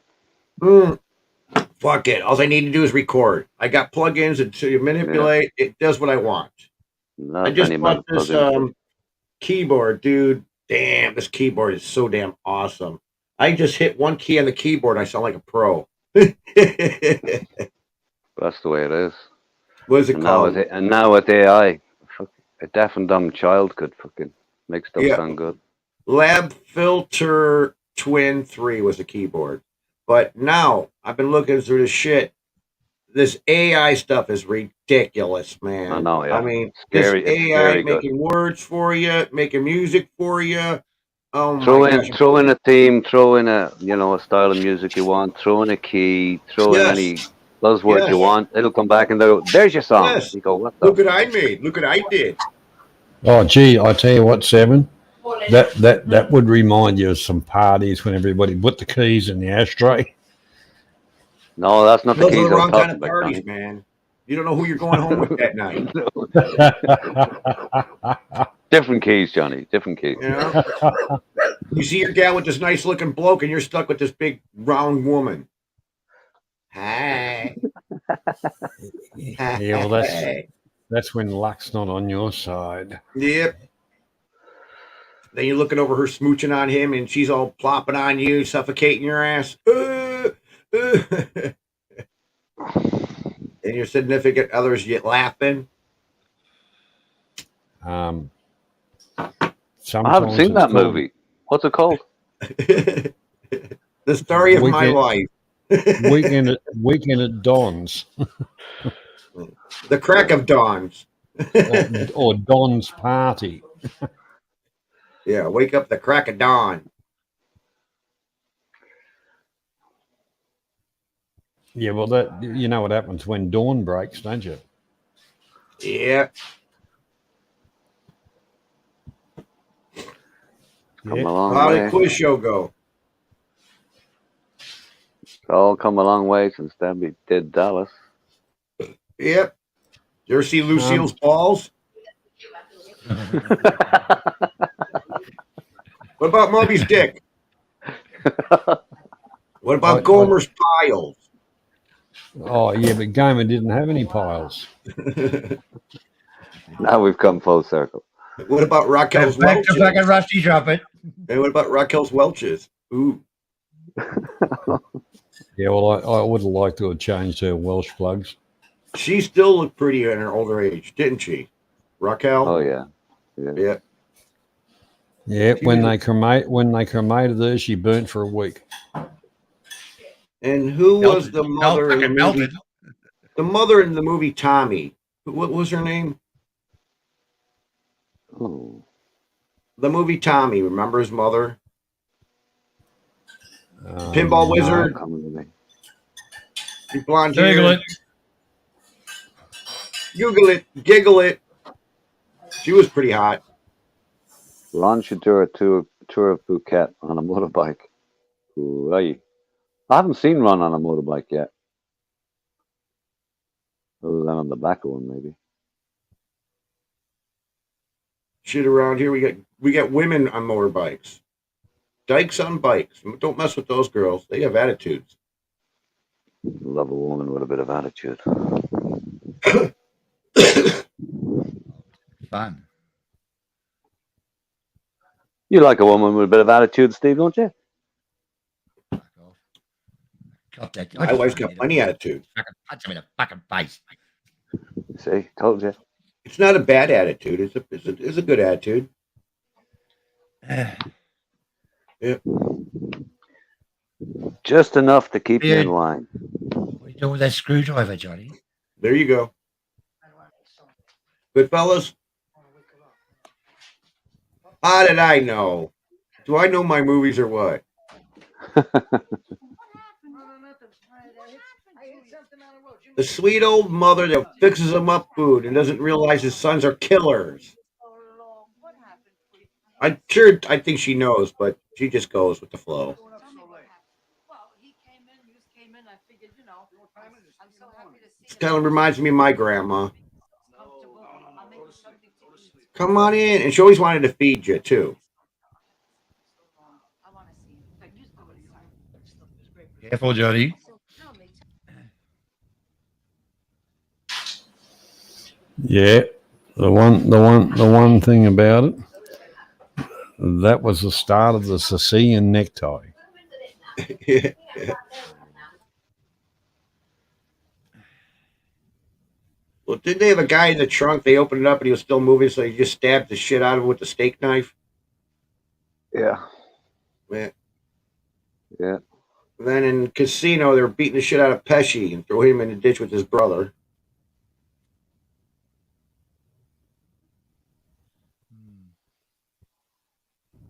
Fuck it. All I need to do is record. I got plugins and so you manipulate. It does what I want. Not I just any bought amount of this plugins. keyboard, dude. Damn, this keyboard is so damn awesome. I just hit one key on the keyboard and I sound like a pro. That's the way it is. What is it called? And now with AI, a deaf and dumb child could fucking make stuff sound good. Lab Filter Twin 3 was the keyboard. But now I've been looking through this shit. This AI stuff is ridiculous, man. I know, yeah. I mean, Scary- this it's AI very good. making words for you, making music for you. Oh Throw my in, gosh. throw in a theme, throw in a a style of music you want, throw in a key, throw in any buzzword Yes. you want. It'll come back and they'll go, "There's your song." Yes. You go, "What the?" Look what I made. Look what I did. Oh, gee, I tell you what, Seven, that would remind you of some parties when everybody put the keys in the ashtray. No, that's not the Those are keys the I'm wrong talking kind of about. parties, man. You don't know who you're going home with that night. Different keys, Johnny. Different keys. You know? You see your gal with this nice looking bloke and you're stuck with this big round woman. Hi. Yeah, well, that's when luck's not on your side. Yep. Then you're looking over her smooching on him, and she's all plopping on you, suffocating your ass. And your significant others get laughing. I haven't seen that movie. What's it called? The story of my life. Weekend at Don's. The crack of dawns. or Don's party. Yeah, wake up the crack of dawn. Yeah, well, that you know what happens when dawn breaks, don't you? Yeah. Come a long How way. did quiz show go? It's all come a long way since Debbie did Dallas. Yep. You ever see Lucille's balls? What about Moby's dick? What about Gomer's piles? Oh, yeah, but Gomer didn't have any piles. Now we've come full circle. What about Raquel's Back to Welches? fucking Rusty drop it. And what about Raquel's Welches? Ooh. Yeah, well, I would have liked to have changed her Welsh plugs. She still looked pretty in her older age, didn't she? Raquel? Oh yeah. Yeah. Yeah, when they cremated her, she burnt for a week. And who was the mother in the movie? melted. The mother in the movie Tommy. What was her name? Oh. The movie Tommy. Remember his mother? Pinball Wizard. The blonde hair. Google it. Google it. Giggle it. She was pretty hot. Ron should do a tour of Phuket on a motorbike. Ooh, I haven't seen Ron on a motorbike yet. Other than on the back of one, maybe. Shit around here. We got women on motorbikes. Dykes on bikes. Don't mess with those girls. They have attitudes. Love a woman with a bit of attitude. Fun. You like a woman with a bit of attitude, Steve, don't you? Got that. My wife's got plenty of attitude. Fucking punch him in the fucking face. See, told you. It's not a bad attitude. It's a good attitude. Yeah. Just enough to keep you Yeah. in line. What are you doing with that screwdriver, Johnny? There you go. Good fellas. How did I know? Do I know my movies or what? The sweet old mother that fixes him up food and doesn't realize his sons are killers. I think she knows, but she just goes with the flow. It kind of reminds me of my grandma. Come on in. And she always wanted to feed you, too. Careful, Johnny. Yeah, the one thing about it, that was the start of the Sicilian necktie. Well, didn't they have a guy in the trunk? They opened it up and he was still moving, so he just stabbed the shit out of him with the steak knife. Yeah. Yeah. Yeah. And then in Casino, they were beating the shit out of Pesci and throwing him in the ditch with his brother.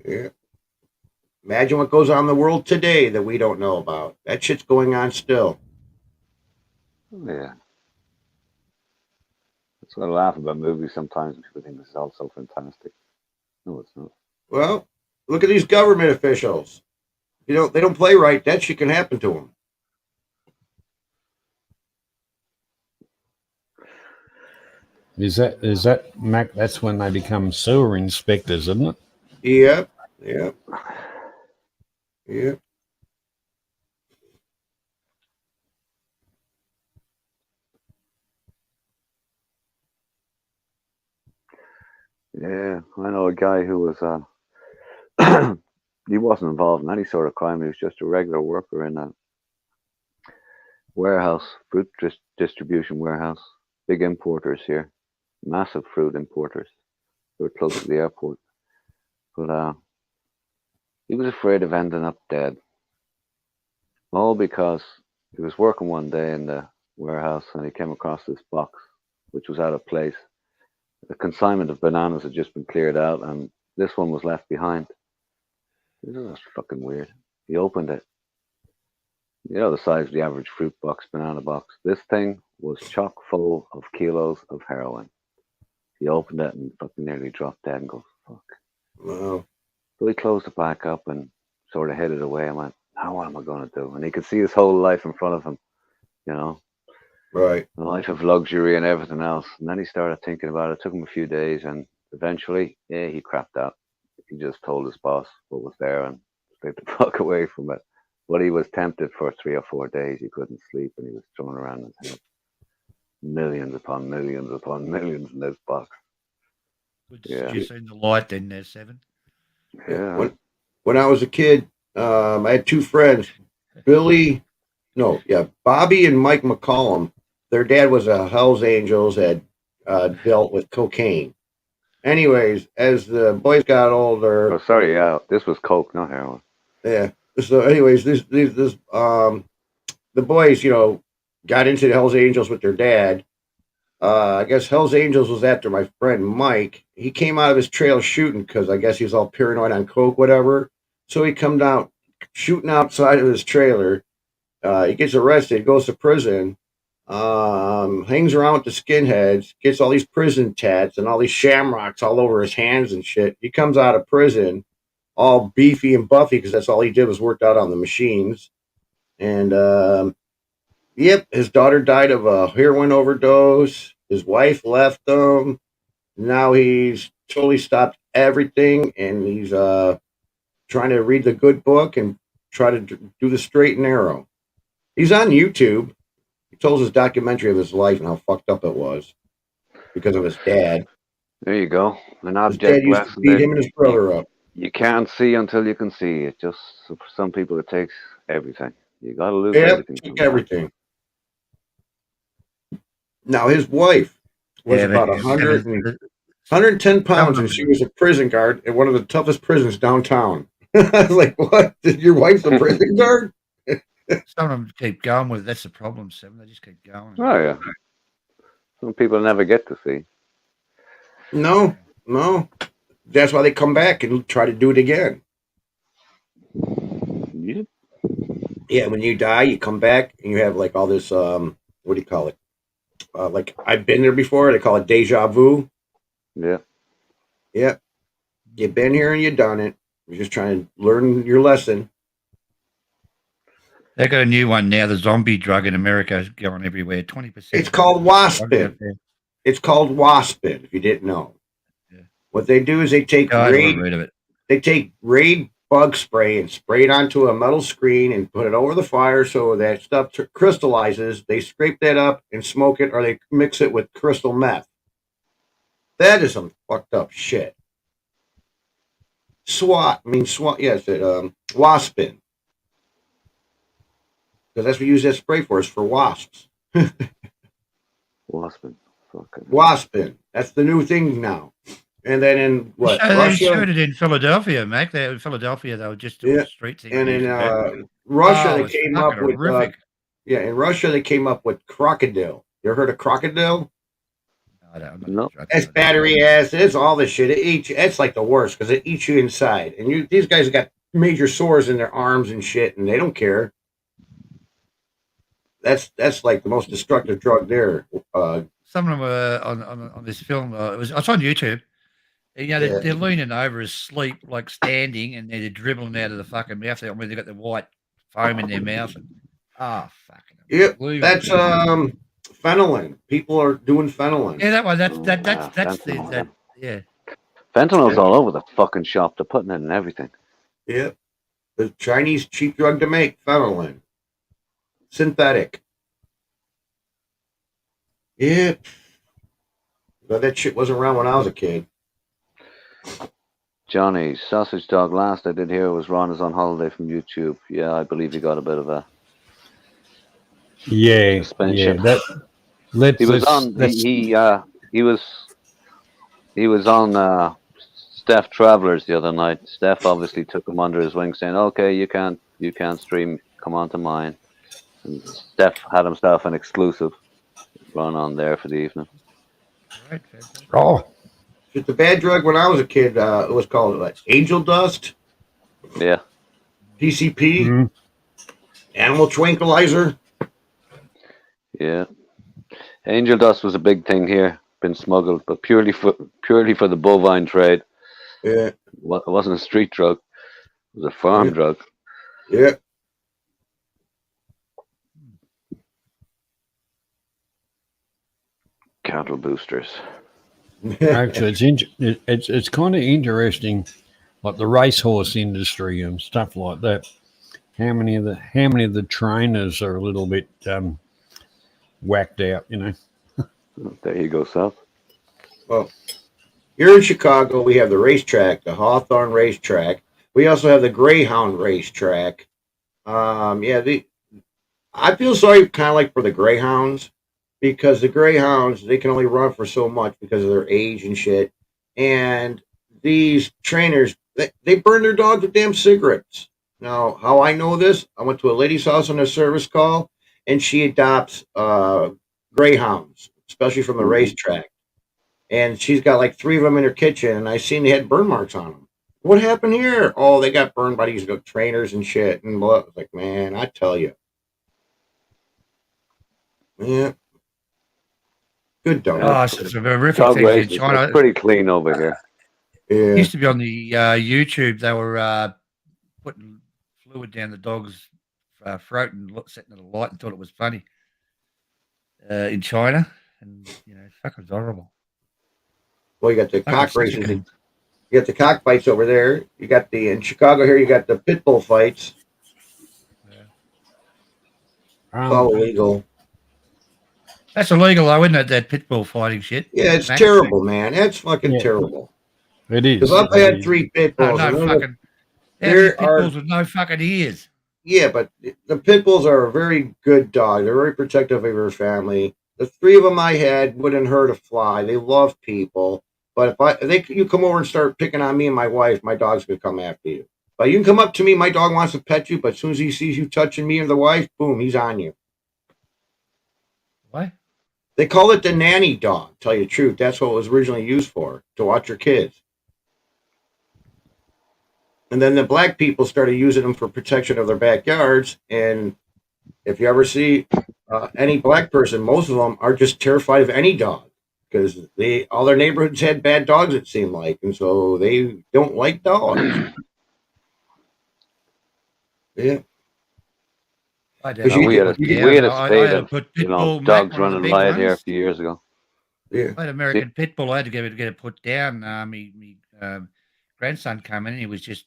Yeah. Imagine what goes on in the world today that we don't know about. That shit's going on still. Yeah. That's why I laugh about movies sometimes. People think this is all so fantastic. No, it's not. Well, look at these government officials. You know, they don't play right. That shit can happen to them. Is that Mac? That's when they become sewer inspectors, isn't it? Yep. Yep. Yep. Yeah, I know a guy who was he wasn't involved in any sort of crime. He was just a regular worker in a warehouse, fruit distribution warehouse. Big importers here, massive fruit importers. They were close to the airport, but he was afraid of ending up dead. All because he was working one day in the warehouse and he came across this box, which was out of place. The consignment of bananas had just been cleared out, and this one was left behind. This is fucking weird. He opened it. You know the size of the average fruit box, banana box. This thing was chock full of kilos of heroin. He opened it and fucking nearly dropped dead and goes, fuck. Wow. So he closed it back up and sort of hid it away and went, now what am I going to do? And he could see his whole life in front of him, you know. Right. A life of luxury and everything else. And then he started thinking about it. It took him a few days, and eventually, he crapped out. He just told his boss what was there and stayed the fuck away from it. But he was tempted for 3 or 4 days. He couldn't sleep, and he was throwing around his head. Millions upon millions upon millions in this box. Did you see the light then there, Seven? Yeah. When I was a kid, I had two friends, Bobby and Mike McCollum. Their dad was a Hells Angels, had dealt with cocaine. Anyways, as the boys got older, Oh, sorry, yeah. This was coke, not heroin. yeah. So, anyways, the boys, got into the Hells Angels with their dad. I guess Hells Angels was after my friend Mike. He came out of his trail shooting because I guess he was all paranoid on coke, whatever. So he come down shooting outside of his trailer. He gets arrested, goes to prison, hangs around with the skinheads, gets all these prison tats and all these shamrocks all over his hands and shit. He comes out of prison all beefy and buffy because that's all he did was worked out on the machines. And his daughter died of a heroin overdose. His wife left him. Now he's totally stopped everything, and he's trying to read the good book and try to do the straight and narrow. He's on YouTube. He told his documentary of his life and how fucked up it was because of his dad. There you go. An His object dad used to lesson beat that him and his brother up. you can't see until you can see. It just, for some people, it takes everything. You got to lose Yep, everything. took sometimes. everything. Now his wife was about 110 pounds, and she was a prison guard at one of the toughest prisons downtown. I was like, "What? Your wife's a prison guard?" Some of them keep going with it. That's the problem, Seven. They just keep going. Oh, yeah. Some people never get to see. No. That's why they come back and try to do it again. Yeah. Yeah, when you die, you come back and you have like all this. What do you call it? Like I've been there before. They call it deja vu. Yeah. Yeah. You've been here and you've done it. You're just trying to learn your lesson. They got a new one now. The zombie drug in America is going everywhere. 20%. It's called Waspin. It's called Waspin. If you didn't know, what they do is they take I Raid. haven't read of it. They take Raid bug spray and spray it onto a metal screen and put it over the fire so that stuff crystallizes. They scrape that up and smoke it, or they mix it with crystal meth. That is some fucked up shit. Yes, Waspin. Because that's what you use that spray for, is for wasps. Waspin. Fucking. Waspin. That's the new thing now. And then in what? They Russia? showed it in Philadelphia, Mac. In Philadelphia, they were just doing street things. And in Russia, they came up with in Russia they came up with crocodile. You ever heard of crocodile? No. That's battery acid. It's all this shit. It's like the worst because it eats you inside. And these guys have got major sores in their arms and shit, and they don't care. That's like the most destructive drug there. Some of them were on this film. It's on YouTube. They're leaning over asleep, like standing, and they're dribbling out of the fucking mouth. They've got the white foam in their mouth. Fucking. Yep, that's phenolin. People are doing phenolin. Yeah, that one. That's yeah. Fentanyl's all over the fucking shop. They're putting it in everything. Yep, the Chinese cheap drug to make, phenolin, synthetic. Yep. But that shit wasn't around when I was a kid. Johnny, Sausage Dog, last I did hear was Ron is on holiday from YouTube. Yeah, I believe he got a bit of a Yeah, suspension. That let's He was let's, on. let's He was on Steph Travelers the other night. Steph obviously took him under his wing, saying, "Okay, you can't stream. Come on to mine." And Steph had himself an exclusive run on there for the evening. Right, fantastic. oh Just the bad drug when I was a kid. It was called Angel Dust, Yeah. PCP, mm, Animal Tranquilizer. Yeah. Angel dust was a big thing here, been smuggled, but purely for the bovine trade. Yeah, It wasn't a street drug. It was a farm Yeah. drug. yeah. Cattle boosters. actually, it's kind of interesting, like the racehorse industry and stuff like that. How many of the trainers are a little bit whacked out? You know. There you go, Sal. Well, here in Chicago, we have the racetrack, the Hawthorne racetrack. We also have the Greyhound racetrack. I feel sorry kind of like for the Greyhounds because the Greyhounds, they can only run for so much because of their age and shit. And these trainers, they burn their dogs with damn cigarettes. Now, how I know this, I went to a lady's house on a service call, and she adopts Greyhounds, especially from the racetrack. And she's got like 3 of them in her kitchen, and I seen they had burn marks on them. What happened here? Oh, they got burned by these trainers and shit. And blah. I was like, man, I tell you. Yeah. Good dog. Oh, it's a horrific Dog thing in races, China. it's pretty clean over here. Yeah. It used to be on the YouTube. They were putting fluid down the dog's throat and setting it alight and thought it was funny in China. And, fucking horrible. Well, you got the Fucking cock such a races. good- You got the cockfights over there. You got in Chicago here, you got the pit bull fights. It's all illegal. That's illegal, though, isn't it? That pit bull fighting shit. Yeah, it's Man. terrible, man. That's fucking Yeah. terrible. It is. Because I've had 3 pit No, bulls. and no those are- fucking. There there pit are- bulls with no fucking ears. Yeah, but the pit bulls are a very good dog. They're very protective of your family. The 3 of them I had wouldn't hurt a fly. They love people. But if you come over and start picking on me and my wife, my dog's gonna come after you. But you can come up to me, my dog wants to pet you, but as soon as he sees you touching me or the wife, boom, he's on you. What? They call it the nanny dog, tell you the truth. That's what it was originally used for, to watch your kids. And then the black people started using them for protection of their backyards. And if you ever see any black person, most of them are just terrified of any dog because all their neighborhoods had bad dogs, it seemed like. And so they don't like dogs. Yeah. I Because don't you We know. had a get- we had a I spate had to of put pit bull dogs one of the running big riot here a ones. few years ago. Yeah. I had American pit bull. I had to get it put down. Me grandson came in.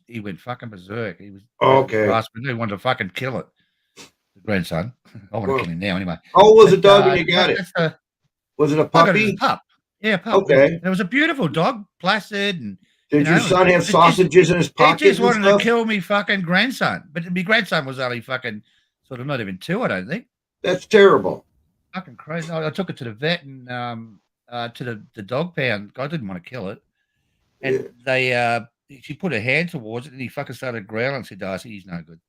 He went fucking berserk. He was Okay. He wanted to fucking kill it. The grandson. I want to Well, kill him now anyway. How old was the But, dog when you got it? that's Was it a I got it as puppy? a pup. Yeah, pup. Okay. It was a beautiful dog, placid, and Did your it son have just- sausages in his He pockets just and wanted stuff? to kill me fucking grandson. But my grandson was only fucking sort of not even 2, I don't think. That's terrible. Fucking crazy. I took it to the vet and to the dog pound. I didn't want to kill it. And she put her hand towards it and he fucking started growling and said, Darcy, he's no good.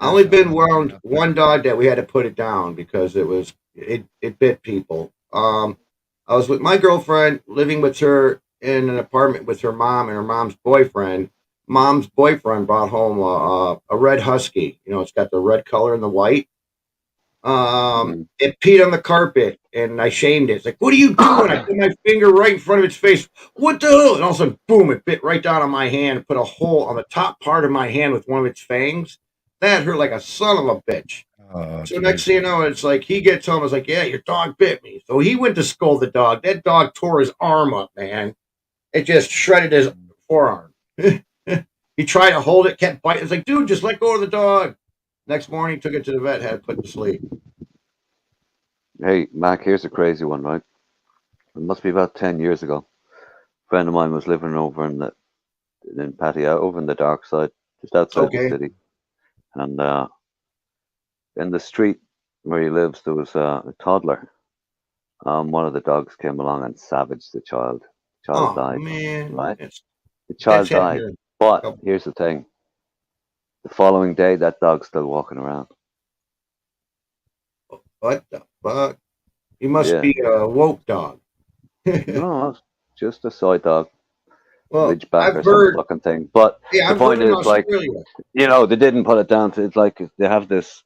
I only been around one dog that we had to put it down because it bit people. I was with my girlfriend living with her in an apartment with her mom and her mom's boyfriend. Mom's boyfriend brought home a red husky. It's got the red color and the white. It peed on the carpet and I shamed it. It's like, what are you doing? I put my finger right in front of its face. What the hell? And all of a sudden, boom, it bit right down on my hand and put a hole on the top part of my hand with one of its fangs. That hurt like a son of a bitch. So next thing you know, it's like he gets home. I was like, yeah, your dog bit me. So he went to scold the dog. That dog tore his arm up, man. It just shredded his forearm. He tried to hold it, kept biting. It's like, dude, just let go of the dog. Next morning, took it to the vet, had it put to sleep. Hey, Mac, here's a crazy one, right? It must be about 10 years ago. A friend of mine was living over in the in Patio over in the dark side, just outside Okay. the city. And in the street where he lives, there was a toddler. One of the dogs came along and savaged the child. The child Oh died. man, Right? that's The child happened died. here. But Oh, here's the thing: the following day, that dog's still walking around. what the fuck? He must Yeah. be a woke dog. No, it's just a soy dog, Well, Ridgeback or I've some heard. fucking thing. But Yeah, the I've heard point in is, like, Australia. they didn't put it down to. It's like they have this,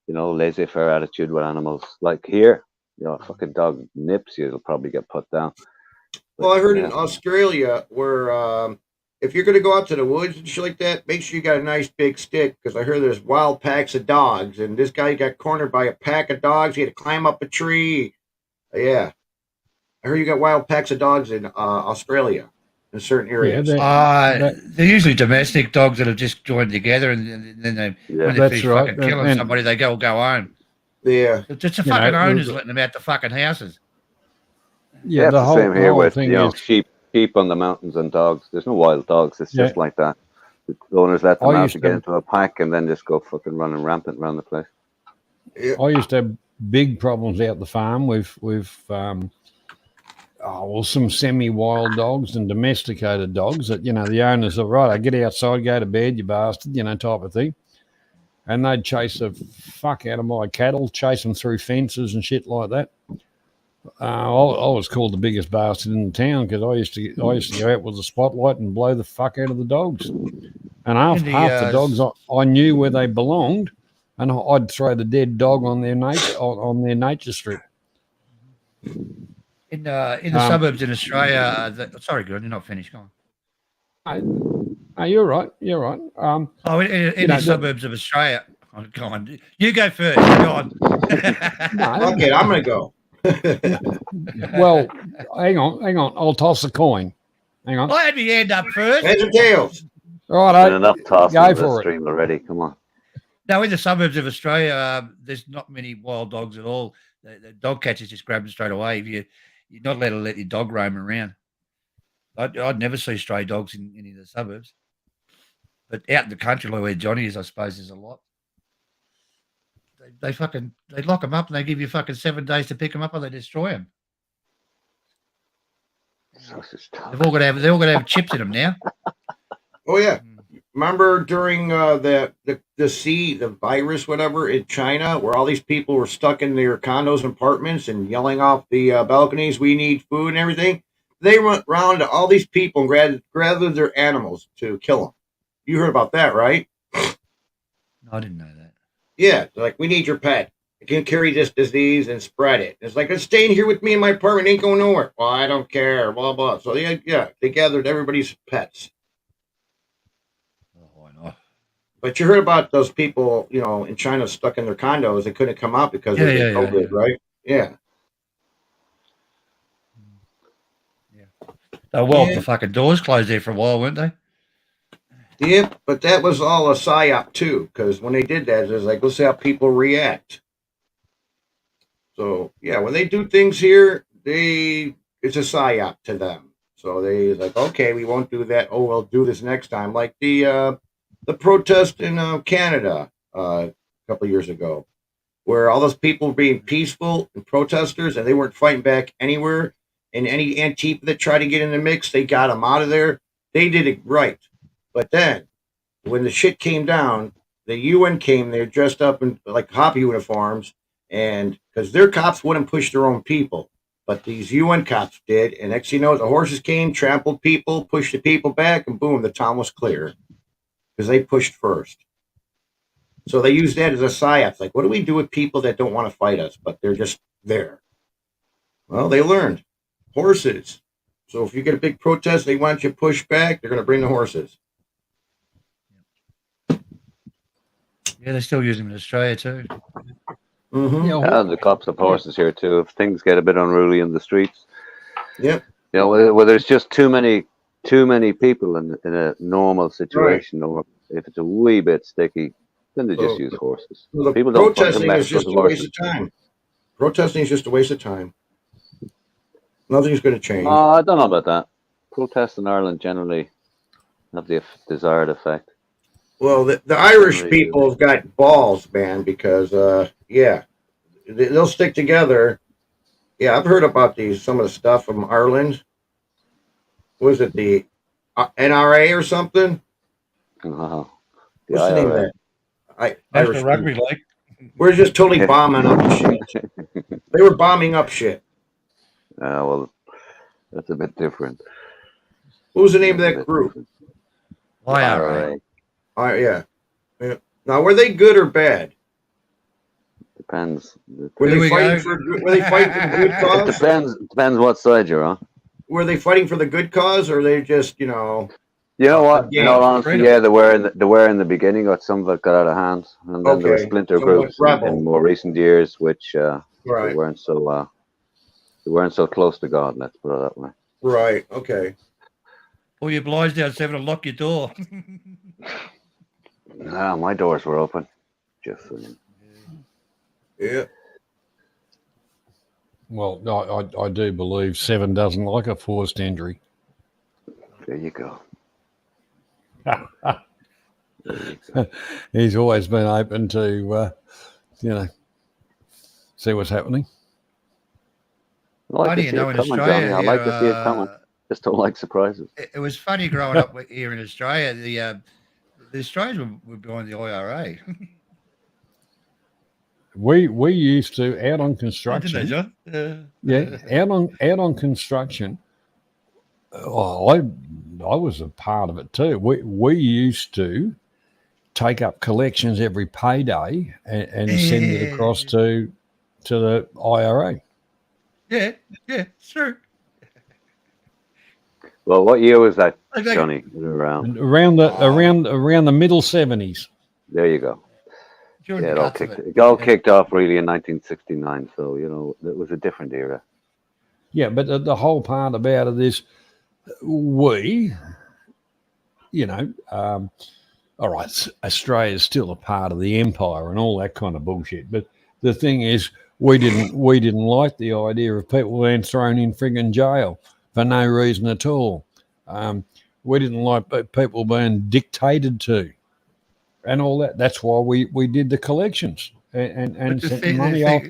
laissez-faire attitude with animals. Like here, a fucking dog nips you, it'll probably get put down. Well, I heard in Yeah. Australia where if you're going to go out to the woods and shit like that, make sure you got a nice big stick because I heard there's wild packs of dogs, and this guy got cornered by a pack of dogs. He had to climb up a tree. Yeah, I heard you got wild packs of dogs in Australia in certain Yeah, areas. They're usually domestic dogs that have just joined together, and then when they that's finish right. fucking killing And somebody, they go home. Yeah, It's just the You know, fucking the- owners the- letting them out the fucking houses. yeah, It's the the whole same the here whole with thing is sheep on the mountains and dogs. There's no wild dogs. It's yeah. just like that. The owners let them I out used to get to into a pack and then just go fucking running rampant around the place. I used to have big problems out the farm with some semi-wild dogs and domesticated dogs that the owners are right. I get outside, go to bed, you bastard, type of thing. And they'd chase the fuck out of my cattle, chase them through fences and shit like that. I was called the biggest bastard in the town because I used to go out with a spotlight and blow the fuck out of the dogs. And half the dogs I knew where they belonged, and I'd throw the dead dog on their nature strip. In the suburbs in Australia, sorry, good, you're not finished. Go on. You're right. You're right. In the suburbs of Australia. Oh, go on. You go first. Go on. Okay, I'm going to go. Well, hang on. I'll toss a coin. Hang on. I had my hand up first. Heads or tails? Right, Been enough tossing go in the for it. stream already. Come on. No, in the suburbs of Australia, there's not many wild dogs at all. The dog catchers just grab them straight away. You're not allowed to let your dog roam around. I'd never see stray dogs in any of the suburbs. But out in the country, like where Johnny is, I suppose there's a lot. They lock them up and they give you fucking 7 days to pick them up, or they destroy them. They've all got to have chips in them now. Oh yeah, remember during the virus, whatever, in China, where all these people were stuck in their condos and apartments and yelling off the balconies, "We need food" and everything. They went around to all these people and grabbed their animals to kill them. You heard about that, right? No, I didn't know that. Yeah, they're like, "We need your pet. It can carry this disease and spread it." It's like, "It's staying here with me in my apartment. Ain't going nowhere." Well, I don't care. Blah blah. So they gathered everybody's pets. Why not? But you heard about those people, in China stuck in their condos. They couldn't come out because of COVID, right? Yeah. The fucking doors closed there for a while, weren't they? Yep, but that was all a psyop too, because when they did that, it was like, let's see how people react. So yeah, when they do things here, it's a psyop to them. So they like, okay, we won't do that. Oh, we'll do this next time. Like the protest in Canada a couple of years ago, where all those people were being peaceful and protesters, and they weren't fighting back anywhere. And any Antifa that tried to get in the mix, they got them out of there. They did it right. But then, when the shit came down, the UN came there dressed up in like cop uniforms, and because their cops wouldn't push their own people, but these UN cops did. And next thing you know, the horses came, trampled people, pushed the people back, and boom, the town was clear because they pushed first. So they used that as a psyop. Like, what do we do with people that don't want to fight us, but they're just there? Well, they learned horses. So if you get a big protest, they want you to push back, they're going to bring the horses. Yeah, they still use them in Australia too. Mm-hmm. Yeah, the cops have horses here too. If things get a bit unruly in the streets, yep. Where there's just too many people in a normal situation, or if it's a wee bit sticky, then they just use horses. Well, People don't protesting fucking is mess just with a waste horses. of time. Protesting is just a waste of time. Nothing's going to change. I don't know about that. Protests in Ireland generally have the desired effect. Well, the Irish Really people have got balls, man, because yeah, they'll stick together. Yeah, I've heard about some of the stuff from Ireland. Was it the NRA or something? The What's the name of IRA. that? National Irish Rugby people. League. We're just totally bombing up shit. They were bombing up shit. Well, that's a bit different. What was the name of that group? IRA. Yeah. Now, were they good or bad? Depends. Were they fighting for the good It cause? depends what side you're on. Were they fighting for the good cause, or they just, You know what? In all honesty, yeah, they were in the beginning, but some of it got out of hand, and then there were Okay, splinter so groups rebel. in more recent years, which Right. they weren't so close to God. Let's put it that way. Right. Okay. Pull your blinds down, 7, and lock your door. No, my doors were open. Just so you Yeah. Well, I do believe 7 doesn't like a forced injury. There you go. He's always been open to, see what's happening. I like Funny, to you see know, it in coming, Australia, Johnny. I like to see it coming. Just don't like surprises. It was funny growing up here in Australia. The Australians were behind the IRA. We used to out on Oh, didn't construction. they, John? Yeah, out on construction. Oh, I was a part of it too. We used to take up collections every payday and send it across to the IRA. Yeah, sure. Well, what year was that, Exactly. Johnny? Around. Around the middle 70s. There you go. During Yeah, the it all guts of kicked. it. It all kicked off really in 1969. So it was a different era. Yeah, but the whole part about it is we, all right, Australia's still a part of the empire and all that kind of bullshit. But the thing is, we didn't like the idea of people being thrown in friggin' jail for no reason at all. We didn't like people being dictated to and all that. That's why we did the collections and But sent money off.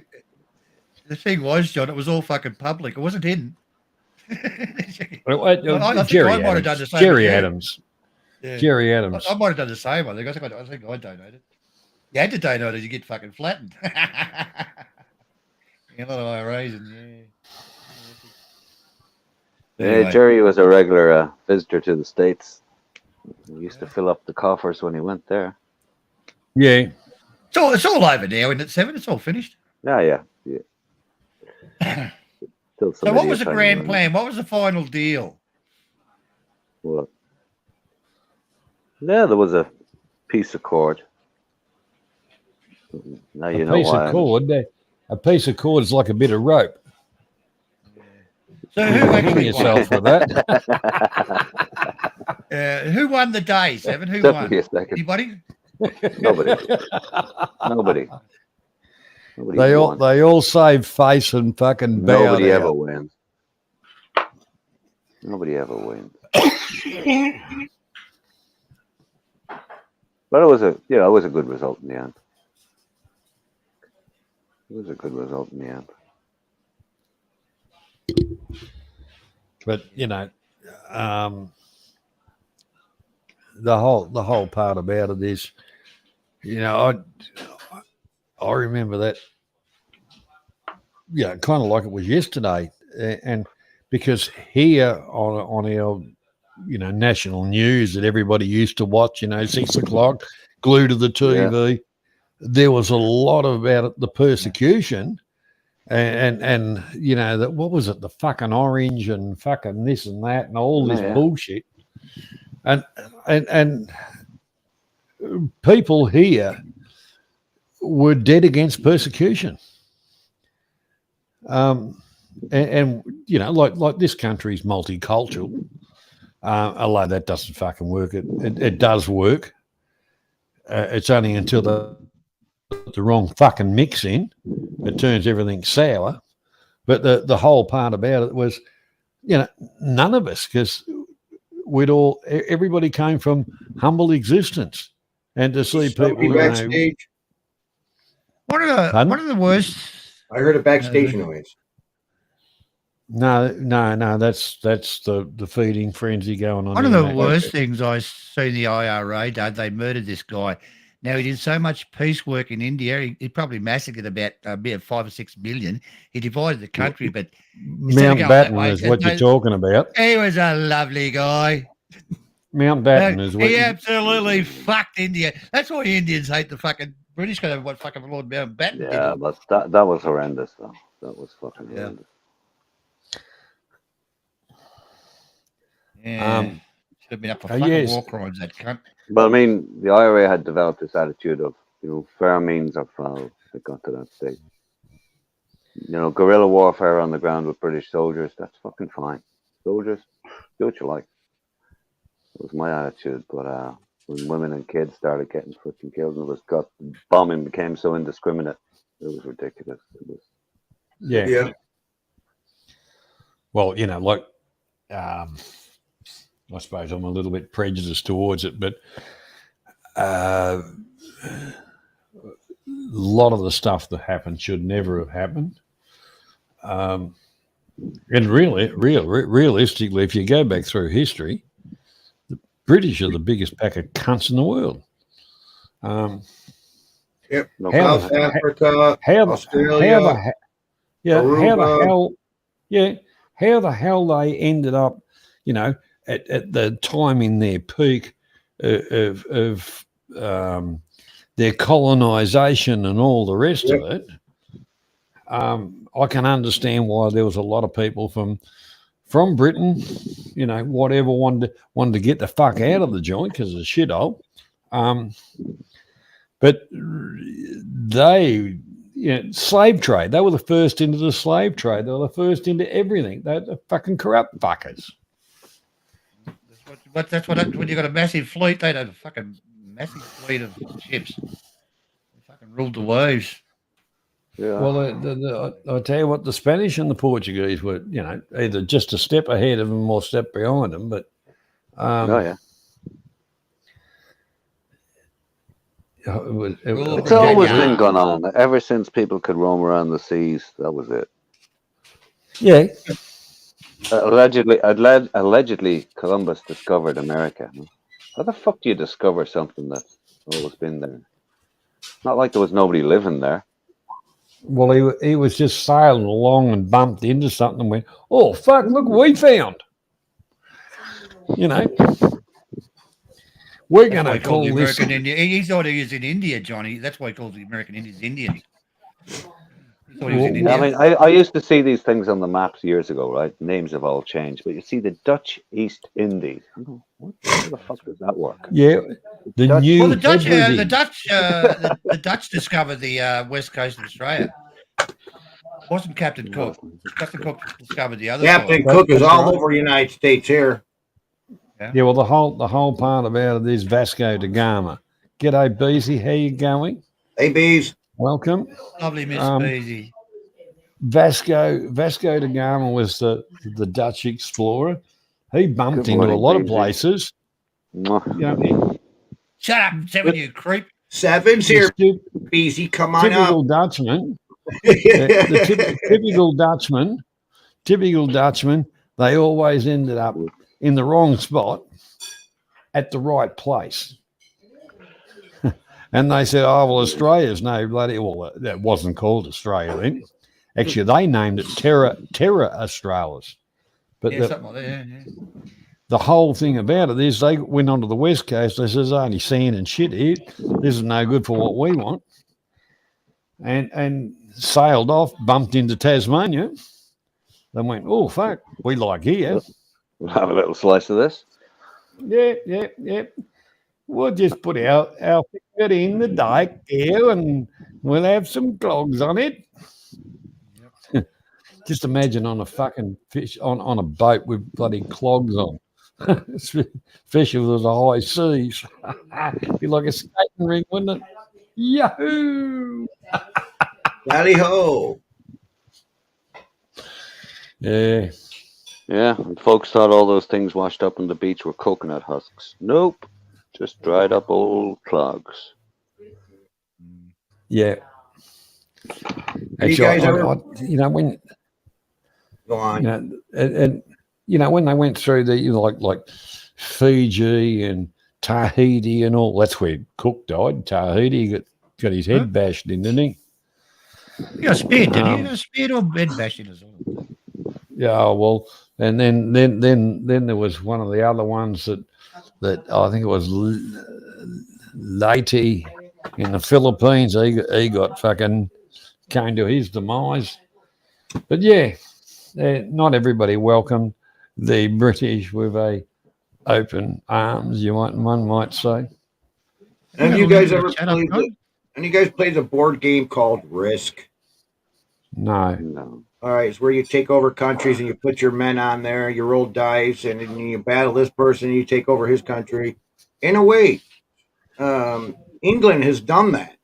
The thing was, John, it was all fucking public. It wasn't hidden. I think Jerry I might have done Adams. the same. Jerry as you. Adams. Yeah. Jerry Adams. I might have done the same. I think I donated. You had to donate, or you get fucking flattened. A lot of IRAs and Yeah, Anyway. Jerry was a regular visitor to the States. He used to fill up the coffers when he went there. Yeah. It's all over now, isn't it, 7? It's all finished. Yeah. Still So some what was the idiot grand hanging plan? What was the final deal? around. Well, yeah, there was a piece of cord. Now you A know piece why. of cord. A piece of cord is like a bit of rope. So You who can hang actually yourself won? with that. Who won the day, 7? Who Took won? me a second. Anybody? Nobody. They all save face and fucking bow Nobody ever out. wins. Nobody ever wins. But it was a good result in the end. It was a good result in the end. But the whole part about it is, I remember that, kind of like it was yesterday, and because here on our national news that everybody used to watch, 6 o'clock, glued to the TV, there was a lot about the persecution. And that, what was it, the fucking orange and fucking this and that and all this bullshit, and people here were dead against persecution. Like this country's multicultural, although that doesn't fucking work. It does work. It's only until the wrong fucking mix in, it turns everything sour. But the whole part about it was, none of us, because everybody came from humble existence, and to see people, Somebody backstage. One of the worst. I heard a backstage noise. No, that's the feeding frenzy going on. One of in the that. worst things I seen the IRA did, they murdered this guy. Now, he did so much peace work in India. He probably massacred about 5 or 6 million. He divided the country, but instead of going that Mountbatten way, is what you're talking about. he was a lovely guy. Mountbatten is what He you, absolutely fucked India. That's why Indians hate the fucking British, because of what fucking Lord Mountbatten did. Yeah, but that was horrendous, though. That was fucking horrendous. Yeah. Should have been up for fucking war crimes, that cunt. But I mean, the IRA had developed this attitude of, fair means or foul. It got to that state. Guerrilla warfare on the ground with British soldiers, that's fucking fine. Soldiers, do what you like. That was my attitude. But when women and kids started getting fucking killed and bombing became so indiscriminate, it was ridiculous. It was. Yeah. Well, I suppose I'm a little bit prejudiced towards it, but a lot of the stuff that happened should never have happened. And realistically, if you go back through history, the British are the biggest pack of cunts in the world. Yep. South Africa, Australia, how the hell they ended up, at the time in their peak of their colonisation and all the rest of it. I can understand why there was a lot of people from Britain, whatever, wanted to get the fuck out of the joint because of the shithole. But they, slave trade. They were the first into the slave trade. They were the first into everything. They're the fucking corrupt fuckers. But that's what when you got a massive fleet, they had a fucking massive fleet of ships. They fucking ruled the waves. Yeah. Well, I'll tell you what, the Spanish and the Portuguese were, either just a step ahead of them or a step behind them. But it's always been going on. Ever since people could roam around the seas, that was it. Yeah. Allegedly, Columbus discovered America. How the fuck do you discover something that's always been there? It's not like there was nobody living there. Well, he was just sailing along and bumped into something and went, "Oh fuck! Look what we found." We're going to call the this. American Indian. He thought he was in India, Johnny. That's why he calls the American Indians Indians. He thought he was in India. I mean, I used to see these things on the maps years ago, right? Names have all changed, but you see the Dutch East Indies. How the fuck does that work? Yeah, the Dutch discovered the west coast of Australia. It wasn't Captain Cook. Captain Cook discovered the other Captain side. Cook is all over the United States here. Yeah, well, the whole part about it is Vasco da Gama. G'day, Beezy. How you going? Hey, Bees. Welcome. Lovely Miss Beezy. Vasco da Gama was the Dutch explorer. He bumped into a lot of places. Shut up, Seven, you creep. Seven's here, Beezy. Come on typical up. Dutchman. The typical Dutchman, they always ended up in the wrong spot at the right place. And they said, "Oh, well, Australia's no bloody..." Well, that wasn't called Australia then. Actually, they named it Terra Australis. But something like that, yeah. the whole thing about it is they went onto the west coast. They says, "Only sand and shit here. This is no good for what we want." And sailed off, bumped into Tasmania. They went, "Oh, fuck, we like here. We'll have a little slice of this." Yeah. We'll just put our finger in the dike here and we'll have some clogs on it." Yep. Just imagine on a fucking fish, on a boat with bloody clogs on. Especially if there was a high seas. It'd be like a skating ring, wouldn't it? Yahoo! Tally ho! Yeah. Yeah, and folks thought all those things washed up on the beach were coconut husks. Nope, just dried up old clogs. Yeah. Have you guys ever when go on? and when they went through the like Fiji and Tahiti and all, that's where Cook died. Tahiti got his head bashed in, didn't he? You got speared, didn't you? You got speared or bed bashing as well. Yeah, well, and then there was one of the other ones that I think it was Leyte in the Philippines. He got fucking came to his demise. But yeah, not everybody welcomed the British with open arms. One might say. Have you guys ever played? You guys play the board game called Risk? No. All right, it's where you take over countries and you put your men on there, you roll dice, and then you battle this person and you take over his country. In a way, England has done that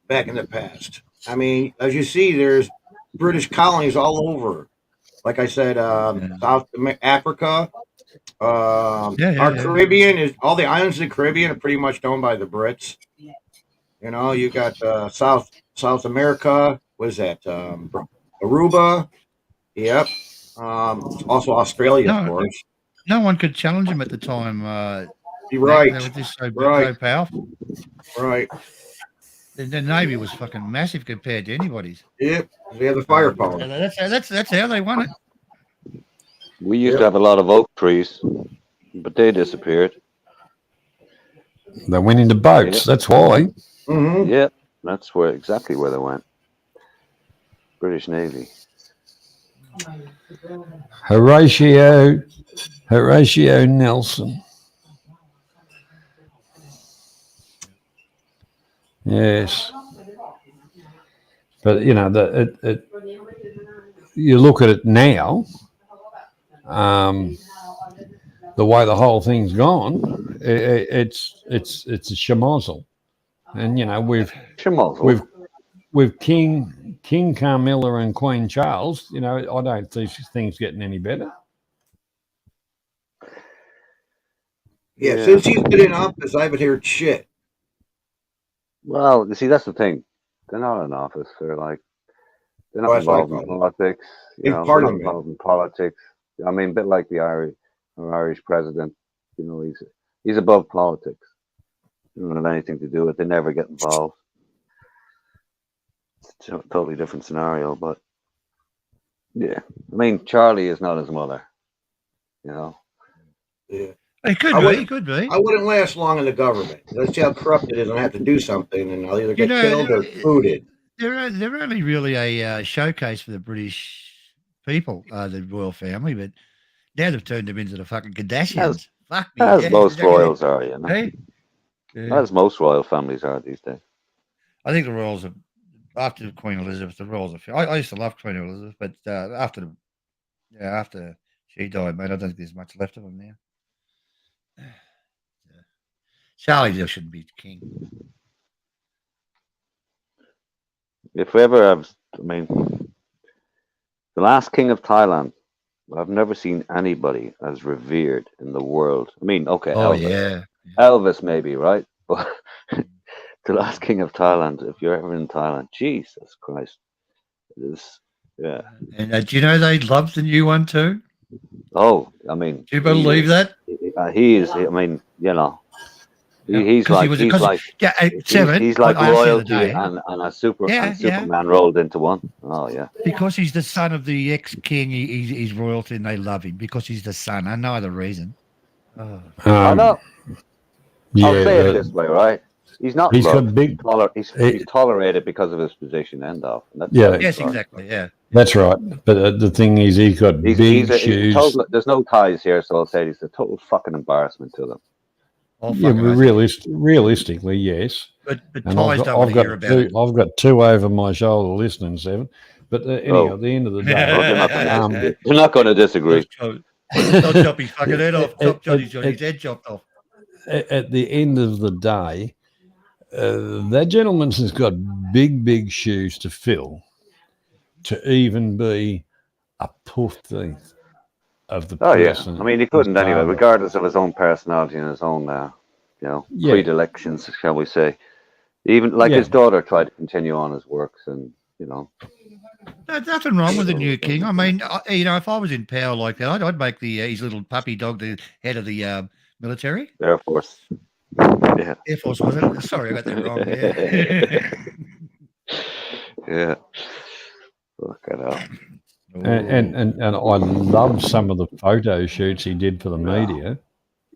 back in the past. I mean, as you see, there's British colonies all over. Like I said, South Africa, our Caribbean is all the islands of the Caribbean are pretty much owned by the Brits. You know, you got South America. What is that? Aruba. Yep. Also Australia, of course. No one could challenge them at the time. You're right. They were just so powerful. Right. The Navy was fucking massive compared to anybody's. Yep. They have the firepower. That's how they won it. We used to have a lot of oak trees, but they disappeared. They went into boats. That's why. Mm-hmm. Yep, that's exactly where they went. British Navy. Horatio Nelson. Yes, but you know you look at it now. The way the whole thing's gone, it's a schmozzle, and you know we've King Camilla and Queen Charles. You know, I don't see things getting any better. Yeah, since he's been in office, I haven't heard shit. Well, you see, that's the thing. They're not in office. They're not involved in politics. They're not involved in politics. I mean, a bit like the Irish president. You know, he's above politics. They don't have anything to do with it. They never get involved. It's a totally different scenario, but yeah. I mean, Charlie is not his mother. You know. Yeah. It could be. I wouldn't last long in the government. Let's see how corrupt it is, and I have to do something, and I'll either get killed or booted. They're only really a showcase for the British people, the royal family, but now they've turned them into the fucking Kardashians. Fuck me. As most royals are, you know. Hey? Yeah. As most royal families are these days. I think the royals are, after Queen Elizabeth, the royals are. I used to love Queen Elizabeth, but after she died, mate, I don't think there's much left of them now. Charlie just shouldn't be king. If we ever have, I mean, the last king of Thailand, I've never seen anybody as revered in the world. I mean, okay, Elvis maybe, right? But the last king of Thailand, if you're ever in Thailand, Jesus Christ, it is, yeah. And do you know they love the new one too? Oh, I mean, do you believe that? He is. I mean, you know, he's like royalty and a Superman rolled into one. Oh yeah. Because he's the son of the ex-king, he's royalty, and they love him because he's the son. I know the reason. I know. I'll say it this way, right? He's not. He's got big. He's tolerated because of his position. End of. Yes, exactly. Yeah. That's right. But the thing is, he's got big shoes. There's no ties here, so I'll say he's a total fucking embarrassment to them. Yeah, realistically, yes. But and ties don't hear about it. I've got two over my shoulder listening, Seven. But anyhow, at the end of the day, you're not going to disagree. I'll chop his fucking head off. Chop Johnny's head chopped off. At the end of the day, that gentleman has got big shoes to fill to even be a of the Oh yeah, person. I mean he couldn't who's anyway, target. regardless of his own personality and his own, Yeah. predilections, shall we say? Even like Yeah. his daughter tried to continue on his works, and There's nothing wrong with the new king. I mean, if I was in power like that, I'd make his little puppy dog the head of the military. Air Force. Yeah. Air Force, was it? Sorry, I got that wrong. Yeah. Yeah. Look at that. And I love some of the photo shoots he did for the media.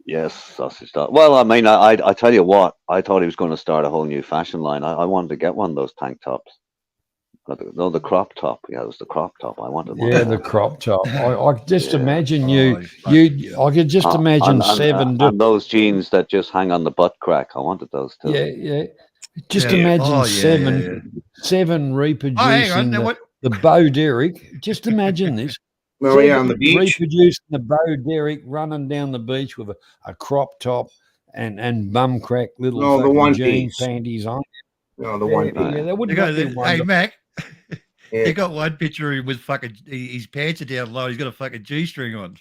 Yes, sausage dog. Well, I mean, I tell you what, I thought he was going to start a whole new fashion line. I wanted to get one of those tank tops. No, the crop top. Yeah, it was the crop top. I wanted one. Yeah, the crop top. I could just imagine I could just Uh, imagine and, seven. and those jeans that just hang on the butt crack. I wanted those too. Yeah. Just Yeah. imagine Oh, yeah, seven Oh, hang on. reproducing Now what? the Bo Derek. Just imagine this. Oh, yeah, on the Seven beach. reproducing the Bo Derek running down the beach with a crop top and bum crack little No, the fucking one jean piece. panties on. No, the one piece. Yeah, that would You not got be hey, wonderful. Mac. Yeah. You got one picture with fucking his pants are down low. He's got a fucking G-string on.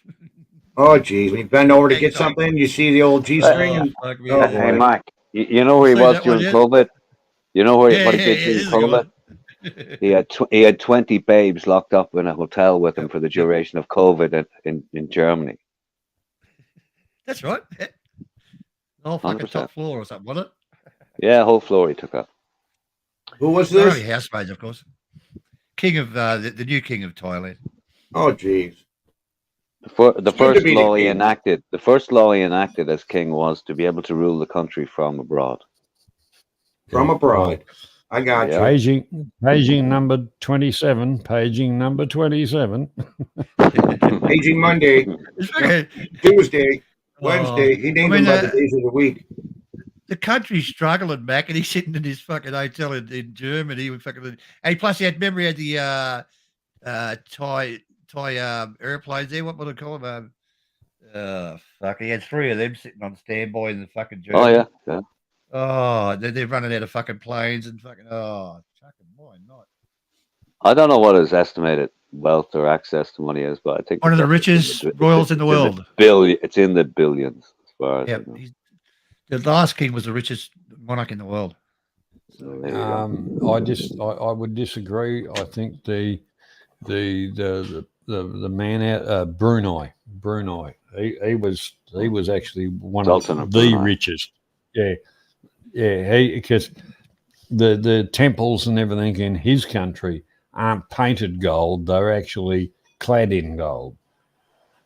Oh, geez. When you bend over to Hey, get sorry. something, you see the old G-string. Oh, and fuck me. oh, Hey, boy. Mike, you know where he See was that one during yet? COVID? You know what he did this during is a good COVID? one. He had 20 babes locked up in a hotel with him for the duration of COVID in Germany. That's right. Yeah. The whole fucking 100%. top floor or something, wasn't it? Yeah, whole floor he took up. Who was They're this? only housemaids, of course. King of the new king of Thailand. Oh, geez. The It's good to first be the law he king. enacted, the first law he enacted as king was to be able to rule the country from abroad. From abroad. I got Yeah. you. Paging number 27. Paging number 27. Aging Monday, It's fucking, Tuesday, oh, Wednesday. He I named mean, them by the days of the week. the country's struggling, Mac, and he's sitting in his fucking hotel in Germany with fucking. And plus, he had the Thai airplanes there. What would I call them? Fuck, he had 3 of them sitting on standby in the fucking Germany. Oh yeah, yeah. Oh, they're running out of fucking planes and fucking fucking why not? I don't know what his estimated wealth or access to money is, but I think One of the it's richest royals in the world. It's in the billions, as far as Yeah, I know. the last king was the richest monarch in the world. So there you go. I would disagree. I think the man out Brunei, he was actually one Sultan of of the Brunei. richest. Yeah, because the temples and everything in his country aren't painted gold; they're actually clad in gold.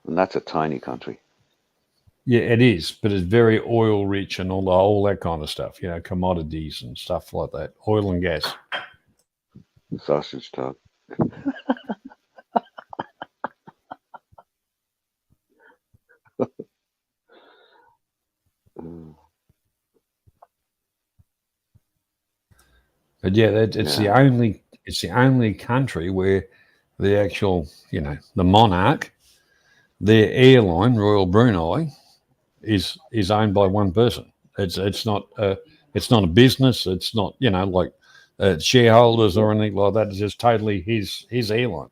And that's a tiny country. Yeah, it is, but it's very oil rich and all that kind of stuff. Commodities and stuff like that, oil and gas. Sausage talk. But yeah, it's the only country where the actual, the monarch, their airline, Royal Brunei, is owned by one person. It's not a business. It's not like shareholders or anything like that. It's just totally his airline.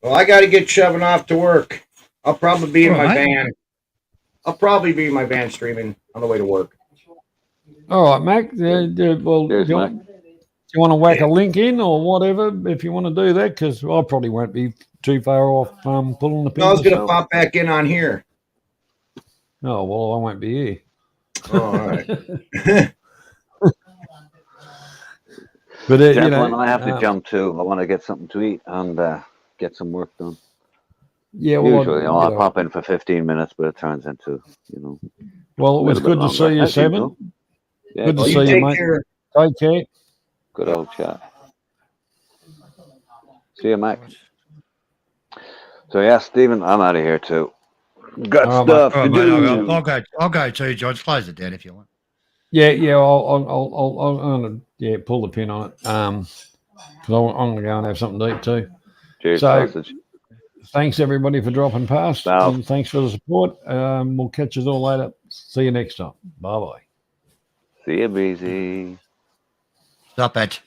Well, I got to get shoving off to work. I'll probably be in All my right. van. I'll probably be in my van streaming on the way to work. All right, Mac. Well, There's do you want to whack a link in or whatever if you want to do that? Because I probably won't be too far off pulling the pin. No, I was going to myself. pop back in on here. Oh well, I won't be here. Oh, all right. But Gentlemen, I have to jump too. I want to get something to eat and get some work done. Yeah, well, Usually, I'll pop in for 15 minutes, but it turns into, Well, it was little bit good to see longer. you, As Seven. usual. Yeah, Good to well, see you you, take mate. care. Take care. Good old chat. See you, Mike. So yeah, Stephen, I'm out of here too. Got All right, stuff All to right, mate, do. I'll go too, John. Close it down if you want. Yeah. I'll gonna pull the pin on it. Because I'm gonna go and have something to eat too. Cheers, So, sausage. thanks everybody for dropping past, Wow. and thanks for the support. We'll catch you all later. See you next time. Bye bye. See you, Breezy. Stop it.